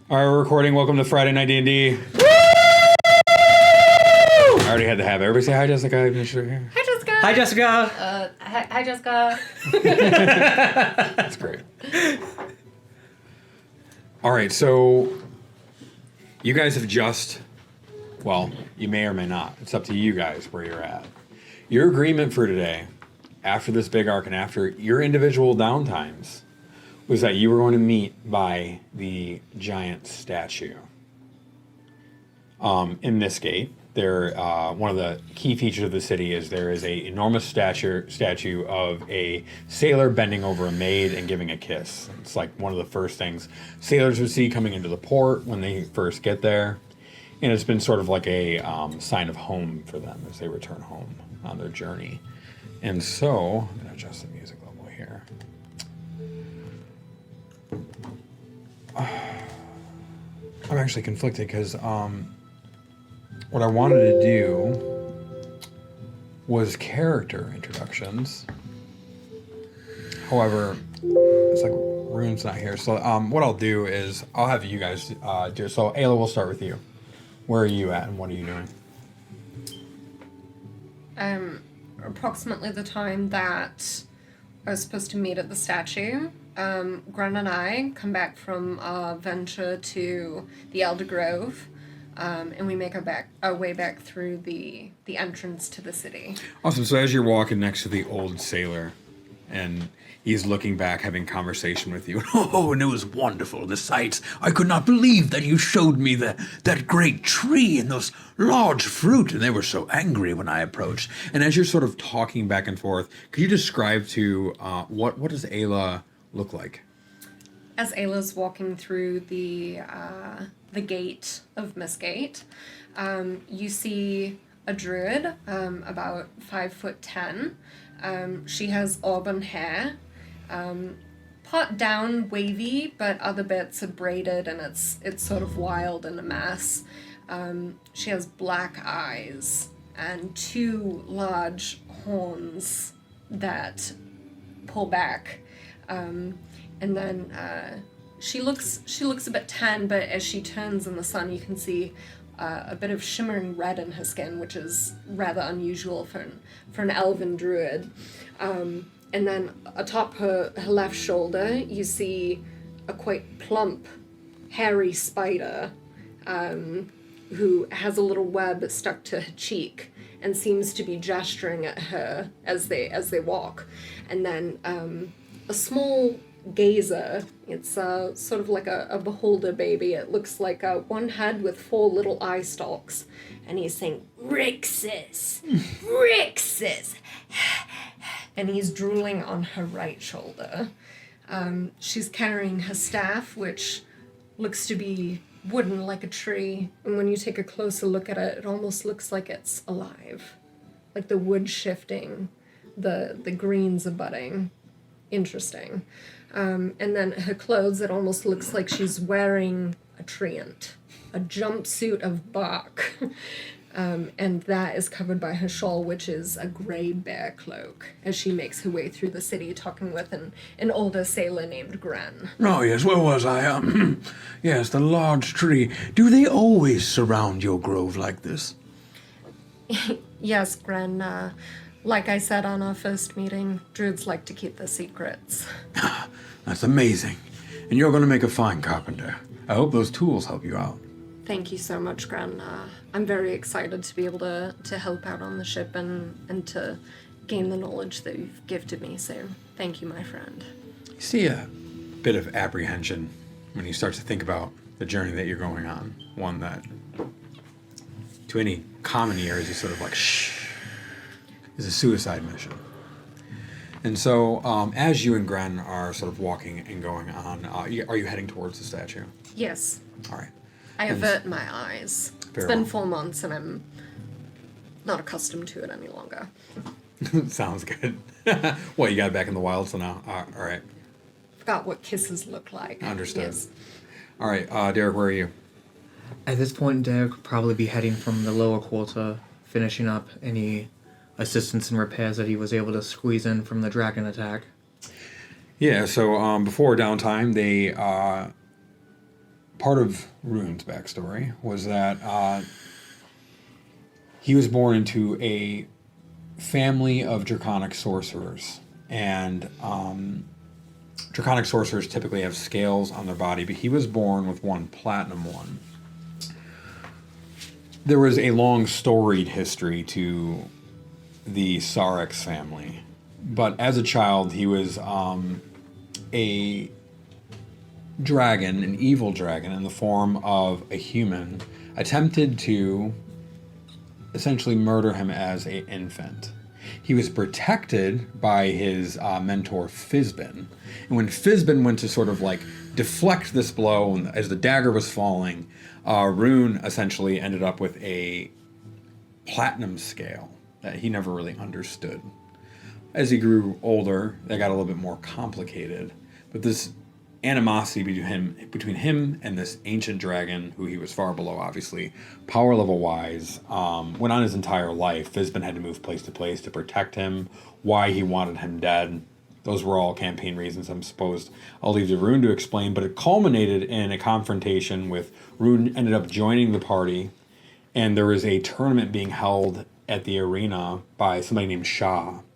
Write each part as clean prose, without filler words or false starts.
All right, we're recording. Welcome to Friday Night D&D. I already had to have everybody say hi, Jessica. Hi, Jessica. Hi, Jessica. Hi, Jessica. That's great. All right, so you guys have just, well, you may or may not. It's up to you guys where you're at. Your agreement for today, after this big arc and after your individual downtimes, was that you were going to meet by the giant statue. In this gate, one of the key features of the city is there is a enormous statue of a sailor bending over a maid and giving a kiss. It's like one of the first things sailors would see coming into the port when they first get there. And it's been sort of like a sign of home for them as they return home on their journey. And so, I'm going to adjust the music level here. I'm actually conflicted because what I wanted to do was character introductions. However, it's like Rune's not here. So what I'll do is I'll have you guys do it. So Ayla, we'll start with you. Where are you at and what are you doing? Approximately the time that I was supposed to meet at the statue, Gren and I come back from a venture to the Elder Grove, and we make our way back through the entrance to the city. Awesome. So as you're walking next to the old sailor, and he's looking back, having conversation with you. Oh, and it was wonderful, the sights. I could not believe that you showed me that great tree and those large fruit, and they were so angry when I approached. And as you're sort of talking back and forth, could you describe to what does Ayla look like? As Ayla's walking through the gate of Mistgate, you see a druid, about 5'10". She has auburn hair, part down wavy, but other bits are braided and it's sort of wild and a mess. She has black eyes and two large horns that pull back. And then she looks a bit tan, but as she turns in the sun, you can see a bit of shimmering red in her skin, which is rather unusual for an elven druid. And then atop her left shoulder, you see a quite plump, hairy spider who has a little web stuck to her cheek and seems to be gesturing at her as they walk. And then a small gazer. It's sort of like a beholder baby. It looks like one head with 4 little eye stalks. And he's saying, Rixus! Rixus! And he's drooling on her right shoulder. She's carrying her staff, which looks to be wooden like a tree. And when you take a closer look at it, it almost looks like it's alive. Like the wood shifting, the greens are budding. Interesting. And then her clothes, it almost looks like she's wearing a treant, a jumpsuit of bark. And that is covered by her shawl, which is a gray bear cloak, as she makes her way through the city talking with an older sailor named Gren. Oh, yes, where was I? Yes, the large tree. Do they always surround your grove like this? Yes, Gren. Like I said on our first meeting, druids like to keep their secrets. That's amazing. And you're going to make a fine carpenter. I hope those tools help you out. Thank you so much, Gren. I'm very excited to be able to help out on the ship and to gain the knowledge that you've gifted me, so thank you, my friend. You see a bit of apprehension when you start to think about the journey that you're going on. One that, to any common ears, is sort of like, shh, is a suicide mission. And so, as you and Gren are sort of walking and going on, are you heading towards the statue? Yes. All right. I avert my eyes. It's been 4 months and I'm not accustomed to it any longer. Sounds good. What, you got it back in the wild, so now? All right. Forgot what kisses look like. Understood. Yes. All right, Derek, where are you? At this point, Derek would probably be heading from the lower quarter, finishing up any assistance and repairs that he was able to squeeze in from the dragon attack. Yeah, so before downtime, they part of Rune's backstory was that he was born into a family of draconic sorcerers, and draconic sorcerers typically have scales on their body, but he was born with one platinum one. There was a long storied history to the Sarex family, but as a child he was a dragon, an evil dragon in the form of a human, attempted to essentially murder him as an infant. He was protected by his mentor Fizbin, and when Fizbin went to sort of like deflect this blow, and as the dagger was falling, Rune essentially ended up with a platinum scale that he never really understood. As he grew older, that got a little bit more complicated, but this animosity between him and this ancient dragon, who he was far below, obviously, power level wise, went on his entire life. Fizbin had to move place to place to protect him. Why he wanted him dead, those were all campaign reasons, I'm supposed. I'll leave to Rune to explain, but it culminated in a confrontation with Rune ended up joining the party, and there was a tournament being held at the arena by somebody named Shah-Garla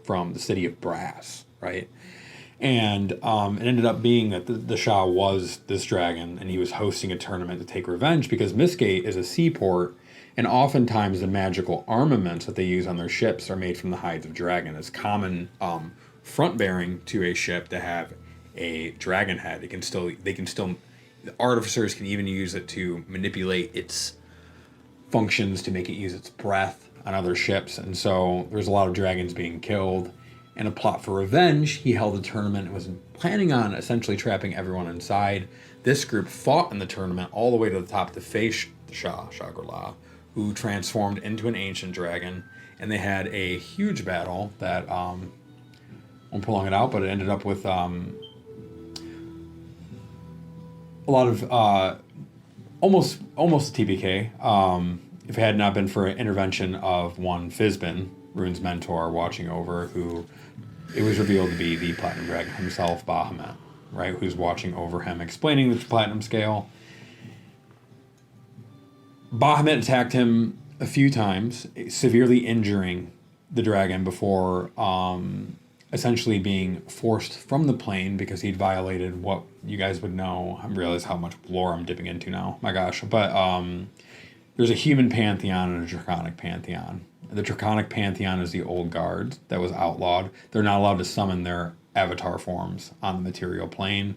from the city of Brass, right? And it ended up being that the Shah was this dragon, and he was hosting a tournament to take revenge because Mistgate is a seaport, and oftentimes the magical armaments that they use on their ships are made from the hides of dragon. It's common front bearing to a ship to have a dragon head. The artificers can even use it to manipulate its functions to make it use its breath on other ships, and so there's a lot of dragons being killed. In a plot for revenge, he held a tournament and was planning on essentially trapping everyone inside. This group fought in the tournament all the way to the top to face Shah-Garla, who transformed into an ancient dragon, and they had a huge battle that, won't prolong it out, but it ended up with a lot of, almost TBK, if it had not been for an intervention of one Fizbin, Rune's mentor, watching over, who it was revealed to be the Platinum Dragon himself, Bahamut, right, who's watching over him, explaining the Platinum Scale. Bahamut attacked him a few times, severely injuring the dragon before essentially being forced from the plane because he'd violated what you guys would know. I realize how much lore I'm dipping into now. My gosh. But there's a human pantheon and a draconic pantheon. The draconic pantheon is the old guard that was outlawed. They're not allowed to summon their avatar forms on the material plane.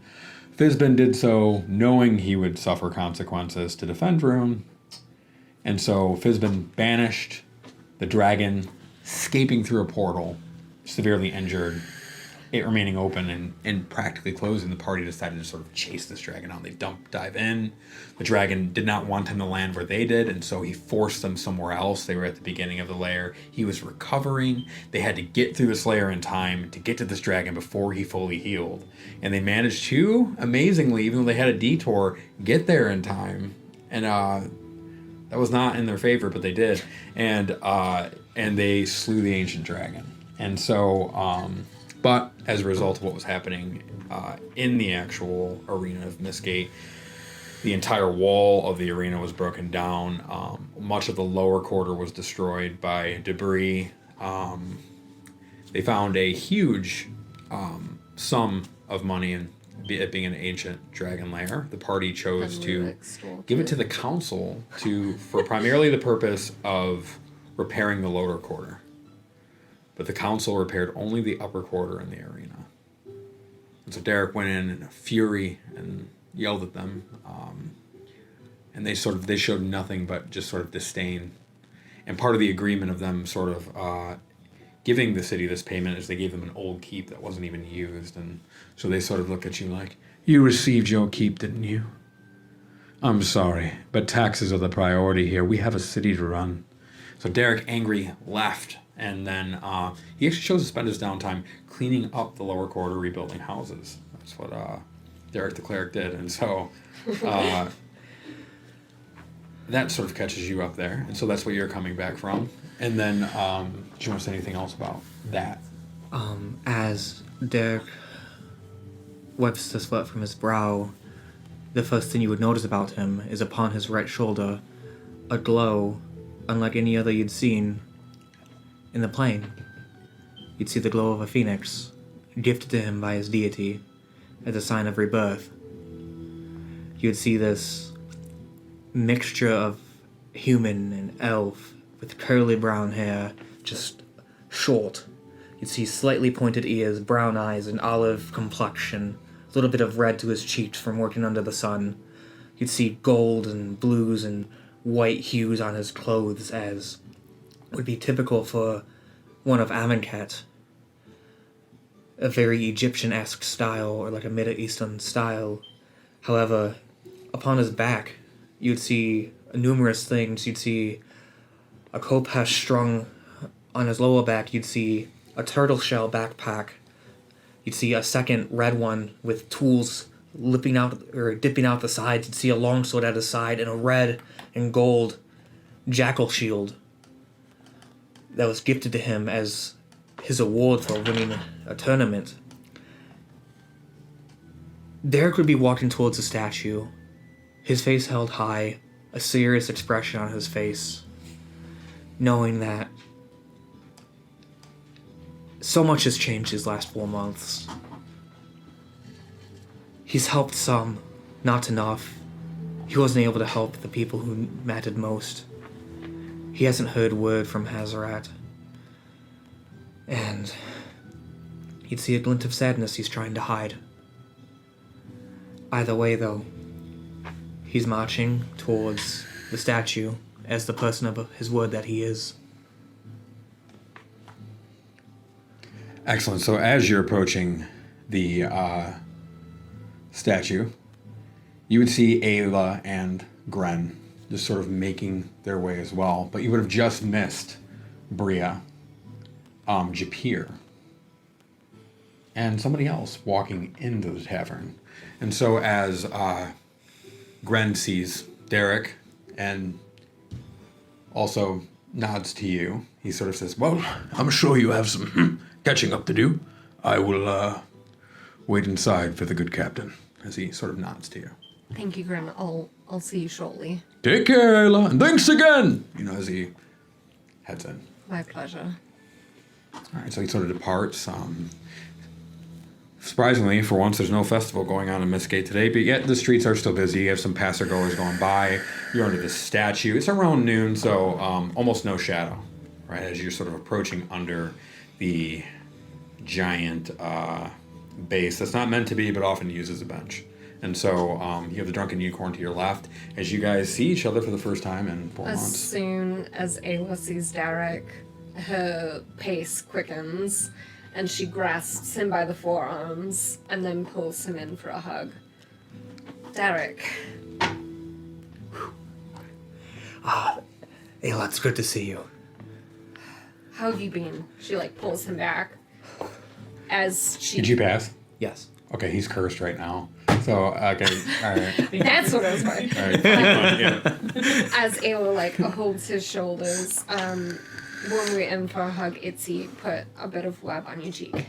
Fizbin did so knowing he would suffer consequences to defend Rune. And so Fizbin banished the dragon, escaping through a portal, severely injured, it remaining open and practically closing. The party decided to sort of chase this dragon out. They dive in. The dragon did not want him to land where they did, and so he forced them somewhere else. They were at the beginning of the lair. He was recovering. They had to get through this lair in time to get to this dragon before he fully healed. And they managed to, amazingly, even though they had a detour, get there in time. And that was not in their favor, but they did. And they slew the ancient dragon. And so... But as a result of what was happening in the actual arena of Mistgate, the entire wall of the arena was broken down. Much of the lower quarter was destroyed by debris. They found a huge sum of money in it being an ancient dragon lair. The party chose to give it to the council for primarily the purpose of repairing the lower quarter. But the council repaired only the upper quarter in the arena. And so Derek went in a fury and yelled at them. And they showed nothing but just sort of disdain. And part of the agreement of them sort of giving the city this payment is they gave them an old keep that wasn't even used. And so they sort of look at you like, you received your keep, didn't you? I'm sorry, but taxes are the priority here. We have a city to run. So Derek, angry, left. And then he actually chose to spend his downtime cleaning up the lower quarter, rebuilding houses. That's what Derek the cleric did. And so that sort of catches you up there. And so that's what you're coming back from. And then do you want to say anything else about that? As Derek wipes the sweat from his brow, the first thing you would notice about him is upon his right shoulder, a glow unlike any other you'd seen in the plane. You'd see the glow of a phoenix, gifted to him by his deity as a sign of rebirth. You'd see this mixture of human and elf with curly brown hair, just short. You'd see slightly pointed ears, brown eyes, and olive complexion, a little bit of red to his cheeks from working under the sun. You'd see gold and blues and white hues on his clothes, as would be typical for one of Amonkhet. A very Egyptian-esque style, or like a Middle Eastern style. However, upon his back, you'd see numerous things. You'd see a khopesh strung on his lower back. You'd see a turtle shell backpack. You'd see a second red one with tools dipping out the sides. You'd see a longsword at his side and a red and gold jackal shield that was gifted to him as his award for winning a tournament. Derek would be walking towards the statue, his face held high, a serious expression on his face, knowing that so much has changed these last 4 months. He's helped some, not enough. He wasn't able to help the people who mattered most. He hasn't heard word from Hazarat. And you'd see a glint of sadness he's trying to hide. Either way, though, he's marching towards the statue as the person of his word that he is. Excellent. So as you're approaching the statue, you would see Ayla and Gren just sort of making their way as well. But you would have just missed Bria, Japir, and somebody else walking into the tavern. And so as Gren sees Derek and also nods to you, he sort of says, Well, I'm sure you have some catching up to do. I will wait inside for the good captain, as he sort of nods to you. Thank you, Grim. I'll see you shortly. Take care, Ayla, and thanks again. As he heads in. My pleasure. All right, so he sort of departs. Surprisingly, for once, there's no festival going on in Mistgate today, but yet the streets are still busy. You have some passergoers going by. You're under the statue. It's around noon, so almost no shadow, right, as you're sort of approaching under the giant base that's not meant to be, but often used as a bench. And so you have the drunken unicorn to your left as you guys see each other for the first time in 4 As months. soon as Ayla sees Derek, her pace quickens, and she grasps him by the forearms and then pulls him in for a hug. Derek. Ayla, it's good to see you. How have you been? She pulls him back as she. Did you pass? Yes. Okay, he's cursed right now. So, okay, all right. That's what I was going. All right, yeah. As Ayla holds his shoulders, when we're in for a hug, Itzy put a bit of web on your cheek.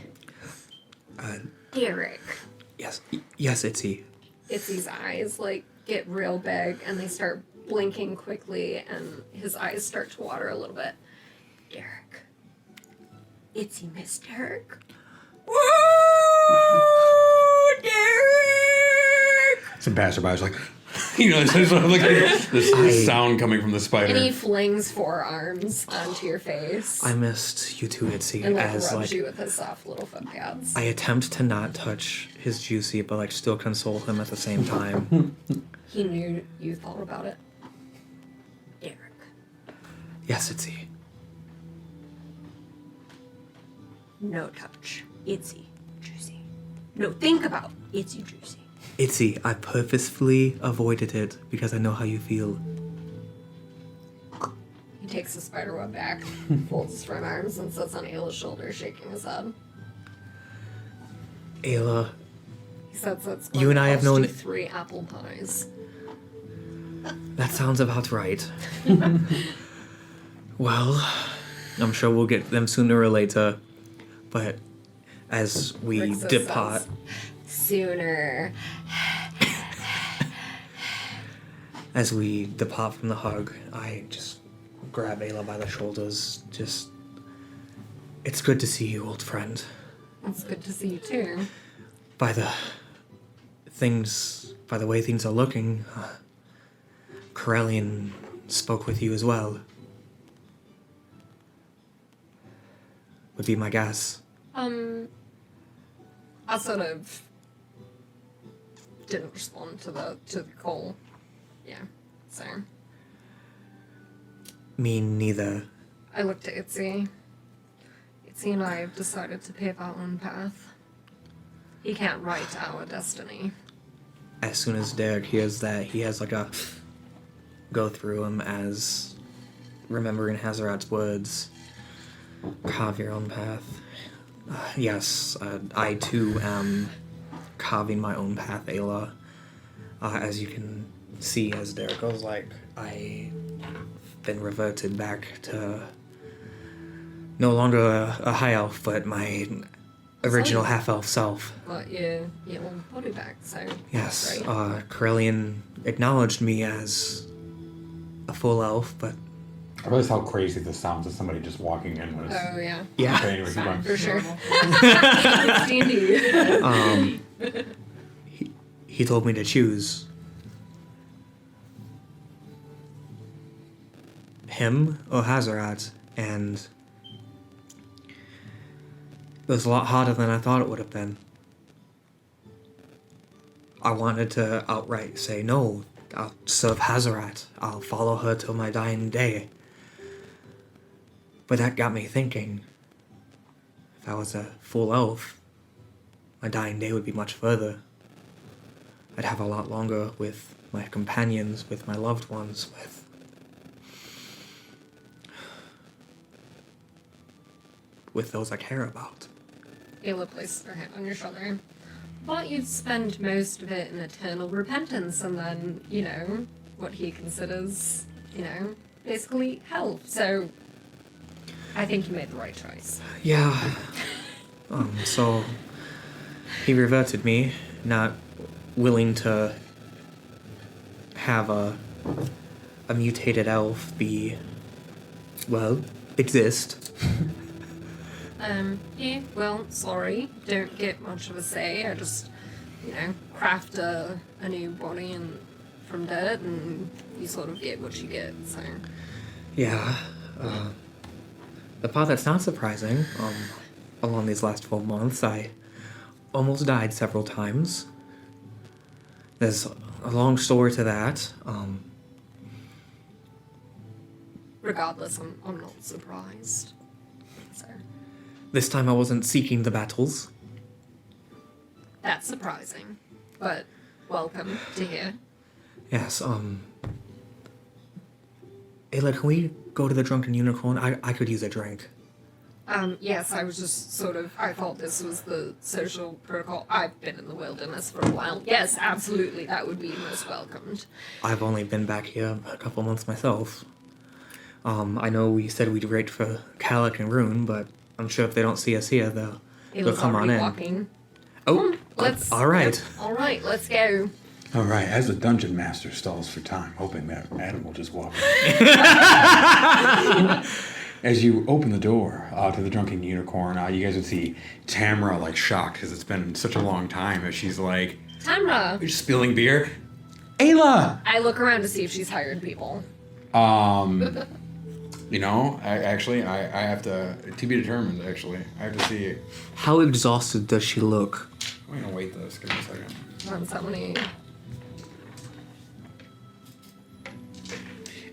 Derek. Yes. Yes, Itzy. Itzy's eyes get real big and they start blinking quickly and his eyes start to water a little bit. Derek. Itzy miss Derek. Woo! Derek! Some passerby's like, there's sort of this sound coming from the spider. And he flings forearms onto your face. I missed you too, Itzy, and as rubs you with his soft little foot pads. I attempt to not touch his juicy, but still console him at the same time. He knew you thought about it. Derek. Yes, Itzy. No touch. Itsy. Juicy. No, think about Itsy Juicy. Itzy, I purposefully avoided it because I know how you feel. He takes the spider web back, folds his front arms, and sits on Ayla's shoulder, shaking his head. Ayla, He says that's You and I have known- 3 apple pies. that sounds about right. Well, I'm sure we'll get them sooner or later, but as we Rixus depart... says, sooner. As we depart from the hug, I just grab Ayla by the shoulders. It's good to see you, old friend. It's good to see you too. By the way things are looking, Corellian spoke with you as well. Would be my guess. I sort of didn't respond to the call. Yeah, so Me neither. I looked at Itzy. Itzy and I have decided to pave our own path. He can't write our destiny. As soon as Derek hears that, he has like a go through him as remembering Hazarat's words. Carve your own path. Yes, I too am carving my own path, Ayla. As you can see, as Derek goes, like, I've been reverted back to no longer a high elf, but my original half-elf self. But your own body back, so Yes, right. Corellian acknowledged me as a full elf, but I realize how crazy this sounds as somebody just walking in with. Oh yeah, Okay, yeah. anyway, keep going. for sure. It's D&D. He told me to choose him or Hazarat, and it was a lot harder than I thought it would have been. I wanted to outright say, no, I'll serve Hazarat. I'll follow her till my dying day. But that got me thinking, if I was a full elf, my dying day would be much further. I'd have a lot longer with my companions, with my loved ones, with those I care about. Ayla placed her hand on your shoulder. But you'd spend most of it in eternal repentance and then, what he considers, basically hell. So I think you made the right choice. Yeah. So he reverted me, not willing to have a mutated elf exist. Yeah, well, sorry. Don't get much of a say. I just, craft a new body from dirt and you sort of get what you get, so. Yeah. The part that's not surprising, along these last 12 months, I almost died several times. There's a long story to that. Regardless, I'm not surprised. So, This time I wasn't seeking the battles. that's surprising. But welcome to here. Yes, Ayla, can we go to the Drunken Unicorn? I could use a drink. Yes, I was just I thought this was the social protocol. I've been in the wilderness for a while. Yes, absolutely, that would be most welcomed. I've only been back here a couple months myself. I know we said we'd wait for Calic and Rune, but I'm sure if they don't see us here, they'll Ayla's come on already in. walking. Oh, Let's. all right. Yep, all right, let's go. All right, as the dungeon master stalls for time, hoping that Adam will just walk. As you open the door to the Drunken Unicorn, you guys would see Tamara like shocked because it's been such a long time. As she's like, Tamra. you're spilling beer. Ayla. I look around to see if she's hired people. I have to be determined. Actually, I have to see. How exhausted does she look? I'm gonna wait this. Give me a second. Run somebody.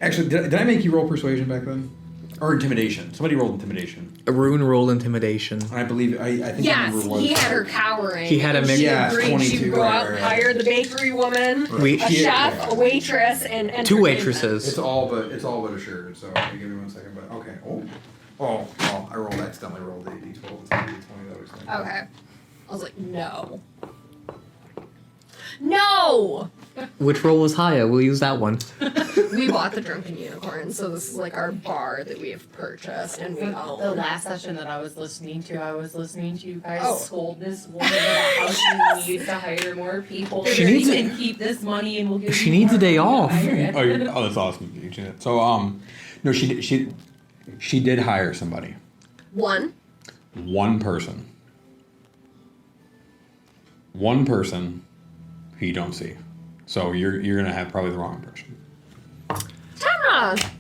Actually, did I make you roll persuasion back then? Or intimidation? Somebody rolled intimidation. Rune rolled intimidation. And I believe I think the Yes, number was. he had her cowering. He had a and mix- she Yeah, agreed 22, she'd go out and right. hire the bakery woman, We- a chef, a waitress, and Two entertainment. waitresses. It's all but assured. So give me 1 second. But okay. Oh! I rolled accidentally. Rolled a d12 instead of d20. That was funny. Okay. I was like, no. No! Which roll was higher? We'll use that one. We bought the Drunken Unicorn, so this is like our bar that we have purchased and we The own. last session that I was listening to you guys Oh. scold this woman about how she needs to hire more people. She needs you it. can keep this money and we'll give She you needs more a day money to off. hire it. Oh, that's awesome. Janet. So, no, she did hire somebody. One. One person. One person who you don't see. So you're gonna have probably the wrong person. Tamra!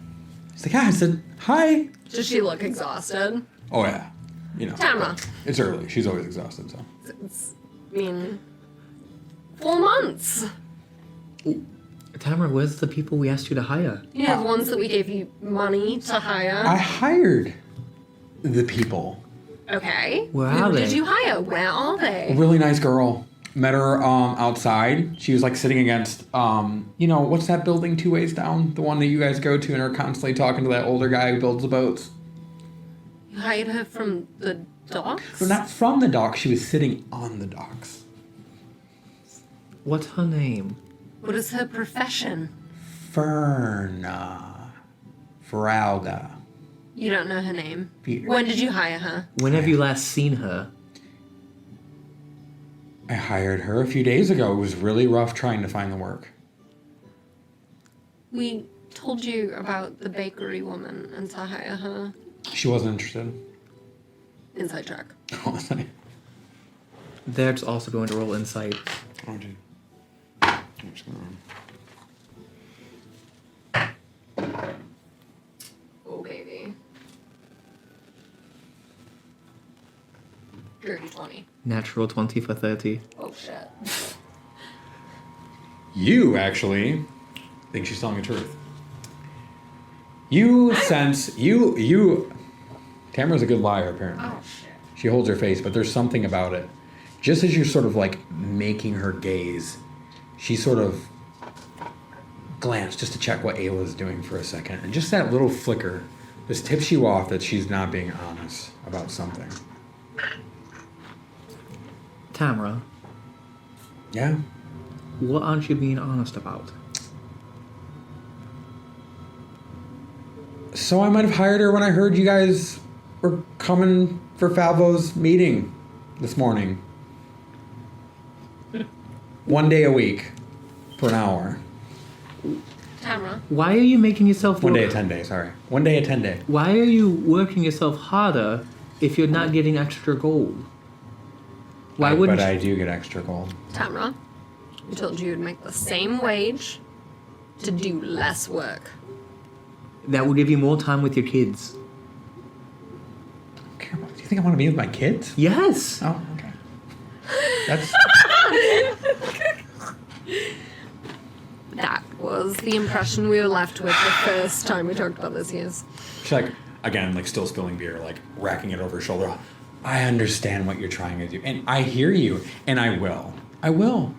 It's like, yeah, I said hi. Does she look exhausted? Oh yeah, you know. Tamra. It's early. She's always exhausted. So It's, 4 months. Tamara, where's the people we asked you to hire? You know, the ones that we gave you money to hire. I hired the people. Okay. Where Who are did they? you hire? Where are A they? really nice girl. Met her outside. She was like sitting against what's that building 2 ways down? The one that you guys go to and are constantly talking to that older guy who builds the boats. You hired her from the docks? But not from the docks. She was sitting on the docks. What's her name? What is her profession? Ferna. Frauga. You don't know her name. Peter. When did you hire her? When have you last seen her? I hired her a few days ago. It was really rough trying to find the work. We told you about the bakery woman and to hire her. She wasn't interested. Inside track. They're also going to roll insight. Oh, dude. What's going on? Oh, baby. Dirty 20. Natural 20 for 30. Oh, shit. You actually think she's telling the truth. You sense you. Tamara's a good liar, apparently. Oh, shit. She holds her face, but there's something about it. Just as you're sort of like making her gaze, she sort of glanced just to check what Ayla's doing for a second, and just that little flicker just tips you off that she's not being honest about something. Tamara, Yeah. what aren't you being honest about? So I might have hired her when I heard you guys were coming for Falvo's meeting this morning. 1 day a week for an hour. Tamara. Why are you making yourself 1 work? day a 10 day, sorry. 1 day a 10 day. Why are you working yourself harder if you're not getting extra gold? Why wouldn't But I do get extra gold. Tamara. We told you you'd make the same wage to do less work. that will give you more time with your kids? Do you think I want to be with my kids? Yes. Oh, okay. That's That was the impression we were left with the first time we talked about this, yes. she's like, again, like still spilling beer, like racking it over her shoulder. I understand what you're trying to do, and I hear you, and I will. I will.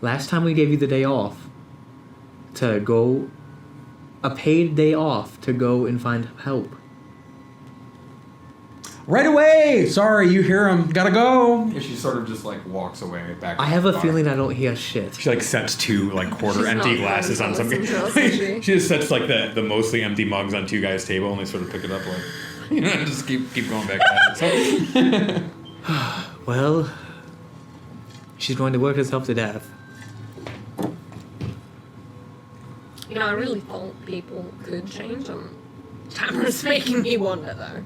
Last time we gave you the day off to go, a paid day off to go and find help. Right away! Sorry, you hear him. Gotta go. And she sort of just like walks away back. I have a feeling I don't hear shit. She like sets two like quarter She's empty not glasses on friends some. with us, is she? She just sets like the mostly empty mugs on two guys' table, and they sort of pick it up like, just keep going back. So, Well, she's going to work herself to death. You know, I really thought people could change them. Tamara's making me wonder, though.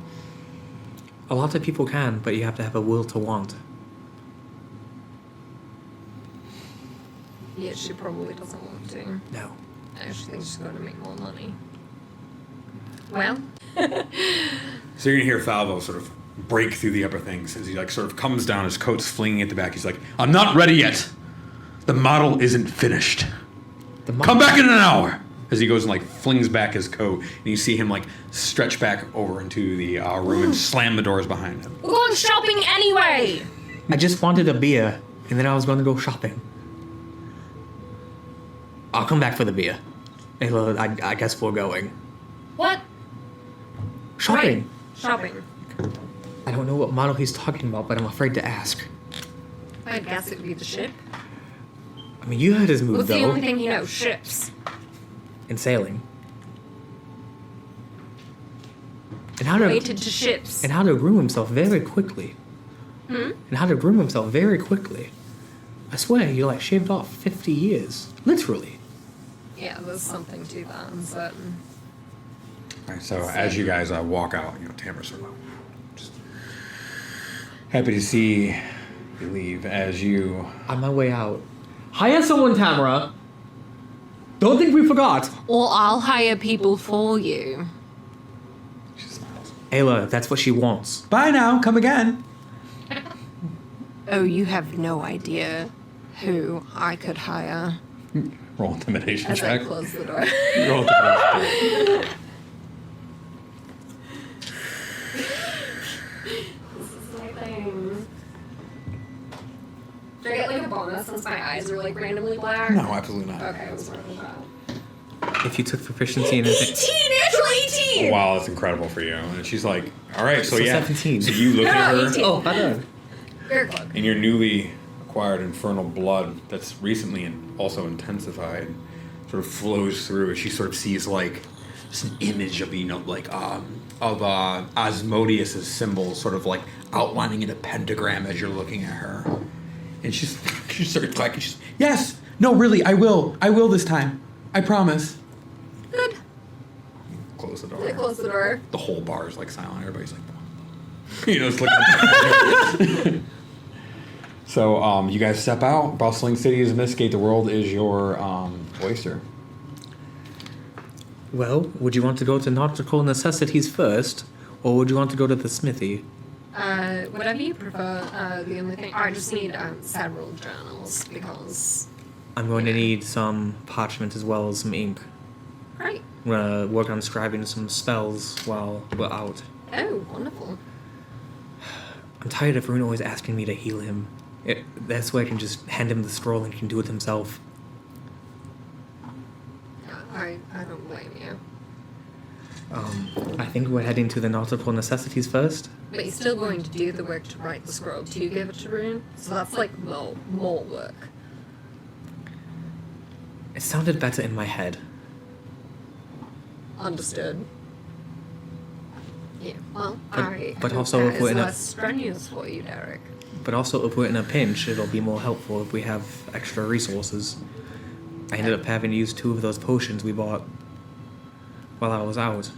A lot of people can, but you have to have a will to want. Yeah, she probably doesn't want to. No. No, she thinks she's going to make more money. Well, so you're gonna hear Falvo sort of break through the upper things as he like sort of comes down, his coat's flinging at the back. He's like, "I'm not ready yet. The model isn't finished. Come back in an hour." As he goes and like flings back his coat, and you see him like stretch back over into the room and slam the doors behind him. we're going shopping anyway! I just wanted a beer, and then I was going to go shopping. I'll come back for the beer. Ayla, I guess we're going. What? Shopping. Right. Shopping. I don't know what model he's talking about, but I'm afraid to ask. I guess it'd be the ship. I mean, you heard his move, What's the though. only thing he knows? Ships. in sailing. And how Related to ships. and how to groom himself very quickly. And how to groom himself very quickly. I swear, you like shaved off 50 years. Literally. Yeah, there's something to that, I'm certain. All right, so as you guys walk out, Tamara's sort of just happy to see you leave as you. On my way out. Hire someone, Tamara! Don't think we forgot! Or I'll hire people for you. She smiles. Ayla, that's what she wants. Bye now. Come again. Oh, you have no idea who I could hire. Roll intimidation As I check. close the door. Roll intimidation check. This is my thing. Do I get like a bonus since my eyes are like randomly black? No, absolutely not. Okay, I was worried about If you took proficiency in anything. 18! Natural 18! Wow, that's incredible for you. And she's like, all right, so So yeah. 17. So you look at her, 18. Oh, my bad. Very close. and your newly acquired infernal blood that's recently also intensified sort of flows through as she sort of sees like just an image of Asmodeus's symbol sort of like outlining in a pentagram as you're looking at her. And she starts clacking. She's yes, no, really, I will this time. I promise. Good. Close the I door. close the door. The whole bar is like silent. Everybody's like, it's looking. So you guys step out. Bustling city is Mistgate. The world is your oyster. Well, would you want to go to nautical necessities first, or would you want to go to the smithy? Whatever you prefer. The only thing I just need several journals because. I'm going to need some parchment as well as some ink. Great. I'm going to work on scribing some spells while we're out. Oh, wonderful. I'm tired of Rune always asking me to heal him. That's why I can just hand him the scroll and he can do it himself. I don't blame you. I think we're heading to the nautical necessities first. But you're still going to do the work to write the scroll to give it to Rune, so that's like more work. It sounded better in my head. Understood. Yeah, well, but hope also that if we're is in a- less strenuous for you, Derek. But also, if we're in a pinch, it'll be more helpful if we have extra resources. I ended up having to use 2 of those potions we bought while I was out.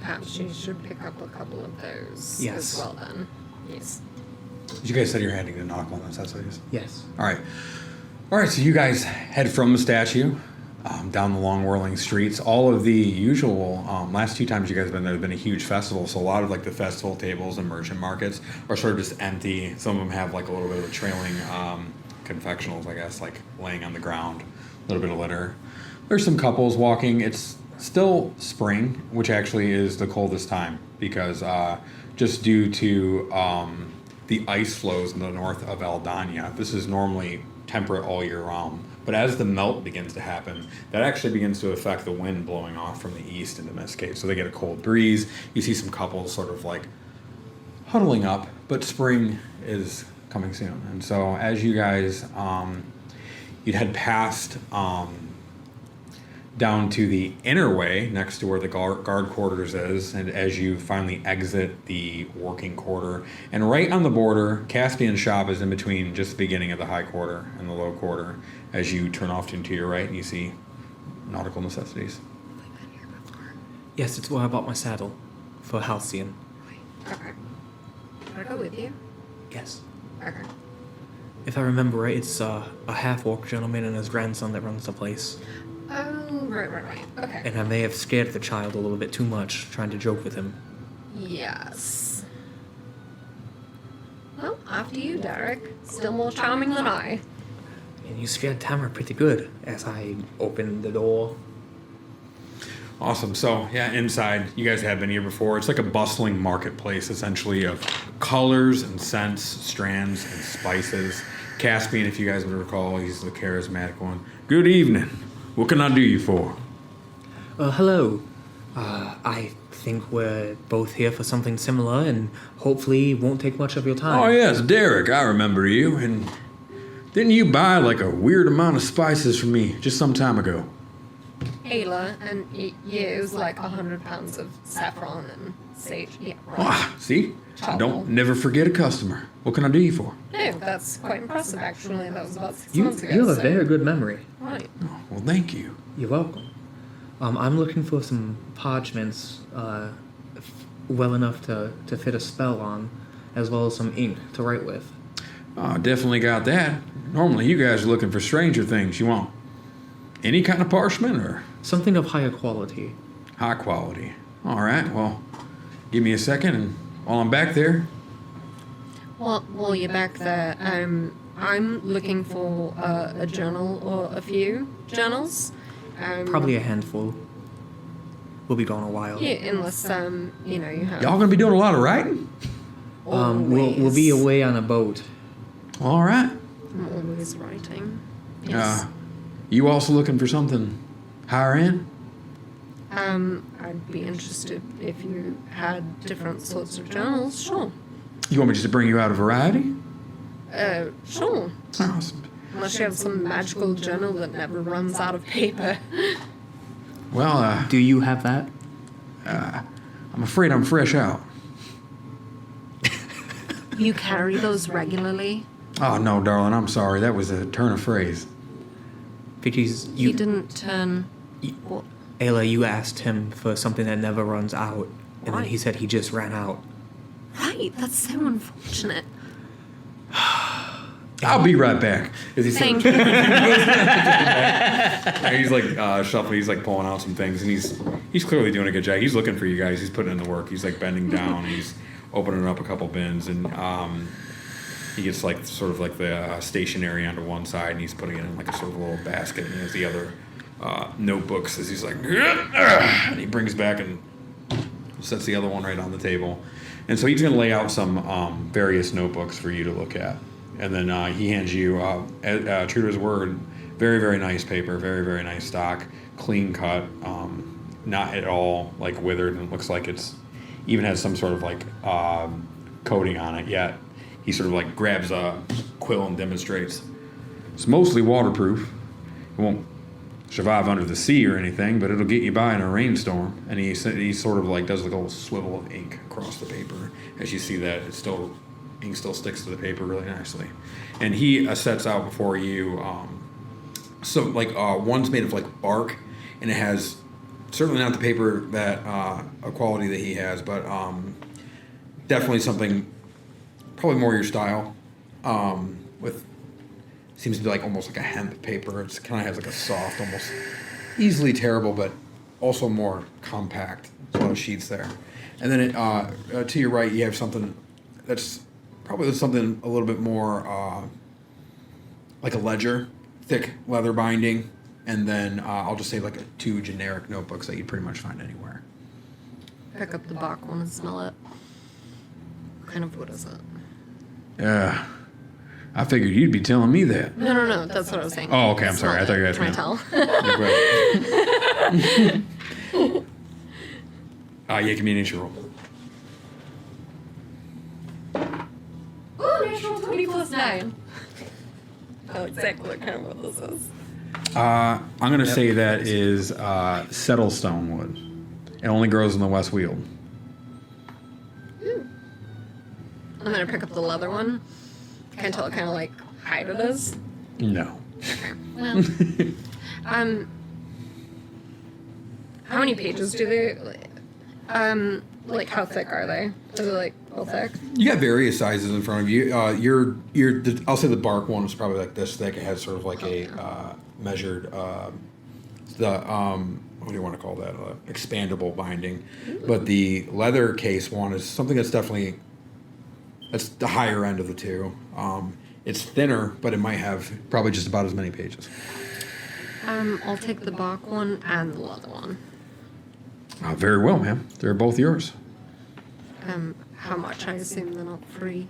Perhaps you should pick up a couple of those Yes. as well then. Yes. You guys said you're heading to nautical necessities. Yes. All right. So you guys head from the statue down the long whirling streets. All of the usual last 2 times you guys have been there's been a huge festival, so a lot of like the festival tables and merchant markets are sort of just empty. Some of them have like a little bit of a trailing confectionals, I guess, like laying on the ground, a little bit of litter. There's some couples walking. It's still spring, which actually is the coldest time because just due to the ice flows in the north of Aldania. This is normally temperate all year round. But as the melt begins to happen, that actually begins to affect the wind blowing off from the east into Mistgate. So they get a cold breeze. You see some couples sort of like huddling up, but spring is coming soon. And so as you guys, you'd head past down to the inner way next to where the guard quarters is, and as you finally exit the working quarter, and right on the border, Caspian shop is in between just the beginning of the high quarter and the low quarter. As you turn off to your right, and you see nautical necessities. Yes, it's where I bought my saddle for Halcyon. Okay. Can I go with you? Yes. Okay. If I remember right, it's a half-orc gentleman and his grandson that runs the place. Oh, right. Okay. And I may have scared the child a little bit too much trying to joke with him. Yes. Well, after you, Derek. Still more charming than I. And you scared Tamara pretty good as I opened the door. Awesome. So, yeah, inside, you guys have been here before. It's like a bustling marketplace, essentially, of colors and scents, strands and spices. Caspian, if you guys would recall, he's the charismatic one. Good evening. What can I do you for? Hello. I think we're both here for something similar and hopefully won't take much of your time. Oh, yes, Derek, I remember you. And didn't you buy like a weird amount of spices from me just some time ago? Ayla, and yeah, it was like 100 pounds of saffron and sage. Yeah, right. Ah, see? Charcoal. Don't never forget a customer. What can I do you for? No, that's quite impressive, actually. That was about 6 You months ago. have a so- very good memory. Right. Oh, well, thank you. You're welcome. I'm looking for some parchments well enough to fit a spell on, as well as some ink to write with. Oh, definitely got that. Normally, you guys are looking for stranger things. You want any kind of parchment or Something of higher quality. high quality? All right, well, give me a second, and while I'm back there, Well, while you're back there, I'm looking for a journal or a few journals. Probably a handful. We'll be gone a while. Yeah, unless you have. y'all gonna be doing a lot of writing? We'll be always- away on a boat. All right. I'm always writing. Yes. You also looking for something higher end? I'd be interested if you had different sorts of journals. Sure. You want me just to bring you out a variety? Sure. Awesome. Unless you have some magical journal that never runs out of paper. Well, Do you have that? I'm afraid I'm fresh out. You carry those regularly? Oh, no, darling, I'm sorry. That was a turn of phrase. Because He didn't turn. What? Ayla, you asked him for something that never runs out, and then he said he just ran out. Right, that's so unfortunate. I'll be right back. As he Thank said, you. and he's like shuffling. He's like pulling out some things, and he's clearly doing a good job. He's looking for you guys. He's putting in the work. He's like bending down. He's opening up a couple bins, and he gets like sort of like the stationery onto one side, and he's putting it in like a sort of little basket, and he has the other notebooks as he's like, and he brings back and sets the other one right on the table. And so he's going to lay out some various notebooks for you to look at. And then he hands you, true to his word, very, very nice paper, very, very nice stock, clean cut, not at all like withered, and it looks like it's even has some sort of like coating on it yet. He sort of like grabs a quill and demonstrates. It's mostly waterproof. It won't survive under the sea or anything, but it'll get you by in a rainstorm. And he sort of like does like a little swivel of ink across the paper. As you see that, ink still sticks to the paper really nicely. And he sets out before you some like one's made of like bark, and it has certainly not the paper that a quality that he has, but definitely something probably more your style. With seems to be like almost like a hemp paper. It's kind of has like a soft, almost easily tearable, but also more compact. There's a lot of sheets there. And then to your right, you have something that's probably something a little bit more like a ledger, thick leather binding, and then I'll just say like two generic notebooks that you'd pretty much find anywhere. Pick up the bark one and smell it. What kind of wood is it? Yeah. I figured you'd be telling me that. No, that's what I was saying. Oh, okay, I'm sorry. I thought you were Can I asking tell? Yeah, give me an nature roll. Ooh, natural 20 plus 9. Oh, exactly what kind of wood this is. I'm going to say that is settlestone wood. It only grows in the West Weald. I'm gonna pick up the leather one. Can I tell what kind of like hide it is? No. Well, how many pages do they? Like how thick are they? Is it like real thick? You got various sizes in front of you. I'll say the bark one is probably like this thick. It has sort of like a measured, what do you want to call that? Expandable binding. But the leather case one is something that's definitely, that's the higher end of the two. It's thinner, but it might have probably just about as many pages. I'll take the bark one and the leather one. Very well, ma'am. They're both yours. How much? I assume they're not free.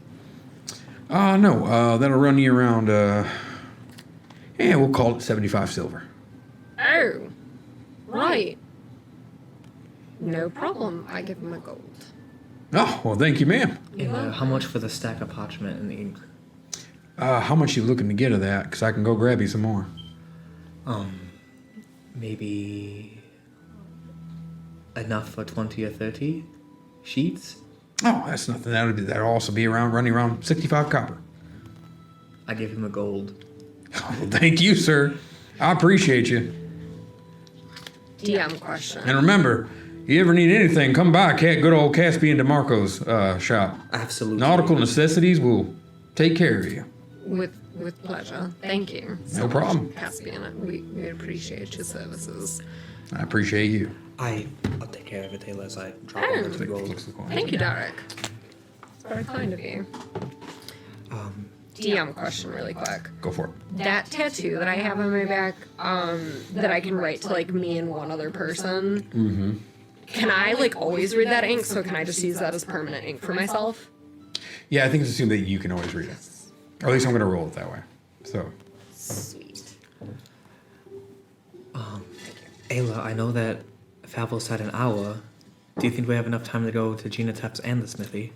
No, that'll run you around, we'll call it 75 silver. Oh, right. No problem. I give him a gold. Oh, well, thank you, ma'am. And how much for the stack of parchment and the ink? How much you looking to get of that? Because I can go grab you some more. Maybe enough for 20 or 30 sheets. Oh, that's nothing. That'll also be running around 65 copper. I give him a gold. Oh, well, thank you, sir. I appreciate you. DM question. And remember, you ever need anything, come by good old Caspian DeMarco's shop. Absolutely. Nautical necessities will take care of you. With pleasure. Thank you. No problem. Caspian, we appreciate your services. I appreciate you. I'll take care of it, Taylor, as I drop him into the gold. Thank you, Derek. It's very kind of you. DM question really quick. Go for it. That tattoo that I have on my back, that I can write to like me and one other person. Mm-hmm. Can I like always read that ink? So can I just use that as permanent ink for myself? Yeah, I think it's assumed that you can always read it. Or at least I'm going to roll it that way. So, Sweet. Ayla, I know that Favos had an hour. Do you think we have enough time to go to Gina Tep's and the smithy?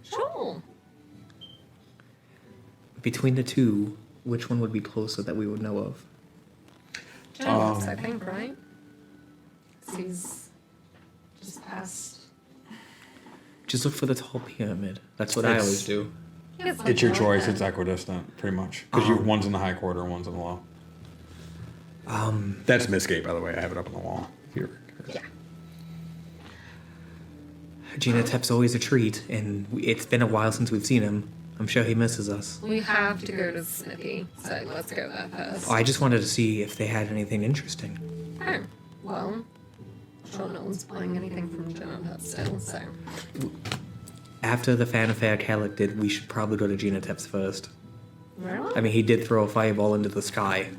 Sure. Between the two, which one would be closer that we would know of? Jonas, I think, right? He's just past. Just look for the tall pyramid. That's what I always do. it's your choice. It's equidistant, pretty much. Because one's in the high quarter, one's in the low. That's Mistgate, by the way. I have it up on the wall. Here. Yeah. Gina Tep's always a treat, and it's been a while since we've seen him. I'm sure he misses us. We have to go to the smithy, so let's go there first. I just wanted to see if they had anything interesting. Oh, well, I'm sure no one's buying anything from Jonathan still, so. After the fanfare Kalik did, we should probably go to Gina Tep's first. Really? I mean, he did throw a fireball into the sky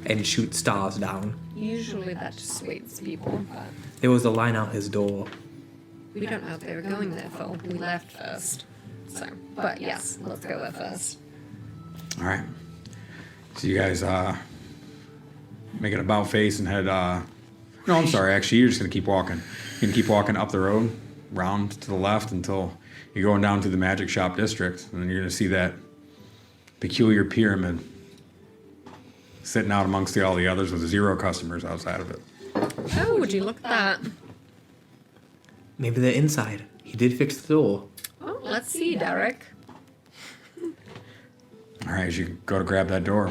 and shoot stars down. Usually that dissuades people, but There was a line out his door. we don't know if they were going there, Phil. We left first. So, but yes, let's go there first. All right. So you guys make an about face and head. No, I'm sorry. Actually, you're just gonna keep walking. You're gonna keep walking up the road, round to the left until you're going down to the Magic Shop district, and then you're gonna see that peculiar pyramid sitting out amongst all the others with 0 customers outside of it. Oh, would you look at that? Maybe they're inside. He did fix the door. Oh, let's see, Derek. All right, as you go to grab that door,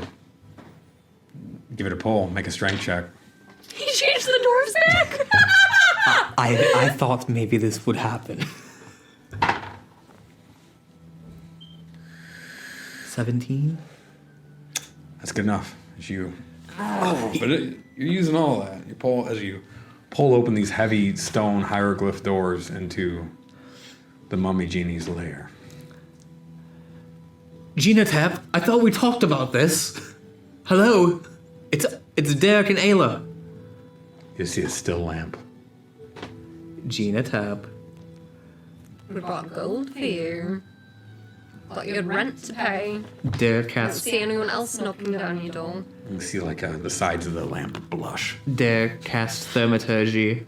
give it a pull, make a strength check. He changed the door's back! I thought maybe this would happen. 17? That's good enough. As you, you're using all that. You pull as you pull open these heavy stone hieroglyph doors into the mummy genie's lair. Gina Tep, I thought we talked about this. Hello? It's Derek and Ayla. You see a still lamp. Gina Tep. We bought gold for you. But you had rent to pay. Derek Don't casts see anyone else knocking down your door. You see like the sides of the lamp blush. Thaumaturgy.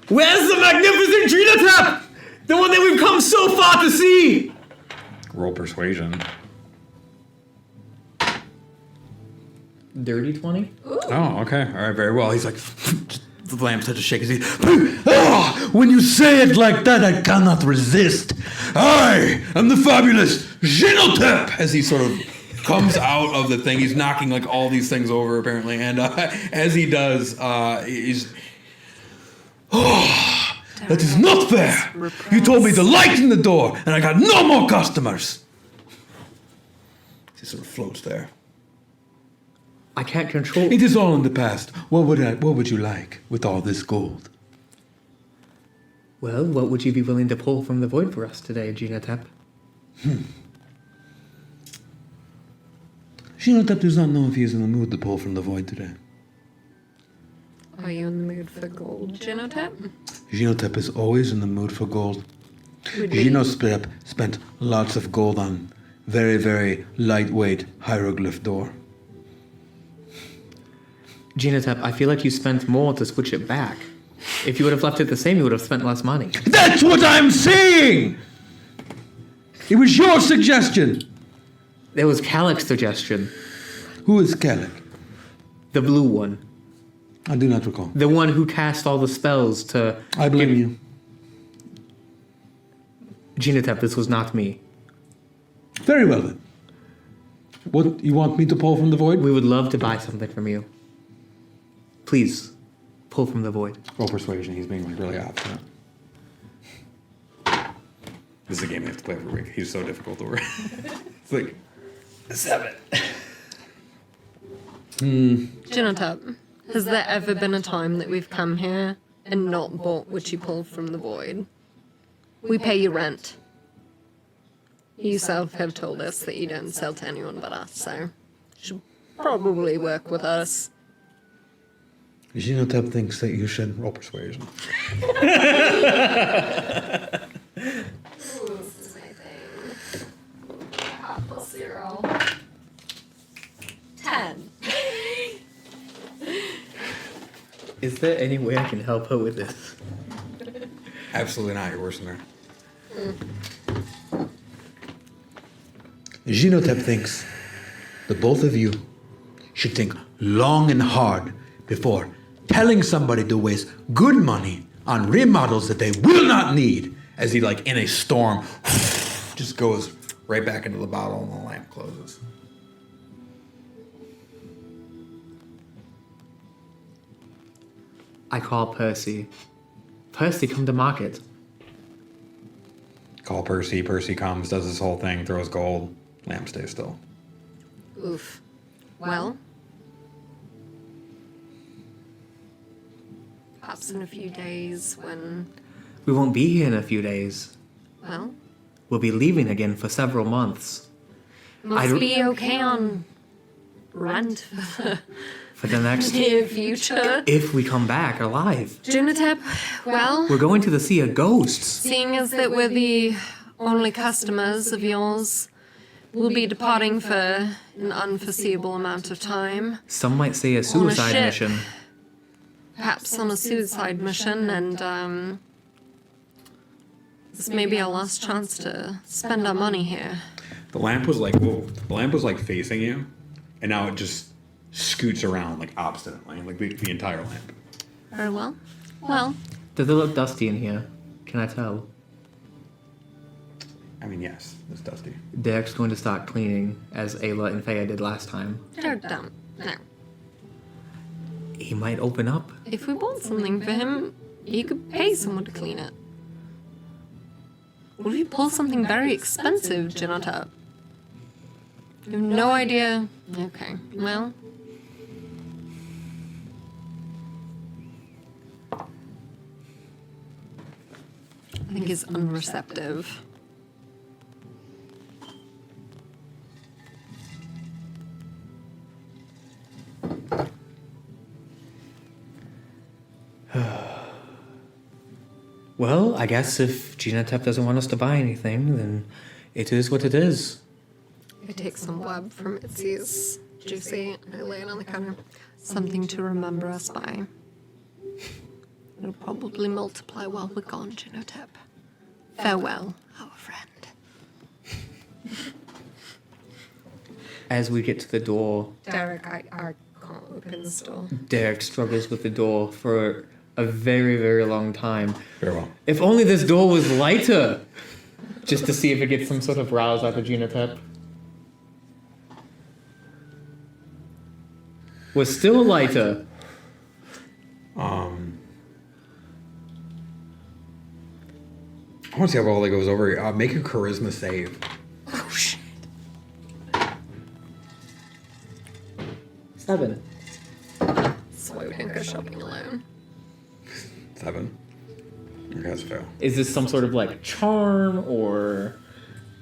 Where's the magnificent Gina Tep? The one that we've come so far to see! Roll persuasion. Dirty 20? Oh, okay. All right, very well. He's like, the lamp starts to shake his head. Oh, when you say it like that, I cannot resist. I am the fabulous Genotep. As he sort of comes out of the thing, he's knocking like all these things over apparently, and as he does, he's. Oh, that is not fair. You told me to lighten the door, and I got no more customers. He sort of floats there. I can't control. It is all in the past. What would you like with all this gold? Well, what would you be willing to pull from the void for us today, Gina Tep? Genotep does not know if he is in the mood to pull from the void today. Are you in the mood for gold, Genotep? Genotep is always in the mood for gold. Would we- Genotep spent lots of gold on very, very lightweight hieroglyph door. Gina Tep, I feel like you spent more to switch it back. If you would have left it the same, you would have spent less money. That's what I'm saying! It was your suggestion. There was Calic's suggestion. Who is Kellic? The blue one. I do not recall. The one who cast all the spells to... I blame you. Genotep, this was not me. Very well then. What, you want me to pull from the void? We would love to buy something from you. Please, pull from the void. Roll persuasion. He's being like really obstinate. This is a game they have to play every week. He's so difficult to work. It's like 7. Genotep, has there ever been a time that we've come here and not bought what you pulled from the void? We pay you rent. You yourself have told us that you don't sell to anyone but us, so you should probably work with us. Genotep thinks that you should roll persuasion. Ooh, this is my thing. Plus 0. 10. Is there any way I can help her with this? Absolutely not. You're worse than her. Genotep thinks that both of you should think long and hard before telling somebody to waste good money on remodels that they will not need. As he, like, in a storm, just goes right back into the bottle and the lamp closes. I call Percy. Percy, come to market. Call Percy. Percy comes, does this whole thing, throws gold. Lamp stays still. Oof. Well, perhaps in a few days when, We won't be here in a few days. well, We'll be leaving again for several months. must don't- be okay on rent for the For the next... near future. If we come back alive. Junatep, well, We're going to the Sea of Ghosts. seeing as that we're the only customers of yours, we'll be departing for an unforeseeable amount of time. Some might say a suicide ship. mission. Perhaps on a suicide mission, and this may be our last chance to spend our money here. The lamp was like, whoa. The lamp was like facing you, and now it just scoots around like obstinately, like the entire lamp. Very well. Well, Does it look dusty in here? Can I tell? I mean, yes, it's dusty. Derek's going to start cleaning, as Ayla and Faya did last time. don't. No. He might open up. If we bought something for him, you could pay someone to clean it. What if you pull something very expensive, Janata? You have no idea. Okay, well. I think he's unreceptive. Well, I guess if Genotep doesn't want us to buy anything, then it is what it is. I take some web from Itzy's juicy and I lay it on the counter. Something to remember us by. It'll probably multiply while we're gone, Genotep. Farewell, our friend. As we get to the door, Derek, I can't open this door. Derek struggles with the door for a very, very long time. Very well. If only this door was lighter! Just to see if it gets some sort of rouse out of Genotep. Was still lighter. I want to see how well it goes over. Make a charisma save. Oh, shit. 7. So we didn't go shopping alone. 7. Okay, that's a fail. Is this some sort of like charm or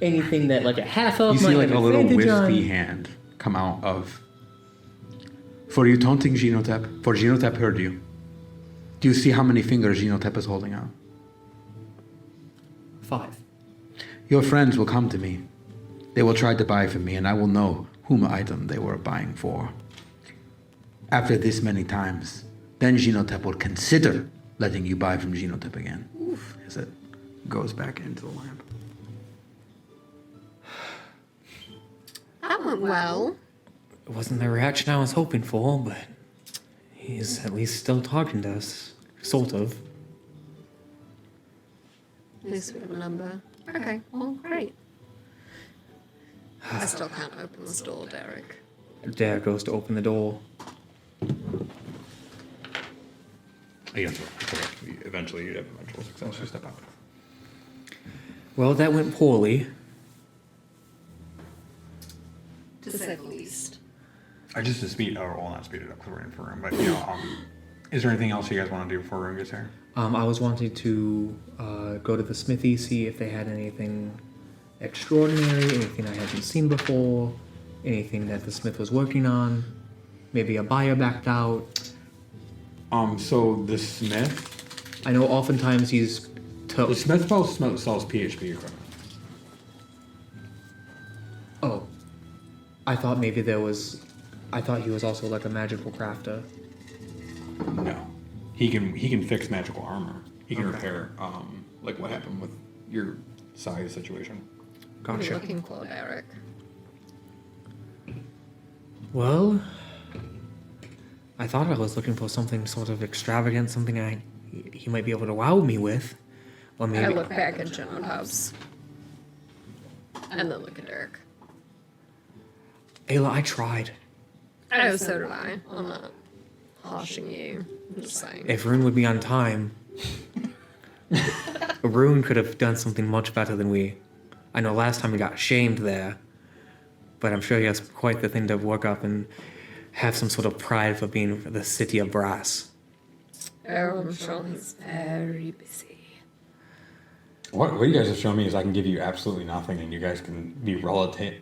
anything that like a half elf You see might like have a little advantage wispy on? hand come out of. For you taunting Genotep, for Genotep heard you. Do you see how many fingers Genotep is holding out? 5. Your friends will come to me. They will try to buy from me, and I will know whom item they were buying for. After this many times, then Genotep will consider letting you buy from Genotep again. As it goes back into the lamp. That went well. It wasn't the reaction I was hoping for, but He's at least still talking to us. Sort of. At least we have a number. Okay, well, great. I still can't open this door, Derek. Dare goes to open the door. Yes, eventually you'd have eventual success. You step out. Well, that went poorly. To say the least. I just to speed, or well, not speed it up because we're in for room, but is there anything else you guys want to do before room gets here? I was wanting to go to the smithy, see if they had anything extraordinary, anything I hadn't seen before, anything that the smith was working on. Maybe a buyer backed out. So the smith I know oftentimes he's The Smith sells PHP equipment. Oh. I thought maybe I thought he was also like a magical crafter. No, he can fix magical armor. He can Okay. repair like what happened with your size situation. What are you Gotcha. looking for, Derek? Well, I thought I was looking for something sort of extravagant, something he might be able to wow me with. Or I maybe look back at Jen and Hobbs. And then look at Derek. Ayla, I tried. Oh, so did I. I'm not harshing you. I'm just saying. If Rune would be on time, Rune could have done something much better than we. I know last time he got shamed there, but I'm sure he has quite the thing to work up and have some sort of pride for being the city of brass. Oh, I'm sure he's very busy. What you guys have shown me is I can give you absolutely nothing, and you guys can be relatively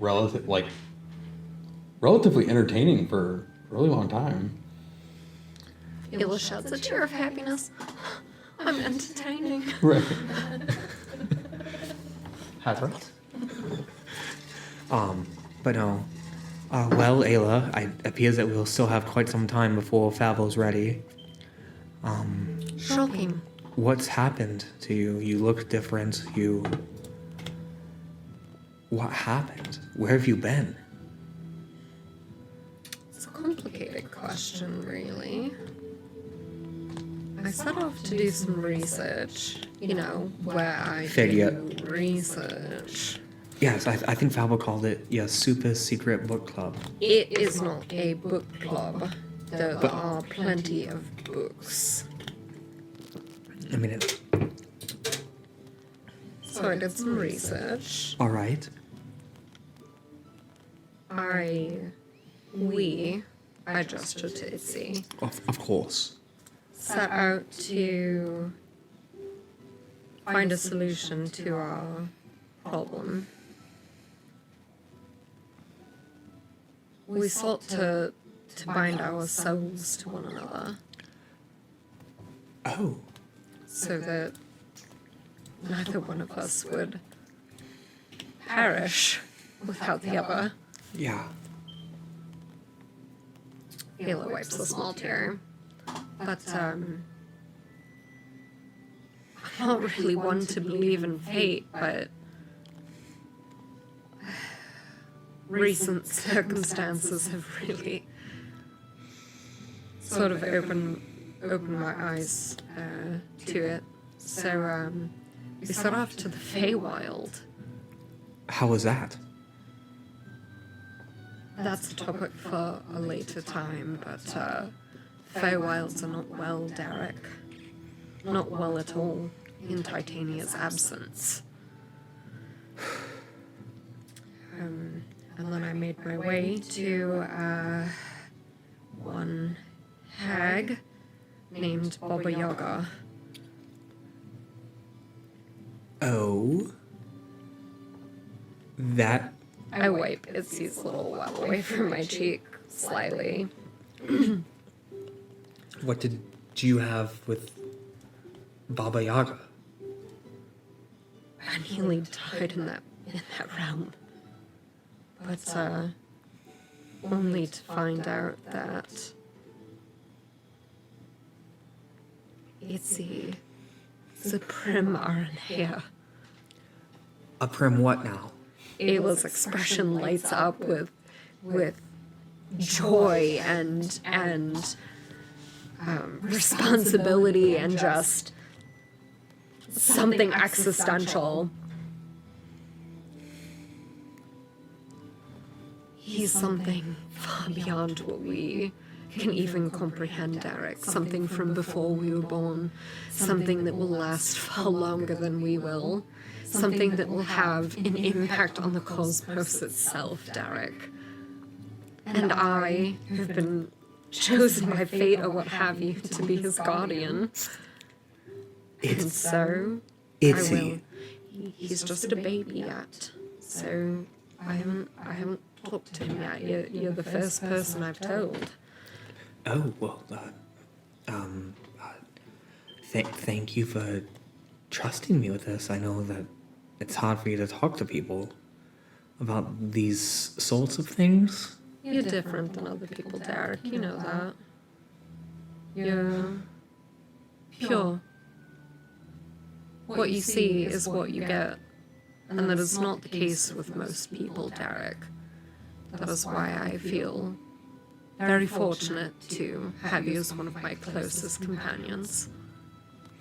entertaining for a really long time. Hila sheds a tear of happiness. I'm entertaining. Right. But no. Well, Ayla, it appears that we'll still have quite some time before Fable's ready. Shocking. What's happened to you? You look different. What happened? Where have you been? It's a complicated question, really. I set off to do some research. You know, where I Figure. do research. Yes, I think Fable called it your super secret book club. It is not a book club. There are plenty of books. I mean, So I did some research. all right. We, I gestured to Itzy, Of course. set out to find a solution to our problem. We sought to bind our souls to one another Oh. so that neither one of us would perish without the other. Yeah. Halo wipes a small tear. But, I'm not really one to believe in fate, but recent circumstances have really sort of opened my eyes to it. So, we set off to the Feywild. How was that? That's a topic for a later time, but Feywilds are not well, Derek. Not well at all in Titania's absence. And then I made my way to one hag named Baba Yaga. Oh. That. I wipe Itzy's little well away from my cheek slyly. What did you have with Baba Yaga? I nearly died in that realm. But only to find out that Itzy is a prim Aranea. A prim what now? Ayla's expression lights up with joy and responsibility and just something existential. He's something far beyond what we can even comprehend, Derek. Something from before we were born. Something that will last far longer than we will. Something that will have an impact on the cosmos itself, Derek. And I have been chosen by fate or what have you to be his guardian. And so I will. He's just a baby yet. So I haven't talked to him yet. You're the first person I've told. Oh, well, thank you for trusting me with this. I know that it's hard for you to talk to people about these sorts of things. You're different than other people, Derek. You know that. You're pure. What you see is what you get. And that is not the case with most people, Derek. That is why I feel very fortunate to have you as one of my closest companions.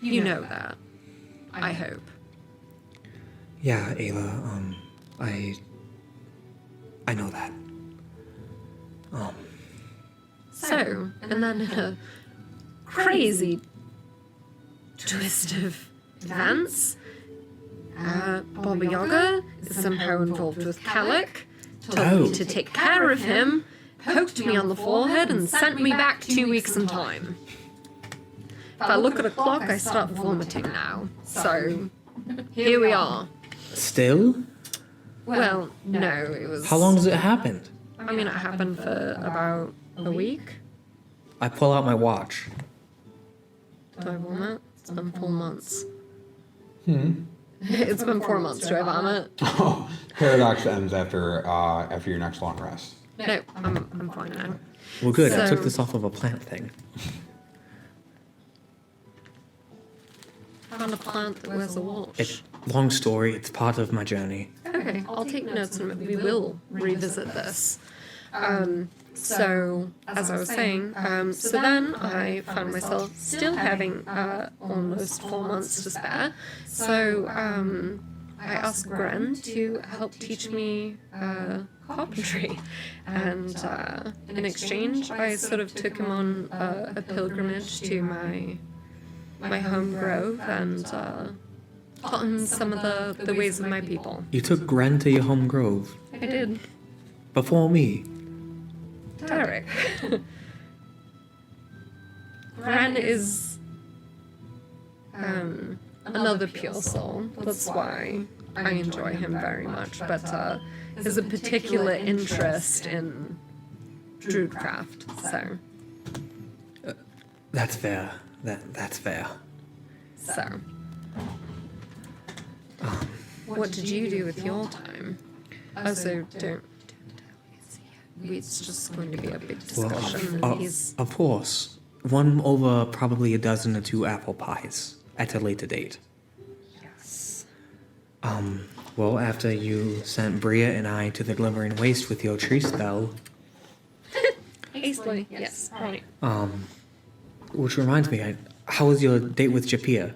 You know that. I hope. Yeah, Ayla, I know that. So, and then in a crazy twist of events, Baba Yaga is somehow involved with Kalik, told me to take care of him, poked me on the forehead, and sent me back 2 weeks in time. If I look at a clock, I start vomiting now. So, here we are. Still? Well, no, it was... How long does it happen? I mean, it happened for about a week. I pull out my watch. Do I vomit? It's been 4 months. It's been 4 months. Do I vomit? Oh, paradox ends after your next long rest. No, I'm fine now. Well, good. I So- took this off of a plant thing. Found a plant that wears a watch. Long story. It's part of my journey. Okay, I'll take notes and we will revisit this. So, as I was saying, so then I found myself still having almost 4 months to spare. So I asked Gren to help teach me carpentry. And in exchange, I sort of took him on a pilgrimage to my home grove and taught him some of the ways of my people. You took Gren to your home grove I did. before me. Derek. Gren is another pure soul. That's why I enjoy him very much. But has a particular interest in druidcraft. So, That's fair. That's fair. so. What did you do with your time? Also, don't it's just going to be a big discussion. and he's Of course. One over probably a dozen or 2 apple pies at a later date. yes. Well, after you sent Bria and I to the Glimmering Waste with your tree spell, Hastily, yes, right. which reminds me, how was your date with Japia?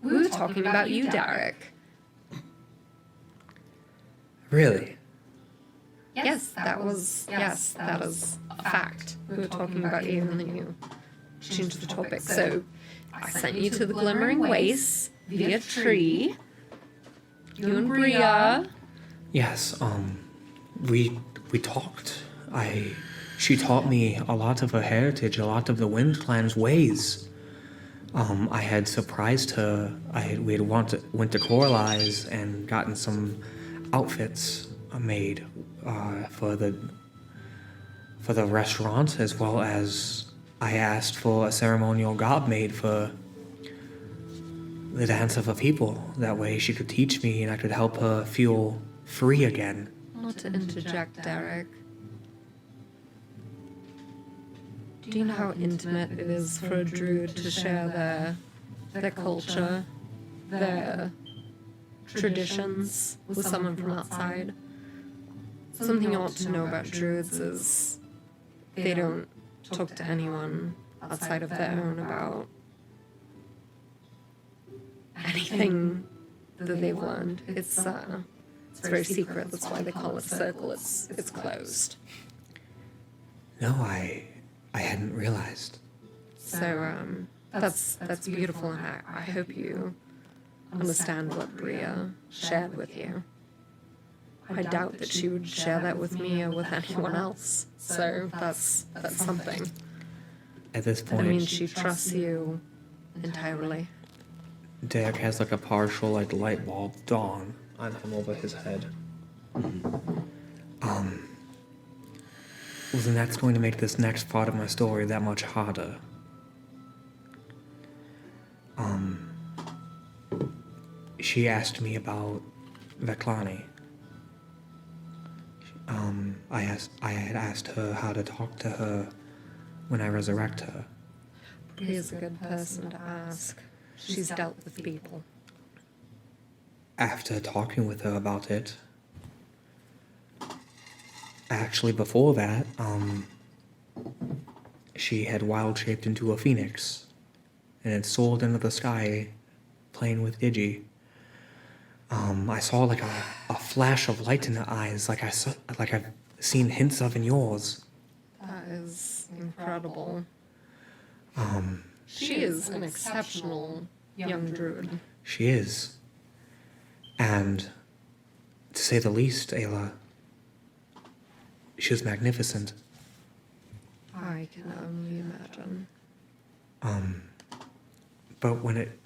We were talking about you, Derek. Really? Yes, that is a fact. We were talking about you and then you changed the topic. So I sent you to the Glimmering Wastes via tree. You and Bria. Yes, we talked. She taught me a lot of her heritage, a lot of the Wind Clan's ways. I had surprised her. We had went to Coralize and gotten some outfits made for the restaurant, as well as I asked for a ceremonial garb made for the dance of her people. That way she could teach me and I could help her feel free again. Not to interject, Derek. Do you know how intimate it is for a druid to share their culture, their traditions with someone from outside? Something you ought to know about druids is they don't talk to anyone outside of their own about anything that they've learned. It's very secret. That's why they call it a circle. It's closed. No, I hadn't realized. So that's beautiful, and I hope you understand what Bria shared with you. I doubt that she would share that with me or with anyone else. So that's something. At this I point, mean, she trusts you entirely. Derek has like a partial like light bulb dawn on him over his head. Well, then that's going to make this next part of my story that much harder. She asked me about Veclani. I had asked her how to talk to her when I resurrect her. Bria's a good person to ask. She's dealt with people. After talking with her about it, actually before that, she had wild shaped into a phoenix and had soared into the sky playing with Digi. I saw like a flash of light in her eyes, like I've seen hints of in yours. That is incredible. She is an exceptional young druid. She is. And to say the least, Ayla, she was magnificent. I can only imagine. But when it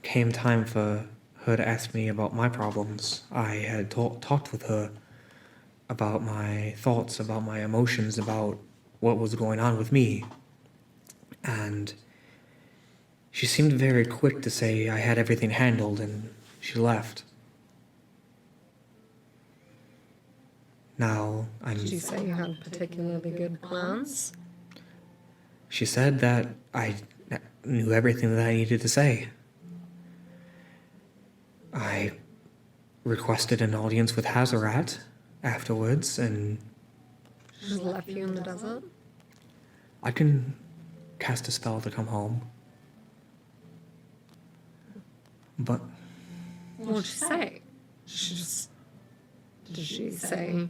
came time for her to ask me about my problems, I had talked with her about my thoughts, about my emotions, about what was going on with me. And she seemed very quick to say I had everything handled, and she left. Now, Did you say you had particularly good plans? She said that I knew everything that I needed to say. I requested an audience with Hazarat afterwards, and She just left you in the desert? I can cast a spell to come home. But What did she say? Did she say,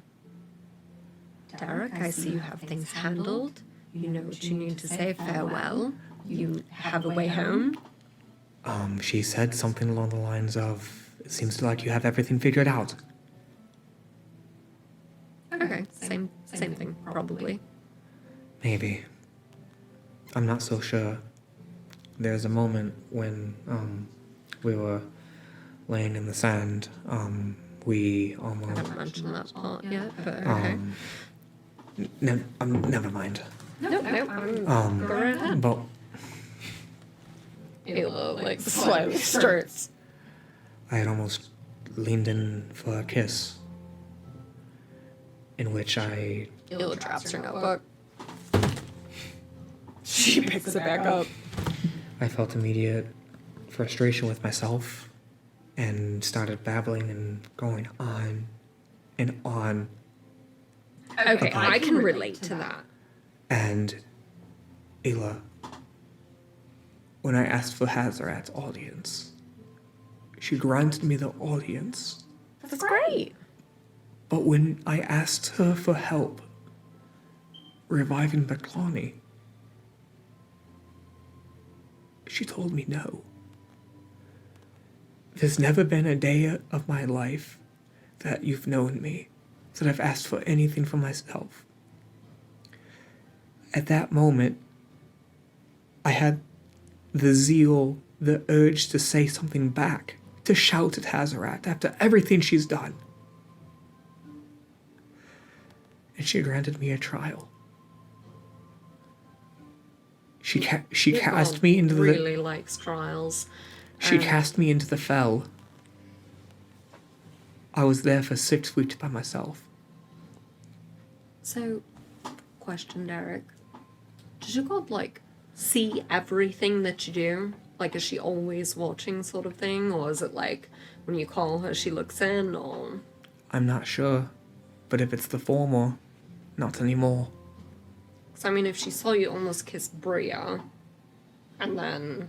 Derek, I see you have things handled. You know what you need to say. Farewell. You have a way home. she said something along the lines of, it seems like you have everything figured out. Okay, same thing, probably. Maybe. I'm not so sure. There's a moment when we were laying in the sand. We I almost... haven't mentioned that part yet, but okay. never mind. Nope, go right ahead. But Ayla, like, slowly starts. I had almost leaned in for a kiss, in which I... Ayla drops her notebook. She picks it back up. I felt immediate frustration with myself and started babbling and going on and on. Okay, I can relate to that. And Ayla, when I asked for Hazarat's audience, she granted me the audience. That's great. But when I asked her for help reviving Veclani, she told me no. There's never been a day of my life that you've known me that I've asked for anything for myself. At that moment, I had the zeal, the urge to say something back, to shout at Hazarat after everything she's done. And she granted me a trial. She cast me into the... really likes trials. She cast me into the fell. I was there for 6 weeks by myself. So, question, Derek. Does your god, like, see everything that you do? Like, is she always watching sort of thing? Or is it like, when you call her, she looks in, or... I'm not sure. But if it's the former, not anymore. So, I mean, if she saw you almost kiss Bria, and then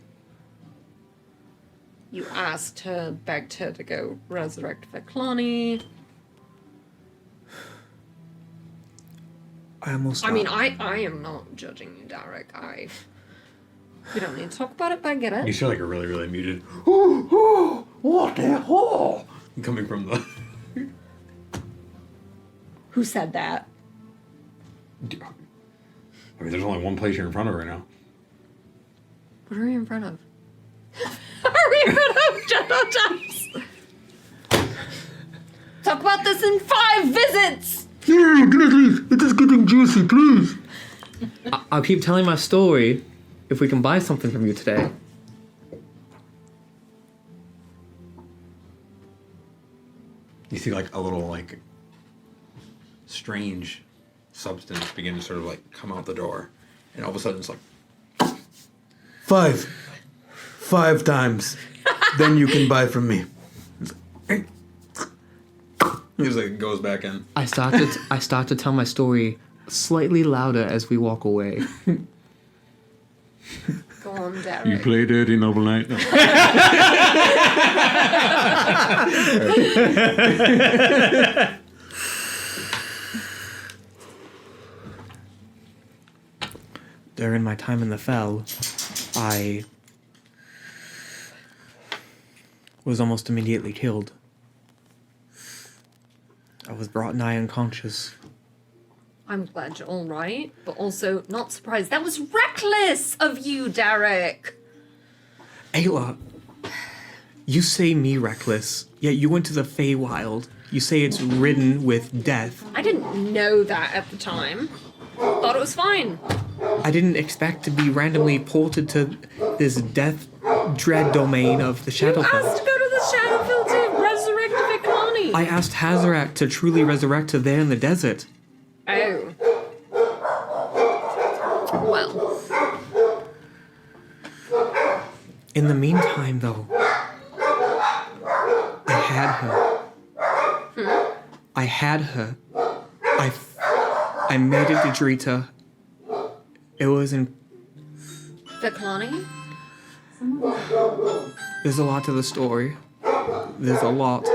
you asked her, begged her to go resurrect Veclani. I almost. I mean, I am not judging you, Derek. We don't need to talk about it, but I get You it. sound like a really, really muted. What the hell? Coming from the. Who said that? I mean, there's only one place you're in front of right now. What are we in front of? Are we in front of Shadow Jumps? Talk about this in 5 visits! Yeah, please. It is getting juicy, please. I'll keep telling my story if we can buy something from you today. You see, like, a little, like, strange substance begin to sort of, like, come out the door. And all of a sudden it's like, 5 times. Then you can buy from me. he's like, goes back in. I start to tell my story slightly louder as we walk away. Go on, You Derek. play dirty, noble knight. No. During my time in the Fell, I was almost immediately killed. I was brought nigh unconscious. I'm glad you're alright, but also not surprised. That was reckless of you, Derek! Ayla, you say me reckless, yet you went to the Feywild. You say it's ridden with death. I didn't know that at the time. Thought it was fine. I didn't expect to be randomly ported to this death dread domain of the You asked Shadowfell. to go to the Shadowfield to resurrect Veclani. I asked Hazarak to truly resurrect her there in the desert. Oh. Well, In the meantime, though, I had her. I had her. I made it to Drita. It was in. Veclani? There's a lot to the story. There's a lot.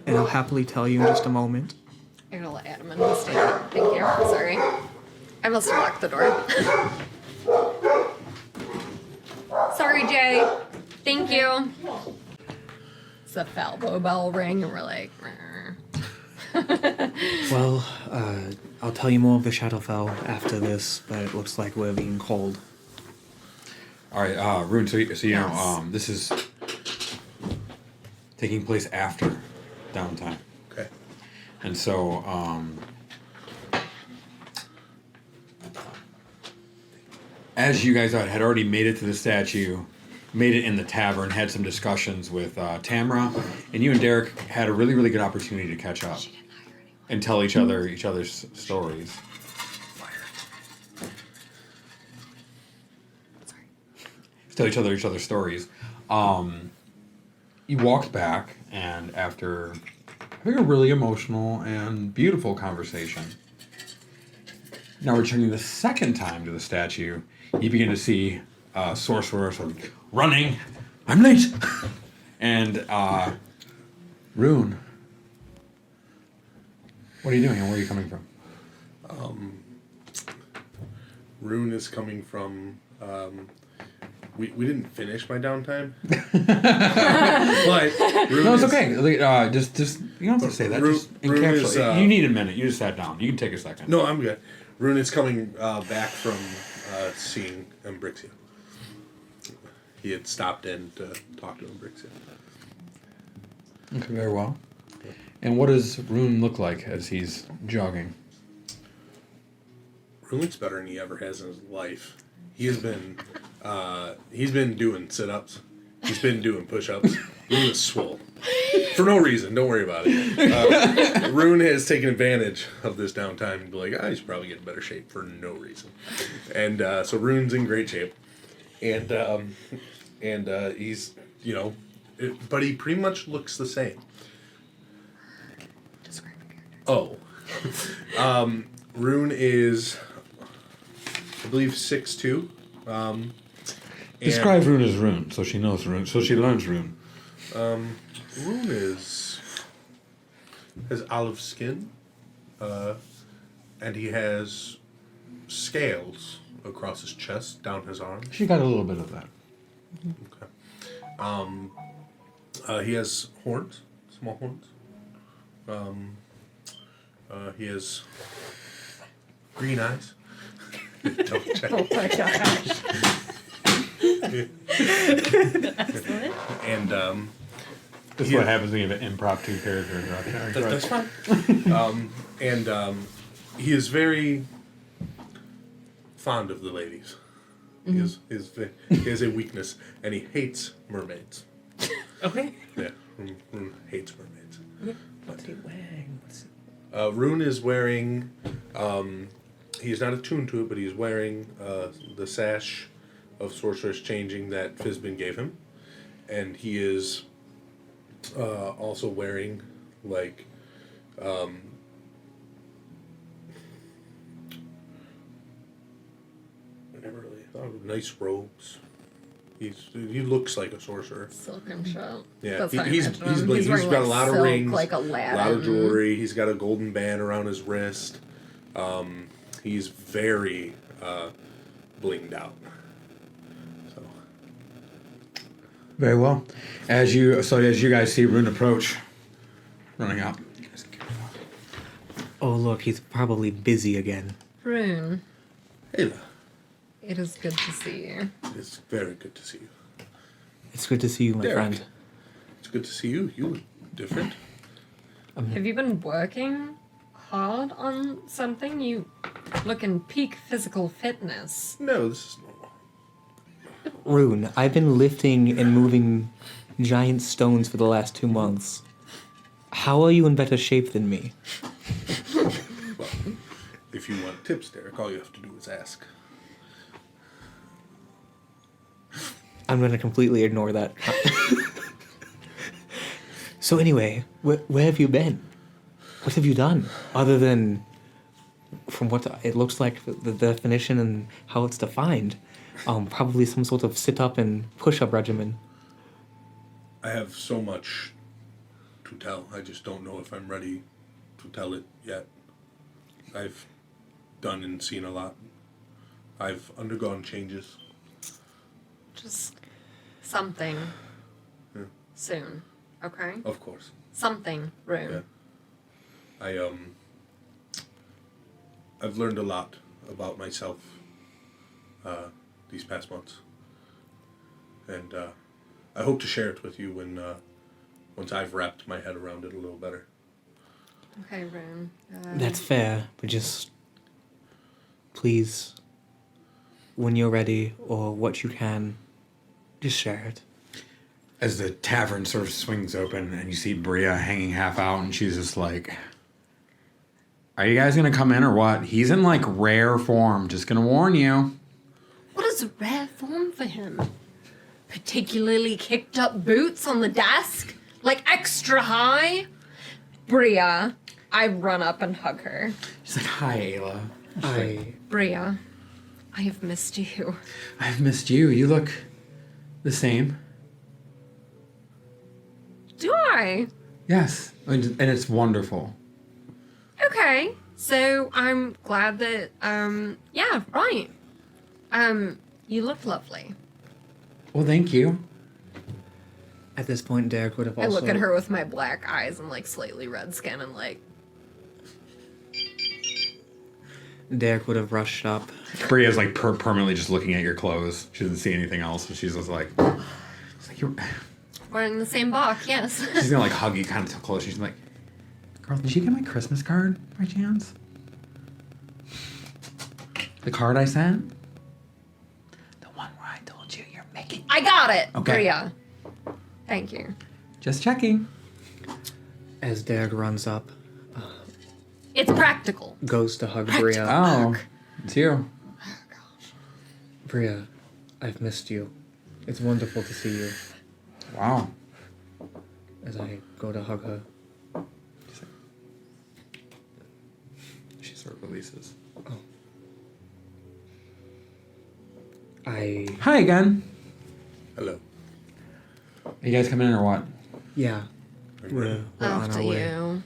And I'll happily tell you in just a moment. I'm gonna let Adam and me stand up. Thank you. Sorry. I must have locked the door. Sorry, Jay. Thank you. It's the Falbo bell ring, and we're like, Well, I'll tell you more of the Shadowfell after this, but it looks like we're being called. All right, Rune, so you Yes. know, this is taking place after downtime. Okay. And so, as you guys had already made it to the statue, made it in the tavern, had some discussions with Tamra, and you and Derek had a really, really good opportunity to catch up and tell each other's stories. Tell each other's stories. You walked back, and after having a really emotional and beautiful conversation, now returning the second time to the statue, you begin to see Sorcerer sort of running. I'm late! And Rune, what are you doing and where are you coming from? Rune is coming from. We didn't finish my downtime. But Rune No, it's is- okay. Just you don't have to say that. Rune- Just Rune encapsulate. is, You need a minute. You just sat down. You can take a second. No, I'm good. Rune is coming back from seeing Umbrixia. He had stopped in to talk to Umbrixia. Okay, very well. And what does Rune look like as he's jogging? Rune looks better than he ever has in his life. He's been doing sit-ups. He's been doing push-ups. Rune is swole. For no reason. Don't worry about it. Rune has taken advantage of this downtime and be like, I should probably get in better shape for no reason. And so Rune's in great shape. And he's, but he pretty much looks the same. describe a character. Oh. Rune is, I believe, 6'2". Describe Rune as Rune, so she knows Rune, so she learns Rune. Rune has olive skin, and he has scales across his chest, down his arm. She got a little bit of that. Okay. He has horns, small horns. He has green eyes. Double check. Oh my gosh. Excellent. And This is what happens when you have an impromptu character introduction. that's fine. He is very fond of the ladies. He has a weakness, and he hates mermaids. Okay. Yeah, Rune hates mermaids. What's he wearing? Rune is wearing, he's not attuned to it, but he's wearing the sash of Sorcerer's Changing that Fizbin gave him. And he is also wearing, like, I never really thought of nice robes. He looks like a sorcerer. Silk and shit. Yeah, That's how I he's imagine him. he's wearing, got a like, lot of silk, rings, like a Aladdin. lot of jewelry. He's got a golden band around his wrist. He's very blinged out. So Very well. As you guys see Rune approach, running out. Oh, look, he's probably busy again. Rune, Ayla, it is good to see you. it's very good to see you. It's good to see you, my Derek. friend. It's good to see you. You look different. Have you been working hard on something? You look in peak physical fitness. No, this is normal. Rune, I've been lifting and moving giant stones for the last 2 months. How are you in better shape than me? Well, if you want tips, Derek, all you have to do is ask. I'm gonna completely ignore that. So anyway, where have you been? What have you done? Other than, from what it looks like, the definition and how it's defined, probably some sort of sit-up and push-up regimen. I have so much to tell. I just don't know if I'm ready to tell it yet. I've done and seen a lot. I've undergone changes. Just something Yeah. soon, okay? Of course. Something, Rune. Yeah. I've learned a lot about myself these past months. And I hope to share it with you when once I've wrapped my head around it a little better. Okay, Rune. That's fair, but just please, when you're ready or what you can, just share it. As the tavern sort of swings open and you see Bria hanging half out and she's just like, are you guys gonna come in or what? He's in like rare form, just gonna warn you. What is rare form for him? Particularly kicked up boots on the desk? Like extra high? Bria, I run up and hug her. She's like, hi Ayla. Bria, I have missed you. I've missed you. You look the same. Do I? Yes. And it's wonderful. Okay. So I'm glad that, yeah, right. You look lovely. Well, thank you. At this point, Derek would have I also... look at her with my black eyes and like slightly red skin and like, Derek would have rushed up. Bria's like permanently just looking at your clothes. She doesn't see anything else. And she's just like, you're... we're in the same box, yes. She's gonna like hug you kind of close. She's like, girl, did you get my Christmas card by chance? The card I sent? The one where I told you you're making... I got it, Okay. Bria. Thank you. Just checking. As Derek runs up, It's practical. goes to hug Bria. Oh, it's you. Bria, I've missed you. It's wonderful to see you. Wow. As I go to hug her. releases. Hi again. Hello. Are you guys coming in or what? Yeah. We're on After our way. you.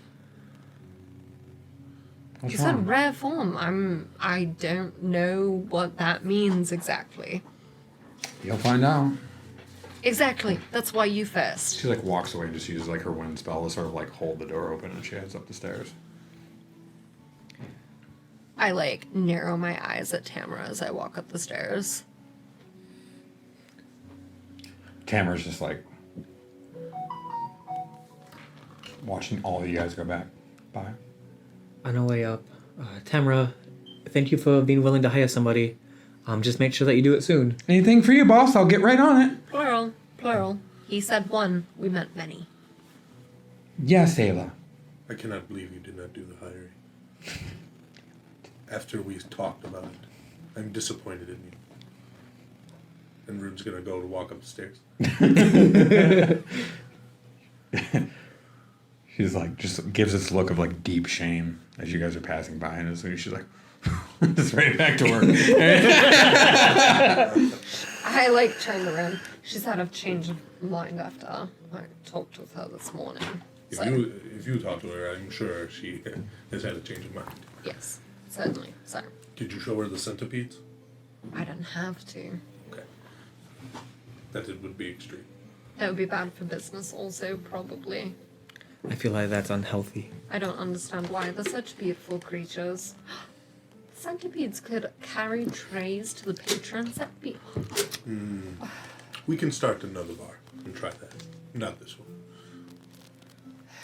What's You said wrong? rare form. I don't know what that means exactly. You'll find out. Exactly. That's why you first. She like walks away and just uses like her wind spell to sort of like hold the door open, and she heads up the stairs. I like narrow my eyes at Tamara as I walk up the stairs. Tamara's just like watching all of you guys go back by. On our way up. Tamara, thank you for being willing to hire somebody. Just make sure that you do it soon. Anything for you, boss? I'll get right on it. Plural. Plural. He said one. We meant many. Yes, Ayla. I cannot believe you did not do the hiring. After we talked about it, I'm disappointed in you. And Rube's gonna go to walk up the stairs. She's like, just gives this look of like deep shame as you guys are passing by, and as soon as she's like, just right back to work. I like turned around. She's had a change of mind after I talked with her this morning. So, If you talk to her, I'm sure she has had a change of mind. yes, certainly. So Did you show her the centipedes? I don't have to. Okay. That it would be extreme. That would be bad for business also, probably. I feel like that's unhealthy. I don't understand why. They're such beautiful creatures. Centipedes could carry trays to the patrons. That'd be... We can start another bar and try that. Not this one.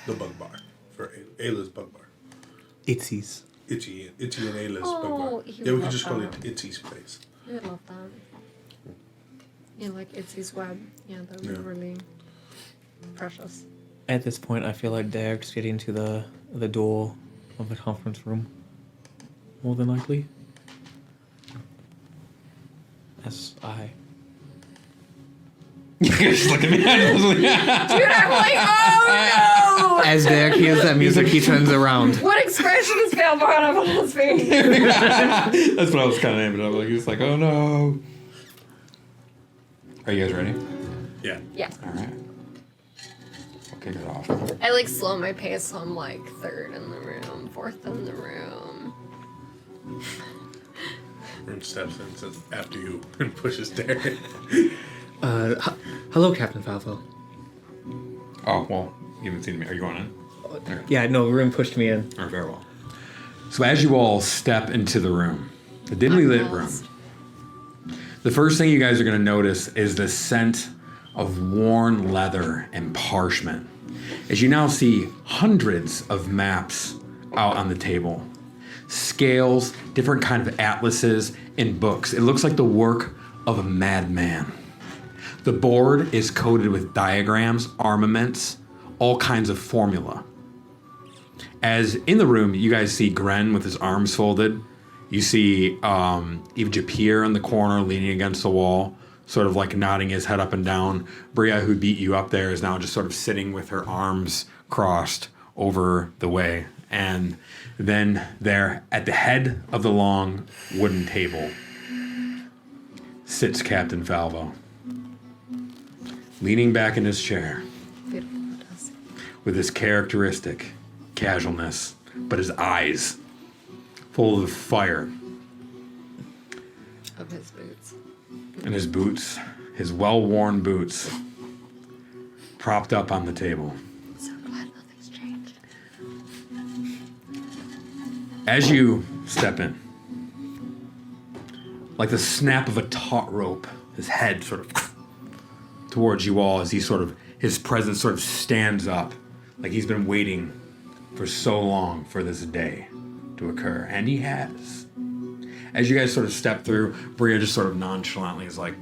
The bug bar. For Ayla's bug bar. Itzies. Itchy and Ayla's bug Oh, bar. he Yeah, we would could just love call it that. Itzy's place. I would love that. Yeah, like Itzy's web. Yeah, that would Yeah. be really precious. At this point, I feel like Derek's getting to the door of the conference room. More than likely. As I... Just look at me. Dude, I'm like, oh As Derek hears that music, he turns around. no! What expression is Fail behind on his face? That's what I was kind of naming it. I'm like, he's like, oh no. Are you guys ready? Yeah. Yeah. All right. I'll kick it off. I like slow my pace, so I'm like third in the room, fourth in the room. Rune steps in and says, after you, and pushes Derek. Hello, Captain Falvo. Oh, well, you haven't seen me. Are you going in? Okay. Yeah, no, Room pushed me in. All right, very well. So as you all step into the room, the dimly lit room, the first thing you guys are going to notice is the scent of worn leather and parchment. As you now see hundreds of maps out on the table, scales, different kind of atlases, and books. It looks like the work of a madman. The board is coated with diagrams, armaments, all kinds of formula. As in the room, you guys see Gren with his arms folded. You see Eve Japir in the corner leaning against the wall, sort of like nodding his head up and down. Bria, who beat you up there, is now just sort of sitting with her arms crossed over the way. And then there, at the head of the long wooden table, sits Captain Falvo, leaning back in his chair Beautiful, fantastic. with his characteristic casualness, but his eyes full of fire, Of his boots. and his boots, his well-worn boots, propped up on the table. So glad nothing's changed. As you step in, like the snap of a taut rope, his head sort of towards you all as he sort of, his presence sort of stands up, like he's been waiting for so long for this day to occur, and he has. As you guys sort of step through, Bria just sort of nonchalantly is like,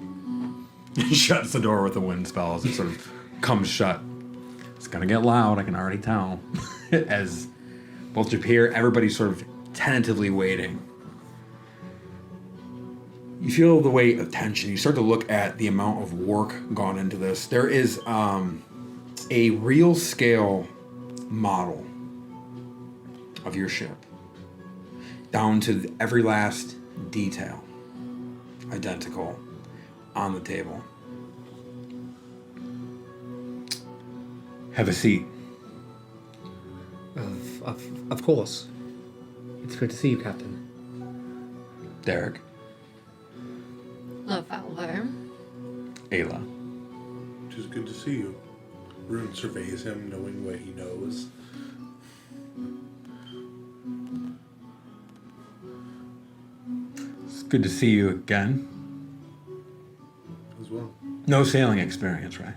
shuts the door with a wind spell as it sort of comes shut. It's gonna get loud, I can already tell. As both Japir, everybody's sort of tentatively waiting. You feel the weight of tension. You start to look at the amount of work gone into this. There is a real scale model of your ship. down to every last detail, identical on the table. Have a seat. Of course. It's good to see you, Captain. Derek, Hello, Fowler. Ayla. Which is good to see you. Rune surveys him, knowing what he knows. It's good to see you again. As well. No sailing experience, right?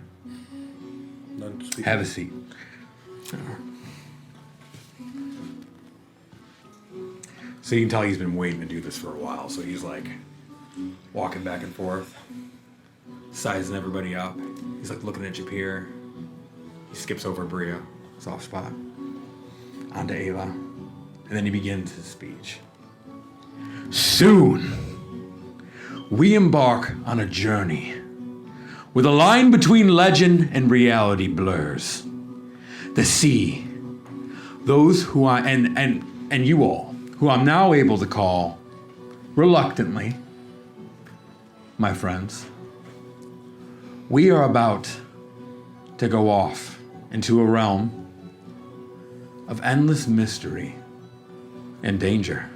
None to speak Have a of. seat. So you can tell he's been waiting to do this for a while. So he's like walking back and forth, sizing everybody up. He's like looking at Japir. He skips over Bria, soft spot, onto Ayla, and then he begins his speech. Soon, we embark on a journey where the line between legend and reality blurs. The sea, those who I and you all, who I'm now able to call, reluctantly, my friends, we are about to go off into a realm of endless mystery and danger.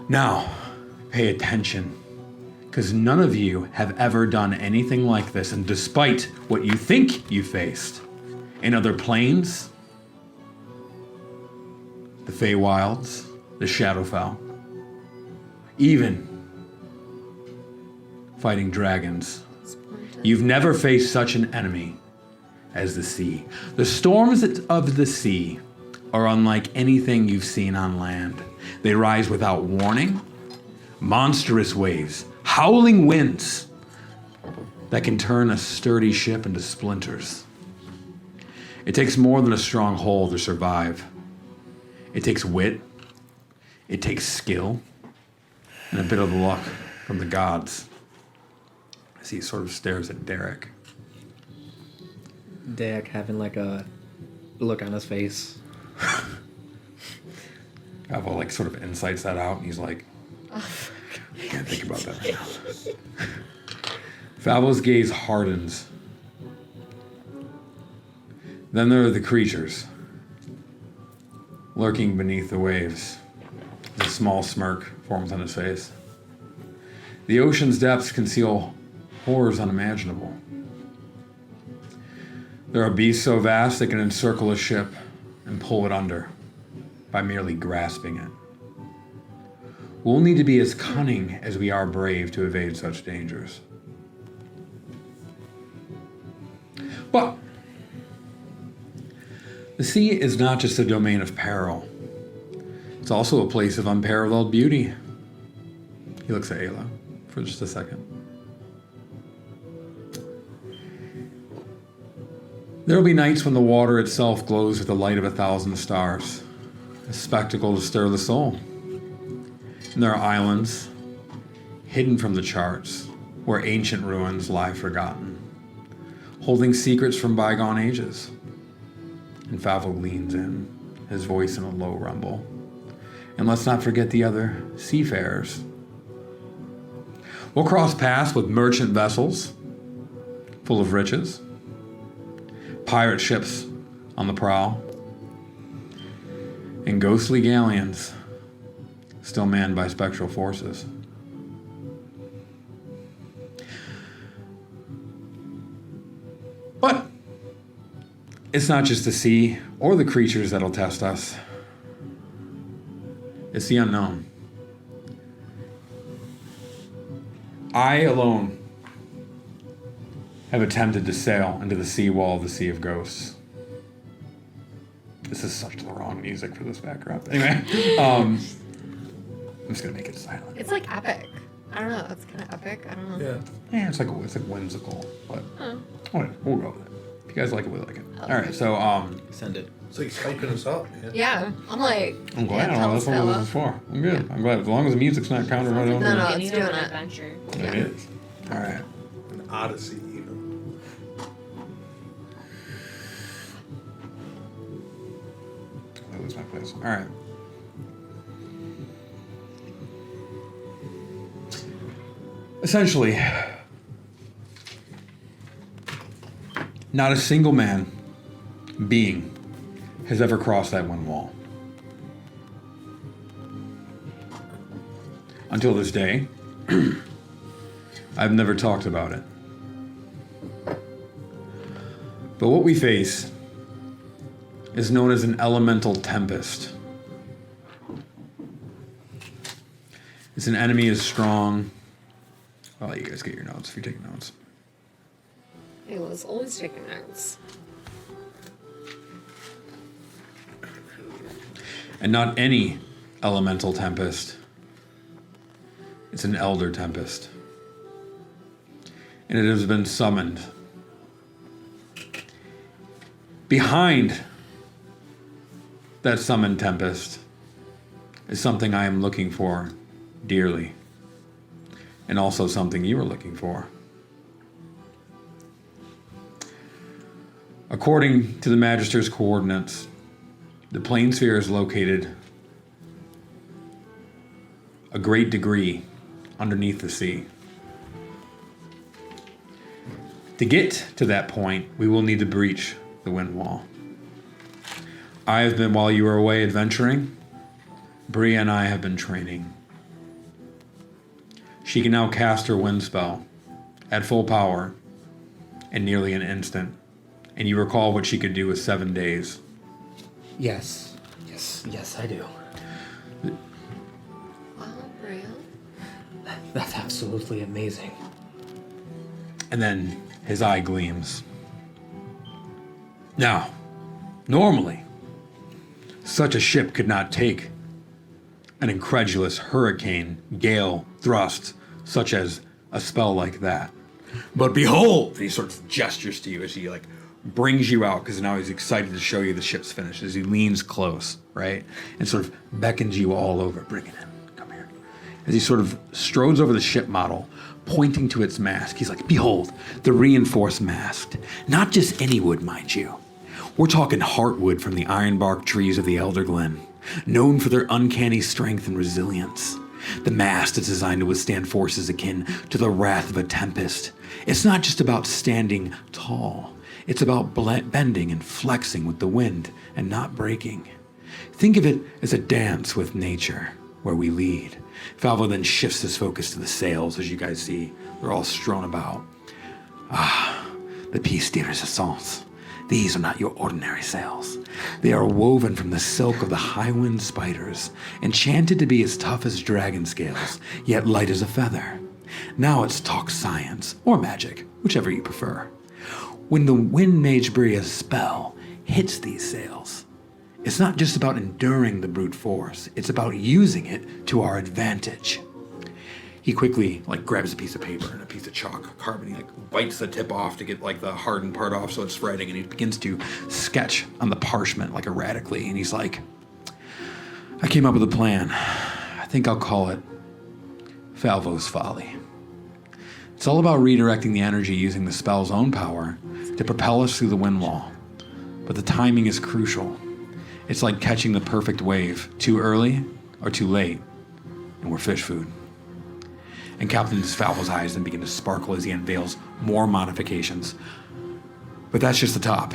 Now, pay attention, because none of you have ever done anything like this, and despite what you think you faced in other planes, the Feywilds, the Shadowfell, even fighting dragons, you've never faced such an enemy as the sea. The storms of the sea are unlike anything you've seen on land. They rise without warning, monstrous waves, howling winds that can turn a sturdy ship into splinters. It takes more than a strong hull to survive. It takes wit, it takes skill, and a bit of luck from the gods. As he sort of stares at Derek. Derek having like a look on his face. Pavel like sort of insights that out, and he's like, can't think about that right now. Favel's gaze hardens. Then there are the creatures, lurking beneath the waves. A small smirk forms on his face. The ocean's depths conceal horrors unimaginable. There are beasts so vast they can encircle a ship and pull it under by merely grasping it. We'll need to be as cunning as we are brave to evade such dangers. But the sea is not just a domain of peril. It's also a place of unparalleled beauty. He looks at Ayla for just a second. There will be nights when the water itself glows with the light of 1,000 stars, a spectacle to stir the soul. And there are islands, hidden from the charts, where ancient ruins lie forgotten, holding secrets from bygone ages. And Favel leans in, his voice in a low rumble. And let's not forget the other seafarers. We'll cross paths with merchant vessels, full of riches, pirate ships on the prowl, and ghostly galleons still manned by spectral forces. But it's not just the sea or the creatures that'll test us. It's the unknown. I alone have attempted to sail into the seawall of the Sea of Ghosts. This is such the wrong music for this background. Anyway, I'm just gonna make it silent. It's like epic. I don't know. It's kind of epic. I don't know. Yeah. Yeah, it's like whimsical, but whatever, we'll go with it. If you guys like it, we like it. I All like right, it. so Send it. It's like hyping us up, man. Yeah, I'm like. I'm glad I don't know that's what this is for. I'm good. I'm glad as long as the music's not counted right on No, there. no, You it's know, doing an it. adventure. It is. All right. An odyssey, even. That That's my place. All right. Essentially, not a single being, has ever crossed that one wall. Until this day, I've never talked about it. But what we face is known as an elemental tempest. It's an enemy as strong. I'll let you guys get your notes if you're taking notes. Ayla's always taking notes. And not any elemental tempest. It's an elder tempest. And it has been summoned. Behind that summoned tempest is something I am looking for dearly. And also something you are looking for. According to the Magister's coordinates, the Planesphere is located a great degree underneath the sea. To get to that point, we will need to breach the wind wall. I have been, while you were away adventuring, Bria and I have been training. She can now cast her wind spell at full power in nearly an instant. And you recall what she could do with 7 days. Yes, I do. Wow, Bria. That's absolutely amazing. And then his eye gleams. Now, normally, such a ship could not take an incredulous hurricane, gale, thrust, such as a spell like that. But behold, he sort of gestures to you as he brings you out, because now he's excited to show you the ship's finished, as he leans close, right? And sort of beckons you all over. Bring it in, come here. As he sort of strodes over the ship model, pointing to its mast, he's like, behold, the reinforced mast. Not just any wood, mind you. We're talking heartwood from the ironbark trees of the Elder Glen, known for their uncanny strength and resilience. The mast is designed to withstand forces akin to the wrath of a tempest. It's not just about standing tall. It's about bending and flexing with the wind and not breaking. Think of it as a dance with nature, where we lead. Falvo then shifts his focus to the sails, as you guys see. They're all strewn about. The pièce de résistance. These are not your ordinary sails. They are woven from the silk of the high-wind spiders, enchanted to be as tough as dragon scales, yet light as a feather. Now let's talk science, or magic, whichever you prefer. When the Wind Mage Bria's spell hits these sails, it's not just about enduring the brute force, it's about using it to our advantage. He quickly grabs a piece of paper and a piece of chalk, carbon. He bites the tip off to get the hardened part off so it's writing, and he begins to sketch on the parchment erratically. And he's like, I came up with a plan. I think I'll call it Falvo's Folly. It's all about redirecting the energy using the spell's own power to propel us through the wind wall. But the timing is crucial. It's like catching the perfect wave, too early or too late, and we're fish food. And Captain Falvo's eyes then begin to sparkle as he unveils more modifications. But that's just the top.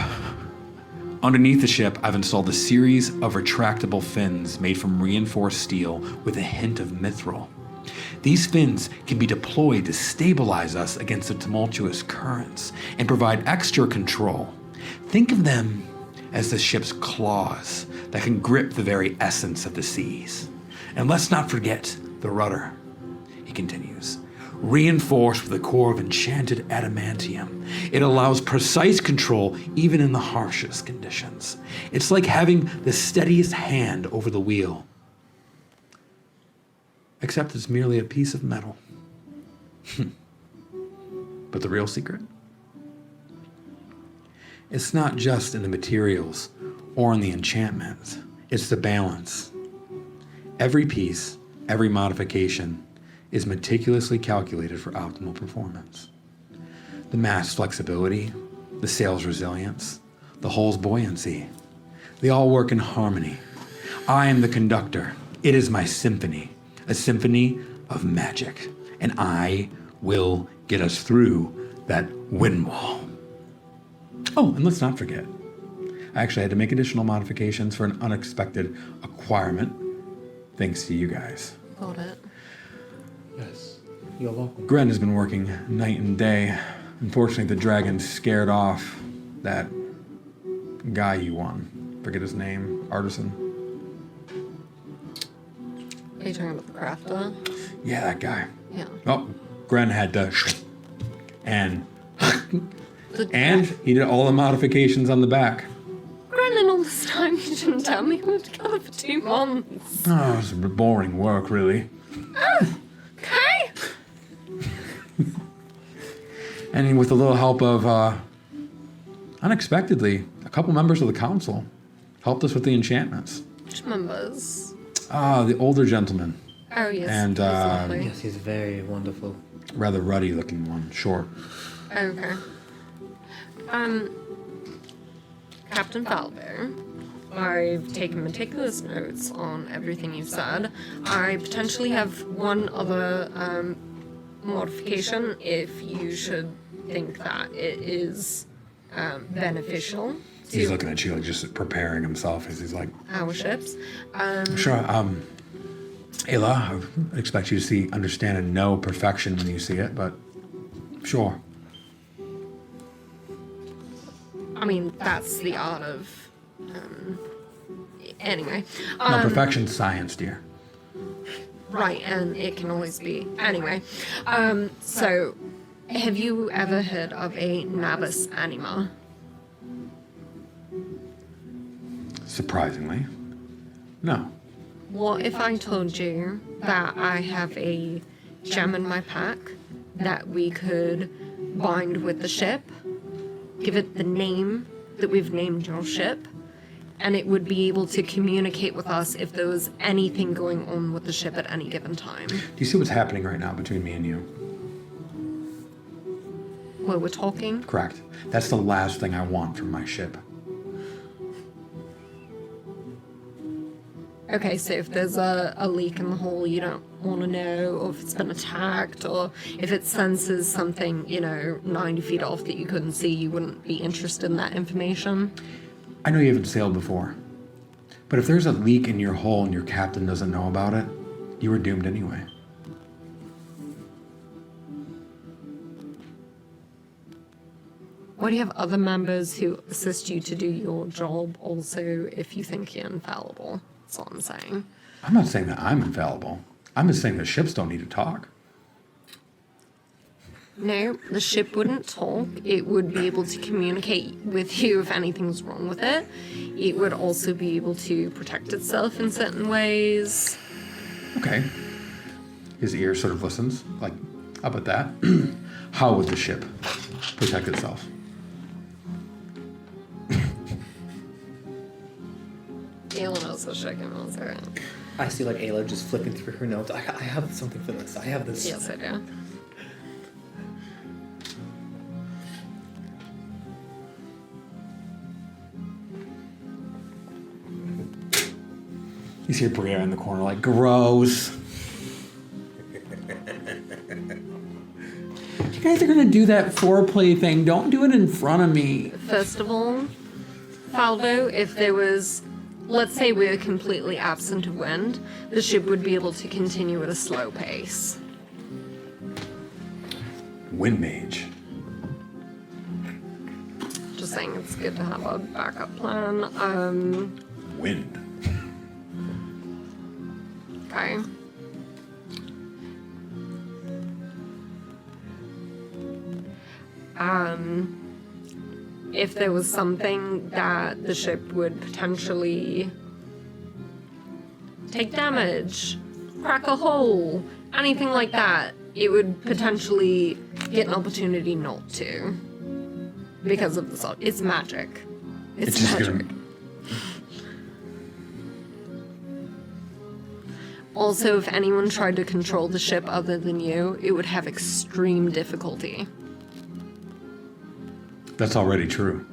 Underneath the ship, I've installed a series of retractable fins made from reinforced steel with a hint of mithril. These fins can be deployed to stabilize us against the tumultuous currents and provide extra control. Think of them as the ship's claws that can grip the very essence of the seas. And let's not forget the rudder, he continues. Reinforced with a core of enchanted adamantium, it allows precise control even in the harshest conditions. It's like having the steadiest hand over the wheel. Except it's merely a piece of metal. But the real secret? It's not just in the materials or in the enchantments. It's the balance. Every piece, every modification is meticulously calculated for optimal performance. The mast's flexibility, the sail's resilience, the hull's buoyancy, they all work in harmony I am the conductor. It is my symphony, a symphony of magic. And I will get us through that wind wall. Oh, and let's not forget, I actually had to make additional modifications for an unexpected acquirement, thanks to you guys. Got it. Yes. You're welcome. Gren has been working night and day. Unfortunately, the dragon scared off that guy you won. Forget his name. Artisan. Are you talking about the crafter? Yeah, that guy. Yeah. Oh, Gren had to and The and he did all the modifications on the back. Grannon, all this time you didn't tell me we were together for 2 months. Oh, it was boring work, really. Okay. And with a little help of, unexpectedly, a couple members of the council helped us with the enchantments. Which members? The older gentleman, Oh, yes. And, that's lovely. Yes, he's very wonderful. rather ruddy-looking one, short. Okay. Captain Falvo, I've taken meticulous notes on everything you've said. I potentially have one other modification if you should think that it is beneficial He's to looking at you like just preparing himself as he's like, our ships. sure, Ayla, I expect you to see, understand, and know perfection when you see it, but sure. I mean, that's the art of. Anyway. No, perfection's science, dear. Right, and it can always be. Anyway, so have you ever heard of a Navis anima? Surprisingly. No. What if I told you that I have a gem in my pack that we could bind with the ship, give it the name that we've named your ship, and it would be able to communicate with us if there was anything going on with the ship at any given time? Do you see what's happening right now between me and you? While we're talking? Correct. That's the last thing I want from my ship. Okay, so if there's a leak in the hull you don't want to know, or if it's been attacked, or if it senses something, 90 feet off that you couldn't see, you wouldn't be interested in that information? I know you haven't sailed before, but if there's a leak in your hull and your captain doesn't know about it, you were doomed anyway. Or do you have other members who assist you to do your job also if you think you're infallible? That's all I'm saying. I'm not saying that I'm infallible. I'm just saying that ships don't need to talk. No, the ship wouldn't talk. It would be able to communicate with you if anything's wrong with it. It would also be able to protect itself in certain ways. Okay. His ear sort of listens, like, up at that. How would the ship protect itself? Alan also shaking on her. I see like Ayla just flipping through her notes. I have something for this. I have this. Yes, I do. You see Bria in the corner, like, gross. You guys are gonna do that foreplay thing. Don't do it in front of me. First of all, Falvo, if there was, let's say we were completely absent of wind, the ship would be able to continue at a slow pace. Wind mage. Just saying it's good to have a backup plan. Wind. Okay. If there was something that the ship would potentially take damage, crack a hole, anything like that, it would potentially get an opportunity not to. Because of the it's magic. It's just magic. Also, if anyone tried to control the ship other than you, it would have extreme difficulty. That's already true.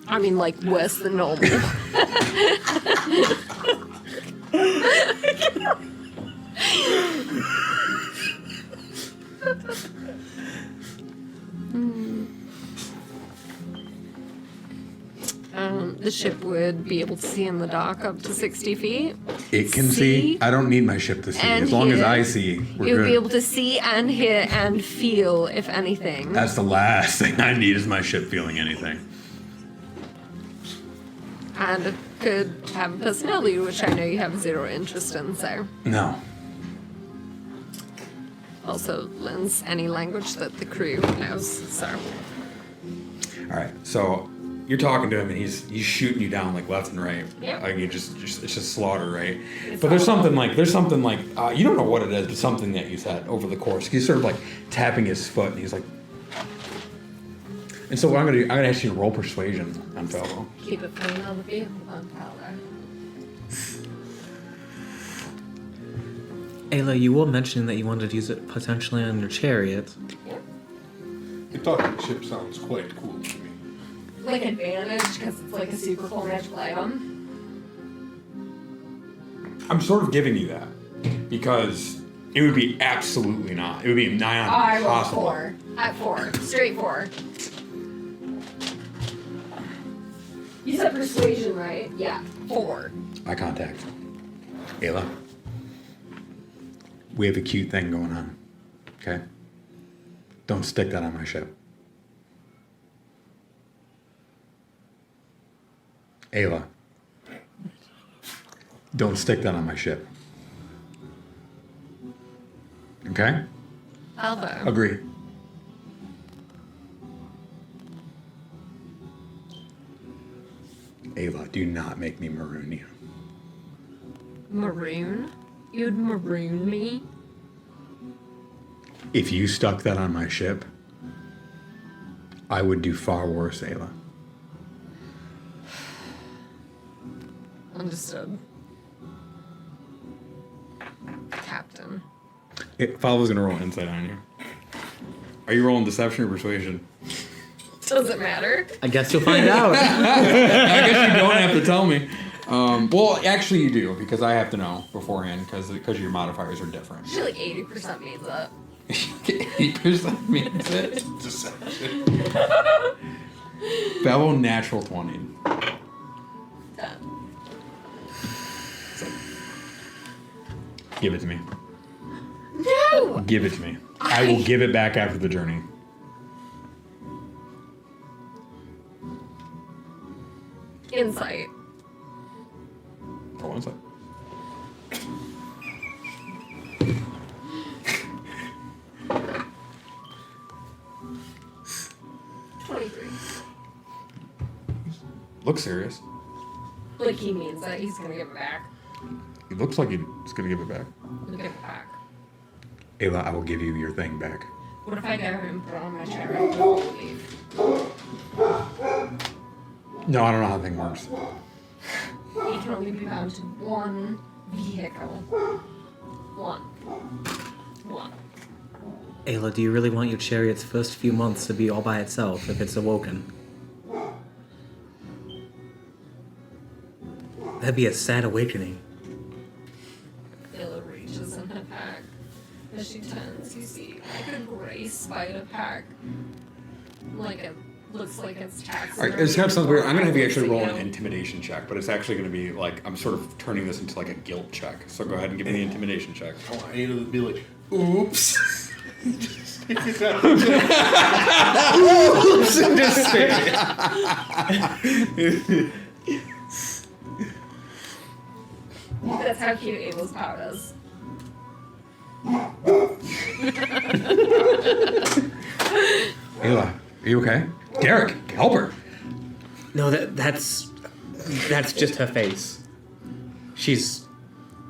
I mean, like, worse than normal. the ship would be able to see in the dark up to 60 feet. It can see. I don't need my ship to see. And As long as hear. I see, we're It would good. be able to see and hear and feel, if anything. That's the last thing I need is my ship feeling anything. And it could have a personality, which I know you have zero interest in, so. No. Also learns any language that the crew knows, so. All right, so you're talking to him and he's shooting you down like left and right. Yep. Like you just it's just slaughter, right? But there's something like you don't know what it is, but something that you said over the course. He's sort of like tapping his foot, and he's like. And so what I'm gonna ask you to roll persuasion on Falvo. Keep it playing on the vehicle on powder. Ayla, you were mentioning that you wanted to use it potentially on your chariot. The talking ship sounds quite cool to me. Like advantage, because it's like a super cool magical item. I'm sort of giving you that because it would be absolutely not. It would be nigh on I rolled impossible. 4. At 4. Straight 4. You said persuasion, right? Yeah. 4. Eye contact. Ayla. We have a cute thing going on. Okay? Don't stick that on my ship. Ayla. Don't stick that on my ship. Okay? Alvo. Agree. Ayla, do not make me maroon you. Maroon? You'd maroon me? If you stuck that on my ship, I would do far worse, Ayla. Understood. Captain. Falvo's gonna roll insight on you. Are you rolling deception or persuasion? Does it matter? I guess you'll find out. I guess you don't have to tell me. Well, actually, you do because I have to know beforehand because your modifiers are different. I feel like 80% means it. 8% means it. Deception. Fellow natural 20. 10. Give it to me. No! Give it to me. I will give it back after the journey. Insight. Roll insight. Looks serious. Like he means that he's gonna give it back. He looks like he's gonna give it back. He'll give it back. Ayla, I will give you your thing back. What if I go and put it on my chariot and I'll leave? No, I don't know how the thing works. He can only be bound to one vehicle. One. Ayla, do you really want your chariot's first few months to be all by itself if it's awoken? That'd be a sad awakening. Illa reaches in her pack. As she turns, you see like a gray spider pack. Like it looks like it's taxidermy. Alright, this kind of sounds weird. I'm gonna have you actually roll an intimidation check, but it's actually gonna be like I'm sort of turning this into like a guilt check. So go ahead and give me the intimidation check. I want Ada to be like, oops. Oops, and just say it. That's how cute Abel's power is. Ayla, are you okay? Derek, help her. No, that's just her face. She's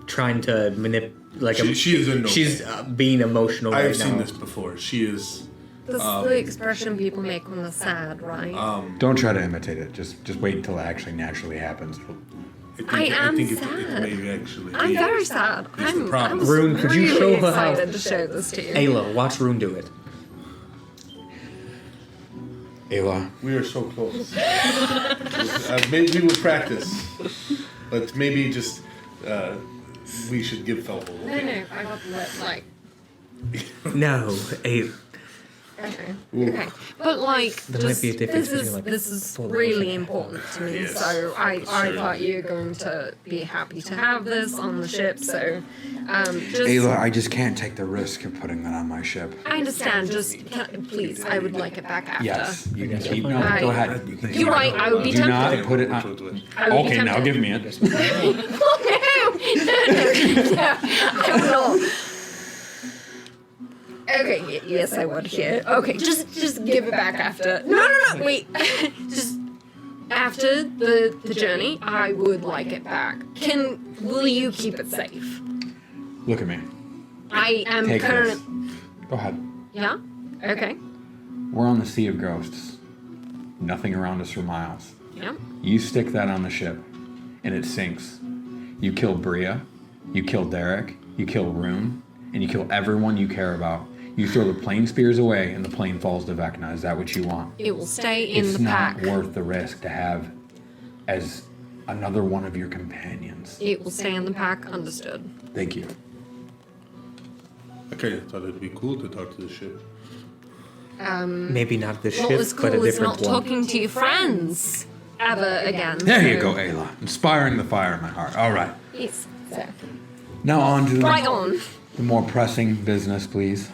trying to She is in no she's being emotional I right have now. seen this before. She is. This is the expression people make when they're sad, right? Don't try to imitate it. Just wait until it actually naturally happens. I am think sad. It may actually. I'm be. very sad. Here's the problem. Rune, could you show her how- excited to show this to you. Ayla, watch Rune do it. Ayla, We are so close. Maybe we'll practice, but maybe just we should give Fellow a No, little. no, I got lit like. No, Okay. Okay. But like, There might be a difference this between, is like, this is full- really important to me. Yes, So I certainly. thought you were going to be happy to have this on the ship. So just Ayla, I just can't take the risk of putting that on my ship. I understand. Please, I would like it back after. Yes, you can keep. No, I- go ahead. You can You're right. I would be Do not tempted. put it on. I would be Okay, now tempted. give me it. No, I will. Okay, yes, I would here. Okay, just give it back after. No, wait. Just after the journey, I would like it back. Will you keep it safe? Look at me. I am Take this. current. Go ahead. Yeah. Okay. We're on the Sea of Ghosts. Nothing around us for miles. Yeah. You stick that on the ship, and it sinks. You kill Bria, you kill Derek, you kill Rune, and you kill everyone you care about. You throw the Planespheres away, and the plane falls to Vecna. Is that what you want? It will stay in It's the not pack. worth the risk to have as another one of your companions. It will stay in the pack. Understood. Thank you. I kind of thought it'd be cool to talk to the ship. Maybe not the What ship, was but a cool is different not one. talking to your friends ever again. There you so- go, Ayla. Inspiring the fire in my heart. All right. Yes. So. Now on to Right on. The more pressing business, please.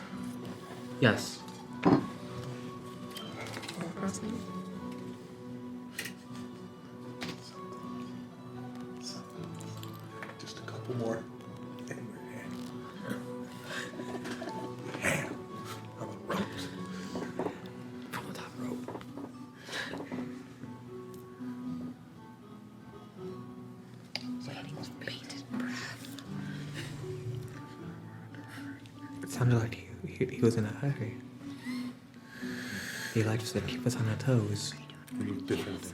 Yes. Just a couple more. And we're in. On the ropes. From the top rope. It sounded like he was in a hurry. He liked to keep us on our toes. You look different there.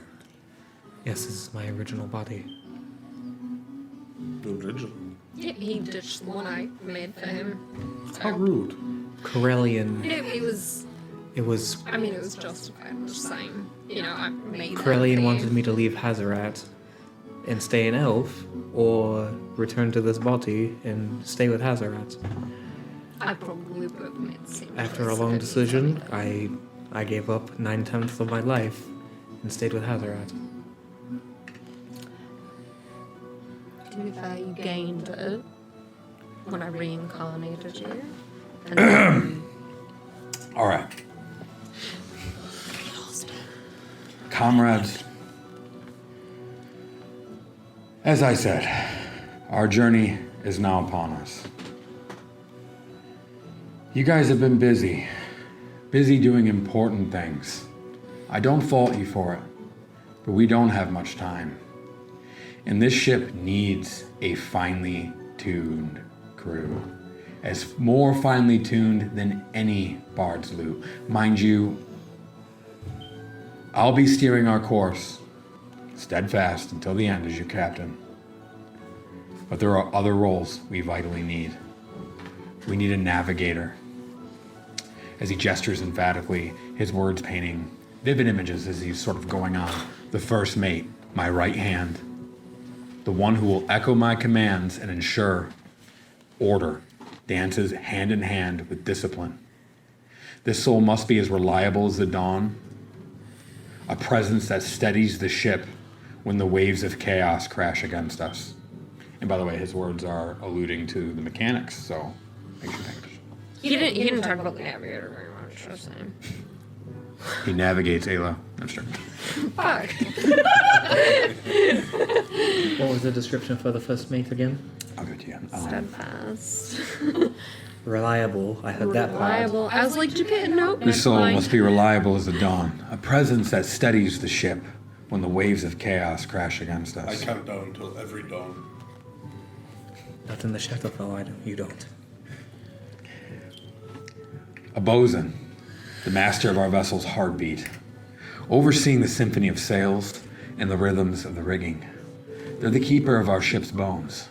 Yes, this is my original body. The original. Yeah, he ditched the one I made for him. How rude. Corellian. It was. It was. I mean, it was justified. I'm just saying. You know, I made. that Corellian for wanted you. me to leave Hazarat and stay an elf, or return to this body and stay with Hazarat. I probably would have made the same. After a choice long if decision, anything. I gave up 9/10 of my life and stayed with Hazarat. To be fair, you gained it when I reincarnated you. And then All right. Comrades, as I said, our journey is now upon us. You guys have been busy doing important things. I don't fault you for it, but we don't have much time. And this ship needs a finely tuned crew. As more finely tuned than any bard's loot. Mind you, I'll be steering our course, steadfast until the end as your captain. But there are other roles we vitally need. We need a navigator. As he gestures emphatically, his words painting vivid images as he's sort of going on. The first mate, my right hand. The one who will echo my commands and ensure order dances hand in hand with discipline. This soul must be as reliable as the dawn, a presence that steadies the ship when the waves of chaos crash against us. And by the way, his words are alluding to the mechanics, so make sure you pay attention. he didn't talk about the navigator very much. Just saying. He navigates Ayla. I'm sure. Fuck. What was the description for the first mate again? I'll give it to you. Steadfast. Reliable. I heard that part. Reliable. I was like, did you get a note? This soul must be reliable as the dawn, a presence that steadies the ship when the waves of chaos crash against I us. count down until every dawn. Not in the Shadowfell, you don't. A bosun, the master of our vessel's heartbeat, overseeing the symphony of sails and the rhythms of the rigging. They're the keeper of our ship's bones,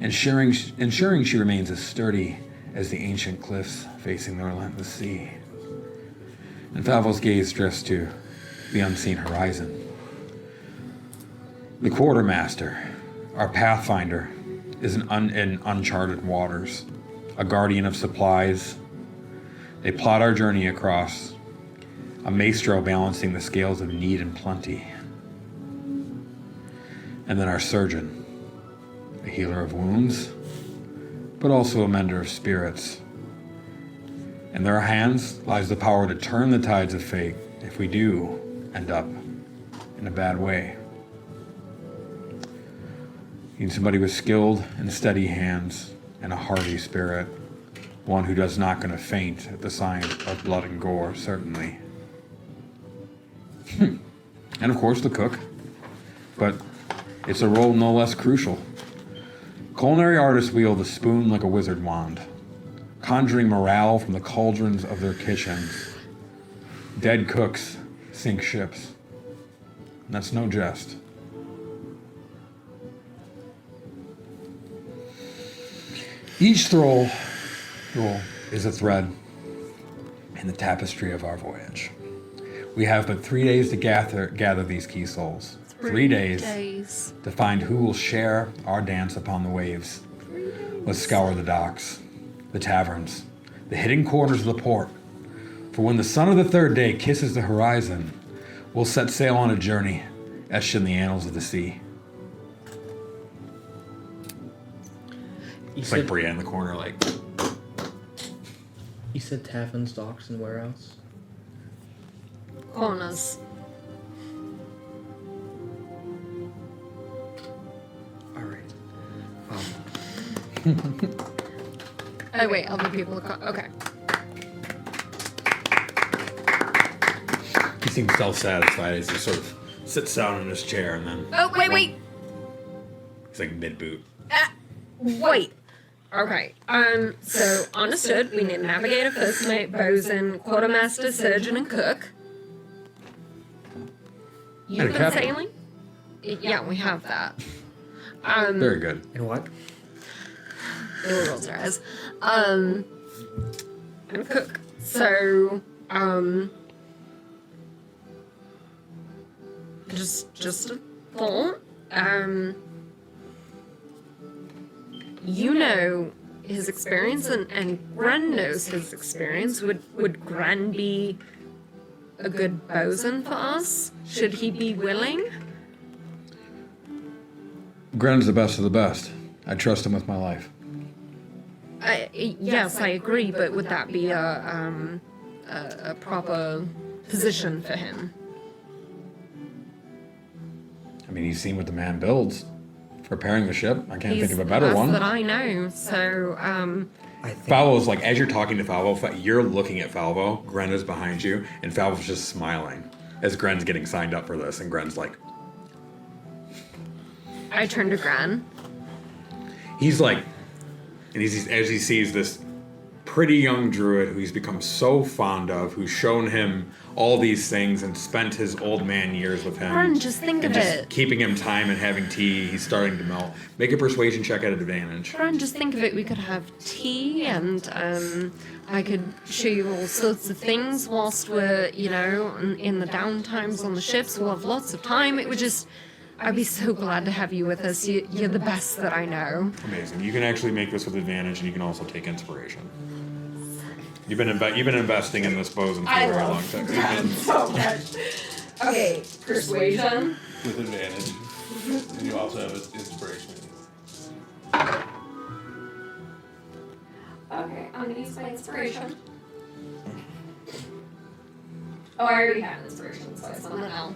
ensuring she remains as sturdy as the ancient cliffs facing the relentless sea. And Favel's gaze drifts to the unseen horizon. The quartermaster, our pathfinder, is in uncharted waters, a guardian of supplies, They plot our journey across, a maestro balancing the scales of need and plenty. And then our surgeon, a healer of wounds, but also a mender of spirits. In their hands lies the power to turn the tides of fate if we do end up in a bad way. You need somebody with skilled and steady hands and a hardy spirit. One who does not gonna faint at the sign of blood and gore, certainly. And of course the cook. But it's a role no less crucial. Culinary artists wield a spoon like a wizard wand, conjuring morale from the cauldrons of their kitchens. Dead cooks sink ships. And that's no jest. Each throw is a thread in the tapestry of our voyage. We have but 3 days to gather these key souls. 3 days to find who will share our dance upon the waves. Let's scour the docks, the taverns, the hidden corners of the port. For when the sun of the third day kisses the horizon, we'll set sail on a journey etched in the annals of the sea. It's like Bria in the corner, like. You said taverns, docks, and where else? Corners. All right. Oh wait, other people are okay. He seems self-satisfied as he sort of sits down in his chair and then Oh wait. he's like mid-boot. Wait. Okay. So understood. We need navigator, first mate, bosun, quartermaster, surgeon, and cook. And You've a been captain. sailing? Yeah, we have that. Very good. And what? It rolls our eyes. And cook. So, just a thought. You know his experience, and Gran knows his experience. Would Gran be a good bosun for us? Should he be willing? Gren's the best of the best. I trust him with my life. Yes, I agree, but would that be a proper position for him? I mean, he's seen what the man builds. Repairing the ship. I can't He's think of a better the best one. that I know. So, I think. Falvo's like, as you're talking to Falvo, you're looking at Falvo, Gren is behind you, and Falvo's just smiling as Gren's getting signed up for this, and Gren's like, I turn to Gran. he's like, and he's as he sees this pretty young druid who he's become so fond of, who's shown him all these things and spent his old man years with him. Gran, just think and of just it. keeping him time and having tea, he's starting to melt. Make a persuasion check at advantage. Gran, just think of it. We could have tea, and I could show you all sorts of things whilst we're, in the downtimes on the ships. We'll have lots of time. It would just. I'd be so glad to have you with us. You're the best that I know. Amazing. You can actually make this with advantage, and you can also take inspiration. You've been investing in this bosun for a very long time. So much. Okay, persuasion. With advantage. And you also have inspiration. Okay, I'm gonna use my inspiration. Oh, I already have inspiration, so I spent that out.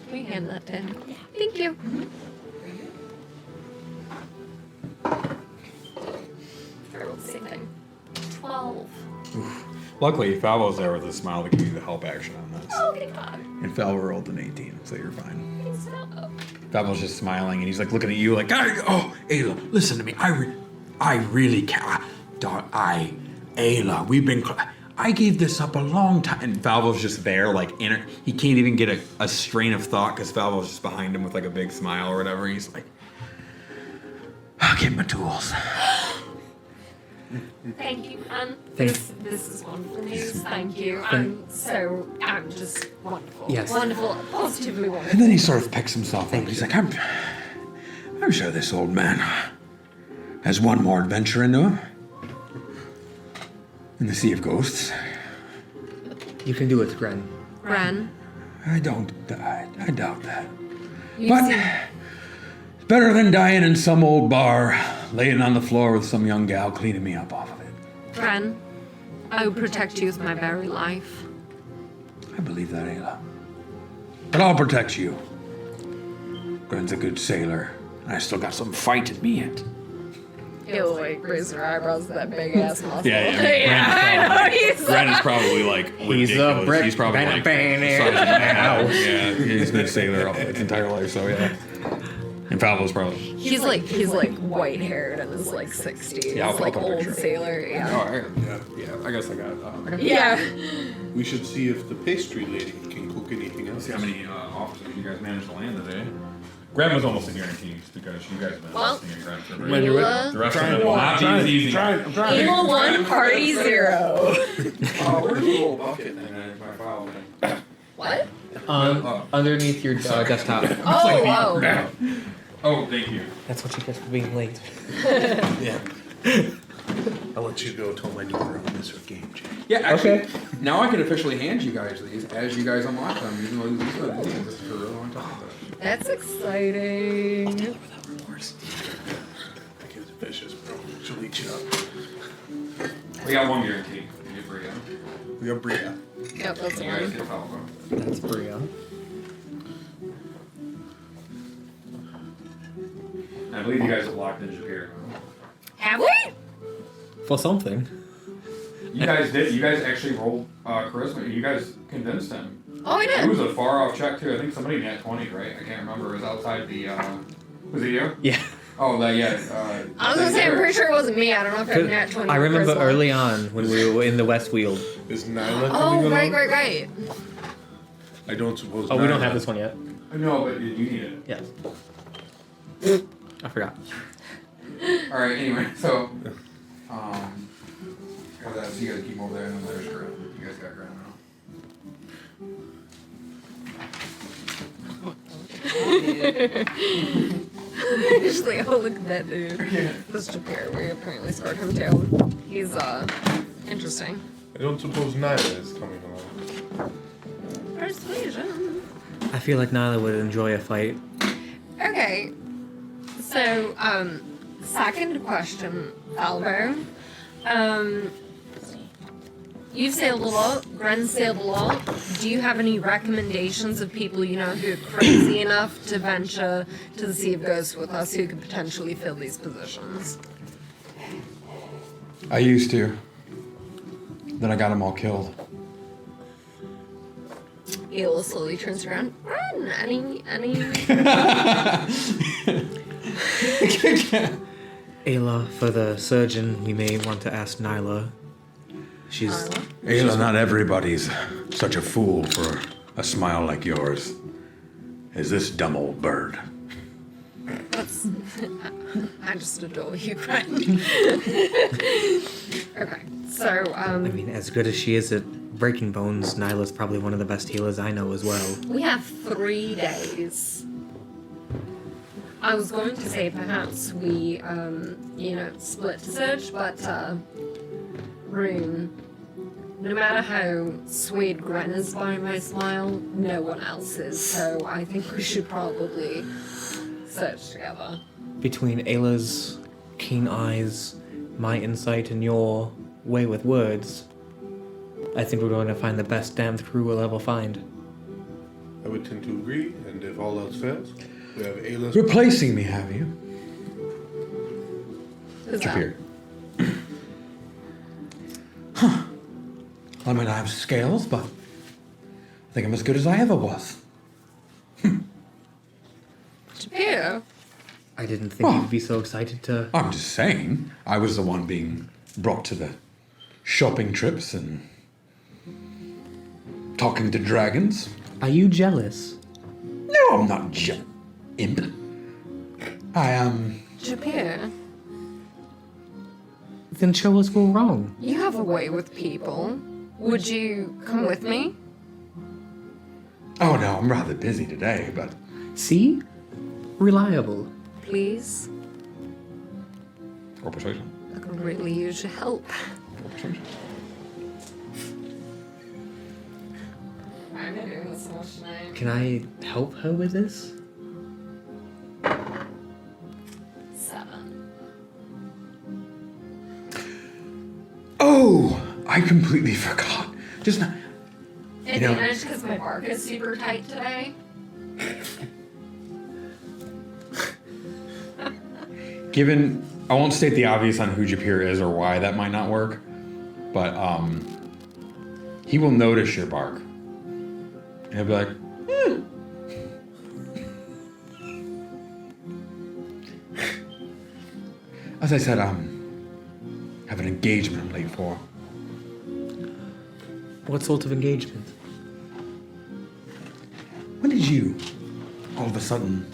Can we hand that to him? Yeah. Thank you. I rolled the same thing. 12. Luckily, Falvo's there with a smile to give you the help action on this. Oh, thank God. And Falvo rolled an 18, so you're fine. Thanks, Phil. Falvo's just smiling, and he's like looking at you like, Ayla, listen to me. I really can't. Ayla, we've been. I gave this up a long time. And Falvo's just there, like, he can't even get a strain of thought because Falvo's just behind him with like a big smile or whatever. He's like, I'll get my tools. Thank you, Anne. Thank- This is wonderful news. Thank you. I'm just wonderful. Yes. Wonderful. Positively wonderful. And then he sort of picks himself up. He's like, I'm sure this old man has one more adventure into him. In the Sea of Ghosts. You can do it, Gren. Gren, I doubt that. you've But seen. it's better than dying in some old bar, laying on the floor with some young gal cleaning me up off of it. Gren, I will protect you with my very life. I believe that, Ayla. But I'll protect you. Gren's a good sailor, and I still got some fight in me yet. He'll like raise her eyebrows at that big ass muscle. Yeah, Gren is probably like He's a ridiculous. brick He's probably like bang, the size of my house. Yeah, he's been a sailor all his entire life, so yeah. And Falvo's probably. He's like white haired and is like 60s. Yeah, I'll like put a old picture. sailor. Oh, Yeah. yeah. I guess I got. Yeah. We should see if the pastry lady can cook anything else. See how many officers you guys managed to land today. Gren was almost a guarantee because you guys have been Well, listening to Gren for a When very you're Ayla, The rest of them will not be as easy. I'm trying. Ayla 1, party 0. Oh, where's the little bucket? And my file. What? Underneath your desktop. Oh. Oh, thank you. That's what you get for being late. Yeah. I'll let you go tell my new girl this is a game, Jay. Yeah, actually, now I can officially hand you guys these as you guys unlock them, even though these have existed for a really long time. That's exciting. That kid's vicious, bro. She'll eat you up. We got one guarantee. We get Bria. We got Bria. Yep, that's You guys one. get Falvo. That's Bria. I believe you guys have locked in Japir. Have we? For something. You guys did. You guys actually rolled charisma. You guys convinced him. Oh, I It did. was a far off check too. I think somebody net 20, right? I can't remember. It was outside the. Was it you? Yeah. Oh, yeah. I was gonna say, I'm pretty sure it wasn't me. I don't know if it nat 20. I remember charisma. early on when we were in the Westfield. Is Nyla coming Oh, along? right. I don't suppose. Oh, we don't Nyla- have this one yet. No, but you need it. Yeah. I forgot. All right. Anyway, so. Got that. So you guys keep them over there, and then there's Grant. You guys got Grant now. Just like, oh, look at that dude. This Japir, we apparently scored him too. He's, interesting. I don't suppose Nyla is coming along. Persuasion. I feel like Nyla would enjoy a fight. Okay. So, second question, Alvo. You've sailed a lot. Gren sailed a lot. Do you have any recommendations of people you know who are crazy enough to venture to the Sea of Ghosts with us who could potentially fill these positions? I used to. Then I got them all killed. Ayla slowly turns around. Gren, any? Ayla, for the surgeon, we may want to ask Nyla. She's Ayla, not everybody's such a fool for a smile like yours. Is this dumb old bird? That's. I just adore you, Gren. Okay, so I mean, as good as she is at breaking bones, Nyla's probably one of the best healers I know as well. we have 3 days. I was going to say perhaps we, split to search, but, Rune, no matter how swayed Gren is by my smile, no one else is, so I think we should probably search together. Between Ayla's keen eyes, my insight, and your way with words, I think we're going to find the best damned crew we'll ever find. I would tend to agree, and if all else fails, we have Ayla's. Replacing me, have you? Who's that? Japir. I might not have scales, but I think I'm as good as I ever was. Japir? I didn't think you'd be so excited to. I'm just saying, I was the one being brought to the shopping trips and talking to dragons. Are you jealous? No, I'm not imp. I am. Japir, Then show us we're wrong. you have a way with people. Would you come with me? Oh no, I'm rather busy today, but See? Reliable. Please? or persuasion. I could really use your help. Or persuasion. I've been doing this so much tonight. Can I help her with this? 7. Oh, I completely forgot. Just now. Advantage because my bark is super tight today. Given, I won't state the obvious on who Japir is or why that might not work, but he will notice your bark. And he'll be like, As I said, I have an engagement I'm late for. What sort of engagement? When did you, all of a sudden,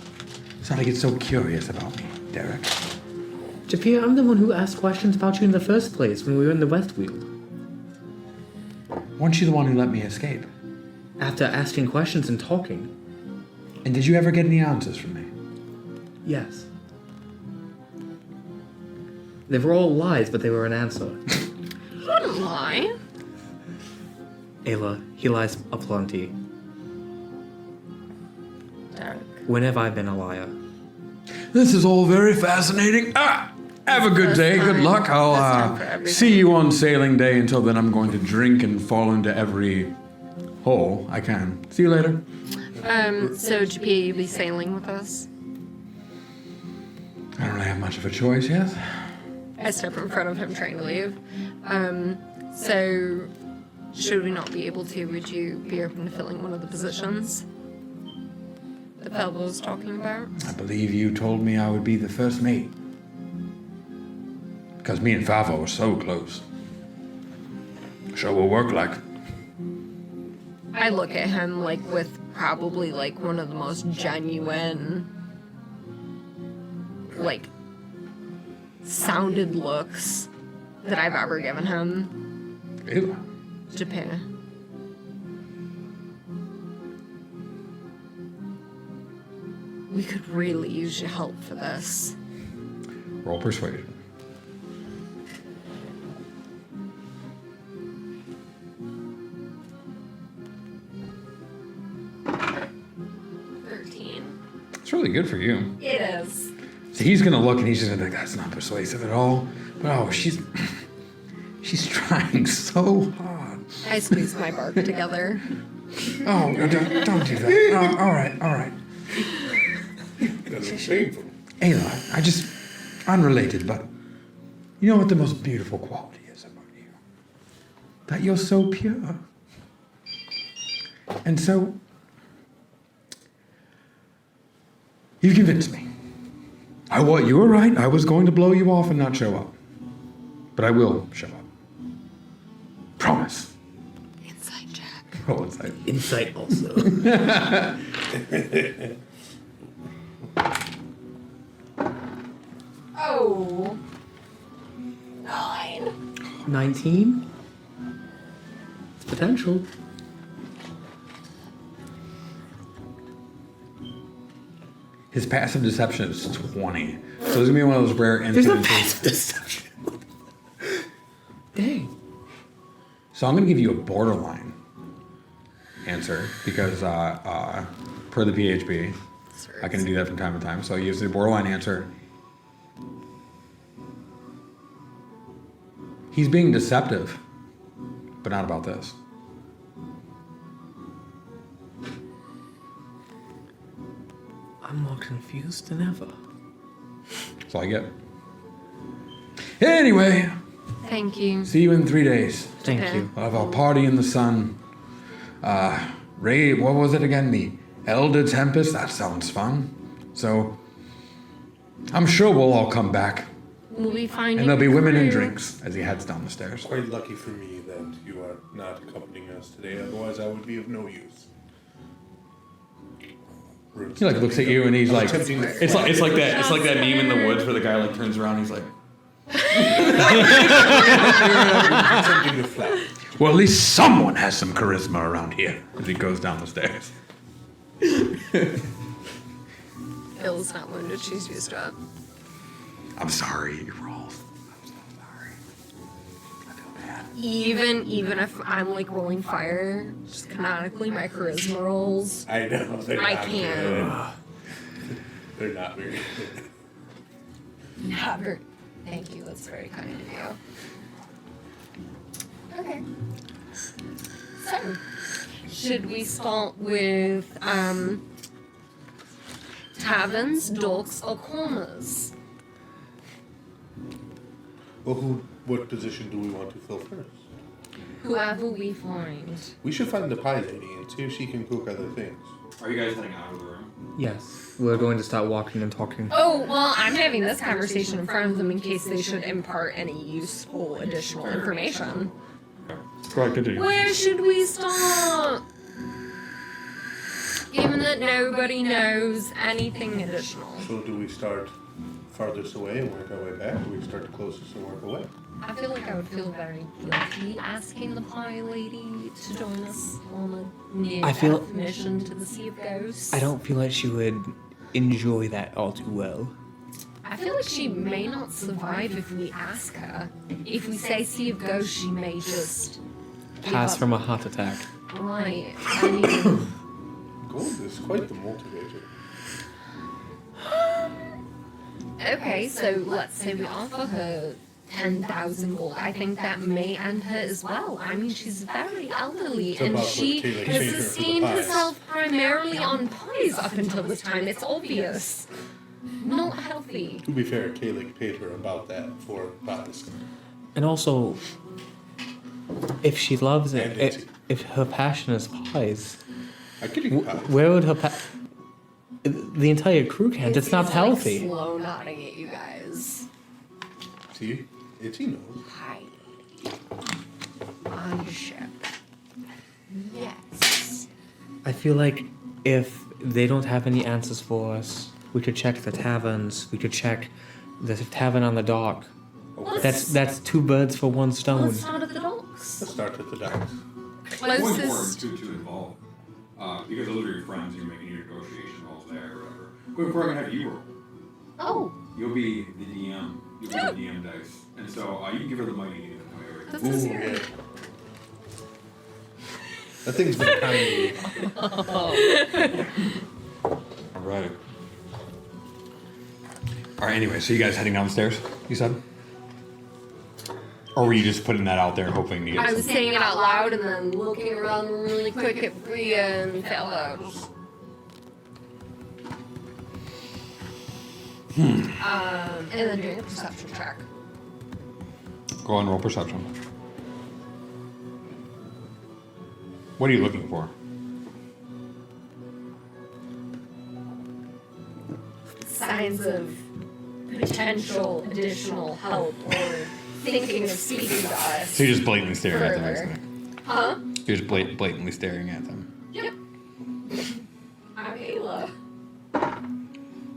suddenly get so curious about me, Derek? Japir, I'm the one who asked questions about you in the first place when we were in the Westfield. Weren't you the one who let me escape? After asking questions and talking. And did you ever get any answers from me? Yes. They were all lies, but they were an answer. You wouldn't lie. Ayla, he lies aplenty. Derek. When have I been a liar? This is all very fascinating. Have a good day. Good luck. I'll see you on sailing day. Until then, I'm going to drink and fall into every hole I can. See you later. So JP, you'll be sailing with us? I don't really have much of a choice, yes? I step in front of him trying to leave. So should we not be able to, would you be open to filling one of the positions that Fellow was talking about? I believe you told me I would be the first mate. Because me and Favo were so close. Sure will work like. I look at him like with probably like one of the most genuine, like, sounded looks that I've ever given him. Ayla. Japan. We could really use your help for this. roll persuasion. It's really good for you. It is. So he's gonna look and he's just gonna be like, that's not persuasive at all. But oh, she's trying so hard. I squeeze my bark together. Oh, no, don't do that. Oh, all right. That's painful. Ayla, unrelated, but you know what the most beautiful quality is about you? That you're so pure. And so, you've convinced me. You were right. I was going to blow you off and not show up. But I will show up. Promise. Inside check. Roll inside. Insight also. Oh. 9. 19? It's potential. His passive deception is 20. So this is gonna be one of those rare There's no incidences. passive deception. Dang. So I'm gonna give you a borderline answer because per the PHB, I can do that from time to time. So I use the borderline answer. He's being deceptive, but not about this. I'm more confused than ever. That's all I get. Anyway, Thank you. see you in 3 days. Thank Okay. you. We'll have our party in the sun. Ray, what was it again? The Elder Tempest? That sounds fun. So, I'm sure we'll all come back. We'll be finding And there'll be women and crew. drinks as he heads down the stairs. Quite lucky for me that you are not accompanying us today, otherwise I would be of no use. He like looks at you and he's like, attempting to it's like that meme in the woods where the guy like turns around and he's like, attempting to flat. Well, at least someone has some charisma around here. as he goes down the stairs. Bill's not wounded, she's used to it. I'm sorry, you rolls. I'm so sorry. I feel bad. Even if I'm like rolling fire, just canonically my charisma rolls. I know. They're I not can't. good. They're not very good. Never. Thank you. That's very kind of you. Okay. So, should we start with taverns, docks, or corners? Well, what position do we want to fill first? Whoever we find. We should find the pie lady and see if she can cook other things. Are you guys heading out of the room? Yes. We're going to start walking and talking. Oh, well, I'm having this conversation in front of them in case they should impart any useful additional information. Go ahead, continue. Where should we start? Given that nobody knows anything additional. So do we start farthest away and work our way back, or we start the closest and work away? I feel like I would feel very guilty asking the pie lady to join us on a near-death mission to the Sea of Ghosts. I don't feel like she would enjoy that all too well. I feel like she may not survive if we ask her. If we say Sea of Ghosts, she may just Pass give from a up. heart attack. Right. I mean, Gold is quite the motivator. okay, so let's say we offer her 10,000 gold. I think that may end her as well. I mean, she's very elderly, It's and about she what Taylor has paid her for the sustained pies. herself primarily on pies up until this time. It's obvious. Not healthy. To be fair, Kaylee paid her about that for pies. And also, if she loves it, And it's- if her passion is pies, I could eat pies. where would her the entire crew can't. It's not Like healthy. slow nodding at you guys. See? He knows. Hi. On your ship. Yes. I feel like if they don't have any answers for us, we could check the taverns. We could check the tavern on the dock. Okay. That's two birds for one stone. Let's start at the docks. Let's start at the docks. Going forward Closest. to involve, because those are your friends, you're making your negotiation rolls there or whatever. Going forward, I'm gonna have you roll. Oh, You'll be the DM. You'll be the DM dice. And so you can give her the money you need to come over. that's Ooh, scary. yeah. That thing's been kind All right. All right. Anyway, so you guys heading downstairs? You said, or were you just putting that out there, hoping to get? I was some- saying it out loud and then looking around really quick at Bria and fellows. And then doing a perception check. Go and roll perception. What are you looking for? Signs of potential additional help or thinking of speaking to us. So you're just blatantly staring at them, Further. isn't it? Huh? You're just blatantly staring at them. Yep. I'm Ayla.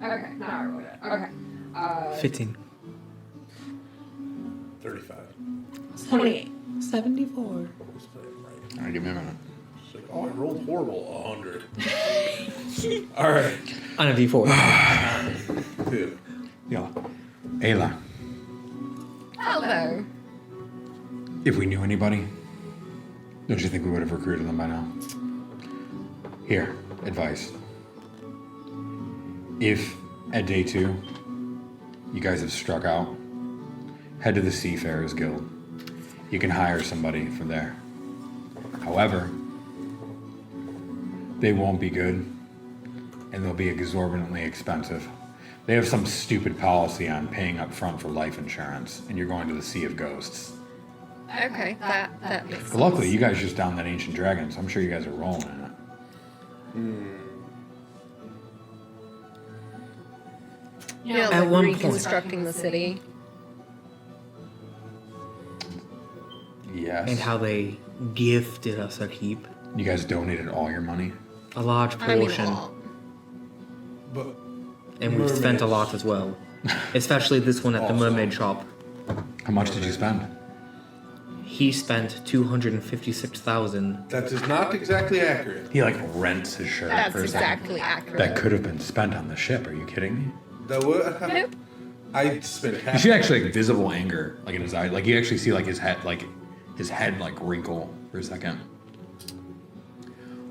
Okay, now I wrote it. Okay. 15. 35. 28. 74. Let's play it right. All right, give me a minute. It's like, oh, I rolled horrible. 100. All right. On a d4. Two. Yeah. Ayla, Hello. if we knew anybody, don't you think we would have recruited them by now? Here, advice. If at day 2 you guys have struck out, head to the Seafarers Guild. You can hire somebody from there. However, they won't be good, and they'll be exorbitantly expensive. They have some stupid policy on paying up front for life insurance, and you're going to the Sea of Ghosts. Okay, that makes sense. But luckily, you guys just downed that ancient dragon, so I'm sure you guys are rolling in it. You know, At like one point. reconstructing the city. Yes. And how they gifted us a keep. You guys donated all your money? A large I mean, portion. But And we've spent a mermaids. lot as well. Especially this one at the Also. mermaid shop. How much did you spend? He spent 256,000. that is not exactly accurate. He, like, rents his shirt That's for a second. exactly accurate. That could have been spent on the ship. Are you kidding me? That would Nope. I spent half. You see actually like visible anger, like in his eye. Like you actually see like his head, like his head like wrinkle for a second.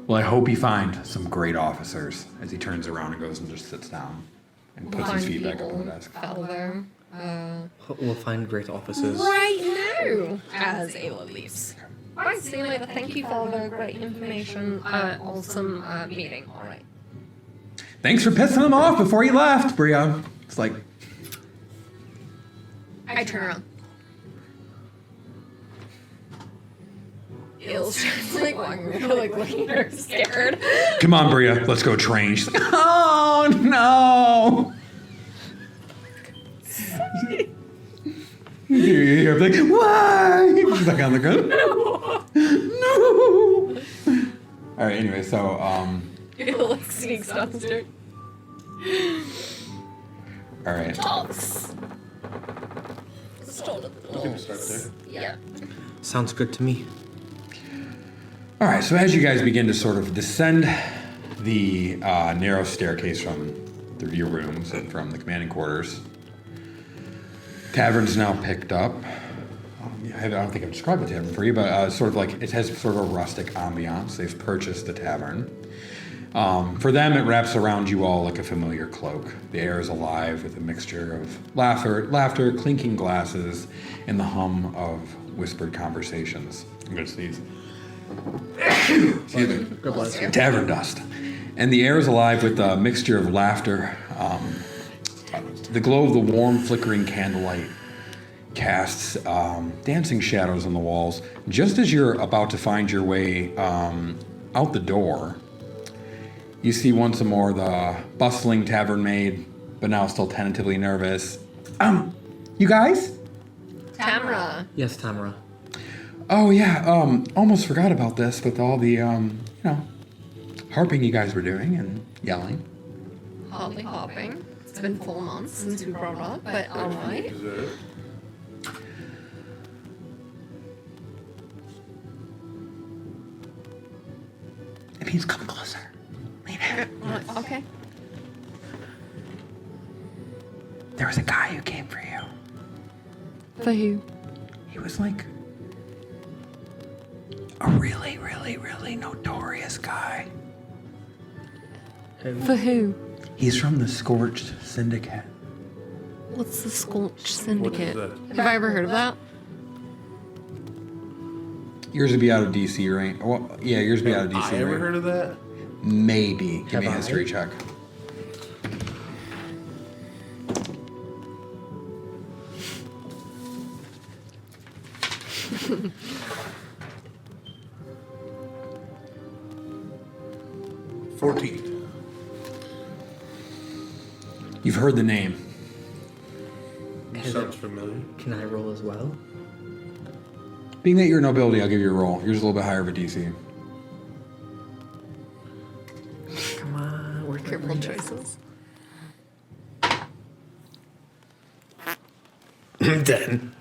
Well, I hope you find some great officers. As he turns around and goes and just sits down and puts his feet back up on the desk. Fellow. We'll find great officers. Right now, as Ayla leaves. Right, see you later. Thank you for the great information. Awesome meeting. All right. Thanks for pissing him off before you left, Bria. It's like, I turn around. Ayla's just like walking, like looking at her scared. come on, Bria, let's go train. She's like, oh no. You're like, why? She's like on the ground. No. All right. Anyway, so Ayla like sneaks downstairs. all right. Talks. Stole We can start there. Yeah. Sounds good to me. All right. So as you guys begin to sort of descend the narrow staircase from your rooms and from the commanding quarters, tavern's now picked up. I don't think I've described the tavern for you, but sort of like it has sort of a rustic ambiance. They've purchased the tavern. For them, it wraps around you all like a familiar cloak. The air is alive with a mixture of laughter, clinking glasses, and the hum of whispered conversations. I'm going to sneeze. Excuse me. God bless you. Tavern dust. And the air is alive with a mixture of laughter. The glow of the warm, flickering candlelight casts dancing shadows on the walls. Just as you're about to find your way out the door, you see once more the bustling tavern maid, but now still tentatively nervous. You guys? Tamara. Yes, Tamara. Oh yeah, almost forgot about this with all the, harping you guys were doing and yelling. Hardly hopping. It's been 4 months since we brought up, but alright. Is that it? It means come closer. Lean in. Okay. There was a guy who came for you. For who? He was like a really, really, really notorious guy. For who? He's from the Scorched Syndicate. What's the Scorch What is Syndicate? that? Have I ever heard of that? Yours would be out of DC, right? Well, yeah, yours would be out of DC. I ever right? heard of that? Maybe. Give me a Have I? history check. You've heard the name. Sounds familiar. Can I roll as well? Being that you're nobility, I'll give you a roll. Yours is a little bit higher of a DC. Come on, we're Careful choices. 10.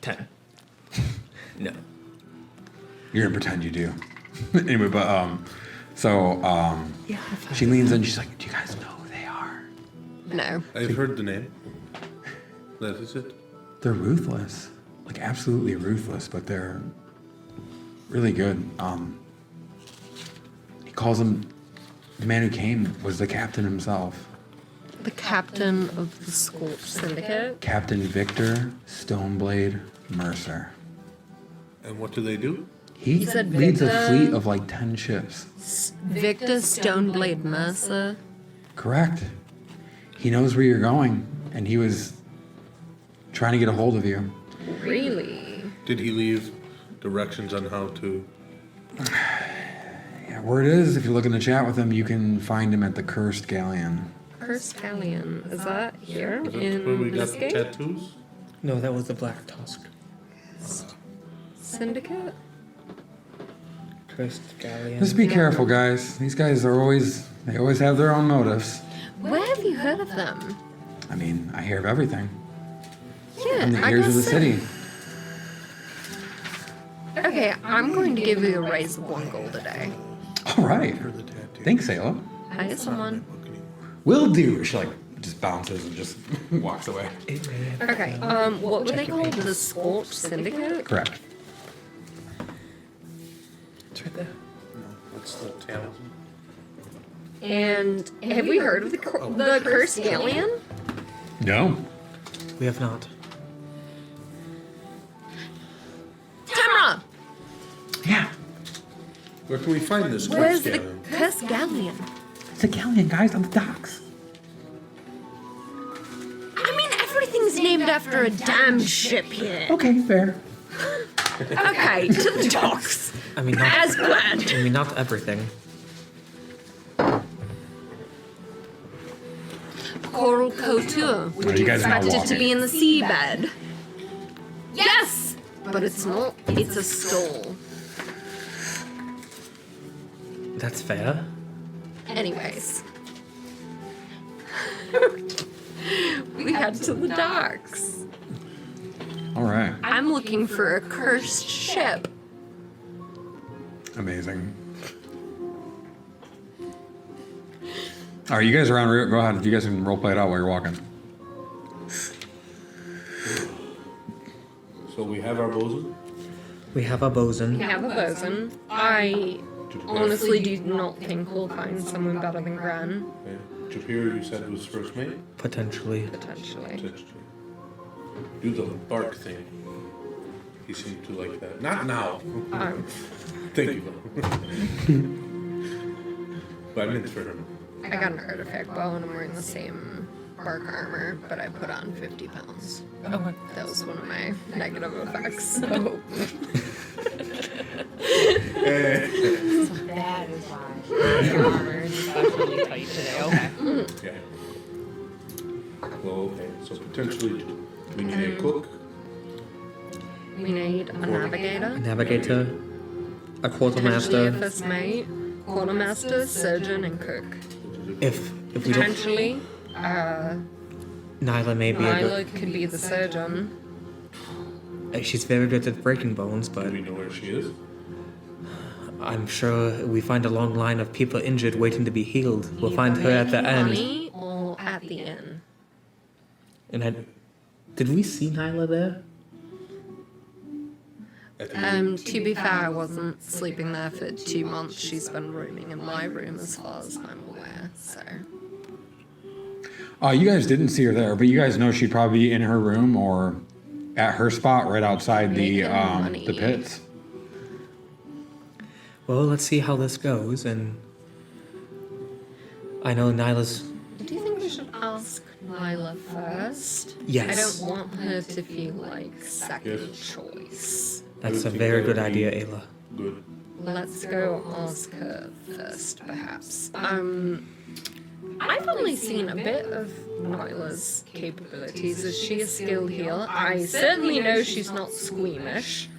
10. No. You're gonna pretend you do. Anyway, but Yeah. she leans in. She's like, "Do you guys know who they are? No. I've heard the name. That is it. They're ruthless, like absolutely ruthless, but they're really good." He calls him the man who came was the captain himself, The captain of the Scorch Syndicate. Captain Victor Stoneblade Mercer. And what do they do? He said leads a Victor? fleet of like 10 ships. Victor Stoneblade Mercer. Correct. He knows where you're going, and he was trying to get a hold of you. Really? Did he leave directions on how to? Yeah, word is, if you look in the chat with him, you can find him at the Cursed Galleon. Cursed Galleon. Is that here Is that where we in got this the game? tattoos? No, that was the Black Tusk. Syndicate? Cursed Galleon. Just be careful, guys. These guys are they always have their own motives. Where have you heard of them? I mean, I hear of everything. Yeah, From the I ears of guess the so. city. Okay, I'm going to give you a raise of 1 gold a day. All right. For the tattoo. Thanks, Ayla. Hire someone. Will do. She like just bounces and just walks away. Okay, what were they called? The Scorch Syndicate? Correct. That's the talisman. And have we heard of the cursed galleon? No. We have not. Tamra! Yeah. Where can we find this Where's cursed the galleon? cursed galleon? It's a galleon, guys, on the docks. I mean, everything's named after a damn ship here. Okay, fair. Okay, to the docks. I mean, not, As planned. I mean, not everything. Coral couture, which Are you guys not expected to walking? be in the seabed. Yes! But it's not. It's a stall. That's fair. Anyways. We head to the docks. All right. I'm looking for a cursed ship. Amazing. All right, you guys around. Go ahead. You guys can role play it out while you're walking. So we have our bosun. We have a bosun. We have a bosun. I honestly do not think we'll find someone better than Gran, Okay. Japir, you said was first mate. Potentially. potentially. Potentially. Do the bark thing. He seemed to like that. Not now. Thank you. But I meant for him. I got an artifact bow and I'm wearing the same bark armor, but I put on 50 pounds. Okay. That was one of my negative effects. That is why. The armor is especially tight today. Okay. Yeah. Well, okay. So potentially we need a cook. We need a navigator, Navigator, a quartermaster. potentially a first mate, quartermaster, surgeon, and cook. If we don't, Potentially, Nyla may be a Lila could be the surgeon. good. She's very good at breaking bones, Do but we know where she is? I'm sure we find a long line of people injured waiting to be healed. We'll find her at the end. Money or at the inn. And did we see Nyla there? At the To be fair, I wasn't sleeping there for 2 months. She's been rooming in my room as far as I'm aware, so. You guys didn't see her there, but you guys know she'd probably be in her room or at her spot right outside the Making money. the pits. Well, let's see how this goes. And I know Nyla's. Do you think we should ask Lila first? Yes. I don't want her to feel like second choice. That's I a would very think good that would idea, be Ayla. Good. Let's go ask her first, perhaps. I've only seen a bit of Nyla's capabilities. Is she a skilled healer? I certainly know she's not squeamish,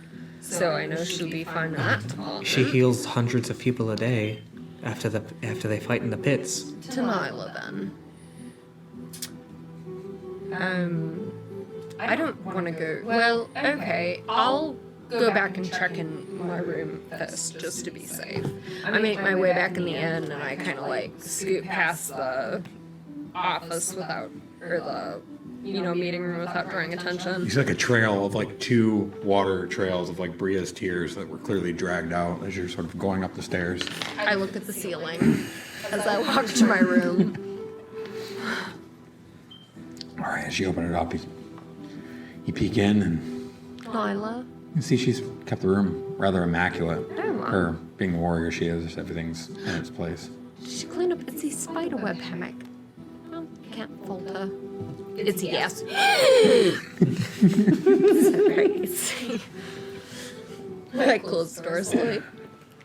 so I know she'll be fine in that department. She heals hundreds of people a day after they fight in the pits. To Nyla, then. I don't want to go. Well, okay, I'll go back and check in my room first, just to be safe. I make my way back in the inn, and I kind of like scoot past the office without, or the, meeting room without drawing attention. You see like a trail of like 2 water trails of like Bria's tears that were clearly dragged out as you're sort of going up the stairs. I look at the ceiling as I walk to my room. All right, as you open it up, you peek in and Nyla. you see she's kept the room rather immaculate. Oh, wow. Her being the warrior she is, everything's in its place. Did she clean up Itzy's spiderweb hammock? Well, can't fault her. It's a yes. Sorry, Itzy. I close the door slowly.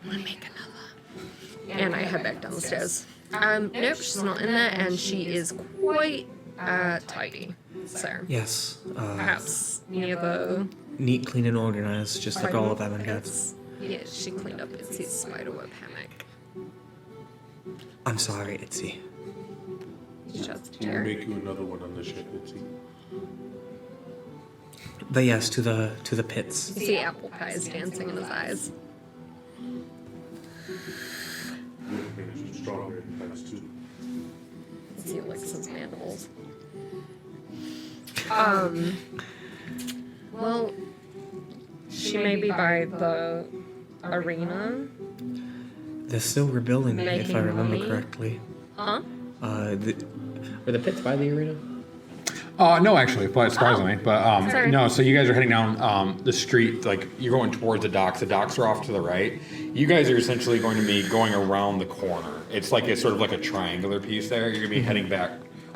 Wanna make another? And I head back down the stairs. Nope, she's not in there, and she is quite tidy. So Yes. perhaps near the. Neat, clean, and organized, just like all of Evan gets. Yeah, she cleaned up Itzy's spiderweb hammock. I'm sorry, Itzy. Just We'll here. make you another one on the ship, Itzy. But yes, to the pits. You see apple pies dancing in his eyes. We'll make some strawberry pies too. He licks his mandibles. Well, she may be by the arena. They're still rebuilding, if Making I remember money? correctly. Huh? Are the pits by the arena? No, actually, but surprisingly, but Sorry. no. So you guys are heading down the street, like you're going towards the docks. The docks are off to the right. You guys are essentially going to be going around the corner. It's like it's sort of like a triangular piece there. You're gonna be heading back,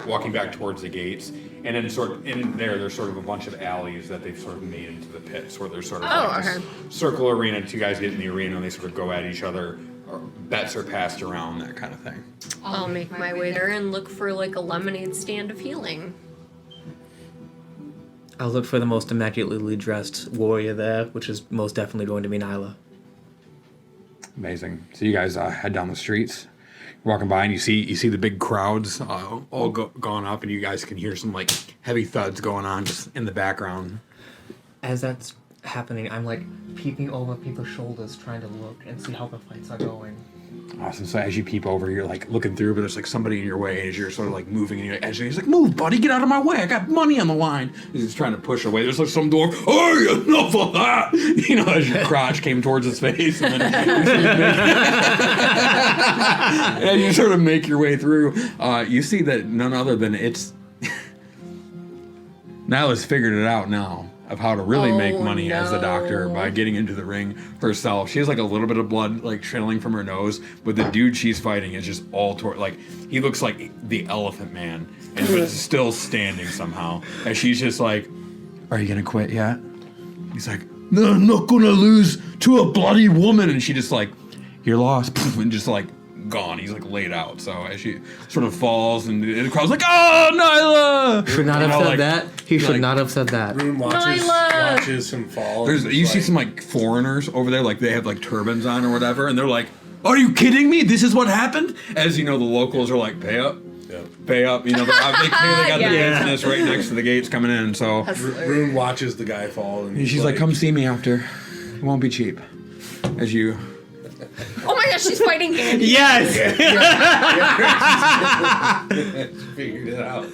walking back towards the gates, and then sort of in there, there's sort of a bunch of alleys that they've sort of made into the pits, where there's sort of like this circle arena. Two guys get in the arena, and they sort of go at each other. Or bets are passed around, that kind of thing. I'll make my way there and look for like a lemonade stand of healing. I'll look for the most immaculately dressed warrior there, which is most definitely going to be Nyla. Amazing. So you guys head down the streets, you're walking by, and you see the big crowds all gone up, and you guys can hear some like heavy thuds going on just in the background. As that's happening, I'm like peeping over people's shoulders, trying to look and see how the fights are going. Awesome. So as you peep over, you're like looking through, but there's like somebody in your way, and as you're sort of like moving, and you're like, he's like, "Move, buddy, get out of my way! I got money on the line." He's trying to push away. There's like some door. Oh, enough of that! You know, as your crotch came towards his face, and then and you sort of make your way through. You see that none other than it's Nyla's figured it out now of how to really make money as the doctor by getting into the ring herself. She has like a little bit of blood like trickling from her nose, but the dude she's fighting is just all like he looks like the Elephant Man, and but is still standing somehow. And she's just like, "Are you gonna quit yet?" He's like, "No, I'm not gonna lose to a bloody woman." And she just like, "You're lost," and just like gone. He's like laid out. So as she sort of falls, and the crowd's like, "Oh, Nyla!" Should not You have know, said like- that. He should like- not have said that. Rune Nyla! watches him fall. There's, and you is see like, some like foreigners over there, like they have like turbans on or whatever, and they're like, "Are you kidding me? This is what happened?" As you know, the locals are like, "Pay up, Yeah. pay up." You know, they clearly got the Yeah. business right next to the gates coming in. So Rune watches the guy fall, and she's like, "Come see me after. It won't be cheap." As you, Oh my gosh, she's fighting Andy. Yes! figured it out.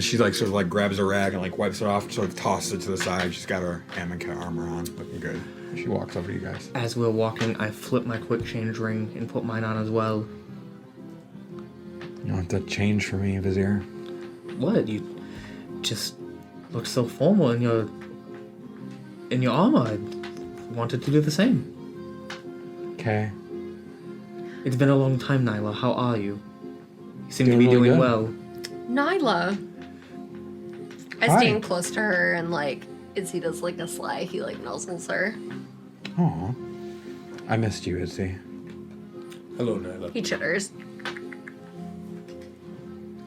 she like sort of like grabs a rag and like wipes it off, sort of tosses it to the side. She's got her Amonkhet armor on, looking good. She walks over to you guys. As we're walking, I flip my quick change ring and put mine on as well. You want to change for me, Vizier? What? You just look so formal in your armor. I wanted to do the same. Okay. It's been a long time, Nyla. How are you? You seem to Doing be really doing good. well. Nyla. I Hi. stand close to her and like Izzy does like a sly, he like nuzzles her. Aw. I missed you, Izzy. Hello, Nyla. He chitters.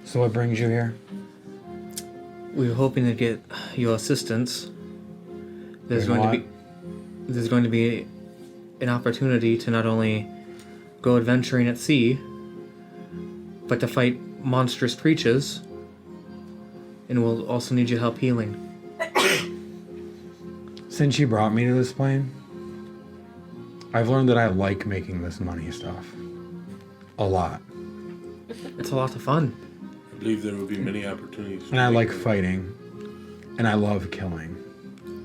So what brings you here? We were hoping to get your assistance. There's Doing going to be an opportunity to not only go adventuring at sea, but to fight monstrous creatures. And we'll also need your help healing. Since you brought me to this plane, I've learned that I like making this money stuff. A lot. It's a lot of fun. I believe there will be many opportunities. And I like fighting. And I love killing.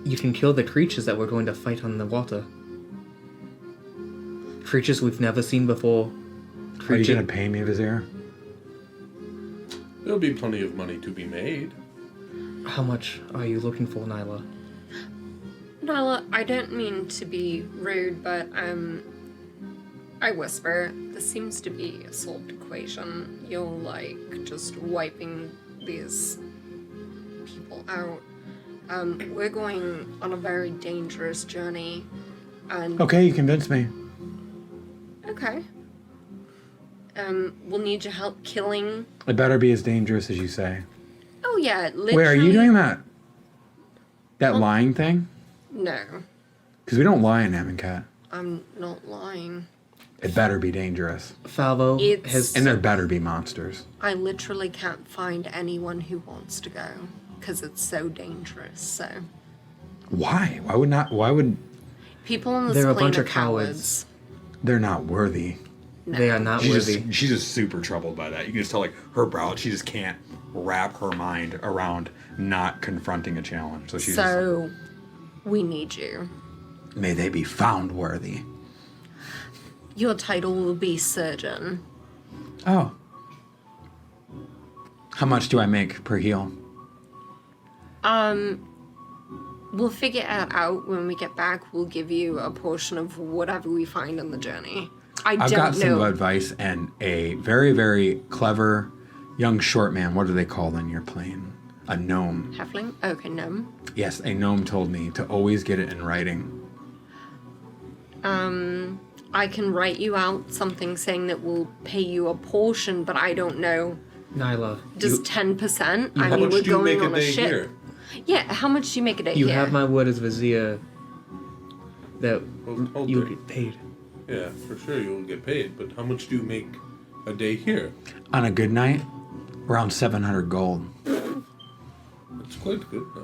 You can kill the creatures that we're going to fight on the water. Creatures we've never seen before. Are you gonna pay me, Vizier? There'll be plenty of money to be made. How much are you looking for, Nyla? Nyla, I don't mean to be rude, but I whisper, this seems to be a solved equation. You're like just wiping these people out. We're going on a very dangerous journey, and Okay, you convinced me. okay. We'll need your help killing. It better be as dangerous as you say. Oh yeah, literally. Wait, are you doing that? That lying thing? No, Because we don't lie in Amonkhet. I'm not lying. It better be dangerous. Falvo It's- has... And there better be monsters. I literally can't find anyone who wants to go because it's so dangerous. So Why? Why would people on this They're a plane bunch are of cowards. they're not worthy? They are not She's worthy. just, she's just super troubled by that. You can just tell like her brow, she just can't wrap her mind around not confronting a challenge. So she's So we need you. May they be found worthy. Your title will be surgeon. Oh. How much do I make per heal? We'll figure it out when we get back. We'll give you a portion of whatever we find on the journey. I've don't got some know. advice and a very, very clever young short man. What are they called on your plane? A gnome. Halfling? Okay, no. Yes, a gnome told me to always get it in writing. I can write you out something saying that we'll pay you a portion, but I don't know. Nyla, Just 10%? I How mean, much we're do you going make a on a day ship. here? Yeah, how much do you make a day you here? have my word as Vizia that Hold you there. get paid. Yeah, for sure you'll get paid, but how much do you make a day here? On a good night, around 700 gold. It's quite good now.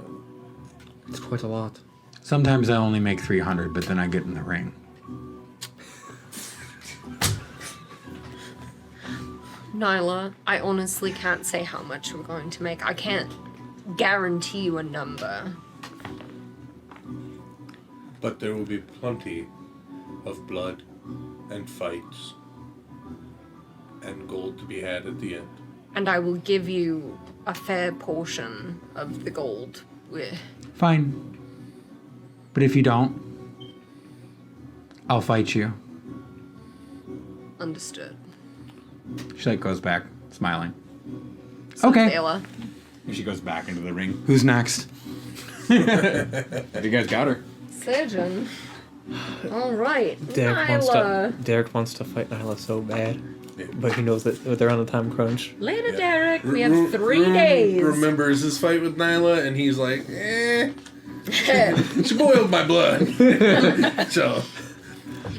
It's quite a lot. Sometimes I only make 300, but then I get in the ring. Nyla, I honestly can't say how much we're going to make. I can't guarantee you a number. But there will be plenty of blood and fights and gold to be had at the end. And I will give you a fair portion of the gold. Fine. But if you don't, I'll fight you. Understood. She like goes back, smiling. Okay. Ayla. And she goes back into the ring. Who's next? Have you guys got her? Surgeon. All right. Derek wants to fight Nyla so bad, but he knows that they're on a time crunch. Later, Derek. We have 3 days. Remembers his fight with Nyla, and he's like, she boiled my blood. So,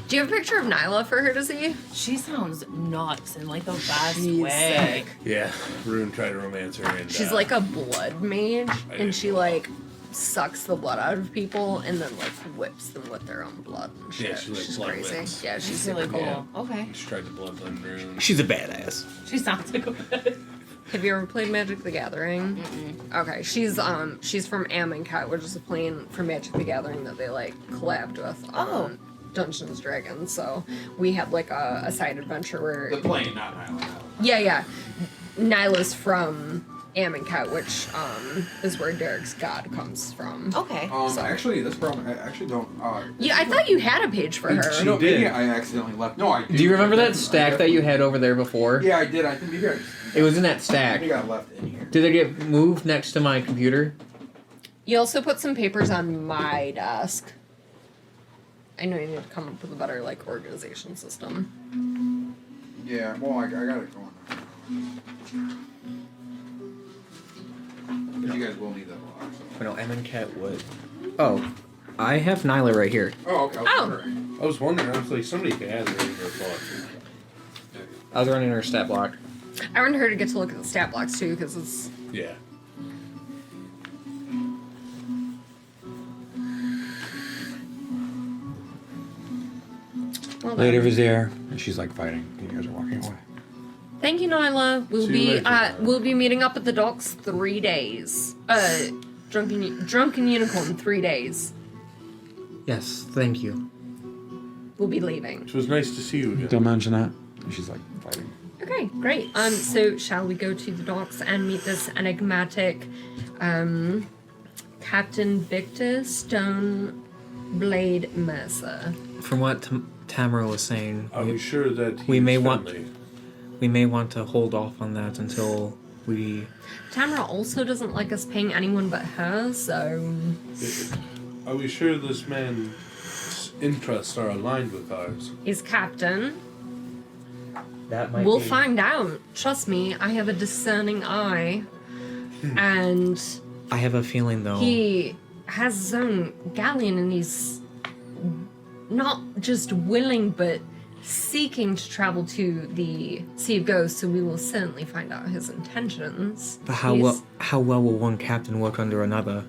Do you have a picture of Nyla for her to see? She sounds nuts in like the best She's way. sick. yeah, Rune tried to romance her, and She's like a blood mage, didn't and she know. like sucks the blood out of people and then like whips them with their own blood and shit. Yeah, she, like, she's blood crazy. whips. Yeah, she's She's super really cool. cool. Okay. she tried to bloodline Rune. She's a badass. She sounds like a Have you ever played Magic the Gathering? Okay, she's from Amonkhet, which is a plane from Magic the Gathering that they like collabed with on Dungeons and Dragons. So we had like a side adventure where plane, not Nyla. yeah, Nyla's from Amonkhet, which is where Derek's god comes from. Okay. Actually, this problem, I actually don't. Yeah, I thought you had a page for her. She no, did. maybe I accidentally left. No, I did. Do you remember I that did. stack that you had over there before? Yeah, I did. I think maybe It was in that stack. I got left in here. Did it get moved next to my computer? You also put some papers on my desk. I know you need to come up with a better like organization system. Yeah, well, I got it going. But you guys will need that block. So. No, Amonkhet would. Oh, I have Nyla right here. Oh, okay. Oh. I was wondering, I was like, somebody could add her in their thoughts. I was running her stat block. I wanted her to get to look at the stat blocks too, because it's Yeah. well done. Later, Vizier. And she's like fighting. You guys are walking away. Thank you, Nyla. We'll See you be later, Nyla. we'll be meeting up at the docks 3 days. Drunken Unicorn 3 days. Yes, thank you. We'll be leaving. It was nice to see you again. Don't mention that. And she's like fighting. Okay, great. So shall we go to the docks and meet this enigmatic Captain Victor Stoneblade Mercer? From what Tamara was saying, Are we sure that we he's may want- friendly? we may want to hold off on that until we. Tamara also doesn't like us paying anyone but her, so Are we sure this man's interests are aligned with ours? he's captain. That might We'll be. find out. Trust me, I have a discerning eye. And I have a feeling though. he has his own galleon and he's not just willing but seeking to travel to the Sea of Ghosts, so we will certainly find out his intentions. But how He's- well will one captain work under another?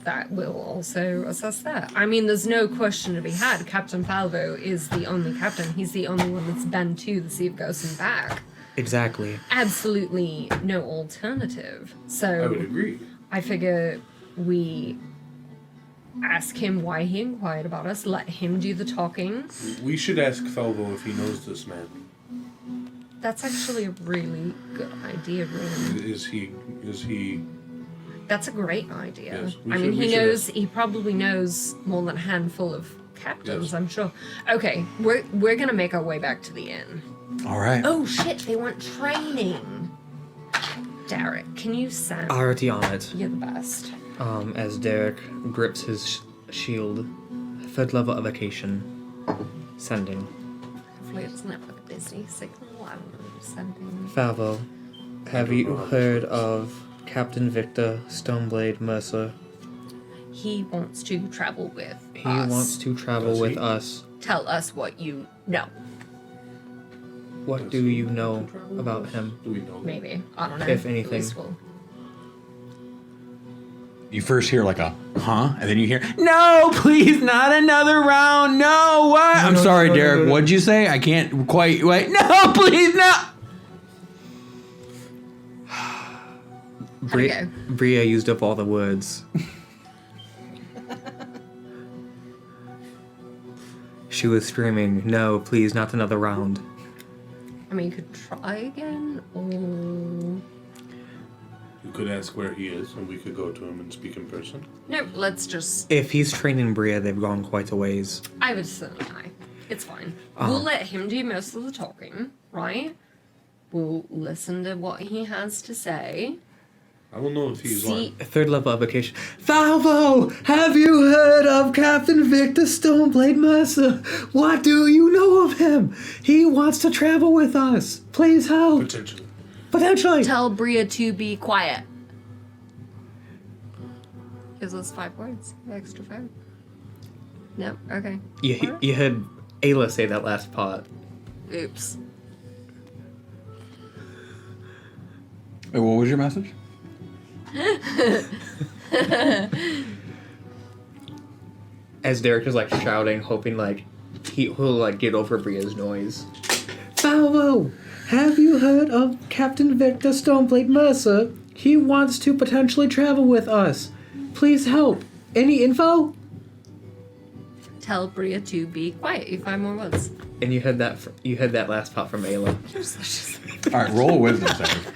That will also assess that. I mean, there's no question to be had. Captain Falvo is the only captain. He's the only one that's been to the Sea of Ghosts and back. Exactly. Absolutely no alternative. So I would agree. I figure we ask him why he inquired about us. Let him do the talking. We should ask Felvo if he knows this man. That's actually a really good idea, really. Is he? That's a great idea. Yes, we I mean, should- we he should knows. He probably knows more than a handful of captains. Yes. I'm sure. Okay, we're gonna make our way back to the inn. All right. Oh shit! They want training. Derek, can you send? Already on it. You're the best. As Derek grips his shield, third level evocation, sending. Hopefully, it's not like a busy signal. I don't know. Something. Falvo, have you heard of Captain Victor Stoneblade Mercer? He wants to travel with He us. wants to travel Does with he? us. Tell us what you know. What do you know about him? Do we know? that? Maybe. I don't know. If anything. At least we'll- You first hear like a huh, and then you hear no, please, not another round. No, what? I'm sorry, Derek. What'd you say? I can't quite wait. No, please, no. Okay. Bria used up all the words. She was screaming, "No, please, not another round." I mean, you could try again, or You could ask where he is, and we could go to him and speak in person. no. Let's just. If he's training Bria, they've gone quite a ways. I would say hi. It's fine. Uh-huh. We'll let him do most of the talking, right? We'll listen to what he has to say. I will know if he's See, lying. Third level evocation. Falvo, have you heard of Captain Victor Stoneblade Mercer? What do you know of him? He wants to travel with us. Please help. Potentially. Potentially. tell Bria to be quiet. Gives us 5 words. Extra 5. Nope. Okay. You heard Ayla say that last part. Oops. Wait, what was your message? As Derek is like shouting, hoping like he'll like get over Bria's noise. Falvo, have you heard of Captain Victor Stoneblade Mercer? He wants to potentially travel with us. Please help. Any info? Tell Bria to be quiet. You 5 more words. And you heard that. You heard that last part from Ayla. You're such All right, roll a wisdom save.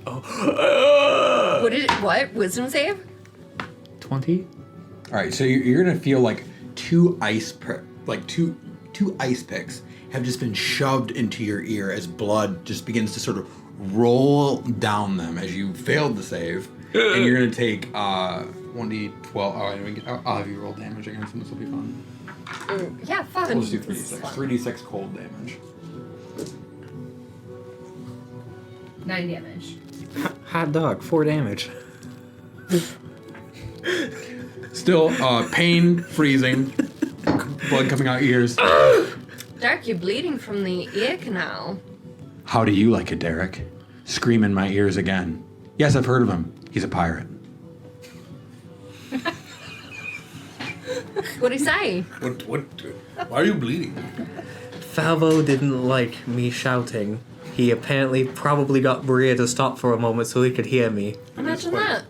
What did it, what? Wisdom save? 20. All right, so you're gonna feel like two ice picks have just been shoved into your ear as blood just begins to sort of roll down them as you failed the save, and you're gonna take 1d12. I'll have you roll damage against them. This will be fun. Yeah, fun. We'll just do 3d6. 3d6 cold damage. 9 damage. Hot dog. 4 damage. Still, pain, freezing, blood coming out ears. Derek, you're bleeding from the ear canal. How do you like it, Derek? Scream in my ears again. Yes, I've heard of him. He's a pirate. What'd he say? What? Why are you bleeding? Falvo didn't like me shouting. He apparently probably got Bria to stop for a moment so he could hear me. Imagine quite- that.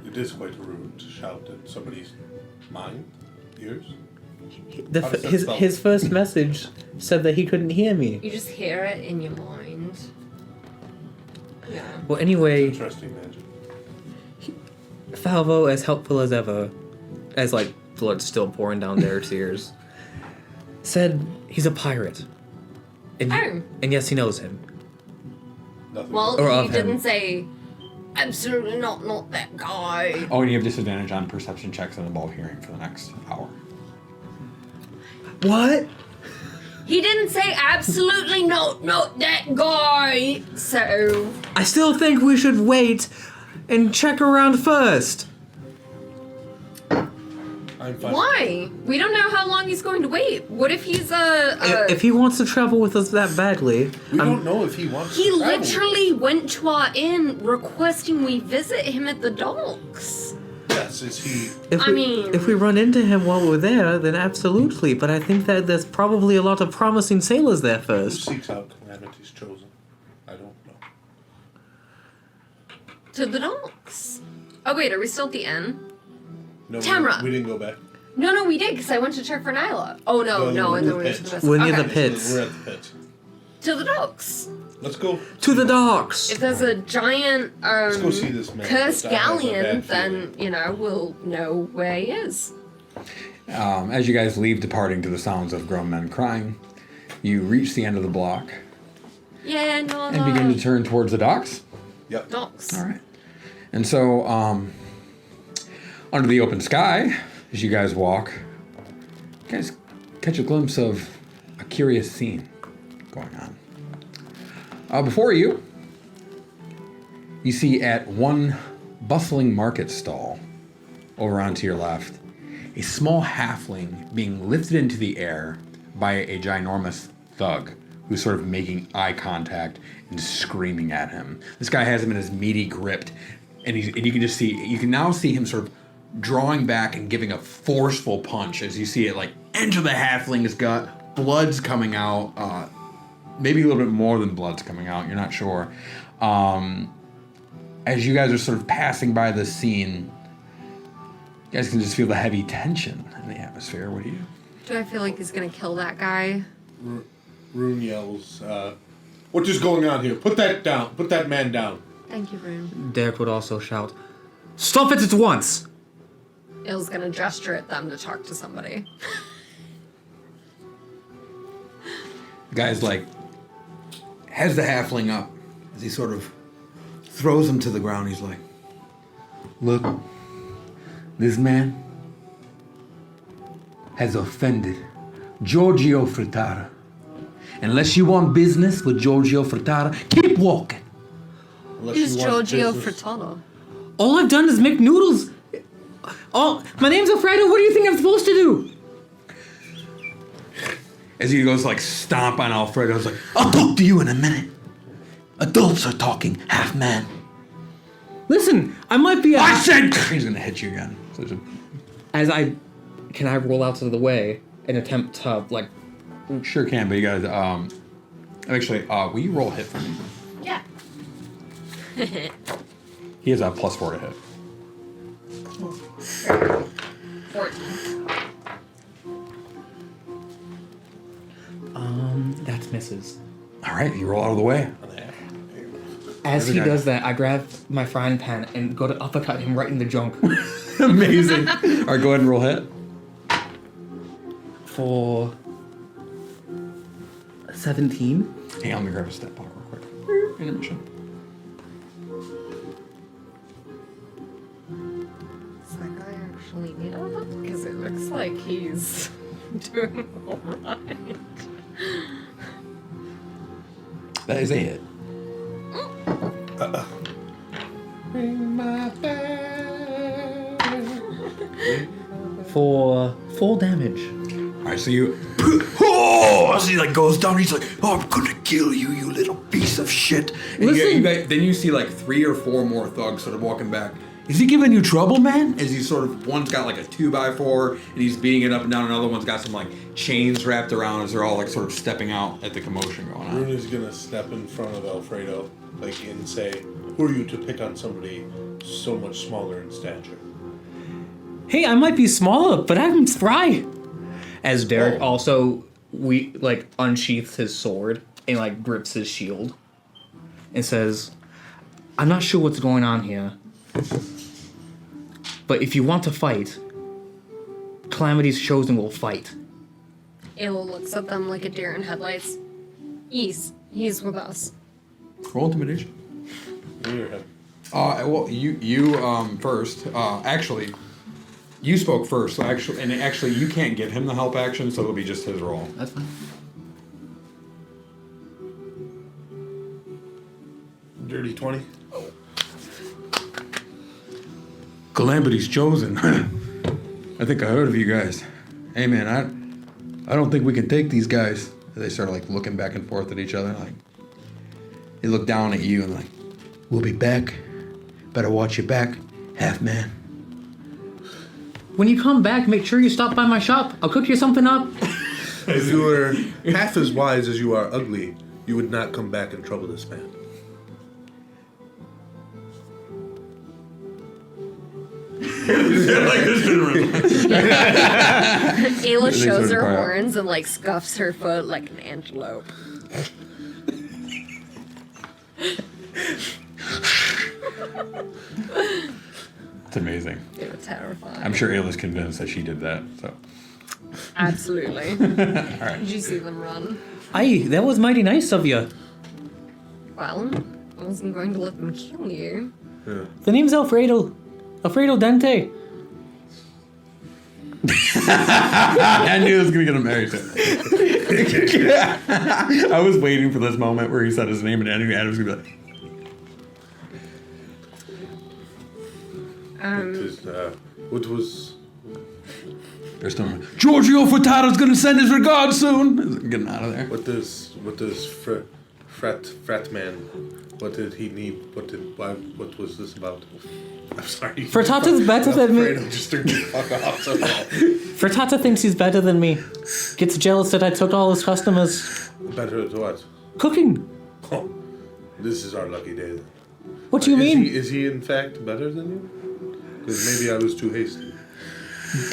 It is quite rude to shout at somebody's mind, ears. The, How does that his spell? his first message said that he couldn't hear me. You just hear it in your mind. Yeah. Well, anyway, Interesting magic. Falvo, as helpful as ever, as like blood still pouring down Derek's ears, said he's a pirate. And, Oh. and yes, he knows him. Nothing. Well, Or you of him. didn't say, absolutely not that guy. Oh, and you have disadvantage on perception checks and above hearing for the next hour. What? He didn't say absolutely not that guy. So, I still think we should wait and check around first. I'm fine. why? We don't know how long he's going to wait. What if he's If he wants to travel with us that badly, We don't know if he wants He to travel. literally went to our inn requesting we visit him at the docks. Yes, is he? if we run into him while we're there, then absolutely. But I think that there's probably a lot of promising sailors there Who first. seeks out calamity's chosen? I don't know. To the docks. Oh wait, are we still at the inn? No, Tamra. we didn't go back. No, we did, because I went to check for Nyla. Oh, no, and then we went to the We're near okay. the pits. We're at the pits. To the docks. Let's go. To the docks! If there's a giant, Let's go see this man. cursed I have a galleon, bad then, feeling. we'll know where he is. As you guys leave, departing to the sounds of grown men crying, you reach the end of the block Yeah, no, and begin to turn towards the docks. Yep. docks. All right. And so, under the open sky, as you guys walk, you guys catch a glimpse of a curious scene going on. Before you, you see at one bustling market stall, over onto your left, a small halfling being lifted into the air by a ginormous thug who's sort of making eye contact and screaming at him. This guy has him in his meaty grip, and you can now see him sort of drawing back and giving a forceful punch as you see it like enter the halfling's gut. Blood's coming out, maybe a little bit more than blood's coming out. You're not sure. As you guys are sort of passing by this scene, you guys can just feel the heavy tension in the atmosphere. What do you do? Do I feel like he's gonna kill that guy? Rune yells, "What is going on here? Put that down. Put that man down." Thank you, Rune. Derek would also shout, "Stop it at once!" Il's gonna gesture at them to talk to somebody. The guy's like, has the halfling up as he sort of throws him to the ground. He's like, look, this man has offended Giorgio Frittata. Unless you want business with Giorgio Frittata, keep walking. Unless Who's you want Giorgio business- Frittata? All I've done is make noodles. My name's Alfredo. What do you think I'm supposed to do? As he goes like stomp on Alfredo, he's like, I'll talk to you in a minute. Adults are talking, half man. Listen, I might be. I said he's gonna hit you again. So Can I roll out of the way and attempt to like? Sure can, but you guys, actually, will you roll a hit for me? Yeah. He has a +4 to hit. 14. That misses. All right, you roll out of the way. As he guy. does that, I grab my frying pan and go to uppercut him right in the junk. Amazing. All right, go ahead and roll hit. For 17. Hang on, let me grab a stat block real quick. Intermission. Does that guy actually need it? Because it looks like he's doing alright. That is a hit. For 4 damage. All right, so you Oh, as he like goes down, he's like, oh, I'm gonna kill you, you little piece of shit. And Listen. you guys, then you see like 3 or 4 more thugs sort of walking back. Is he giving you trouble, man? As he's sort of, one's got like a 2x4 and he's beating it up and down. Another one's got some like chains wrapped around as they're all like sort of stepping out at the commotion going on. Rune is gonna step in front of Alfredo, like, and say, "Who are you to pick on somebody so much smaller in stature?" Hey, I might be smaller, but I'm spry. As Derek also unsheaths his sword and like grips his shield and says, I'm not sure what's going on here, but if you want to fight, Calamity's Chosen will fight. Il looks at them like a deer in headlights. He's with us. Roll intimidation. Near him. Well, you first. Actually, you spoke first. So actually, you can't give him the help action, so it'll be just his roll. That's fine. Dirty 20. Calamity's chosen. I think I heard of you guys. Hey man, I don't think we can take these guys. They start like looking back and forth at each other. Like they look down at you and like, We'll be back. Better watch your back, half man. When you come back, make sure you stop by my shop. I'll cook you something up. If you were half as wise as you are ugly, you would not come back and trouble this man. Ayla shows sort of her cry out. horns and like scuffs her foot like an antelope. It's amazing. They were terrifying. I'm sure Ayla's convinced that she did that. So Absolutely. Did you see them run? Aye, that was mighty nice of you. Well, I wasn't going to let them kill you. The name's Alfredo. Alfredo Dente. I knew I was gonna get him married. I was waiting for this moment where he said his name and Adam was gonna be like, What was? "There's no Giorgio Furtado's gonna send his regards soon." Getting out of there. What does frat man? What did he need? What was this about? I'm sorry. Furtado's better than me. Fredo just turned the fuck off so bad. Furtado thinks he's better than me. Gets jealous that I took all his customers. Better at what? Cooking. Oh, this is our lucky day. Then. What do you mean? Is he in fact better than you? Because maybe I was too hasty.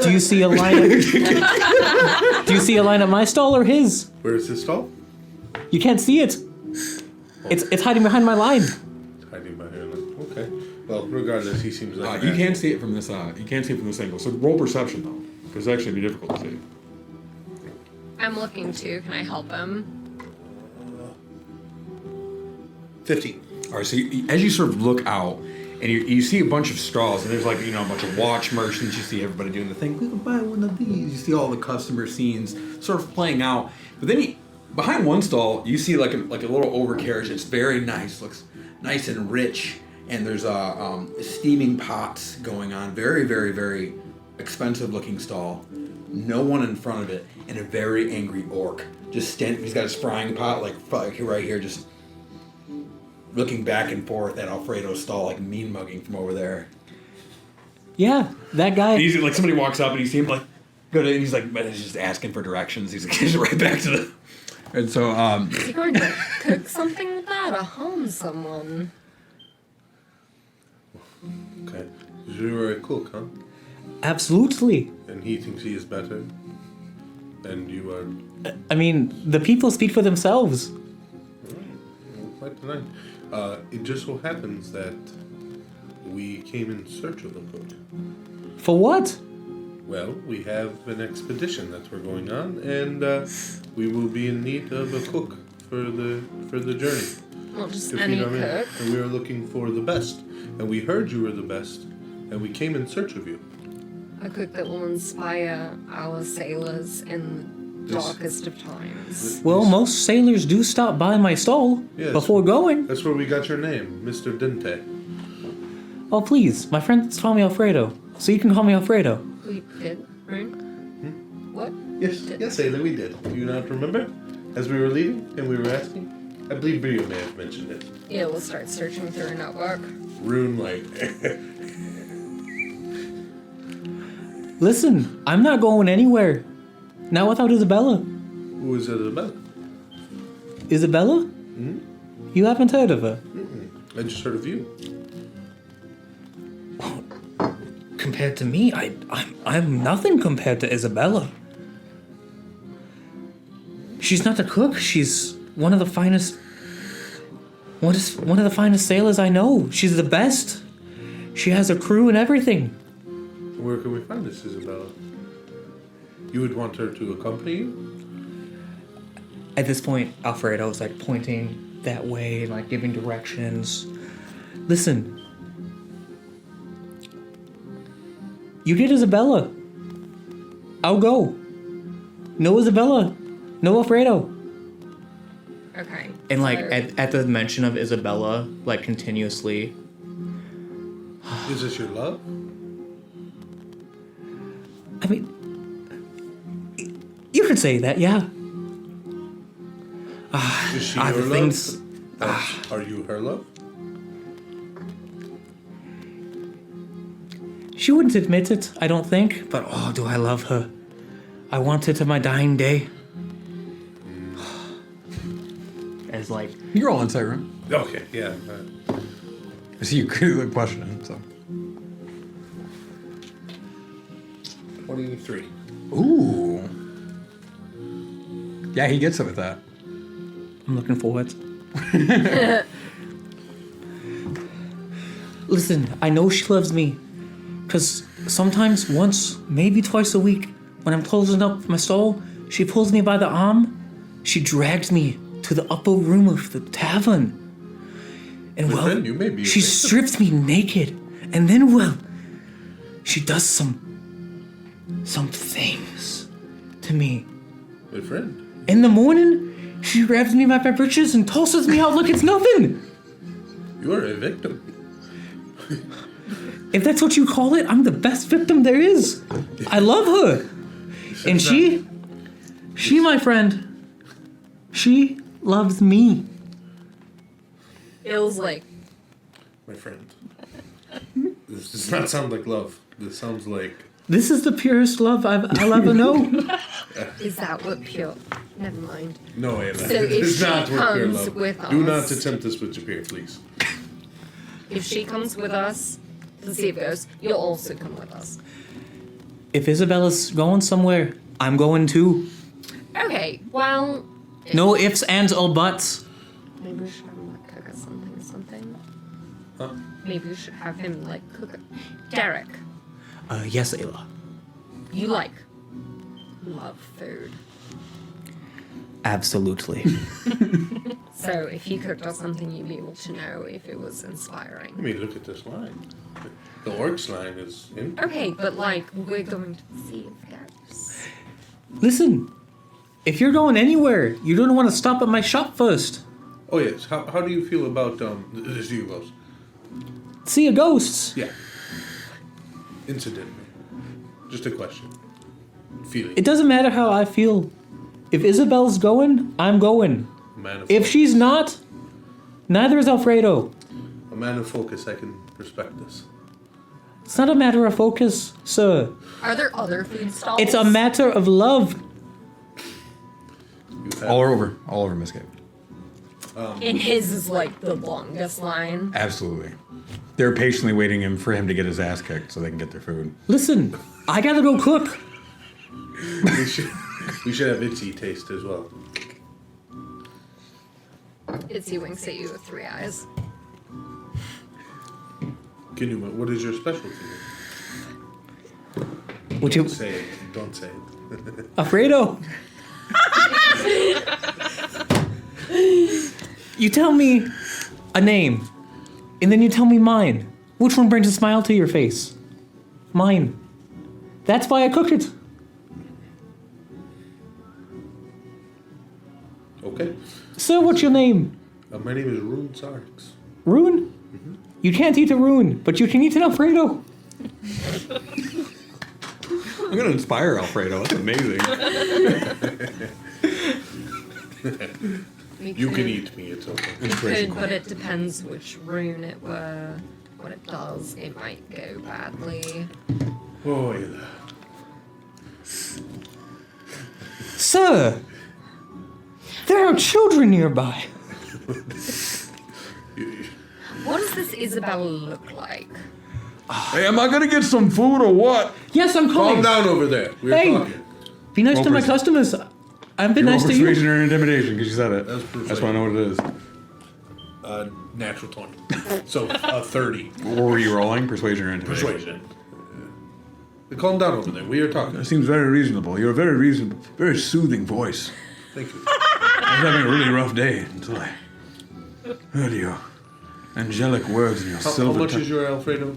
Do you see a line? Do you see a line at my stall or his? Where is his stall? You can't see it. It's hiding behind my line. It's hiding behind him. Okay. Well, regardless, he seems like. You can't see it from this. You can't see it from this angle. So roll perception though, because it's actually be difficult to see. I'm looking too. Can I help him? 50. All right. So as you sort of look out, and you see a bunch of stalls, and there's like a bunch of watch merchants. You see everybody doing the thing. We can buy one of these. You see all the customer scenes sort of playing out. But then behind one stall, you see like a little overcarriage. It's very nice. Looks nice and rich. And there's steaming pots going on. Very, very, very expensive looking stall. No one in front of it, and a very angry orc just standing. He's got his frying pot like right here, just looking back and forth at Alfredo's stall, like mean mugging from over there. Yeah, that guy. And he's like, somebody walks up and you see him like go to, and he's like, he's just asking for directions. He's like, he's right back to the. And so, Is he going to cook something with that or harm someone? Okay. You're a cook, huh? Absolutely. And he thinks he is better. And you are. I mean, the people speak for themselves. Quite tonight. It just so happens that we came in search of a cook. For what? Well, we have an expedition that we're going on, and we will be in need of a cook for the journey. Well, just If any you know what I mean. cook. And we are looking for the best, and we heard you were the best, and we came in search of you. A cook that will inspire our sailors in the darkest of times. Well, most sailors do stop by my stall Yes. before going. That's where we got your name, Mr. Dente. Oh, please. My friends call me Alfredo, so you can call me Alfredo. We did, right? What? Yes, yes, Ayla, we did. Do you not remember? As we were leaving and we were asking? I believe Brio may have mentioned it. Yeah, we'll start searching through a notebook. Rune Light. Listen, I'm not going anywhere. Not without Isabella. Who is Isabella? Isabella? Hmm? You haven't heard of her? I just heard of you. Compared to me, I'm nothing compared to Isabella. She's not a cook. She's one of the finest. One of the finest sailors I know. She's the best. She has a crew and everything. Where can we find this Isabella? You would want her to accompany you? At this point, Alfredo's like pointing that way, like giving directions. Listen. You get Isabella. I'll go. No Isabella. No Alfredo. Okay. And like so- at the mention of Isabella, like continuously. Is this your love? I mean, you could say that, yeah. Is she Ah, your the love? things- Are you her love? She wouldn't admit it, I don't think. But oh, do I love her? I want her to my dying day. As like, you're all inside room. Okay, yeah. I see you clearly questioning. So 23. Ooh. Yeah, he gets it with that. I'm looking forward. Listen, I know she loves me. Because sometimes, once, maybe twice a week, when I'm closing up my stall, she pulls me by the arm. She drags me to the upper room of the tavern. And well, friend, you may be a she victim. strips me naked. And then, well, she does some things to me. Good friend. In the morning, she grabs me by my britches and tosses me out like it's nothing. You are a victim. If that's what you call it, I'm the best victim there is. I love her. And she, my friend, she loves me. Feels like My friend. This does not sound like love. This sounds like... This is the purest love I'll ever know. is that what pure? Never mind. No, Ayla. So if it's she not what pure comes love. with Do not us- attempt this with Japir, please. If she comes with us to see if it goes, you'll also come with us. If Isabella's going somewhere, I'm going too. Okay, well, No ifs, ands, or buts. maybe we should have him like cook us something or something. Huh? Maybe we should have him like cook it. Derek, Yes, Ayla. you like love food. Absolutely. So if he cooked us something, you'd be able to know if it was I inspiring. mean, look at this line. The orc's line is... In. Okay, but like we're going to see if it goes. Listen, if you're going anywhere, you don't want to stop at my shop first. Oh, yes. How do you feel about the Zugos? See a ghosts. Yeah. Incidentally. Just a question. Feeling. It doesn't matter how I feel. If Isabel's going, I'm going. Man of If focus. she's not, neither is Alfredo. A man of focus, I can respect this. It's not a matter of focus, sir. Are there other food stalls? It's a matter of love. You have, All over Misgate. And his is like the longest line. Absolutely. They're patiently waiting for him to get his ass kicked so they can get their food. Listen, I gotta go cook. we should have Itzy taste as well. Itzy winks at you with 3 eyes. Can you? What is your specialty? Would you, Don't say it. Don't say it. Alfredo? You tell me a name, and then you tell me mine. Which one brings a smile to your face? Mine. That's why I cook it. Okay. Sir, what's your name? My name is Rune Sarks. Rune? You can't eat a rune, but you can eat an Alfredo. I'm gonna inspire Alfredo. That's amazing. You can eat me. It's okay. You could, but it depends which rune it were. What it does, it might go badly. Oh, yeah. Sir, there are children nearby. What does this Isabella look like? Hey, am I gonna get some food or what? Yes, I'm Calm coming. down over there. We're Hey. talking. Be nice to my customers. I've been nice to you. Persuasion or intimidation, because you said it. That's That's why I know what it is. Natural 20. So, 30. What were you rolling? Persuasion or intimidation? Persuasion. Calm down over there. We are talking. That seems very reasonable. You're a very reasonable, very soothing voice. Thank you. I was having a really rough day until I heard your angelic words and your How silver much tongue. is your Alfredo?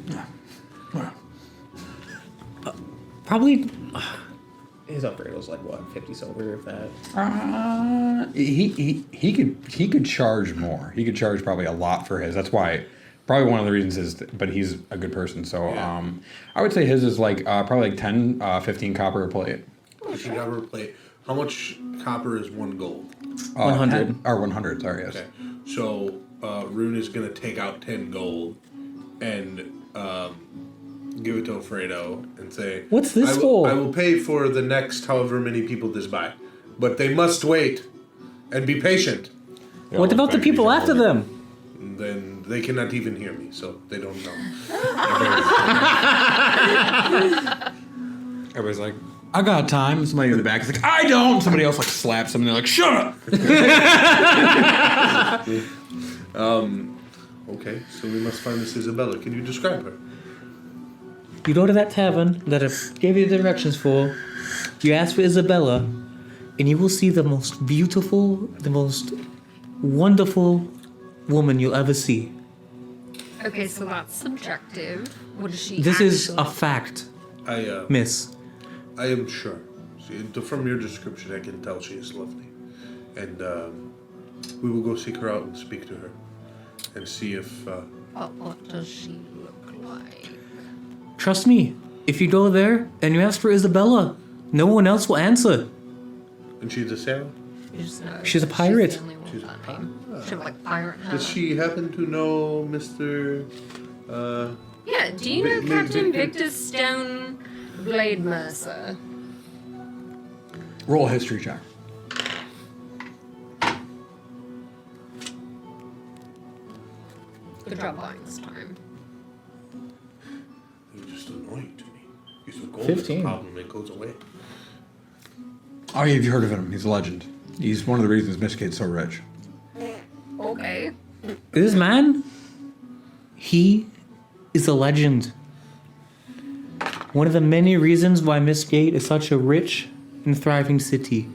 Well, Probably. His Alfredo's like what, 50 silver if that. he could charge more. He could charge probably a lot for his. That's why. Probably one of the reasons is, but he's a good person. So Yeah. I would say his is like probably like 10, 15 copper a plate. 50 copper plate. How much copper is 1 gold? 100. 10 or 100. Sorry, yes. Okay. So, Rune is going to take out 10 gold and give it to Alfredo and say, What's this I for? will pay for the next however many people this buy. But they must wait and be patient. What about the people after them? And then they cannot even hear me, so they don't know. Everybody's like, I got time. Somebody in the back is like, I don't. Somebody else like slaps them and they're like, shut up. Okay, so we must find this Isabella. Can you describe her? You go to that tavern that I gave you the directions for. You ask for Isabella, and you will see the most beautiful, the most wonderful woman you'll ever see. Okay, so that's subjective. What is she? This is a actually- fact, I miss. I am sure. From your description, I can tell she is lovely, and we will go seek her out and speak to her, and see if. But what does she look like? Trust me, if you go there and you ask for Isabella, no one else will answer. And she's a sailor. You just know She's a pirate. She's the only one She's with a that name. She have like pirate hat. Does she happen to know Mr. Yeah, do you know Vi- Captain Victor- Victor Stone Blade Mercer? Roll a history check. Good job buying this time. You're just annoying to me. He's a gold 15. problem. It goes away. Oh, yeah, you've heard of him. He's a legend. He's one of the reasons Miskate's so rich. Okay. This man, he is a legend. One of the many reasons why Mistgate is such a rich and thriving city.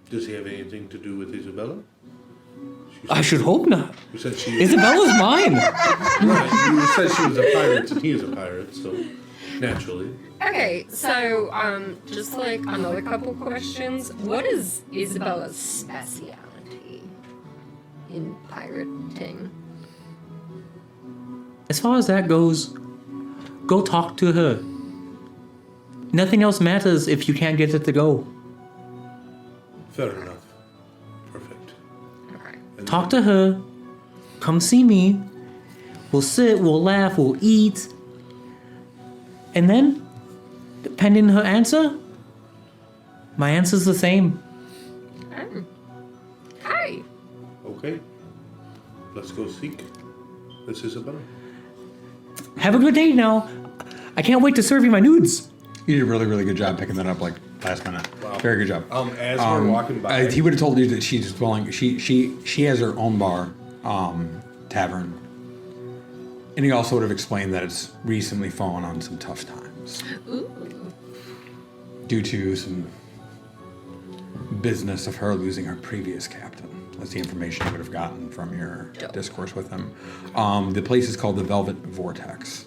Does he have anything to do with Isabella? I should hope not. You said she. Isabella's mine. Right, you said she was a pirate, and he is a pirate, so naturally. Okay, so just like another couple questions. What is Isabella's speciality in pirating? As far as that goes, go talk to her. Nothing else matters if you can't get it to go. Fair enough. Perfect. Okay. And Talk to her. Come see me. We'll sit, we'll laugh, we'll eat. And then, depending on her answer, my answer's the same. Hi. Okay. Let's go seek this Isabella. Have a good day now. I can't wait to serve you my nudes. You did a really, really good job picking that up like last minute. Wow. Very good job. As we're walking by, He would have told you that she's dwelling. She has her own bar, tavern, and he also would have explained that it's recently fallen on some tough times due to some business of her losing her previous captain. That's the information you would have gotten from your discourse with him. The place is called the Velvet Vortex.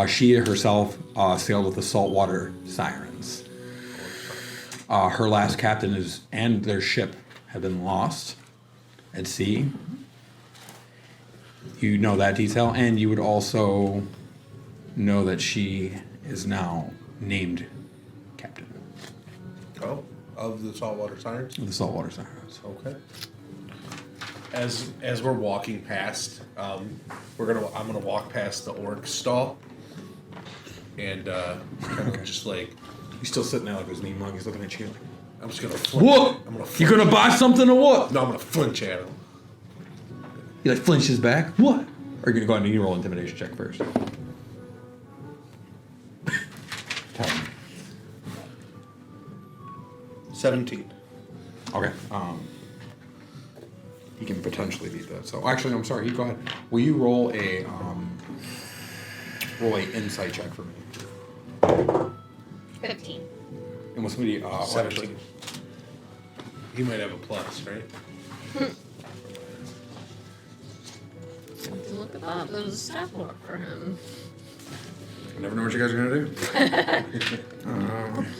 She herself sailed with the saltwater sirens. Her last captain and their ship have been lost at sea. You know that detail, and you would also know that she is now named captain of the saltwater sirens. of the saltwater sirens. Okay. As we're walking past, I'm gonna walk past the orc stall, and kind of just like He's still sitting there like his mean mug. He's looking at you. I'm just gonna flinch. What? I'm gonna. You gonna buy something or what? No, I'm gonna flinch at him. He like flinches back. What? Or you're gonna go ahead and you roll an intimidation check first. Tell him. 17. Okay. He can potentially beat that. So actually, I'm sorry. You go ahead. Will you roll a insight check for me? 15. And what's somebody 17. He might have a plus, right? Look at that. There's a stat block for him. I never know what you guys are gonna do.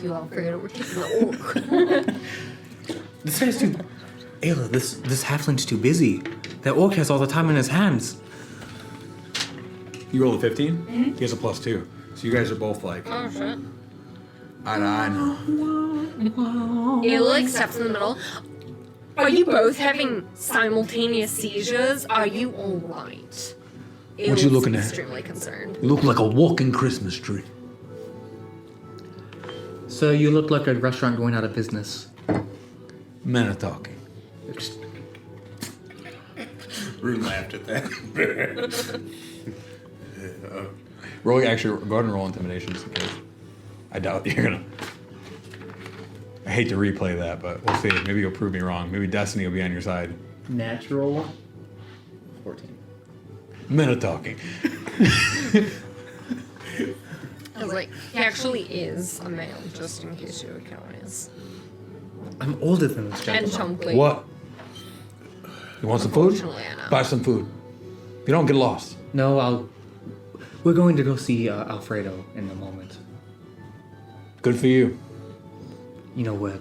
You all forget we're taking the orc. This guy's too. Ayla, this halfling's too busy. That orc has all the time in his hands. You rolled a 15. He has a plus 2. So you guys are both like, Oh shit. I know. Ayla like steps in the middle. Are you both having simultaneous seizures? Are you alright? What you looking at? Extremely concerned. You look like a walking Christmas tree. So you look like a restaurant going out of business. Men are talking. Rune laughed at that. Roll. Actually, go ahead and roll intimidation just in case. I doubt you're gonna. I hate to replay that, but we'll see. Maybe you'll prove me wrong. Maybe destiny will be on your side. Natural 14. Minute talking. I was like, he actually is a male, just in case your account is. I'm older than this And gentleman. chunky. What? You want some food? Unfortunately, I know. Buy some food. You don't get lost. No, we're going to go see Alfredo in a moment. Good for you. You know what?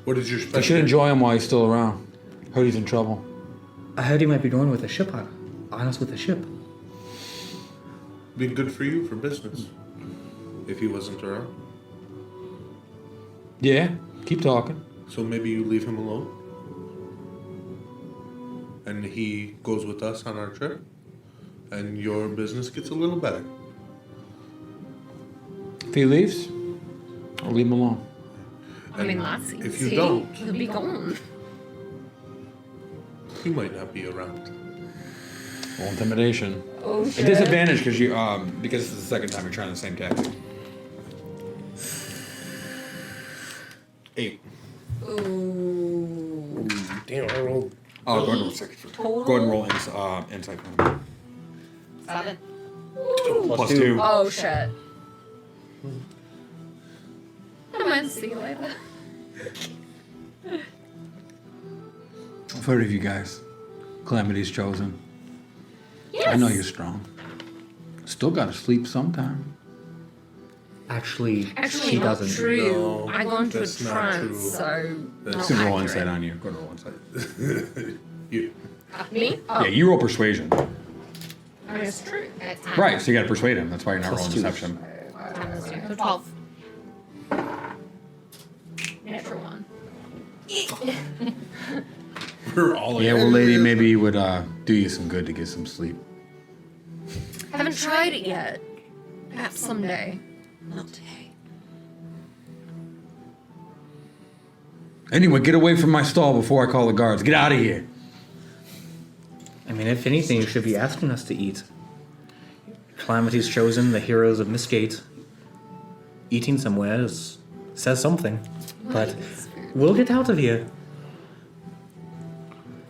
What is your You should special? enjoy him while he's still around. Heard he's in trouble. I heard he might be going with a ship on us with a ship. Be good for you for business. If he wasn't around. Yeah, keep talking. So maybe you leave him alone. And he goes with us on our trip. And your business gets a little better. If he leaves, I'll leave him alone. I mean, that's easy. if you don't- he'll be gone. He might not be around. Well, intimidation. Oh, A shit. disadvantage because because it's the second time you're trying the same tactic. 8. Ooh. Damn, I rolled. Oh, go ahead and roll 6. Go ahead and roll insight. For him. 7. Plus 2. Oh, shit. Never mind, see you later. I've heard of you guys. Calamity's chosen. I know you're strong. Still gotta sleep sometime. Actually, Actually, she not doesn't. true. No, I go into a that's not trance, true. so. That's- not Go ahead and roll accurate. insight on you. Go ahead and roll insight. You. Me? Oh, Yeah, you roll persuasion. I mean, it's true. At 10. Right, so you gotta persuade him. That's why you're not Plus rolling 2. deception. So 12. Natural 1. We're all Yeah, in. well, lady, maybe it would do you some good to get some sleep. Haven't tried it yet. Perhaps someday. Not today. Anyway, get away from my stall before I call the guards. Get out of here. I mean, if anything, you should be asking us to eat. Calamity's chosen, the heroes of Misgate. Eating somewhere says something. But we'll get out of here.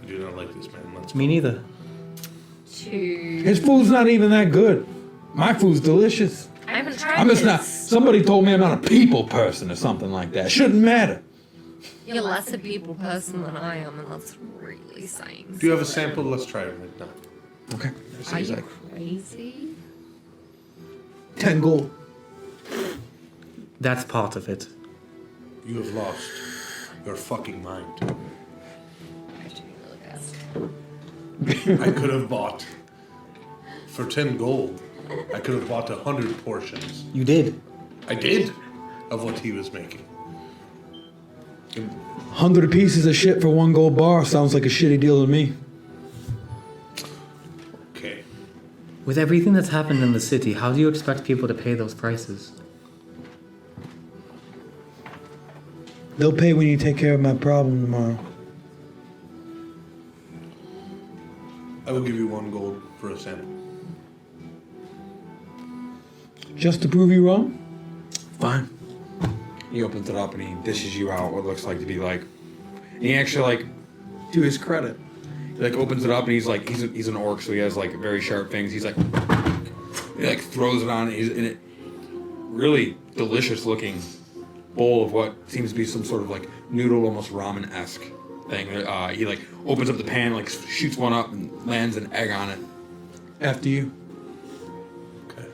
I do not like this man. Let's Me neither. 2. His food's not even that good. My food's delicious. I haven't tried I'm just this. not. Somebody told me I'm not a people person or something like that. Shouldn't matter. You're less a people person than I am, and that's really saying. Do you have a sample? Let's try it right now. Okay. Are you crazy? 10 gold. That's part of it. You have lost your fucking mind. I have to be really pissed. I could have bought for 10 gold. I could have bought 100 portions. You did. I did of what he was making. 100 pieces of shit for 1 gold bar sounds like a shitty deal to me. Okay. With everything that's happened in the city, how do you expect people to pay those prices? They'll pay when you take care of my problem tomorrow. I will give you 1 gold for a sample. Just to prove you wrong? Fine. He opens it up and he dishes you out what looks like to be like. And he actually, like, to his credit, he like opens it up and he's like, he's an orc, so he has like very sharp things. He's like, he like throws it on. He's in it, really delicious looking bowl of what seems to be some sort of like noodle, almost ramen-esque thing. He like opens up the pan, like shoots one up and lands an egg on it. After you. Okay.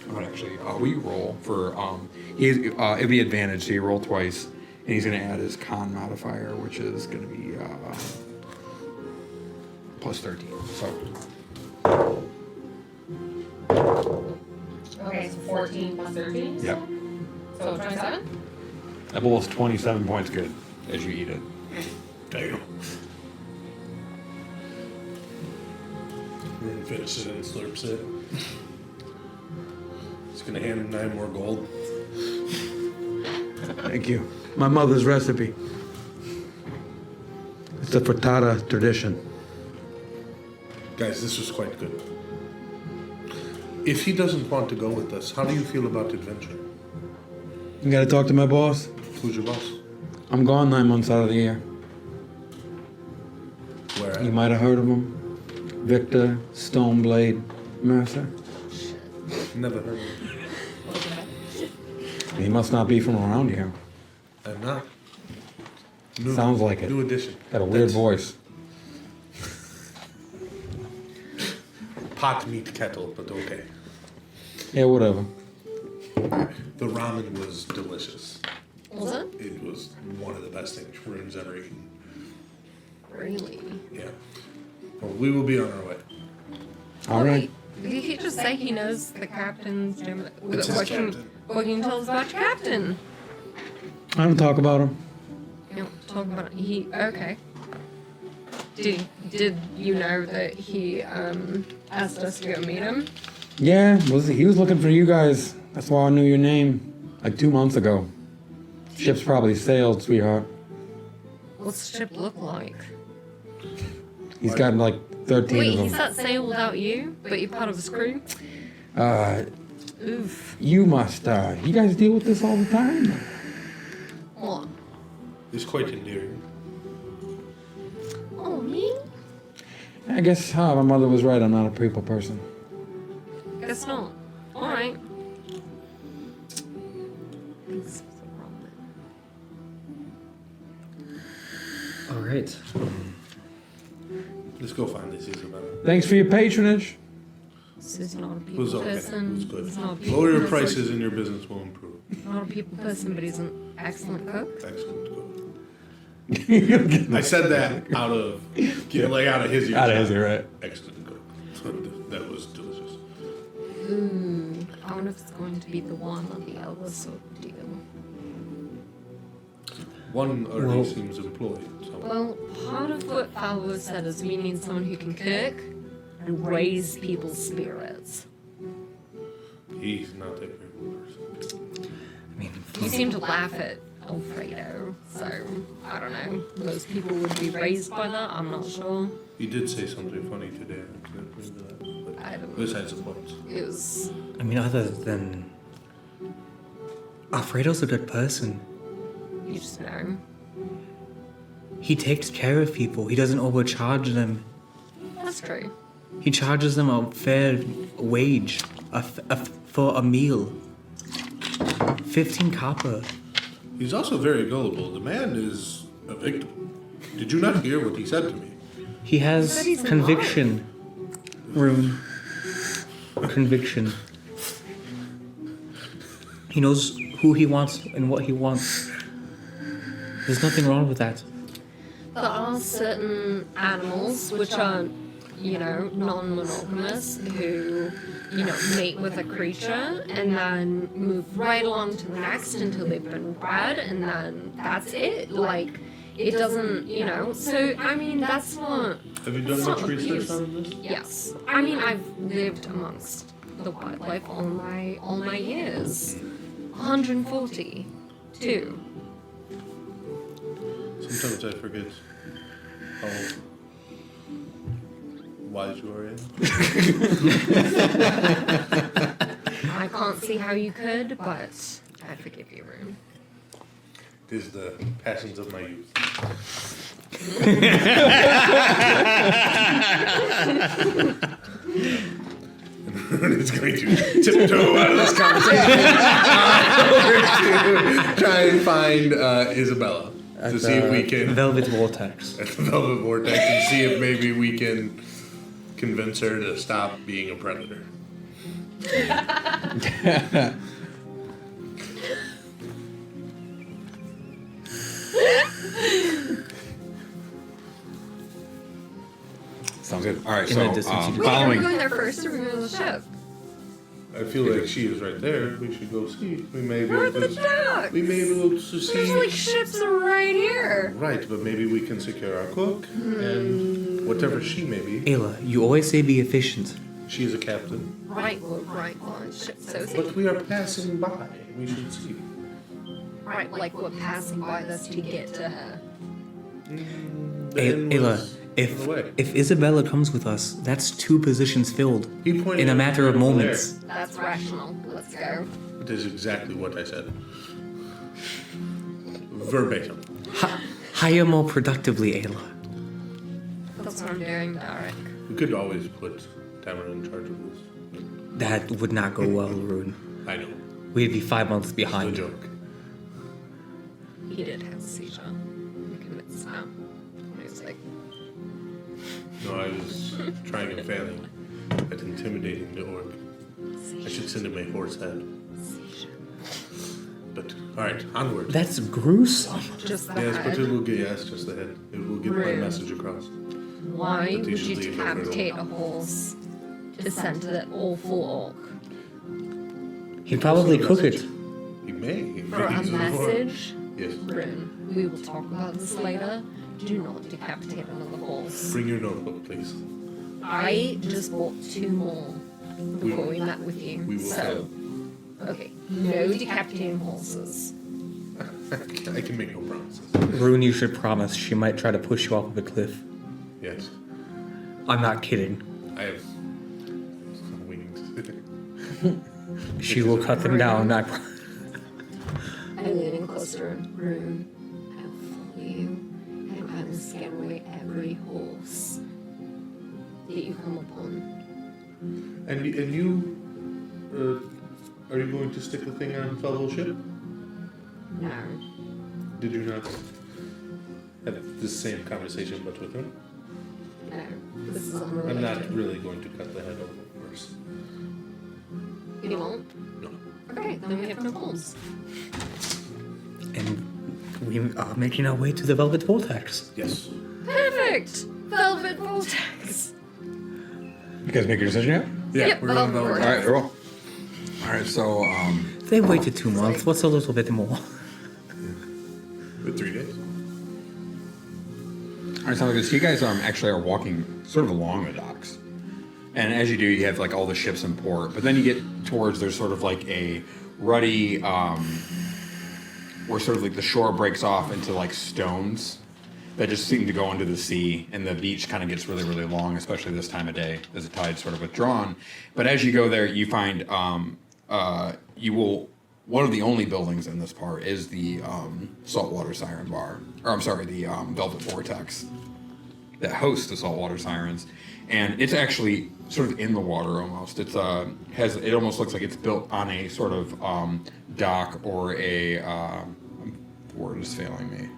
I'm gonna actually, will you roll for, it'd be advantage, so you roll twice, and he's gonna add his con modifier, which is gonna be, plus 13, so. Okay, so 14 plus 13? Yep. So 27? That bowl's 27 points good, as you eat it. Damn. And then finishes it and slurps it. He's gonna hand him 9 more gold. Thank you. My mother's recipe. It's a frittata tradition. Guys, this was quite good. If he doesn't want to go with us, how do you feel about adventure? You gotta talk to my boss. Who's your boss? I'm gone 9 months out of the year. Where You at? might have heard of him. Victor Stoneblade Mercer. Never heard of him. He must not be from around here. I'm not. New, Sounds like it. New addition. Got a weird That's voice. Pot meat kettle, but okay. Yeah, whatever. The ramen was delicious. Was it? It was one of the best things Rune's ever eaten. Really? Yeah. Well, we will be on our way. All right. Did he just say he knows the captain's name? It's his captain. What can you tell us about your captain? I don't talk about him. You don't talk about it. Okay. Did you know that he asked us to go meet him? Yeah, he was looking for you guys. That's why I knew your name. Like 2 months ago. Ship's probably sailed, sweetheart. What's the ship look like? He's got like 13 Wait, of he them. set sail without you, but you're part of his crew? Oof. You must, you guys deal with this all the time? What? It's quite endearing. Oh, me? I guess my mother was right. I'm not a people person. Guess not. Alright. All right. Let's go find this Isabella. Thanks for your patronage. This is not a It people was okay. It person. was good. He's not a people Lower your person. prices and your business will improve. Not a people person, but he's an excellent cook. Excellent. I said that out of his ear. Out of his ear, right? Excellent cook. That was delicious. Ooh. I wonder if it's going to be the one on the other sort of deal. One already seems employed. So. Well, part of what Fowler said is we need someone who can cook and raise people's spirits. He's not a very good person. I mean, You seem to laugh at Alfredo, so I don't know. Most people would be raised by that, I'm not sure. He did say something funny today. I can't remember that. I But don't besides the point. It was. I mean, other than Alfredo's a good person. You just know. He takes care of people. He doesn't overcharge them. That's true. He charges them a fair wage for a meal. 15 copper. He's also very gullible. The man is a victim. Did you not hear what he said to me? He has But he's conviction. Rune. Conviction. He knows who he wants and what he wants. There's nothing wrong with that. There are certain animals which are, non-monogamous who, mate with a creature and then move right along to the next until they've been bred and then that's it. Like, it doesn't, So, I mean, that's not... Have you It's done much not research abuse. on this? Yes. I mean, I've lived amongst the wildlife all my years. 142. Sometimes I forget how wise you are. I can't see how you could, but I forgive you, Rune. It is the passions of my youth. It's going to tiptoe out of this conversation to try and find Isabella to see if we can Velvet Vortex. at the Velvet Vortex and see if maybe we can convince her to stop being a predator. Sounds good. All right, In so the distance, you Wait, are we following. going there first or are we going to the ship? I feel like she is right there. We should go see. We may be Where are able the to. ducks? We may be able to There's like see. ships are right here. Right, but maybe we can secure our cook and whatever she may be. Ayla, you always say be efficient. She is a captain. Right, well, ship so But we are passing by. We should see. Right, like we're passing by this to get to her. The inn Ayla, was on the way. if Isabella comes with us, that's 2 positions filled He pointed in a at matter of over moments. there. That's rational. Let's go. That is exactly what I said. Verbatim. Hire more productively, Ayla. That's what I'm doing, Derek. We could always put Tamara in charge of this. That would not go well, Rune. I know. We'd be 5 months It's a behind. joke. He did have a seizure. I'm convinced now. He was like, No, I was trying and failing at intimidating the orc. I should send him a horse head. But, alright, onward. That's gruesome. just the Yes, but head. it will get, yes, just the head. It will get my Rude. message across. Why But would you you should leave it for decapitate a horse to send to that awful orc? He'd probably Also a cook message. it. He may. For a message? Yes. Rune, we will talk about this later. Do not decapitate another horse. Bring your notebook, please. I just bought 2 more before we met with you. We will So, okay, no decapitating horses. I can make no promises. Rune, you should promise she might try to push you off of a cliff. Yes. I'm not kidding. I have some wings. She will cut them down. I'm leaning closer. Rune, I will follow you, and I will scare away every horse that you come upon. And you, are you going to stick the thing on fellowship? No. Did you not have the same conversation but with him? No. This is I'm unrelated. not really going to cut the head off first. You won't? No. Okay, then we have no goals. And we are making our way to the Velvet Vortex. Yes. Perfect! Velvet Vortex! You guys make your decision yet? Yeah, Yep, we're going Velvet to Vortex. All right, roll. All right, so They waited 2 months. What's a little bit more? with 3 days. all right, sounds good. So you guys actually are walking sort of along the docks, and as you do, you have like all the ships in port. But then you get towards there's sort of like a ruddy, where sort of like the shore breaks off into like stones that just seem to go into the sea, and the beach kind of gets really, really long, especially this time of day as the tide's sort of withdrawn. But as you go there, you find one of the only buildings in this part is the saltwater siren bar, or I'm sorry, the Velvet Vortex that hosts the saltwater sirens, and it's actually sort of in the water almost. It almost looks like it's built on a sort of dock or a the word is failing me.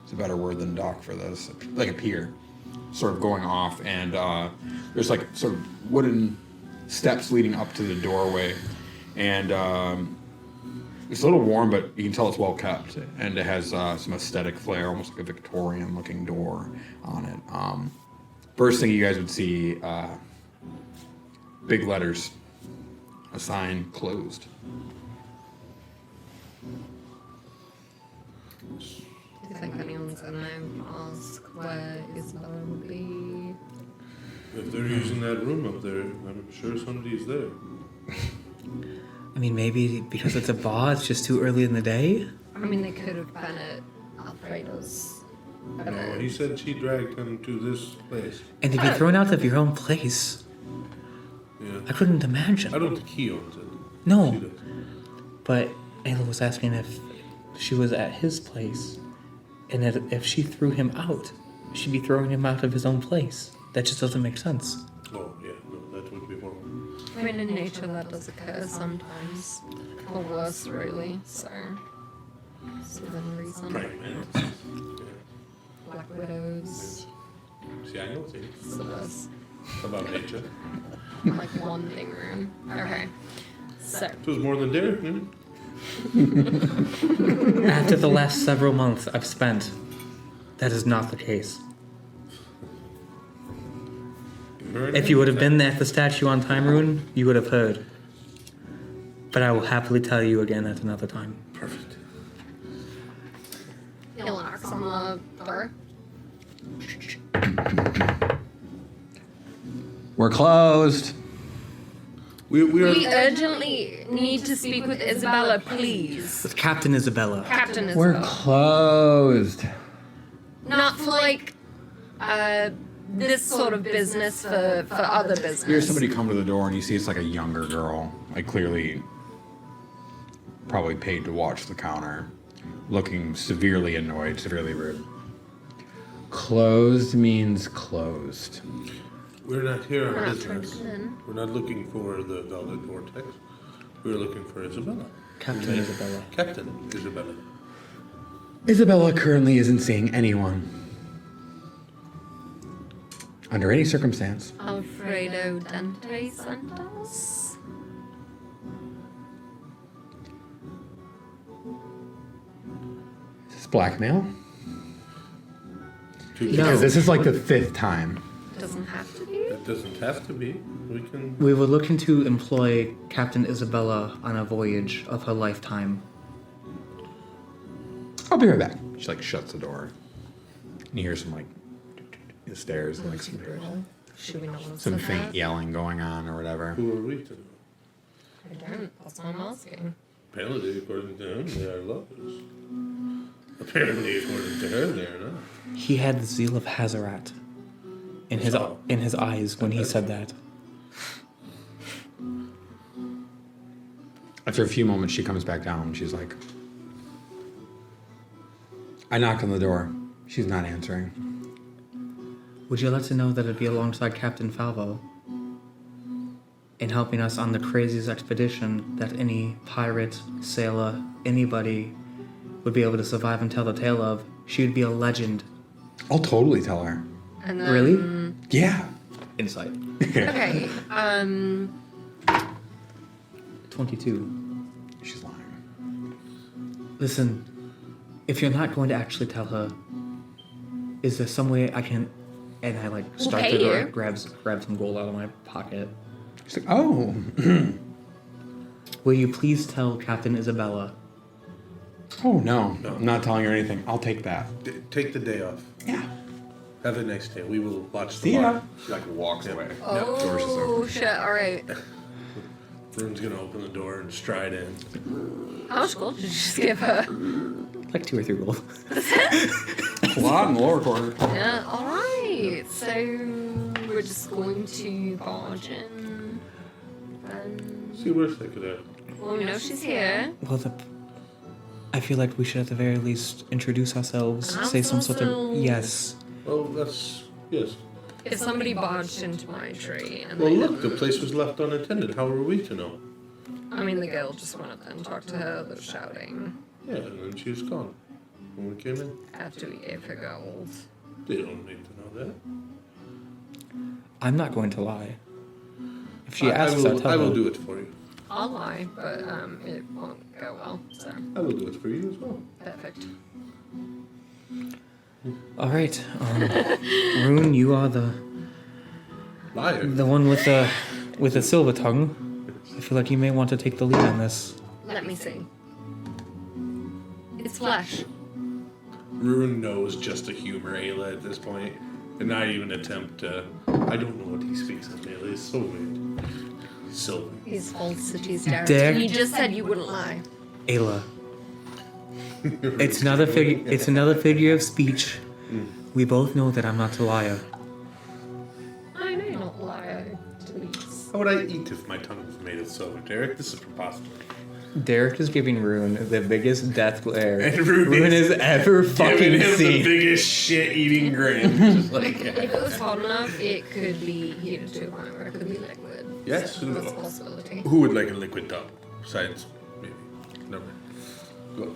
It's a better word than dock for this, like a pier, sort of going off, and there's like sort of wooden steps leading up to the doorway, and it's a little warm, but you can tell it's well kept, and it has some aesthetic flair, almost like a Victorian-looking door on it. First thing you guys would see, big letters, a sign closed. Do you think anyone's gonna ask where Isabella would be? If they're using that room up there, I'm sure somebody's there. I mean, maybe because it's a bar, it's just too early in the day? I mean, they could have been at Alfredo's. No, he said she dragged him to this place. And to be thrown out of your own place, Yeah. I couldn't imagine. I don't think he owns it. No. She does. But Ayla was asking if she was at his place, and that if she threw him out, she'd be throwing him out of his own place. That just doesn't make sense. Oh, yeah, no, that would be horrible. I mean, in nature that does occur sometimes. For worse, really. So, within reason. Praying mantis. Black widows. See, I know it's it. It's the worst. About nature. Like one thing room. Okay. So, It was more than Derek knew. After the last several months I've spent, that is not the case. If you would have been at the statue on Time Rune, you would have heard. But I will happily tell you again at another time. Perfect. he knocks on the door. We're closed. We are. We urgently need to speak with Isabella, please. With Captain Isabella. Captain We're Isabella. closed. Not for like this sort of business, for other business. You hear somebody come to the door, and you see it's like a younger girl, like clearly probably paid to watch the counter. looking severely annoyed, severely rude. Closed means closed. We're not here We're on not trying to business. come in. We're not looking for the Velvet Vortex. We're looking for Isabella. Captain Isabella. Captain Isabella. Isabella currently isn't seeing anyone. Under any circumstance. Alfredo Dante sent us. Is this blackmail? Two- Because this is like the 5th time. Doesn't have to be. That doesn't have to be. We can. We were looking to employ Captain Isabella on a voyage of her lifetime. I'll be right back. She like shuts the door. And you hear some like the stairs and like Should we not some listen to faint that? yelling going on or whatever. Who are we to know? I don't. That's what I'm asking. Apparently, according to him, they are lovers. Apparently, according to her, they are not. He had the zeal of Hazarat in his eyes when he said that. After a few moments, she comes back down. She's like, I knocked on the door. She's not answering. Would you like to know that it'd be alongside Captain Falvo in helping us on the craziest expedition that any pirate, sailor, anybody would be able to survive and tell the tale of? She would be a legend. I'll totally tell her. And then, Really? Yeah. Insight. Okay. 22. She's lying. Listen, if you're not going to actually tell her, is there some way I can... And I like start pay to you. grab some gold out of my pocket. She's like, oh. Will you please tell Captain Isabella? Oh, no. I'm not telling her anything. I'll take that. Take the day off. Yeah. Have a nice day. We will watch the See ya. bar. She like walks away. oh, Doors is open. shit. All right. Rune's gonna open the door and stride in. How much gold did you just give her? Like 2 or 3 gold. A lot in the lower corner. Yeah. All right. So we're just going to barge in. And See where they could have. well, we know she's here. Well, I feel like we should at the very least introduce ourselves, say some sort of... Ourselves. Yes. Well, that's yes. If somebody barged into my tree and Well, they look, the place was left unattended. How are we to know? I mean, the girl just went up there and talked to her. They were shouting Yeah, and then she was gone when we came in. after we gave her gold. They don't need to know that. I'm not going to lie. If she I asks, I'll will. tell I will her. do it for you. I'll lie, but it won't go well. So I will do it for you as well. perfect. All right. Rune, you are the Liar. one with the silver tongue. I feel like you may want to take the lead on this. Let me see. It's flesh. Ruin knows just to humor Ayla at this point, and not even attempt to. I don't know what he speaks of. Ayla is so weird. So These falsities, Derek. Derek. You just said you wouldn't lie. Ayla. It's another figure. It's another figure of speech. We both know that I'm not a liar. I know you're not a liar, please. how would I eat if my tongue was made of silver, Derek? This is preposterous. Derek is giving Rune the biggest death glare And Rune has ever Giving fucking him the seen. biggest shit-eating grin. Just like If it was hot enough, it could be heated to a point where it could be liquid. Yes, who That's a knows? possibility. Who would like a liquid tub? Besides, maybe. Never. Go.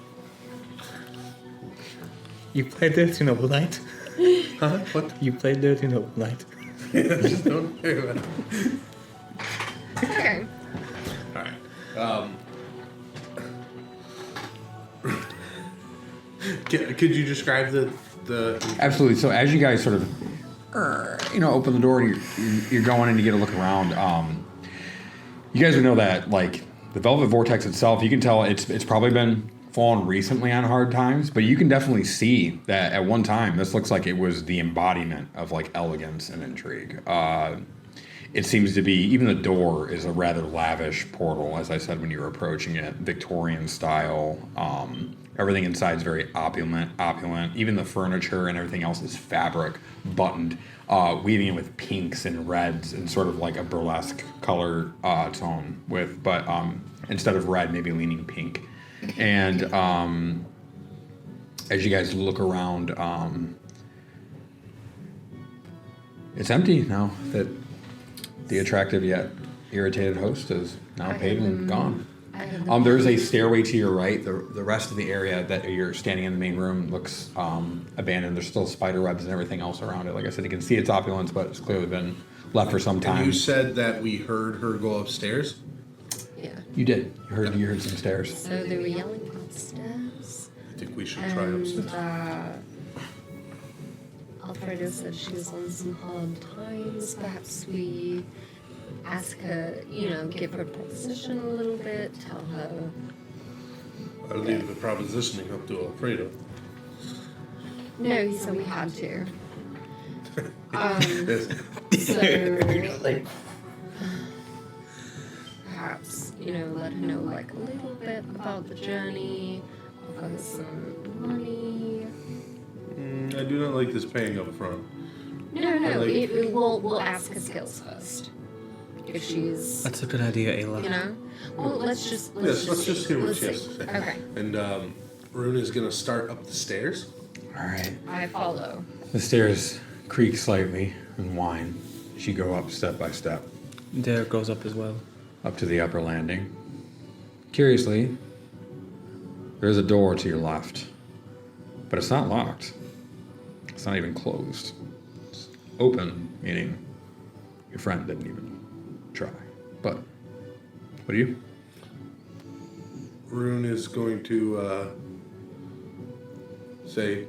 You played Dirty Noble Knight. Huh? What? You played Dirty Noble Knight. Just don't worry about it. Okay. All right. Could you describe the Absolutely. So as you guys sort of, open the door and you're going in to get a look around, you guys would know that like the Velvet Vortex itself, you can tell it's probably been fallen recently on hard times, but you can definitely see that at one time this looks like it was the embodiment of like elegance and intrigue. It seems to be, even the door is a rather lavish portal, as I said when you were approaching it, Victorian style. Everything inside is very opulent. Even the furniture and everything else is fabric, buttoned, weaving in with pinks and reds and sort of like a burlesque color tone but instead of red, maybe leaning pink. And as you guys look around, it's empty now that the attractive yet irritated host is now paid and gone. There is a stairway to your right. The rest of the area that you're standing in the main room looks abandoned. There's still spider webs and everything else around it. Like I said, you can see its opulence, but it's clearly been left for some time. And you said that we heard her go upstairs? Yeah. You did. You heard some stairs. So they were yelling upstairs. I think we should try upstairs. Alfredo said she was on some hard times. Perhaps we ask her, give her a proposition a little bit, tell her. I'll leave the propositioning up to Alfredo. No, he said we had to. Perhaps, let her know like a little bit about the journey, offer her some money. I do not like this paying up front. No, we'll ask her skills first. If she's, That's a good idea, Ayla. well, let's just hear what let's she has see. to say. Okay, And Rune is gonna start up the stairs. All right. I follow. The stairs creak slightly and whine as you go up step by step, Derek goes up as well. up to the upper landing. Curiously, there is a door to your left, but it's not locked. It's not even closed. It's open, meaning your friend didn't even try. But, what do you? Rune is going to say,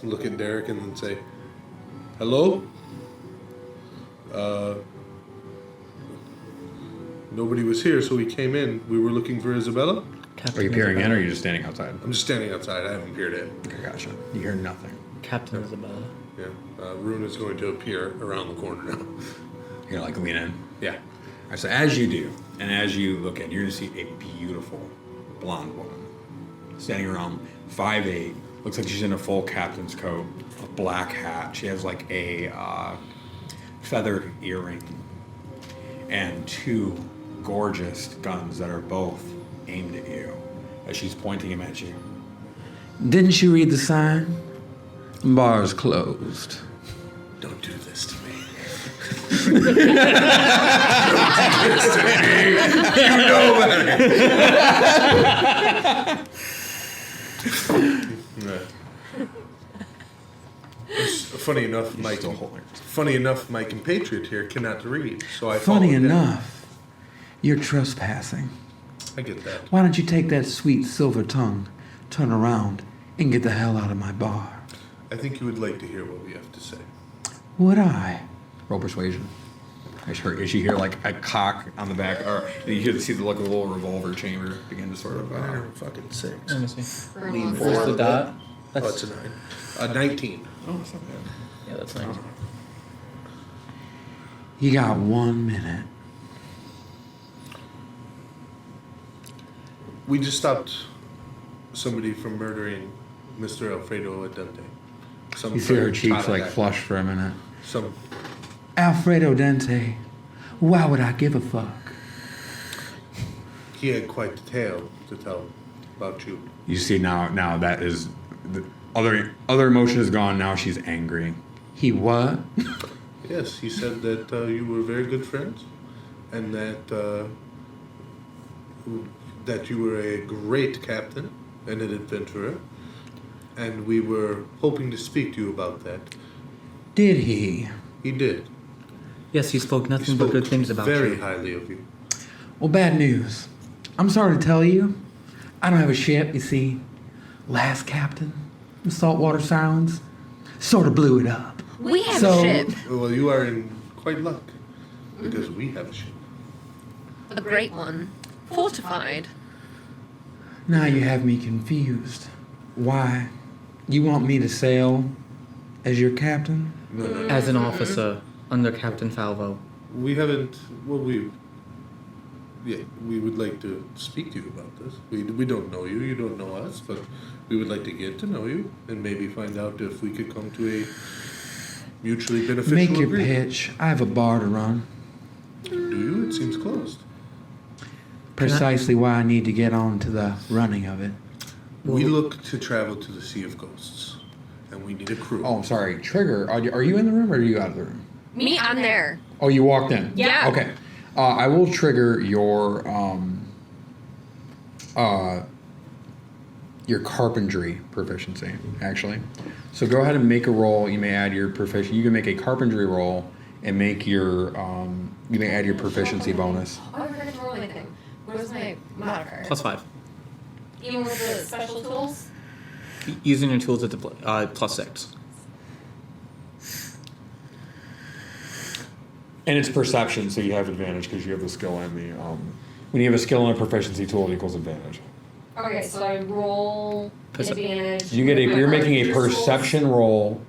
look at Derek and then say, "Hello? Nobody was here, so we came in. We were looking for Isabella." Captain Are you peering in or are Isabella. you just standing outside? I'm just standing outside. I haven't peered in. Okay, gotcha. You hear nothing. Captain Isabella. Yeah. Rune is going to appear around the corner now. You're gonna like lean in. Yeah. All right, so as you do, and as you look in, you're gonna see a beautiful blonde woman standing around 5'8". Looks like she's in a full captain's coat, a black hat. She has like a feather earring and two gorgeous guns that are both aimed at you as she's pointing them at you. Didn't you read the sign? Bar's closed. Don't do this to me. Funny enough, Mike. still holding it. Funny enough, my compatriot here cannot read, so I. Funny followed him. enough, you're trespassing. I get that. Why don't you take that sweet silver tongue, turn around, and get the hell out of my bar? I think you would like to hear what we have to say. Would I? Roll persuasion. As you hear like a cock on the back, or you see the look of a little revolver chamber begin to sort of. Fucking 6. Let me see. Lean Where's the dot? Oh, it's a 9. 19. Oh, that's not bad. Yeah, that's nice. You got 1 minute. We just stopped somebody from murdering Mr. Alfredo Adente. Some You see her third cheeks shot like at that. flush for a minute. Some. Alfredo Dente, why would I give a fuck? He had quite a tale to tell about you. You see now that is the other emotion is gone. Now she's angry. He what? Yes, he said that you were very good friends, and that you were a great captain and an adventurer, and we were hoping to speak to you about that. Did he? He did. Yes, he spoke He nothing spoke but good things about very you. highly of you. Well, bad news. I'm sorry to tell you, I don't have a ship, you see. Last captain, the Saltwater Silence, sort of blew it up. We have So- a ship, Well, you are in quite luck, because we have a ship. a great one, fortified. Now you have me confused. Why? You want me to sail as your captain? No. As an officer under Captain Falvo. We haven't. Well, we would like to speak to you about this. We don't know you. You don't know us, but we would like to get to know you and maybe find out if we could come to a mutually beneficial Make your agreement. pitch. I have a bar to run. Do you? It seems closed. Precisely why I need to get on to the running of it. We look to travel to the Sea of Ghosts, and we need a crew. Oh, I'm sorry. Trigger, are you in the room or are you out of the room? Me, I'm there. Oh, you walked in? Yeah. Okay. I will trigger your carpentry proficiency, actually. So go ahead and make a roll. You may add your proficiency. You can make a carpentry roll and make your, you may add your proficiency bonus. Oh, I forgot to roll anything. What is my modifier? +5. Even with the special tools? Using your tools at the +6. And it's perception, so you have advantage because you have the skill and the, when you have a skill and a proficiency tool, it equals advantage. Okay, so I roll advantage. You get with my you're making a carpentry perception roll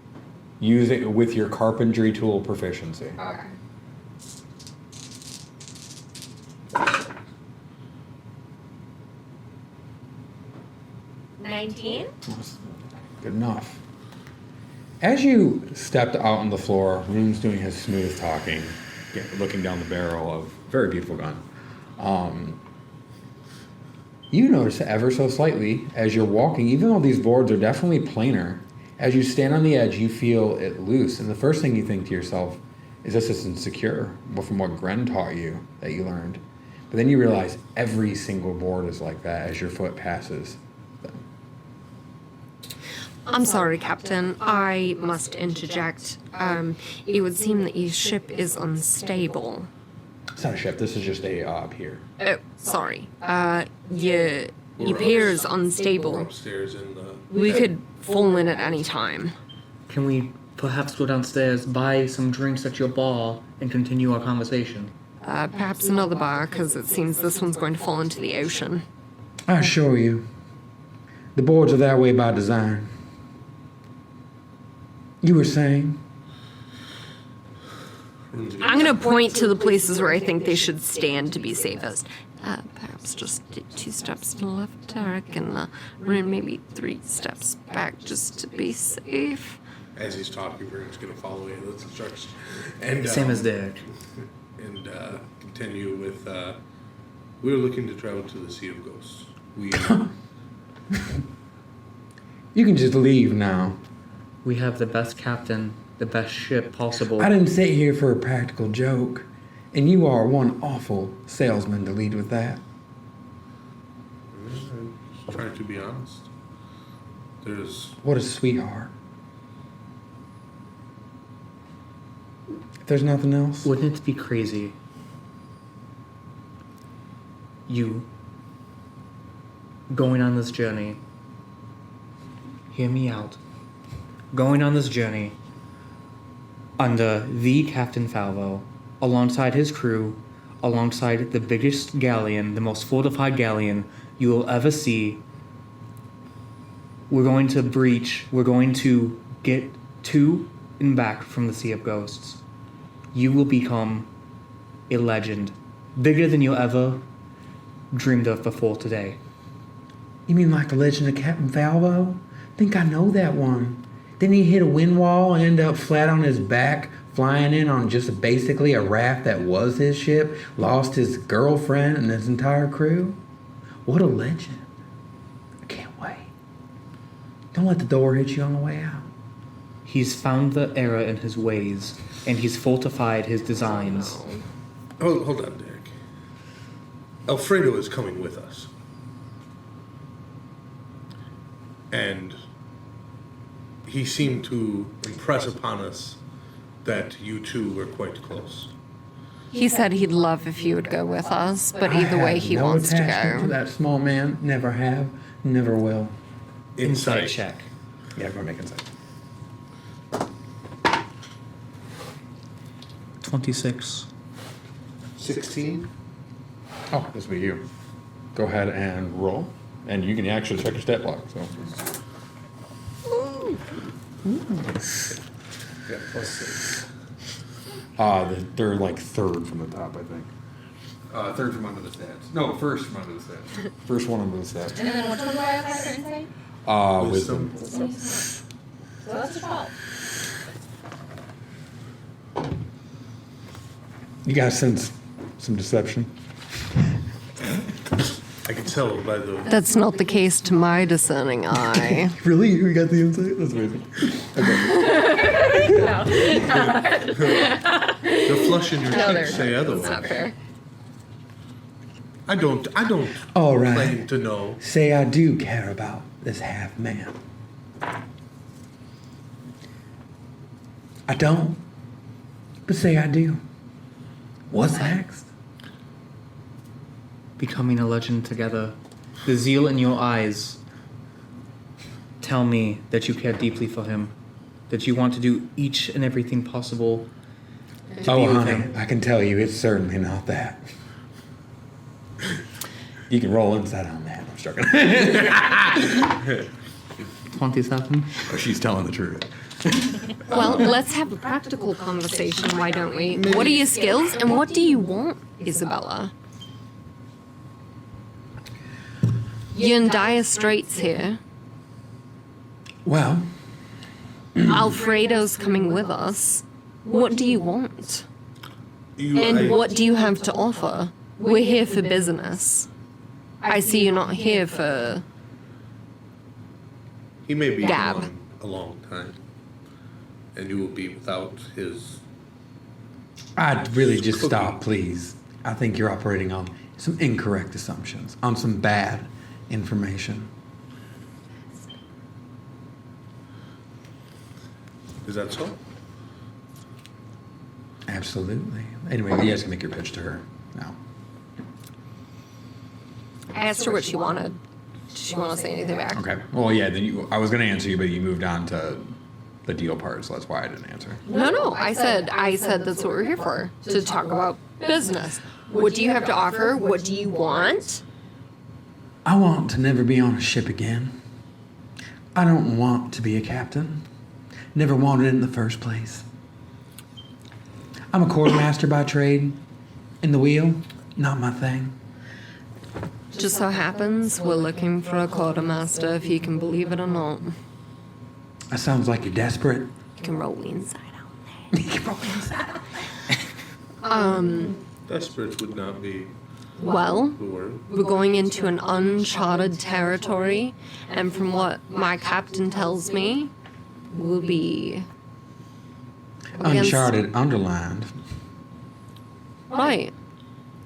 using with your carpentry tool proficiency. tools. Okay. $19? Good enough. As you stepped out on the floor, Room's doing his smooth talking, looking down the barrel of a very beautiful gun. You notice ever so slightly as you're walking, even though these boards are definitely planar, as you stand on the edge, you feel it loose. And the first thing you think to yourself is this isn't secure, from what Gren taught you that you learned. But then you realize every single board is like that as your foot passes. I'm sorry, Captain. I must interject. It would seem that your ship is unstable. It's not a ship, this is just a pier. Oh, sorry. Your pier is We're unstable. upstairs in the. We could fall in at any time. Can we perhaps go downstairs, buy some drinks at your bar, and continue our conversation? Perhaps another bar, because it seems this one's going to fall into the ocean. I assure you, the boards are that way by design. You were saying? I'm going to point to the places where I think they should stand to be safest. Perhaps just 2 steps to the left, Derek, and run maybe 3 steps back just to be safe. As he's talking, we're just gonna follow Ayla's instructions. And Same as Derek. And continue with. We're looking to travel to the Sea of Ghosts. We. You can just leave now. We have the best captain, the best ship possible. I didn't sit here for a practical joke, and you are one awful salesman to lead with that. I'm trying to be honest. There's. What a sweetheart. If there's nothing else, Wouldn't it be crazy? You going on this journey. Hear me out. Going on this journey under the Captain Falvo, alongside his crew, alongside the biggest galleon, the most fortified galleon you will ever see. We're going to breach, we're going to get to and back from the Sea of Ghosts. You will become a legend, bigger than you ever dreamed of before today. you mean like the Legend of Captain Falvo? Think I know that one. Didn't he hit a wind wall and end up flat on his back, flying in on just basically a raft that was his ship, lost his girlfriend and his entire crew? What a legend. I can't wait. Don't let the door hit you on the way out. He's found the error in his ways, and he's fortified his designs. Hold on, Derek. Alfredo is coming with us. And he seemed to impress upon us that you two were quite close. He said he'd love if you would go with us, but I either way, have he no wants to attachment go. that small man. Never have, never will. Insight check. Yeah, go make insight. 26. 16? Oh, this will be you. Go ahead and roll, and you can actually check your stat block. So. Yeah, plus 6. They're like third from the top, I think. Third from under the stats. No, first from under the stats. First one under the stats. And then which one do I have for insight? Wisdom. So that's a 12. You gotta sense some deception. I can tell by the That's not the case to my discerning eye. Really? We got the insight? That's amazing. the flush in your cheeks say Not otherwise. fair. I don't All right. claim to know. Say I do care about this half man. I don't, but say I do. What's next? Becoming a legend together. The zeal in your eyes tell me that you care deeply for him, that you want to do each and everything possible to Oh, be with honey, him. I can tell you it's certainly not that. You can roll inside on that. I'm joking. 27. Oh, she's telling the truth. Well, let's have a practical conversation, why don't we? What are your skills and what do you want, Isabella? You're in dire straits here. Well, Alfredo's coming with us. What do you want? You, And what do you have to offer? We're here for business. I see you're not here for... He may be Gab. gone a long time, and you will be without his. I'd really just stop, please. I think you're operating on some incorrect assumptions, on some bad information. Is that so? Absolutely. Anyway, you guys can make your pitch to her now. I asked her what she wanted. Did she want to say anything back? Okay. Well, yeah. Then I was going to answer you, but you moved on to the deal part, so that's why I didn't answer. No. I said that's what we're here for. To talk about business. What do you have to offer? What do you want? I want to never be on a ship again. I don't want to be a captain. Never wanted it in the first place. I'm a quartermaster by trade. In the wheel, not my thing. Just so happens we're looking for a quartermaster, if you can believe it or not. That sounds like you're desperate. You can roll the inside out. Desperate would not be Well, the word. we're going into an uncharted territory, and from what my captain tells me, we'll be against- Uncharted, underlined. Right.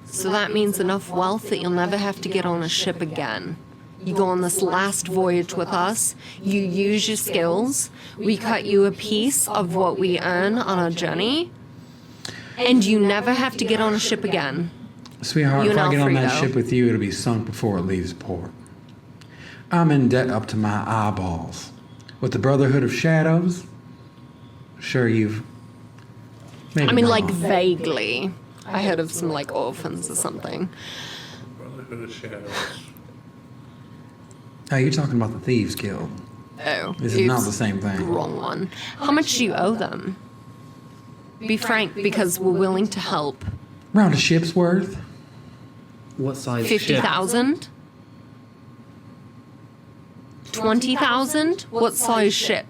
So that means enough wealth that you'll never have to get on a ship again. You go on this last voyage with us, you use your skills, we cut you a piece of what we earn on our journey, and you never have to get on a ship again. Sweetheart, You if and I get on that Alfredo. ship with you, it'll be sunk before it leaves port. I'm in debt up to my eyeballs. With the Brotherhood of Shadows, sure you've... Maybe I mean, not. like, vaguely. I heard of some, like, orphans or something. Brotherhood of Shadows. Oh, you're talking about the Thieves Guild. Oh. This is not oops. the same thing. Wrong one. How much do you owe them? Be frank, because we're willing to help. Round a ship's worth. What size ship? 50,000? 20,000? What size ship?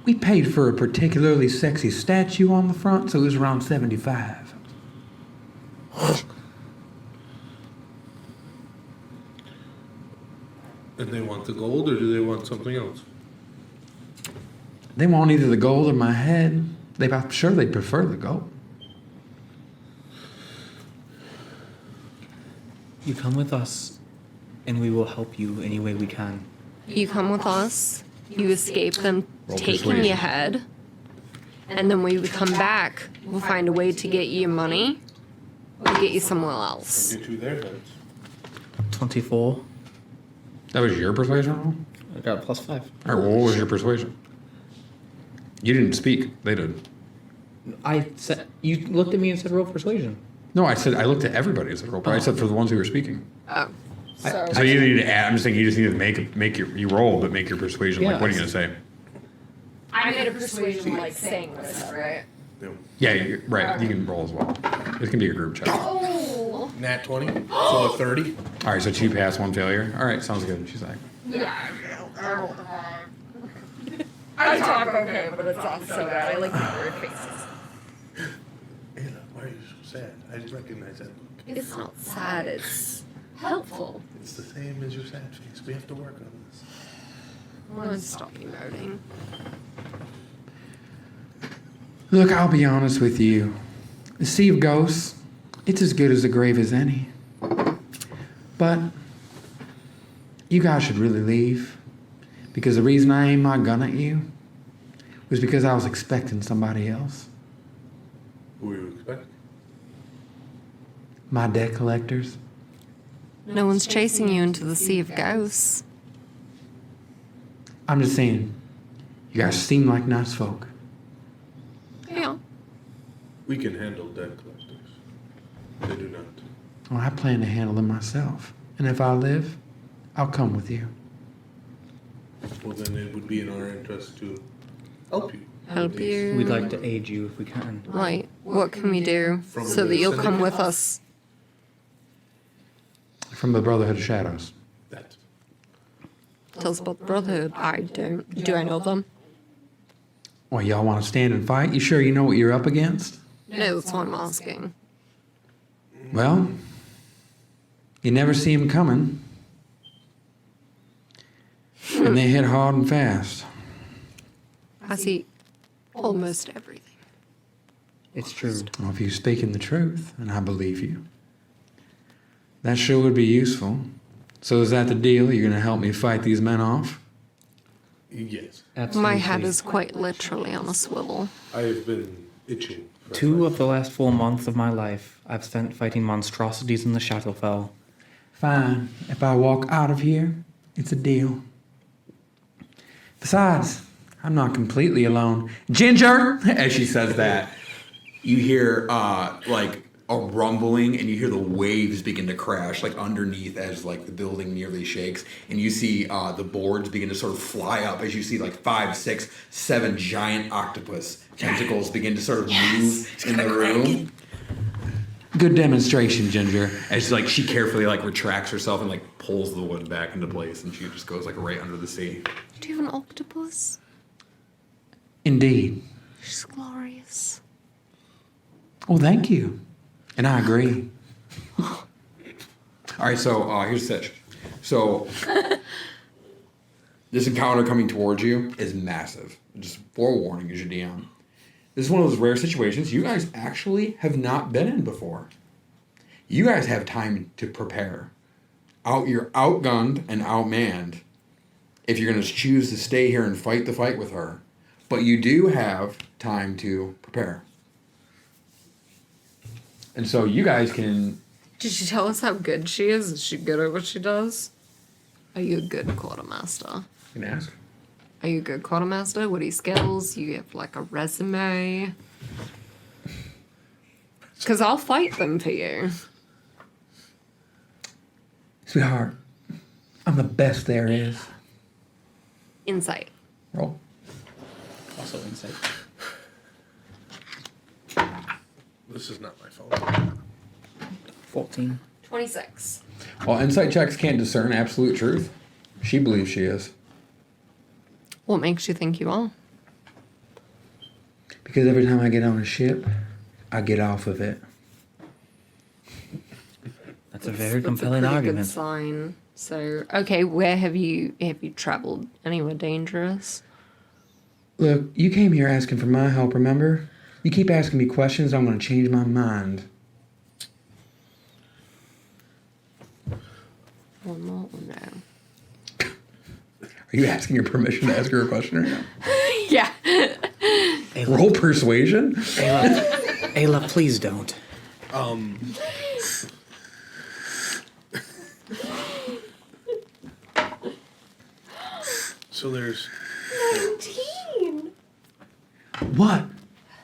We paid for a particularly sexy statue on the front, so it was around 75. And they want the gold, or do they want something else? They want either the gold or my head. I'm sure they prefer the gold. You come with us, and we will help you any way we can. You come with us, you escape them Roll taking persuasion. your head, and then when we come back, we'll find a way to get you your money or get you somewhere else. Get you their heads. 24. That was your persuasion roll? I got a +5. All right, well, what was your persuasion? You didn't speak. They did. I said you looked at me and said roll persuasion. No, I said I looked at everybody as a roll, but I said for the ones who were speaking. Oh. So you need to add. I'm just saying you just need to make you roll, but make your persuasion. Yeah. Like, what are you gonna say? I made a persuasion like saying this, right? No. Yeah, right. You can roll as well. This can be a group check. All Oh. Nat 20, so a 30. right, so 2 pass, 1 failure. All right, sounds good. She's like, I talk okay, but it's all so bad. I like the weird faces. Anna, why are you so sad? I recognize that look. It's not sad, it's helpful. It's the same as your sad face. We have to work on this. Let's stop emoting. Look, I'll be honest with you. The Sea of Ghosts, it's as good as the grave as any. But you guys should really leave. Because the reason I aimed my gun at you was because I was expecting somebody else. Who were you expecting? My debt collectors. No one's chasing you into the Sea of Ghosts. I'm just saying, you guys seem like nice folk. Yeah. We can handle debt collectors. They do not. Well, I plan to handle them myself. And if I live, I'll come with you. Well, then it would be in our interest to help you. Help you. We'd like to aid you if we can. Right. What can we do From so the that you'll come syndicate? with us? From the Brotherhood of Shadows. That. Tell us about the Brotherhood. I don't. Do I know them? Well, y'all want to stand and fight? You sure you know what you're up against? No, that's what I'm asking. Well, you never see them coming. And they hit hard and fast. I see almost everything. It's true. Well, if you're speaking the truth, and I believe you, that sure would be useful. So is that the deal? You're going to help me fight these men off? Yes. Absolutely. My head is quite literally on a swivel. I have been itching. for a 2 fight. of the last 4 months of my life I've spent fighting monstrosities in the Shadowfell. Fine. If I walk out of here, it's a deal. Besides, I'm not completely alone. Ginger! As she says that, you hear like a rumbling, and you hear the waves begin to crash like underneath as like the building nearly shakes, and you see the boards begin to sort of fly up as you see like 5, 6, 7 giant octopus tentacles begin to sort of move in the room. Good demonstration, Ginger. As like she carefully like retracts herself and like pulls the wood back into place, and she just goes like right under the sea. Do you have an octopus? Indeed. She's glorious. Oh, thank you. And I agree. All right, so here's the sitch. So this encounter coming towards you is massive. Just forewarning as your DM. This is one of those rare situations you guys actually have not been in before. You guys have time to prepare. You're outgunned and outmanned if you're going to choose to stay here and fight the fight with her. But you do have time to prepare. And so you guys can. Did she tell us how good she is? Is she good at what she does? Are you a good quartermaster? You can ask. Are you a good quartermaster? What are your skills? You have like a resume? Because I'll fight them for you. Sweetheart, I'm the best there is. Insight. Roll. Also insight. This is not my phone. 14. 26. Well, insight checks can't discern absolute truth. She believes she is. What makes you think you are? Because every time I get on a ship, I get off of it. That's a very That's compelling a pretty argument. good sign. So, okay, where have you traveled? Anywhere dangerous? Look, you came here asking for my help, remember? You keep asking me questions, I'm going to change my mind. One more or no? Are you asking her permission to ask her a question right now? Yeah. Roll persuasion? Ayla, please don't. So there's. 19. What?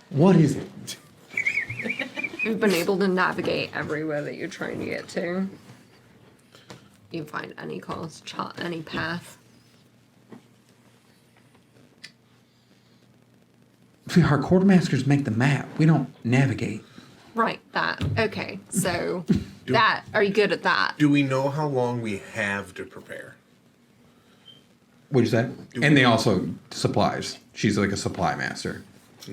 What is it? You've been able to navigate everywhere that you're trying to get to. You can find any course, chart any path. See, our quartermasters make the map. We don't navigate. Right, that. Okay, so that. Are you good at that? Do we know how long we have to prepare? What'd you say? And they also supplies. She's like a supply master.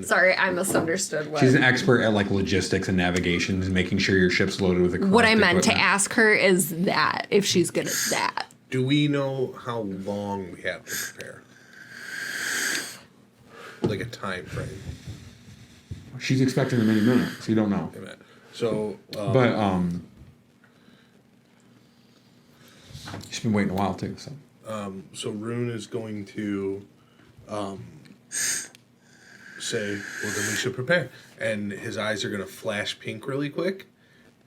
Sorry, I misunderstood what. She's an expert at like logistics and navigation and making sure your ship's loaded with the correct What I meant to equipment. ask her is that if she's good at that. Do we know how long we have to prepare? Like a time frame. She's expecting them any minute, so you don't know. Amen. So, But She's been waiting a while too. So so Rune is going to say, well, then we should prepare. And his eyes are going to flash pink really quick.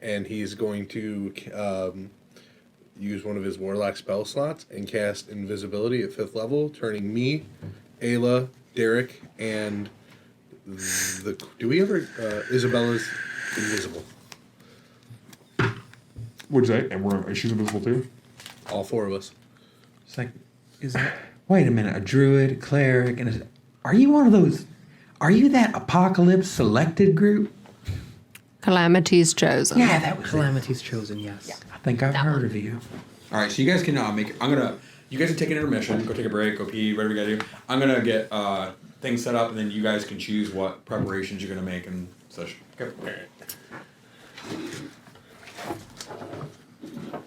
And he's going to use one of his Warlock spell slots and cast Invisibility at 5th level, turning me, Ayla, Derek, and do we ever... Isabella's invisible. what'd you say? And she's invisible too? All 4 of us. It's like, is that? Wait a minute, a druid, a cleric, and are you one of those? Are you that apocalypse selected group? Calamity's chosen. Yeah, that was it. Calamity's chosen, yes. I think I've heard of you. All right, so you guys can you guys can take an intermission, go take a break, go pee, whatever you gotta do. I'm gonna get things set up, and then you guys can choose what preparations you're gonna make and such. Okay.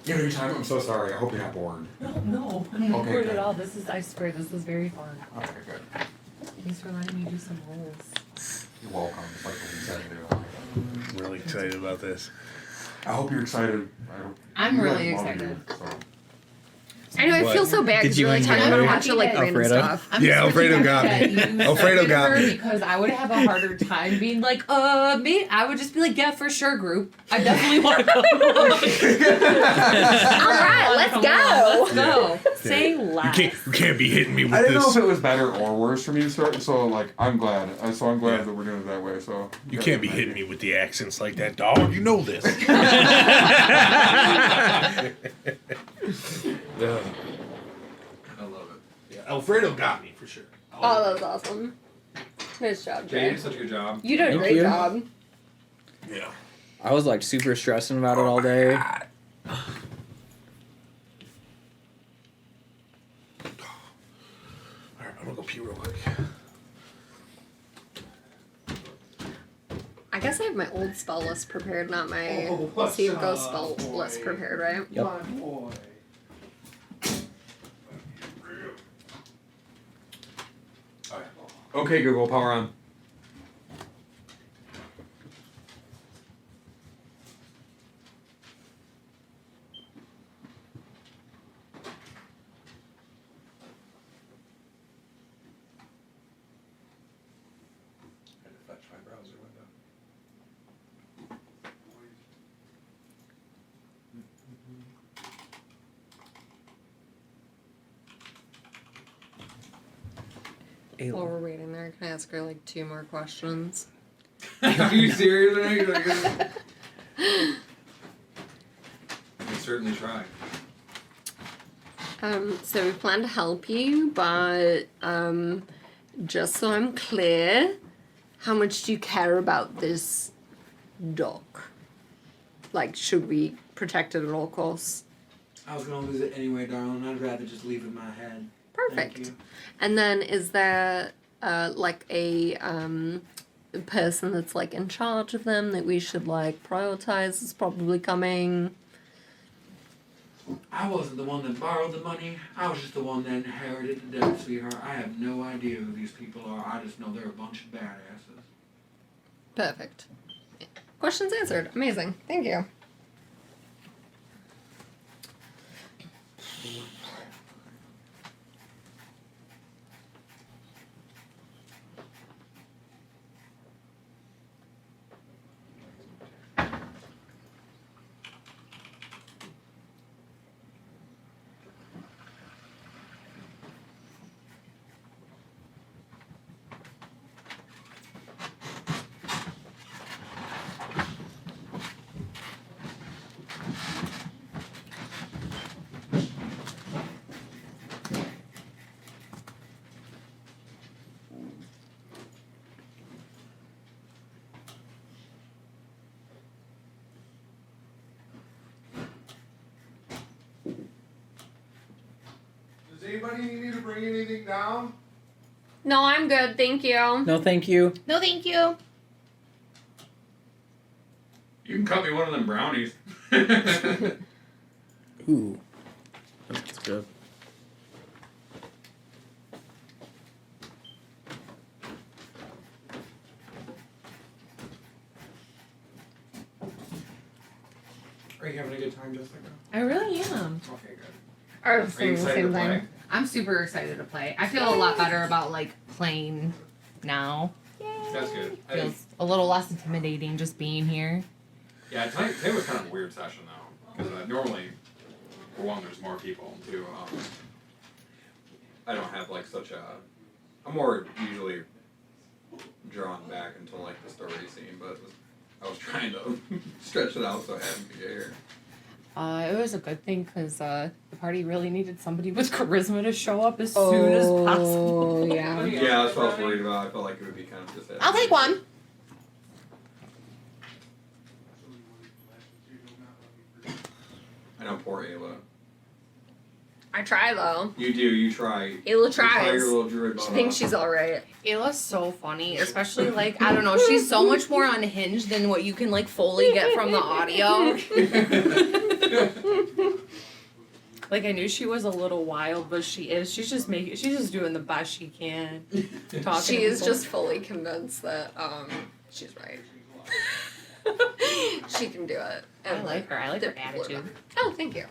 You know your time. I'm so sorry. I hope you're not bored. No, I'm not Okay, bored good. at all. I swear, this is very fun. Okay, good. Thanks for letting me do some rolls. You're welcome. It's like what we said to do. I'm really excited about this. I hope you're excited. I'm you really guys love excited. you, so. I know, I What? feel so bad Did because you you're like talking enjoy about a it? bunch of like random Alfredo? stuff. I'm Yeah, just Alfredo really got happy me. that you Alfredo seconded got her me. because I would have a harder time being like, me. I would just be like, yeah, for sure, group. I definitely want to come. All right, let's go. Let's go. Say less. You can't be hitting me with I didn't know this. if it was better or worse for me to start, so like I'm glad. So I'm glad that we're doing it that way. So You can't be hitting me with the accents like that, dog. You know this. Yeah. I love it. Yeah, Alfredo got me for sure. Oh, that was awesome. Nice job, Jay, Jay. you did such a good job. You did a Thank great you. job. Yeah. I was like super stressing about it all day. All right, I'm gonna go pee real quick. I guess I have my old spell list prepared, not my what's Sea of Ghost up, spell boy? list prepared, right? Yep. My boy. Okay, Google, power on. I had to fetch my browser window. While we're waiting there, can I ask her like 2 more questions? Are you serious? I can certainly try. So we plan to help you, but just so I'm clear, how much do you care about this dog? Like, should we protect it at all costs? I was gonna lose it anyway, darling. I'd rather just leave it in my head. Perfect. Thank you. And then is there like a person that's like in charge of them that we should like prioritize is probably coming? I wasn't the one that borrowed the money. I was just the one that inherited the debt, sweetheart. I have no idea who these people are. I just know they're a bunch of badasses. Perfect. Questions answered. Amazing. Thank you. Does anybody need me to bring anything down? No, I'm good. Thank you. No, thank you. No, thank you. You can cut me one of them brownies. Ooh. That's good. Are you having a good time, Jessica? I really am. Okay, good. Or Are you excited to play? I'm super excited to play. I feel a lot better about like playing now. That's good. Feels a little less intimidating just being here. Yeah, today was kind of a weird session though, because normally, for one, there's more people, and two, I don't have like such a. I'm more usually drawn back until like the story scene, but I was trying to stretch it out so I hadn't get here. It was a good thing because the party really needed somebody with charisma to show up as soon as possible. Oh, yeah. Yeah, that's what I was worried about. I felt like it would be kind of just. I'll take one. I know poor Ayla. I try, though. You do. You try. Ayla You try tries. your little druid She butt thinks off. she's alright. Ayla's so funny, especially like, I don't know, she's so much more unhinged than what you can like fully get from the audio. Like I knew she was a little wild, but she's just doing the best she can. Talking She to is people. just fully convinced that she's right. She can do it. I like her. I like her people are attitude. better. Oh, thank you.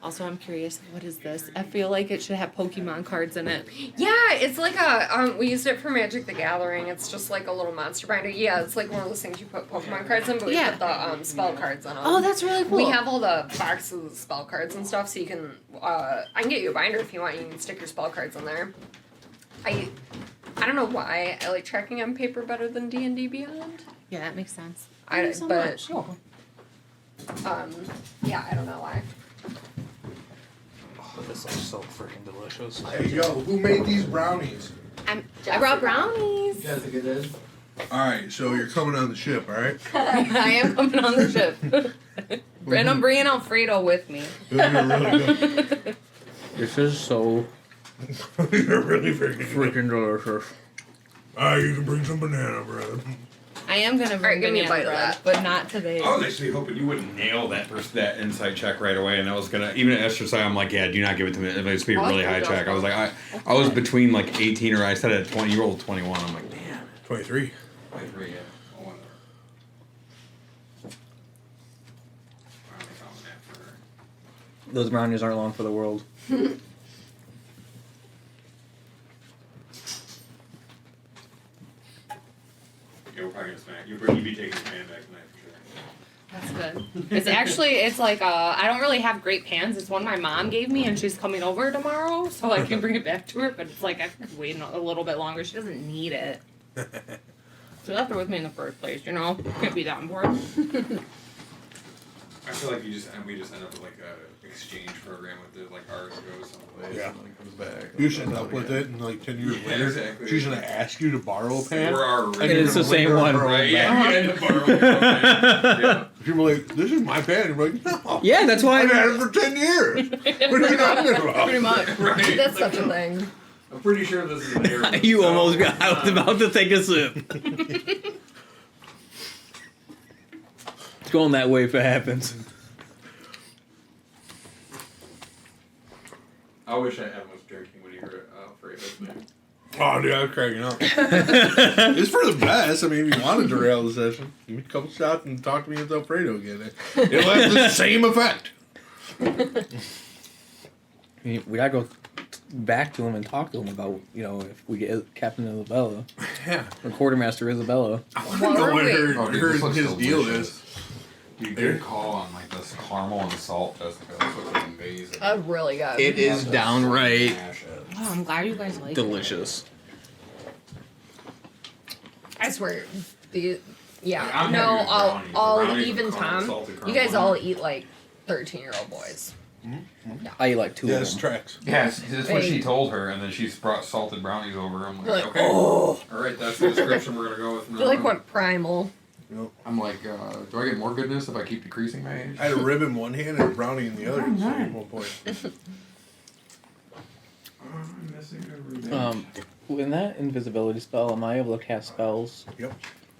Also, I'm curious, what is this? I feel like it should have Pokemon cards in it. Yeah, it's like a we used it for Magic the Gathering. It's just like a little monster binder. Yeah, it's like one of those things you put Pokemon cards in, but we Yeah. put the spell cards in them. Oh, that's really cool. We have all the boxes of spell cards and stuff, so you can. I can get you a binder if you want. You can stick your spell cards in there. I don't know why I like tracking on paper better than D&D Beyond. Yeah, that makes sense. I so but much. Oh. yeah, I don't know why. Oh, this looks so freaking delicious. Hey, yo, who made these brownies? I brought brownies. Jessica did. Alright, so you're coming on the ship, alright? I am coming on the ship. And I'm bringing Alfredo with me. They're really good. This is so You're really freaking good. freaking delicious. Alright, you can bring some banana bread. I am gonna bring give me a banana bite of bread, that. but not today. I was actually hoping you wouldn't nail that insight check right away, and I was gonna even at extra side. I'm like, yeah, do not give it to me. It must be a really high check. I was like, I was between like 18 or I said at 20. You rolled 21. I'm like, damn. 23. 23, yeah. Oh, wonder. Finally found that for. Those brownies aren't long for the world. Yeah, we're probably gonna snack. You'd be taking the pan back tonight for sure. That's good. It's actually, it's like, I don't really have great pans. It's one my mom gave me, and she's coming over tomorrow, so I can bring it back to her, but it's like, I could wait a little bit longer. She doesn't need it. She left it with me in the first place, you know? Can't be that important. I feel like we just end up with like a exchange program with it, like ours goes someplace Yeah. and then it comes back. You should end up with it, and like 10 years Yeah, later, exactly. she's gonna ask you to borrow a pan. We're our and And you're it's the gonna same later one. borrow Right, it yeah, back. you end up borrowing it. Yeah. You're like, this is my pan. You're like, no. Yeah, that's why. I've had it for 10 years. What are you talking about? Pretty much. Right. That's such a thing. I'm pretty sure this is an error. You almost got. I was about to take a sip. It's going that way if it happens. I wish I was drinking when you were afraid of me. Oh, dude, I was cracking up. It's for the best. I mean, if you want to derail the session, give me a couple shots and talk to me with Alfredo again. It'll have the same effect. We gotta go back to him and talk to him about, if we get Captain Isabella Yeah. or Quartermaster Isabella. I want to know what his deal is. You get a call on like this caramel and salt, Jessica. This looks amazing. Really good. It is downright Smash it. Oh, I'm glad you guys like it. delicious. I swear, the Like, I'm happy with brownies. The all brownies even with caramel, Tom. salted You caramel. guys all eat like 13-year-old boys. I eat like two Yes, of them. tracks. Yes, that's what she Hey. told her, and then she brought salted brownies over. I'm You're like, like, okay, oh. all right, that's the description we're gonna go with. from They now like on. went primal. Nope. I'm like, do I get more goodness if I keep decreasing my age? I had a rib in one hand and a brownie in the other at one point. I'm missing a rib. In that invisibility spell, am I able to cast spells? Yep.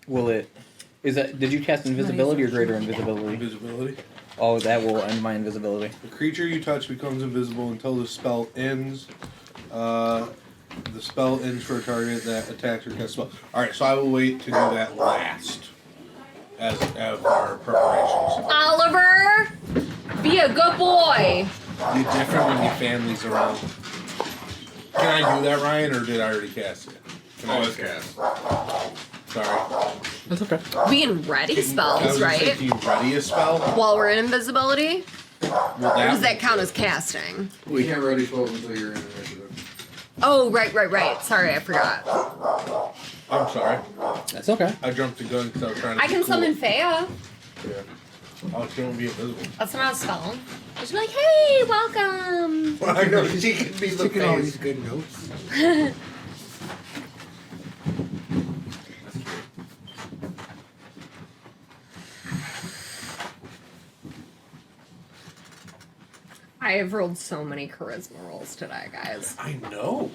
Will it? Did you cast invisibility or greater invisibility? Invisibility. Oh, that will end my invisibility. The creature you touch becomes invisible until the spell ends. The spell ends for a target that attacks or casts spell. Alright, so I will wait to do that last. As of our preparations. Oliver, be a good boy. You're different when your family's around. Can I do that, Ryan, or did I already cast it? Can I it's cast. Sorry. That's okay. Being ready I spells, was gonna say, right? can you ready a spell? While we're in invisibility, Will or does that work? count as casting? We can't ready spells until you're in initiative. Oh, right. Sorry, I forgot. I'm sorry. That's okay. I jumped the gun because I was trying to I be can cool. summon Fea. Yeah. Oh, she won't be invisible. That's not a spell. She's like, hey, welcome. Well, I know she can be the face. good notes. I have rolled so many charisma rolls today, guys. I know.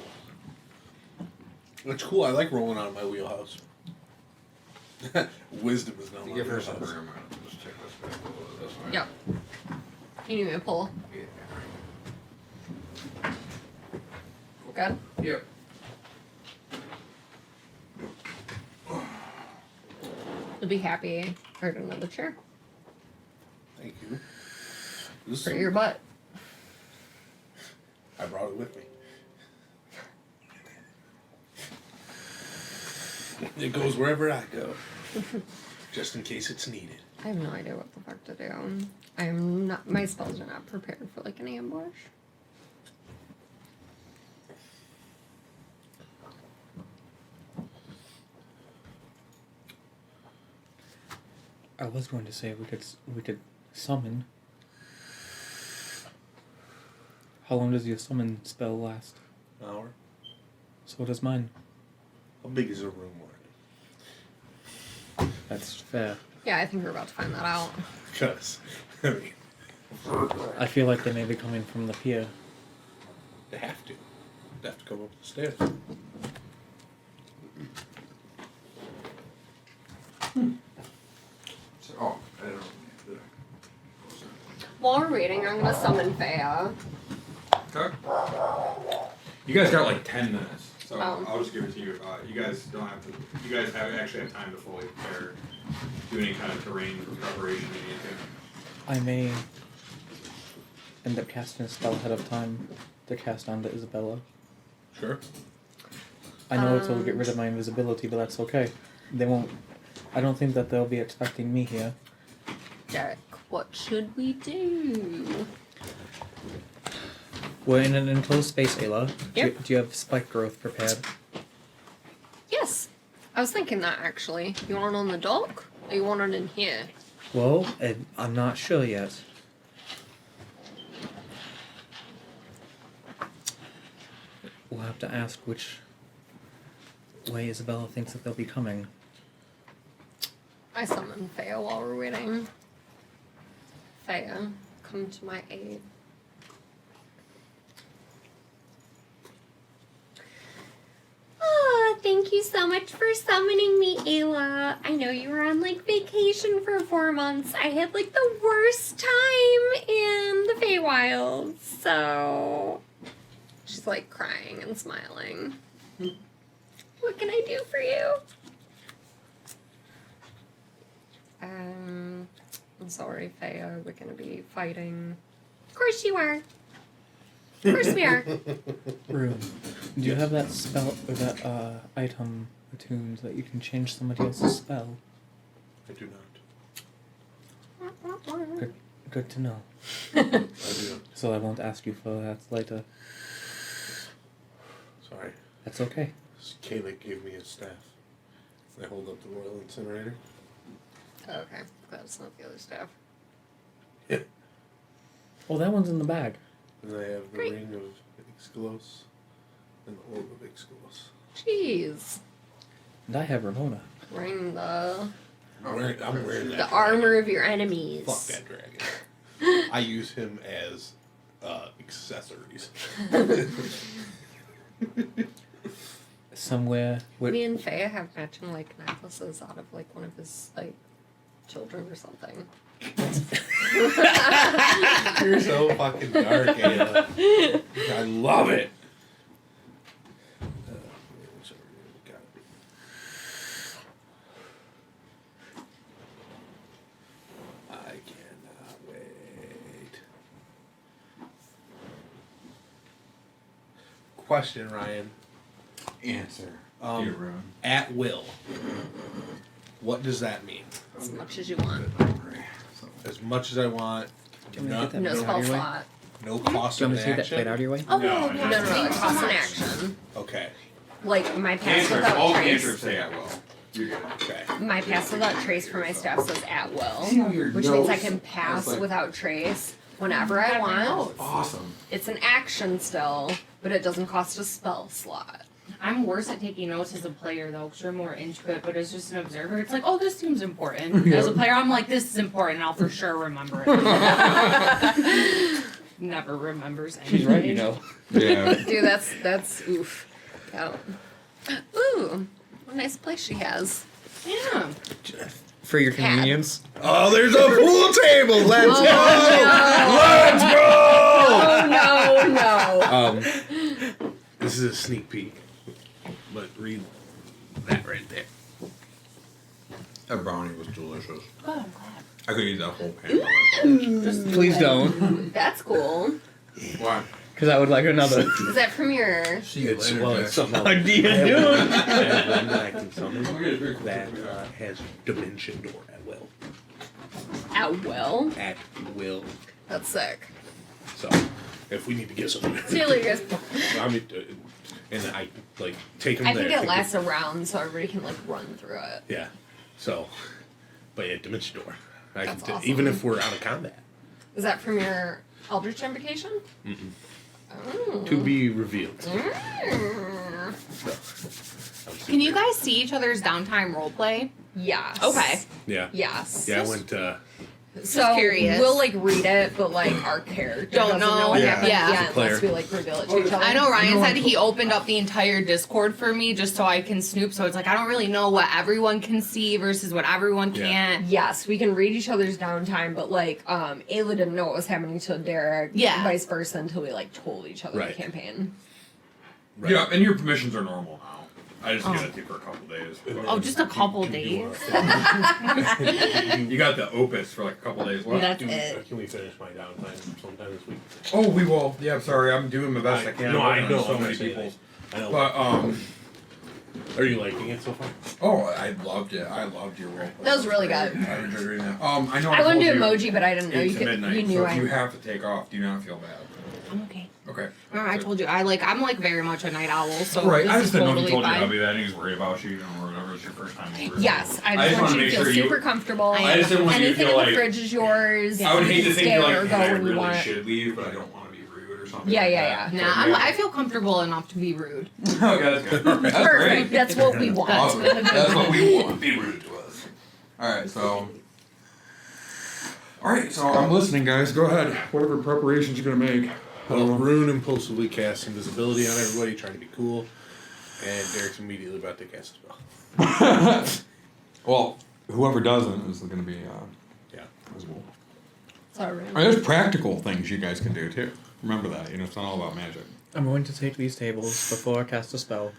It's cool. I like rolling out of my wheelhouse. Wisdom is not my Give her some wheelhouse. room. Just check this back a little bit. That's fine. Yep. You need me to pull? Yeah. Good? Yep. You'll be happy. I heard another chair Thank you. This for is- your butt. I brought it with me. It goes wherever I go. Just in case it's needed. I have no idea what the fuck to do. I'm not. My spells are not prepared for like an ambush. I was going to say we could summon. How long does your summon spell last? An hour. So does mine. How big is a room like? That's fair. Yeah, I think we're about to find that out. Because, I mean, I feel like they may be coming from the pier. they have to. They have to come up the stairs. So, oh, I don't know. While we're waiting, I'm gonna summon Fea. Okay. You guys got like 10 minutes, so Oh. I'll just give it to you. You guys don't have to. You guys actually have time to fully prepare, do any kind of terrain for preparation you need to. I may end up casting a spell ahead of time to cast onto Isabella. Sure. I know it'll get rid of my invisibility, but that's okay. They won't. I don't think that they'll be expecting me here. Derek, what should we do? We're in an enclosed space, Ayla. Yep. Do you have spike growth prepared? Yes. I was thinking that actually. You want it on the dock? Or you want it in here? Well, I'm not sure yet. We'll have to ask which way Isabella thinks that they'll be coming. I summon Fea while we're waiting. Fea, come to my aid. Ah, thank you so much for summoning me, Ayla. I know you were on like vacation for 4 months. I had like the worst time in the Feywilds, so she's like crying and smiling. What can I do for you? I'm sorry, Fea. We're gonna be fighting. Of course you are. Of course we are. Rune, do you have that spell or that item attuned that you can change somebody else's spell? I do not. Good to know. I do. So I won't ask you for that later. Sorry. That's okay. Kalik gave me his staff. I hold up the royal incinerator. Okay, glad it's not the other staff. Yeah. Oh, that one's in the bag. And I have the Great. ring of Ixcalos and the orb of Ixcalos. Jeez. And I have Ramona. Ring the I'm wearing that. The armor of your enemies. Fuck that dragon. I use him as accessories. Somewhere. Me and Faye have matching like necklaces out of like one of his like children or something. You're so fucking dark, Ayla. I love it. I cannot wait. Question, Ryan. Answer. Dear Ron. At will. What does that mean? As much as you want. As much as I want. me to get that No played out spell of your way? slot. No cost Do you of want me to see that action. played out of your way? Oh No, no, it costs an action. Okay. Like my pass Cantrips. without All trace. cantrips say at will. You're good. Okay. My pass without trace for my staff says at will, See how your which means I notes- can pass like- without trace whenever I want. Awesome. It's an action still, but it doesn't cost a spell slot. I'm worse at taking notes as a player though, because you're more into it. But as just an observer, it's like, oh, this seems important. As a player, I'm like, this is important. I'll for sure remember it. Never remembers anything. She's right, you know. Yeah. Dude, that's oof. Yeah. Ooh, what a nice place she has. Yeah. For your convenience. Oh, there's a pool table. Let's go. Oh no, no. This is a sneak peek. But read that right there. That brownie was delicious. Oh, I'm glad. I could eat that whole pan. Please don't, That's cool. Why? because I would like another. Is that from your? See you It's later, well, Jack. it's something else. How do you I have do one- it? I have one that I can summon that has dimension door at will. At will. At will. That's sick. So, if we need to get something, See you later, guys. I mean, and I like take them I there. think it take lasts a round, so everybody can like run through it. Yeah. So, but yeah, dimension door. I That's can awesome. even if we're out of combat. Is that from your Eldritch Invocation? Oh. To be revealed. Mm. So, I'm Can you super- guys see each other's downtime roleplay? Yes. Okay. Yeah. Yes. Yeah, I went. So curious. we'll like read it, but like our character Don't doesn't know. what Yeah. happened Yeah. yet Player. unless we like reveal it to each other. I know Ryan said he opened up the entire Discord for me just so I can snoop. So it's like I don't really know what everyone can see versus what everyone Yeah. can't. Yes, we can read each other's downtime, but like Ayla didn't know what was happening to Derek. Yeah. And vice versa until we like told each other Right. the campaign. Right. Yeah, and your permissions are normal now. I just get it for a couple days. Oh, just a couple days. You got the opus for like a couple days. What? That's it. Can we finish my downtime sometime this week? Oh, we will. Yeah, I'm sorry. I'm doing my best I can. No, I'm I know. So I'm many not saying people's. I know. But Are you liking it so far? oh, I loved it. I loved your role. That was really good. I enjoyed reading that. I know. I wouldn't do told emoji, but I didn't know 8 you to could. midnight. You knew so I. if you have to take off, do not feel bad. I'm okay. Okay. Remember I told you I'm like very much a night owl, so Right. this I is just didn't know if totally you told fine. your hubby that and he's worried about you, or whatever. It's your first time over. Yes, I I just just want wanna you to make feel sure you- super comfortable. I just didn't want you to Anything feel in the like- fridge is yours. I would hate to You think can you're stay like, or go I when you really want. should leave, but I don't want to be rude or something. Yeah, like yeah, that. Nah, So, I feel comfortable enough to be rude. Okay, that's good. That's Perfect. great. That's what we want. Awesome. That's what we want. Be rude to us. Alright, so. Alright, so I'm listening, guys. Go ahead. Whatever preparations you're gonna make. Well, Rune impulsively casts invisibility on everybody, trying to be cool, and Derek's immediately about to cast a spell. Well, whoever doesn't is gonna be Yeah. visible. Sorry. There's practical things you guys can do too. Remember that. It's not all about magic. I'm going to take these tables before I cast a spell.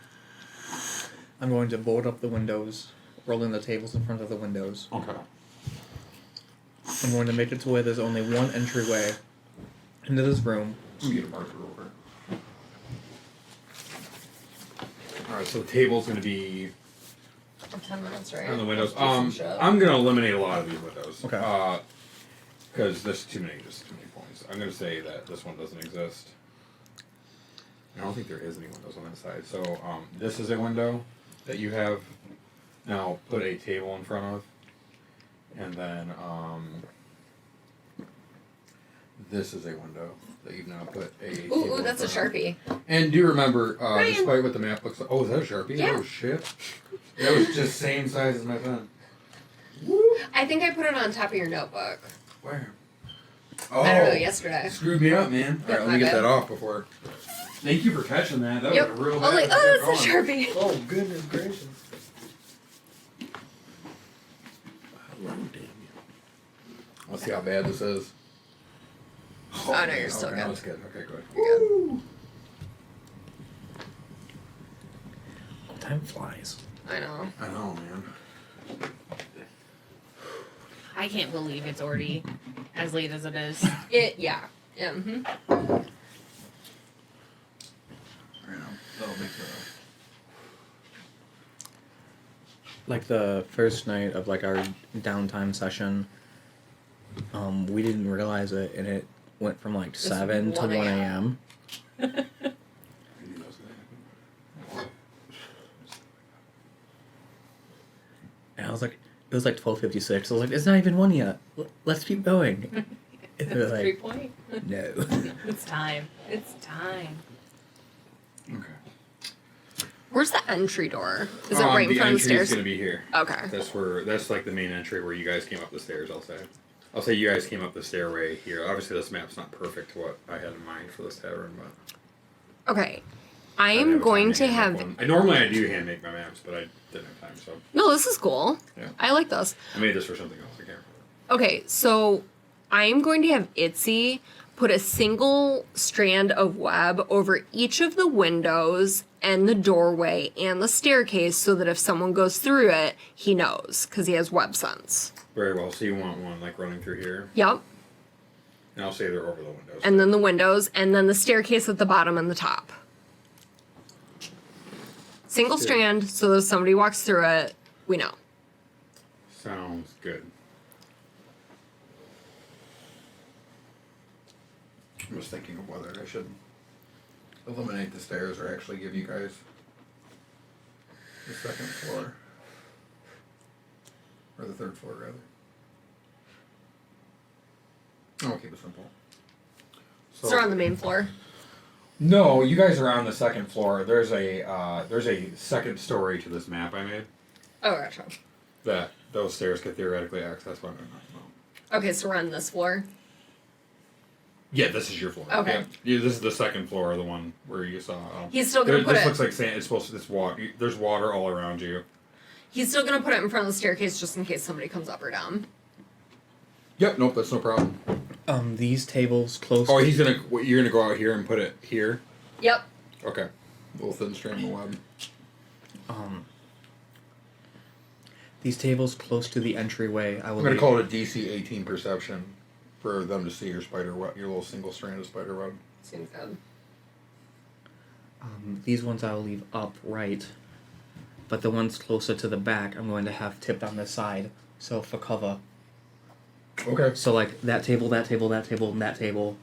I'm going to board up the windows, roll in the tables in front of the windows. Okay. I'm going to make it to where there's only one entryway into this room. Let me get a marker over. Alright, so the table's gonna be 10 minutes, right? on the windows. Do some shit. I'm gonna eliminate a lot of these windows. Okay. Because there's too many points. I'm gonna say that this one doesn't exist. I don't think there is any windows on that side. So this is a window that you have now put a table in front of, and then this is a window that you've now put a table Ooh, in that's a front of. Sharpie. And do you remember, Ryan. despite what the map looks like? Oh, is that a Sharpie? Yeah. Oh shit! That was just same size as my pen. I think I put it on top of your notebook. Where? I don't know, yesterday. Screwed me up, man. All right, let my me get bad. that off before. Thank you for catching that. That Yep. was a real I was bad. like, oh, that's a Sharpie. Oh, goodness gracious. Oh, damn you. Let's see how bad this is. Oh, no, you're still okay, good. No, it's good. Okay, good. You're good. Time flies. I know. I know, man. I can't believe it's already as late as it is. Yeah. Mm-hmm. I know. That'll make Like the first night of like our downtime session, we didn't realize it, and it went from like 7 to 1 1 a.m. And I was like, it was like 12:56. I was like, it's not even 1 yet. Let's keep going. And they're That's a great like, point. no. It's time. It's time. Okay. Where's the entry door? Is it right in the front of the entry's stairs? gonna be here. Okay. That's like the main entry where you guys came up the stairs. I'll say you guys came up the stairway here. Obviously, this map's not perfect to what I had in mind for this tavern, but Okay. I didn't I'm have going time to hand make have. one. I normally do hand make my maps, but I didn't have time, so No, this is cool. Yeah. I like this. I made this for something else. I can't remember. Okay, so I'm going to have Itsy put a single strand of web over each of the windows and the doorway and the staircase so that if someone goes through it, he knows because he has web sense. Very well. So you want one like running through here, Yep. and I'll say they're over the windows. And then the windows and then the staircase at the bottom and the top. Single strand so that if somebody walks through it, we know. Sounds good. I'm just thinking of whether I should eliminate the stairs or actually give you guys the second floor. Or the third floor, rather. I'll keep it simple. So they're on the main floor. No, you guys are on the second floor. There's a second story to this map I made Oh, gotcha. that those stairs could theoretically access one another. Okay, so we're on this floor. Yeah, this is your floor. Okay. Yeah, this is the second floor, the one where you saw. He's still gonna put this it. looks like sand. It's supposed to. It's water. There's water all around you. He's still gonna put it in front of the staircase just in case somebody comes up or down. Yep. Nope. That's no problem. These tables close. Oh, he's gonna. You're gonna go out here and put it here. Yep. Okay. A little thin strand of web. These tables close to the entryway. I will. I'm gonna leave- call it a DC 18 perception for them to see your spider web, your little single strand of spider web. Seems good. These ones I will leave upright, but the ones closer to the back I'm going to have tipped on this side, so for cover. Okay. So like that table, that table, that table, and that table.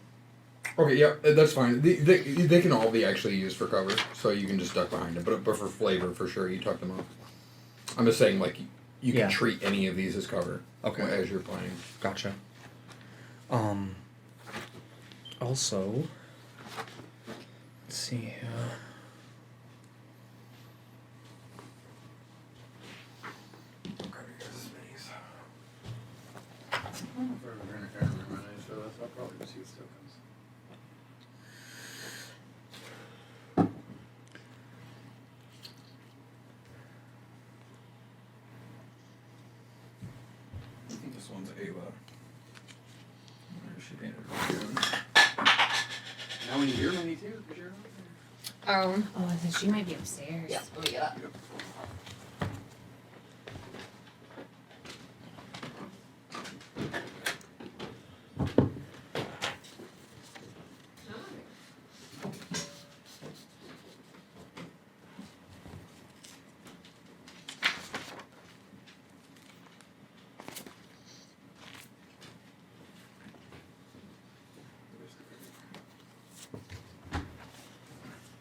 Okay. Yeah, that's fine. They can all be actually used for cover, so you can just duck behind them. But for flavor, for sure, you tuck them up. I'm just saying, like you can Yeah. treat any of these as cover. Okay. As you're playing. Gotcha. Also, let's see here. I think this one's Ayla. Where she painted her. Now we need your money too, because you're not there. Oh. Oh, I think she might be upstairs. Yeah. Let me get up.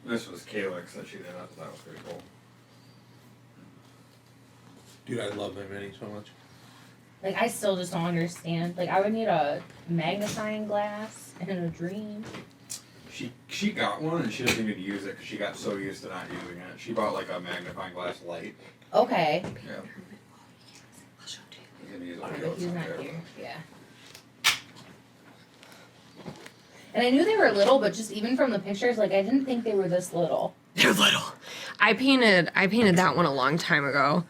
This was Calyx that she did. That was pretty cool. Dude, I love my mini so much. Like, I still just don't understand. Like, I would need a magnifying glass and a dream. She got one and she doesn't even use it because she got so used to not using it. She bought like a magnifying glass light. Okay. Yeah. But he's not here. Yeah. And I knew they were little, but just even from the pictures, like I didn't think they were this little. They're little. I painted that one a long time ago.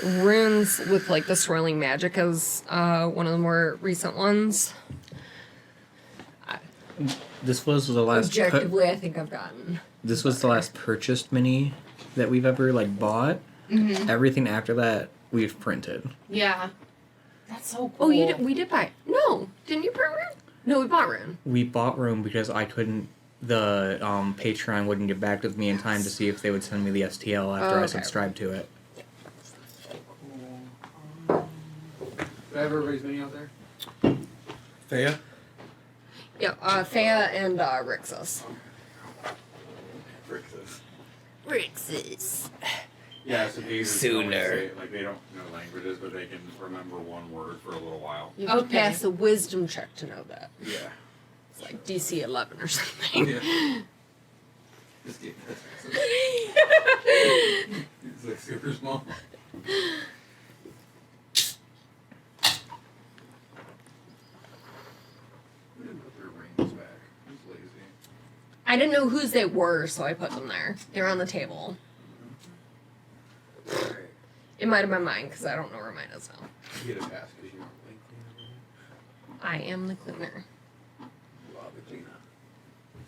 Runes with like the swirling magic is one of the more recent ones. This was the last. Objectively, I think I've gotten. This was the last purchased mini that we've ever like bought. Mm-hmm. Everything after that we've printed. Yeah. That's so cool. Oh, we did buy. No, didn't you print Rune? No, we bought Rune. We bought Room because I couldn't. The Patreon wouldn't get back with me in time to see if they would send me the STL after I Okay. subscribed to it. Do I have everybody's mini out there? Thea? Yeah, Thea and Rixus. Rixus. Yeah, so they Sooner. say, like they don't know languages, but they can remember one word for a little while. You have to Okay. pass a wisdom check to know that. Yeah. It's like DC 11 or something. Yeah. Just get this. It's like super small. We didn't put their rings back. Who's lazy? I didn't know whose they were, so I put them there. They were on the table. Alright. It might have been mine, because I don't know where mine is now. You get a pass because you aren't like I am the cleaner. Love the cleaner.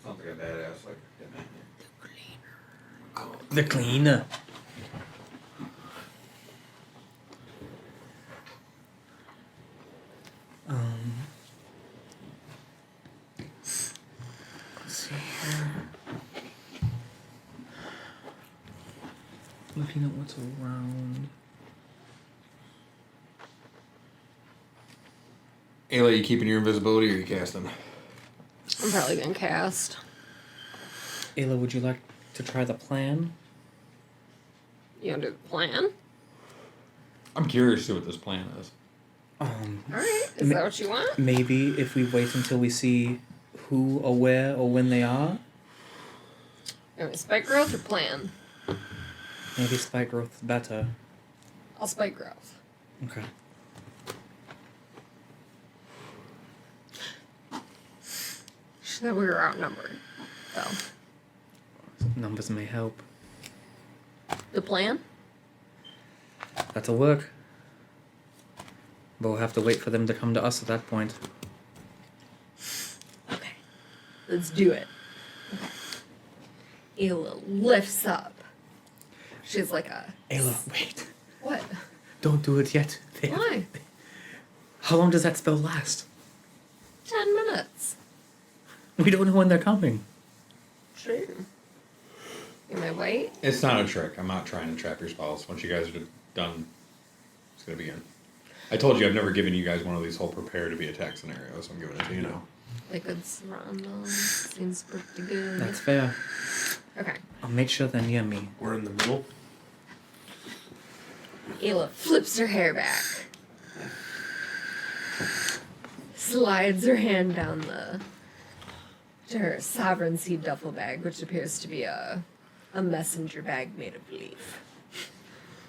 Sounds like a badass like hitman. The cleaner. Let's see here. Looking at what's around. Ayla, you keeping your invisibility or you casting? I'm probably gonna cast. Ayla, would you like to try the plan? You wanna do the plan? I'm curious to see what this plan is. Alright, is that what you want? Maybe if we wait until we see who or where or when they are, You want spike growth or plan? maybe spike growth is better. I'll spike growth. Okay. She said we were outnumbered. So, Numbers may help. the plan? That'll work. But we'll have to wait for them to come to us at that point. Okay. Let's do it. Okay. Ayla lifts up. She's like a... Ayla, wait. What? Don't do it yet. Why? How long does that spell last? 10 minutes. We don't know when they're coming. Sure. You may wait. It's not a trick. I'm not trying to trap your spells. Once you guys are done, it's gonna begin. I told you I've never given you guys one of these whole prepare to be attack scenarios. I'm giving it to you now. They could surround them. Seems pretty good. That's fair. Okay. I'll make sure they're near me. We're in the middle. Ayla flips her hair back. Slides her hand down to her sovereign seed duffel bag, which appears to be a messenger bag made of leaf.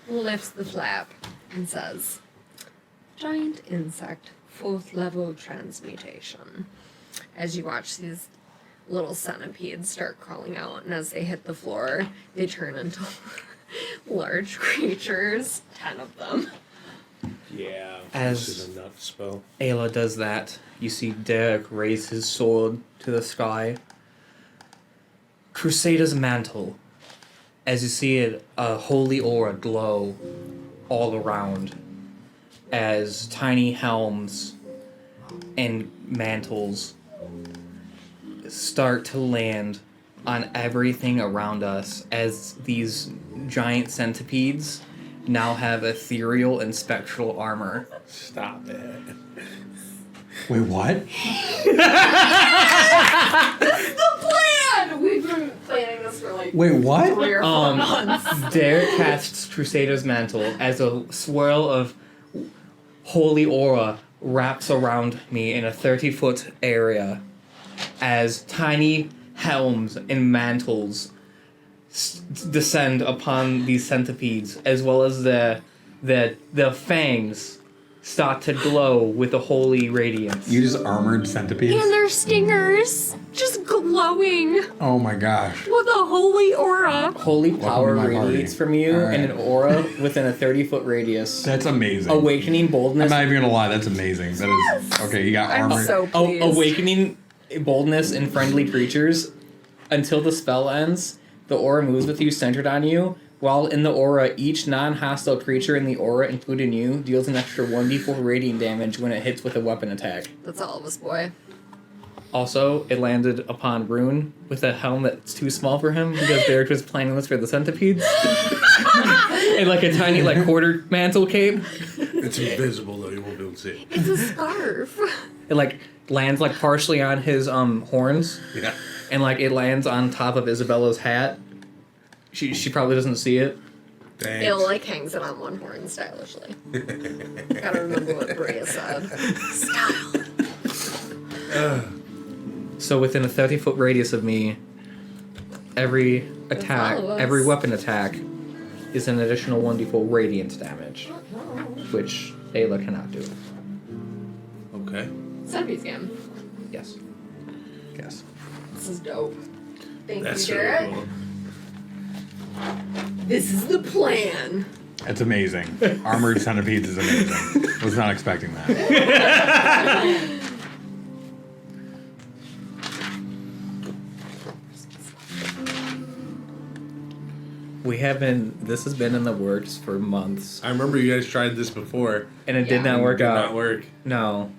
Lifts the flap and says, "Giant insect, 4th level transmutation." As you watch these little centipedes start crawling out, and as they hit the floor, they turn into large creatures, 10 of them. Yeah. As- This is a nut spell. Ayla does that. You see Derek raise his sword to the sky. Crusader's mantle. As you see it, a holy aura glow all around as tiny helms and mantles start to land on everything around us as these giant centipedes now have ethereal and spectral armor. Stop it. Wait, what? The plan! We've been planning this for like Wait, what? 3 or 4 months. Derek casts Crusader's Mantle as a swirl of holy aura wraps around me in a 30-foot area as tiny helms and mantles descend upon these centipedes, as well as the fangs start to glow with a holy radiance. You just armored centipedes? And their stingers just glowing Oh my gosh. with a holy aura. Holy power to my party. radiates from you All right. and an aura within a 30-foot radius. That's amazing. Awakening I'm boldness. not even gonna lie, that's amazing. That is okay, you got I'm armored. so pleased. Awakening boldness in friendly creatures until the spell ends. The aura moves with you, centered on you. While in the aura, each non-hostile creature in the aura, including you, deals an extra 1d4 radiant damage when it hits with a weapon attack. That's all of us, boy. Also, it landed upon Rune with a helm that's too small for him because Derek was planning this for the centipedes. And like a tiny quarter mantle cape. It's invisible though, you won't be able to see it. It's a scarf. It lands partially on his horns. Yeah. And it lands on top of Isabella's hat. She probably doesn't see it. Thanks. It hangs it on one horn stylishly. Gotta remember what Brea said. Style. So within a 30-foot radius of me, every attack, all of us. every weapon attack, is an additional 1d4 radiant damage, which Ayla cannot do. Okay. Centipede scam. Yes. Yes. This is dope. Thank That's you, really Derek. cool. This is the plan. It's amazing. Armored centipedes is amazing. Was not expecting that. This has been in the works for months, I remember you guys tried this before. and it did Yeah. not work Did out. not work. No.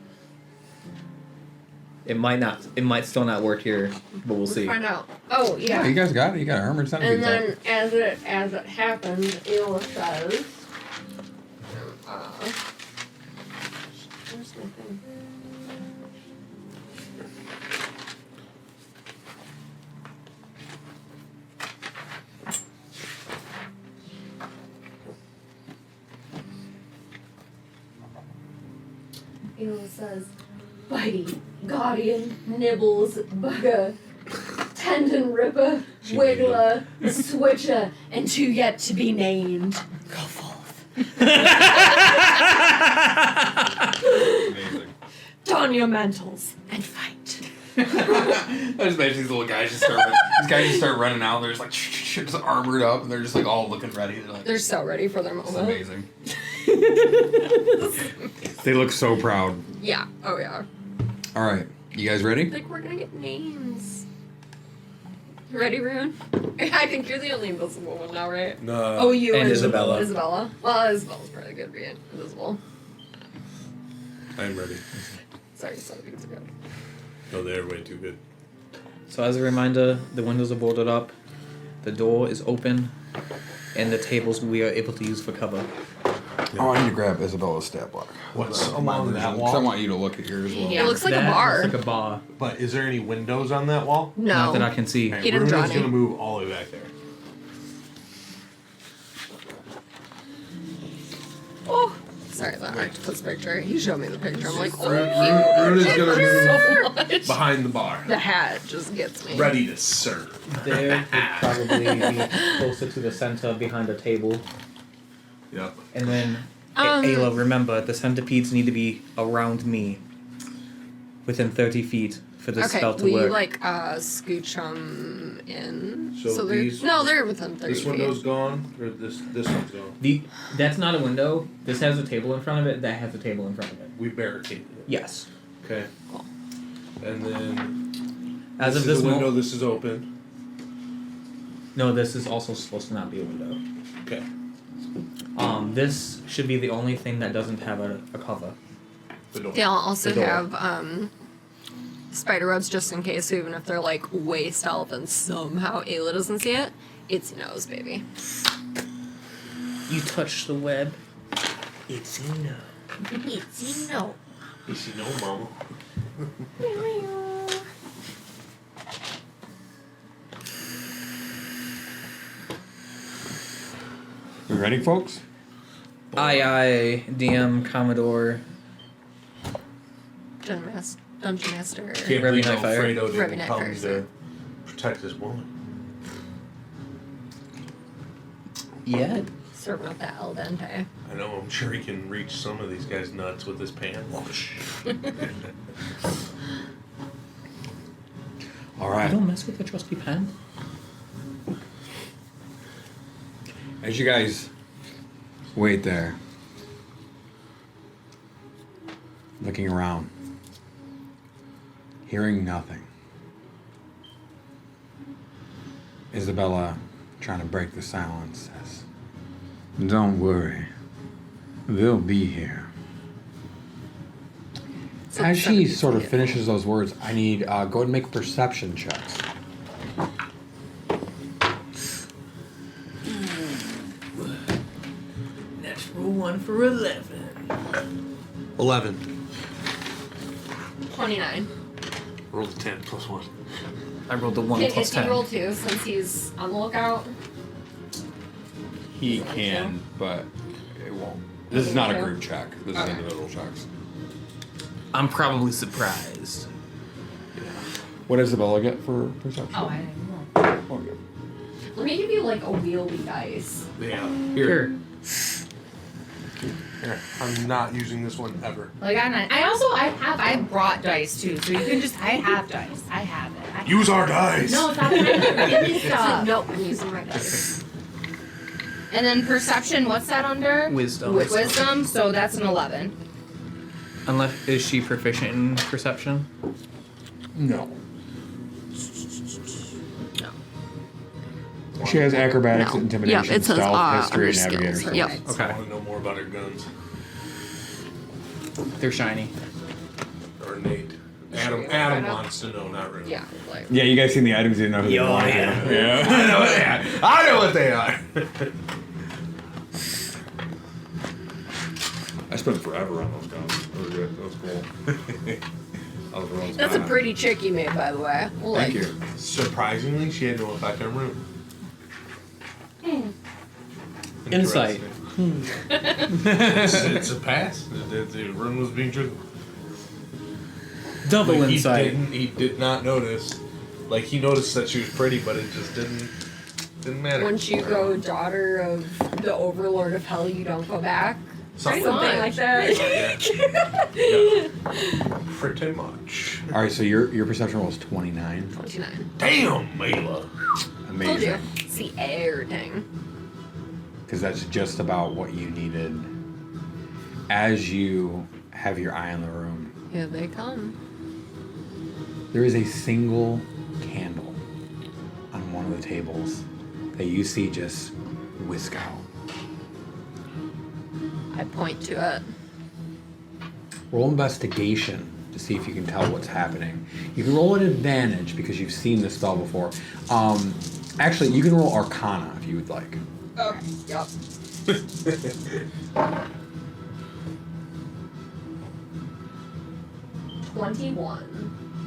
It might not. It might still not work here, but we'll see. Find out. Oh Yeah, yeah. you guys got it. You got armored centipedes. And then as it happens, Ayla says, where's my thing? Ayla says, Bitey, Guardian, Nibbles, Bugger, Tendon Ripper, Wiggler, Switcher, and two yet to be named. Go forth. Don your mantles and fight. I just imagine these little guys just start running out. They're just armored up, and they're just all looking ready. They're so ready for their It's moment. amazing. They look so proud. Yeah. Oh yeah. All right, you guys ready? We're gonna get names. You ready, Rune? I think you're the only invisible one now, right? No. Oh, you And Isabella. Isabella. Well, Isabella's probably good being invisible. I'm ready. Sorry, some things are good. No, they're way too good. So as a reminder, the windows are boarded up, the door is open, and the tables we are able to use for cover. Oh, I need to grab Isabella's stat block. What's My along version, that 'cause I wall? want you to look at yours as well. It looks like a That bar. looks like a bar. But is there any windows on that wall? Not that I No. can see. Okay, He didn't draw Runa's any. gonna move all the way back there. Oh, sorry, that octopus picture. He showed me the picture. I'm like, oh, Runa's cute. gonna So move much. behind the bar, The hat just gets me. ready to serve. There would probably be closer to the center behind a table. Yep. And then, Um, Ayla, remember, the centipedes need to be around me. Within 30 feet for this Okay, spell to we work. scooch them in. So they're these- they're within 30 This feet. window's gone, or this one's gone. That's not a window. This has a table in front of it. That has a table in front of it. We barricaded it. Yes. Okay. Cool. And then As this of is this the window. moment. This is open. No, this is also supposed to not be a window. Okay. This should be the only thing that doesn't have a cover. The door. They'll also The door. have spider webs just in case, so even if they're way stealth and somehow Ayla doesn't see it, it's nose, baby. You touch the web. It's no. It's no. You see no mama. We ready, folks? Aye, DM, Commodore. Dungeon Master. Can't Revy believe Nightfire. Alfredo Revy didn't Nightfire, come to protect his woman. Yeah. Serving up that al dente. I know. I'm sure he can reach some of these guys' nuts with his pan. All I right. don't mess with the trusty pen. As you guys wait there, looking around, hearing nothing, Isabella, trying to break the silence, says, "Don't worry, they'll be here." As she sort of finishes those words, I need go ahead and make perception checks. Natural 1 for 11. 11. 29. Roll the 10 plus 1. I rolled the 1 Can plus he 10. roll 2 since he's on the lookout? He can, but it won't. This is not a Okay. group check. This is Okay. individual checks. I'm probably surprised. What does Isabella get for perception? Oh, I didn't know. Okay. Let me give you like a wheelie dice. Yeah. Here. Here. I'm not using this one ever. Like I brought dice too, so you can just I have dice. I have it. Use our dice. No, it's not that. Give me stuff. Nope, I'm using my dice. And then perception, what's that under? Wisdom. Wisdom, so that's an 11. Unless, is she proficient in perception? No. She has acrobatics, No. intimidation, Yep, it says, stealth, history, and under navigator. skills. Yep. I Okay. want to know more about her guns. They're shiny. Or Nate. Adam wants to know, not really. Yeah, like. Yeah, you guys seen the items, you know who they Yo, belong to. yeah. Yeah. I know what they are. I know what they are. I spent forever on those guns. They were good. That was cool. I was rolling That's a fine. pretty chick you made, by the way. Thank you. Surprisingly, she had no effect on Rune. Insight. It's a pass. The Rune was being truthful. Double Like, insight. He did not notice. Like, he noticed that she was pretty, but it just didn't matter. Once you go daughter of the overlord of hell, you don't go back. Something like that. Yeah. Pretty much. All right, so your perception roll is 29. 29. Damn, Mela. Told you. Amazing. See everything. Because that's just about what you needed. As you have your eye on the room, Here they come. there is a single candle on one of the tables that you see just whisk out. I point to it. Roll investigation to see if you can tell what's happening. You can roll an advantage because you've seen this spell before. Actually, you can roll Arcana if you would like. Okay. Yep. 21.